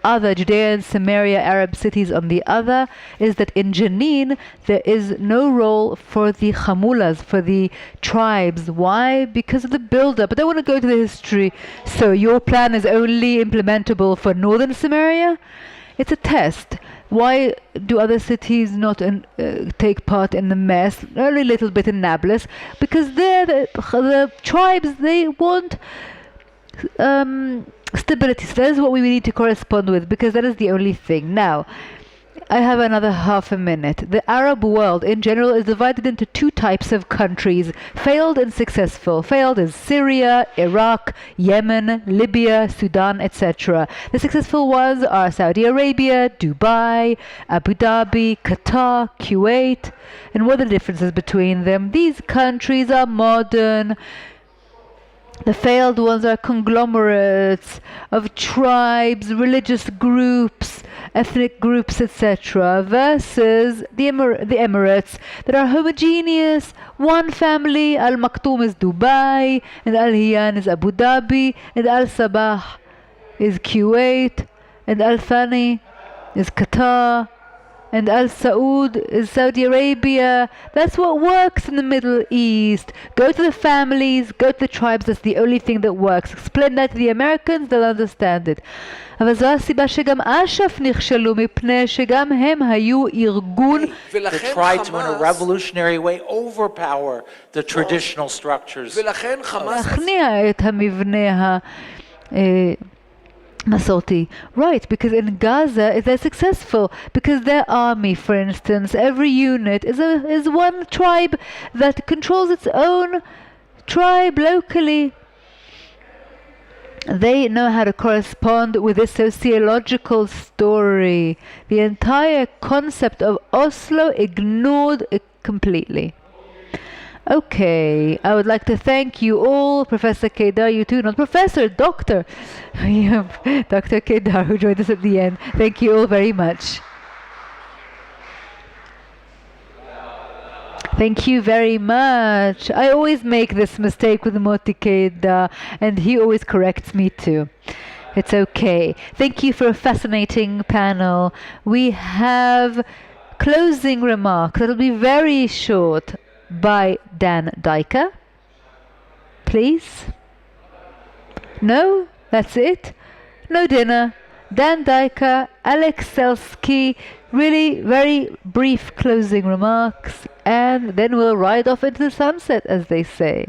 other Judea and Samaria Arab cities on the other is that in Jenin there is no role for the Hamulas, for the tribes. Why? Because of the build-up. But I want to go to the history. So your plan is only implementable for northern Samaria? It's a test. Why do other cities not take part in the mess? Only a little bit in Nablus. Because there the tribes, they want stability. So that is what we need to correspond with, because that is the only thing. Now, I have another half a minute. The Arab world in general is divided into two types of countries, failed and successful. Failed is Syria, Iraq, Yemen, Libya, Sudan, etc. The successful ones are Saudi Arabia, Dubai, Abu Dhabi, Qatar, Kuwait. And what are the differences between them? These countries are modern. The failed ones are conglomerates of tribes, religious groups, ethnic groups, etc., versus the Emirates that are homogeneous. One family, Al Maktoum is Dubai, and Al Hiyan is Abu Dhabi, and Al Sabah is Kuwait, and Al Thani is Qatar, and Al Saud is Saudi Arabia. That's what works in the Middle East. Go to the families, go to the tribes, that's the only thing that works. Explain that to the Americans, they'll understand it. אבל זו הסיבה שגם אש"ף נכשלו, מפני שגם הם היו ארגון. They tried to, in a revolutionary way, overpower the traditional structures. להכניע את המבנה Masorti. Right, because in Gaza they're successful because their army, for instance, every unit is one tribe that controls its own tribe locally. They know how to correspond with this sociological story. The entire concept of Oslo ignored it completely. Okay, I would like to thank you all, Professor Kedar, you too, not Professor, Doctor. Dr. Kedar, who joined us at the end. Thank you all very much. Thank you very much. I always make this mistake with Moti Kedar, and he always corrects me too. It's okay. Thank you for a fascinating panel. We have closing remarks. It'll be very short. By Dan Diker. Please? No? That's it? No dinner. Dan Diker, Alex Selsky, really very brief closing remarks, and then we'll ride off into the sunset, as they say.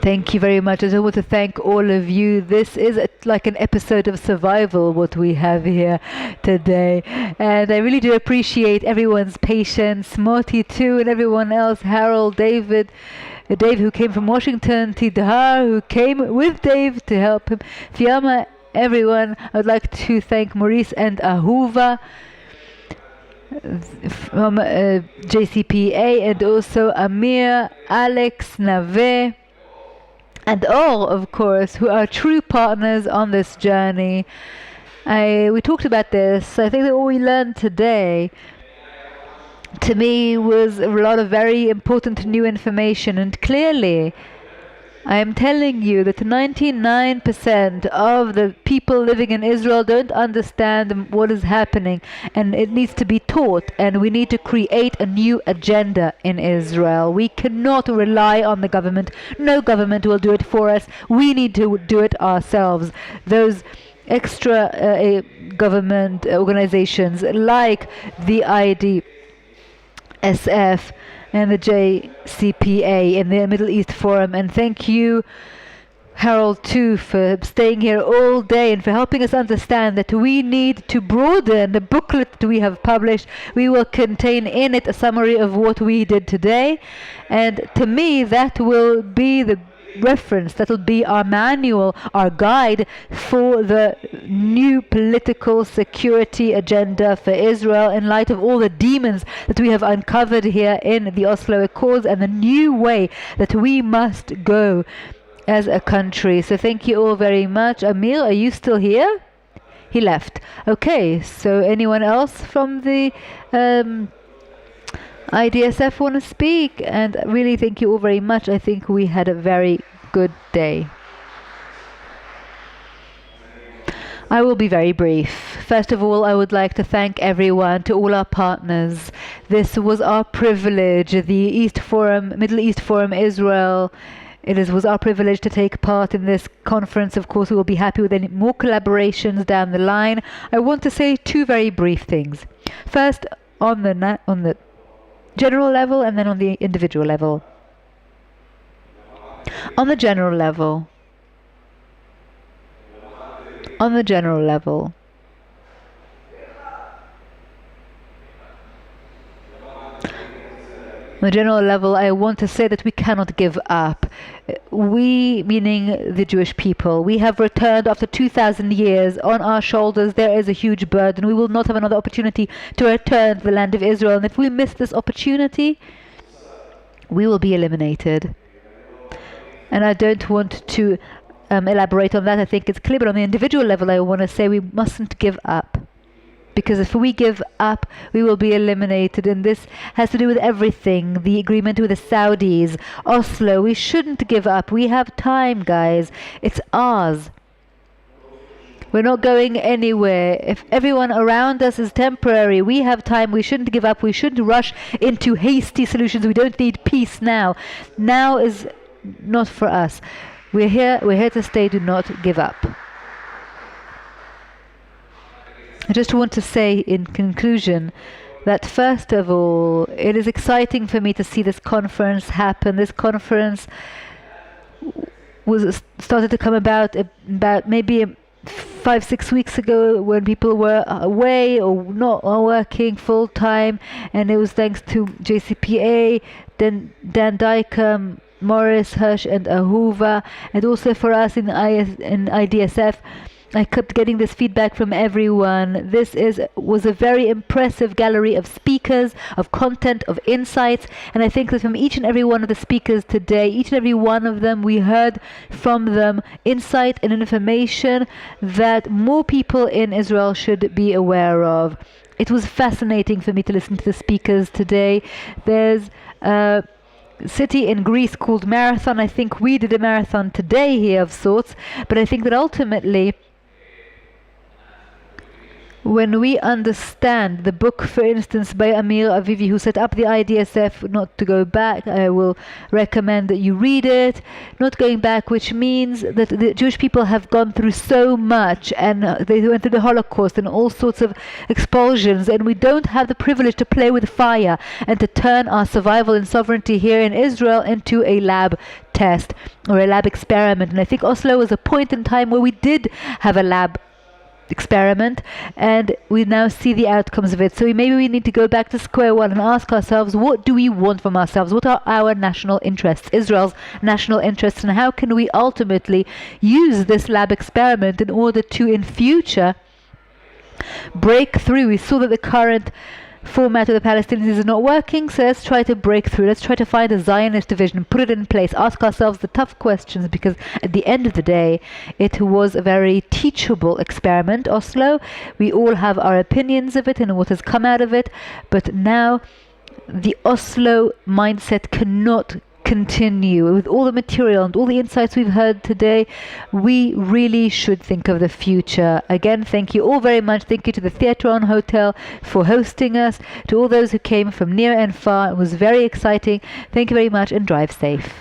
Thank you very much. I just want to thank all of you. This is like an episode of survival, what we have here today. And I really do appreciate everyone's patience, Morty too, and everyone else, Harold, David, Dave who came from Washington, Tidhar who came with Dave to help him, Fiamma, everyone. I would like to thank Maurice and Ahuva from JCPA, and also Amir, Alex, Nave, and all, of course, who are true partners on this journey. We talked about this. I think that what we learned today, to me, was a lot of very important new information. And clearly, I am telling you that 99% of the people living in Israel don't understand what is happening, and it needs to be taught, and we need to create a new agenda in Israel. We cannot rely on the government. No government will do it for us. We need to do it ourselves. Those extra government organizations like the IDSF and the JCPA and the Middle East Forum. And thank you, Harold, too, for staying here all day and for helping us understand that we need to broaden the booklet that we have published. We will contain in it a summary of what we did today. And to me, that will be the reference, that will be our manual, our guide for the new political security agenda for Israel in light of all the demons that we have uncovered here in the Oslo Accords and the new way that we must go as a country. So thank you all very much. Amir, are you still here? He left. Okay, so anyone else from the IDSF want to speak? And really thank you all very much. I think we had a very good day. I will be very brief. First of all, I would like to thank everyone, to all our partners. This was our privilege, the East Forum, Middle East Forum Israel. Was our privilege to take part in this conference. Of course, we will be happy with any more collaborations down the line. I want to say two very brief things. First, on the general level, and then on the individual level. On the general level, on the general level, I want to say that we cannot give up. We, meaning the Jewish people, we have returned after 2,000 years. On our shoulders there is a huge burden. We will not have another opportunity to return to the land of Israel, and if we miss this opportunity, we will be eliminated. And I don't want to elaborate on that. I think it's clear, but on the individual level I want to say we mustn't give up. Because if we give up, we will be eliminated. And this has to do with everything. The agreement with the Saudis, Oslo, we shouldn't give up. We have time, guys. It's ours. We're not going anywhere. If everyone around us is temporary, we have time. We shouldn't give up. We shouldn't rush into hasty solutions. We don't need peace now. Now is not for us. We're here to stay. Do not give up. I just want to say in conclusion that first of all, it is exciting for me to see this conference happen. This conference started to come about maybe 5-6 weeks ago, when people were away or not working full time, and it was thanks to JCPA, then Dan Dyker, Morris, Hirsch, and Ahuva, and also for us in IDSF. I kept getting this feedback from everyone. This was a very impressive gallery of speakers, of content, of insights, and I think that from each and every one of the speakers today, each and every one of them, we heard from them insight and information that more people in Israel should be aware of. It was fascinating for me to listen to the speakers today. There's a city in Greece called Marathon. I think we did a marathon today here of sorts, but I think that ultimately When we understand the book, for instance, by Amir Avivi, who set up the IDSF, Not to Go Back, I will recommend that you read it. Not going back, which means that the Jewish people have gone through so much, and they went through the Holocaust and all sorts of expulsions, and we don't have the privilege to play with fire and to turn our survival and sovereignty here in Israel into a lab test or a lab experiment. And I think Oslo was a point in time where we did have a lab experiment, and we now see the outcomes of it. So maybe we need to go back to square one and ask ourselves, what do we want from ourselves? What are our national interests, Israel's national interests, and how can we ultimately use this lab experiment in order to, in future, break through? We saw that the current format of the Palestinians is not working, so let's try to break through. Let's try to find a Zionist division, put it in place, ask ourselves the tough questions, because at the end of the day, it was a very teachable experiment, Oslo. We all have our opinions of it and what has come out of it, but now the Oslo mindset cannot continue. With all the material and all the insights we've heard today, we really should think of the future. Again, thank you all very much. Thank you to the Theatron Hotel for hosting us, to all those who came from near and far. It was very exciting. Thank you very much, and drive safe.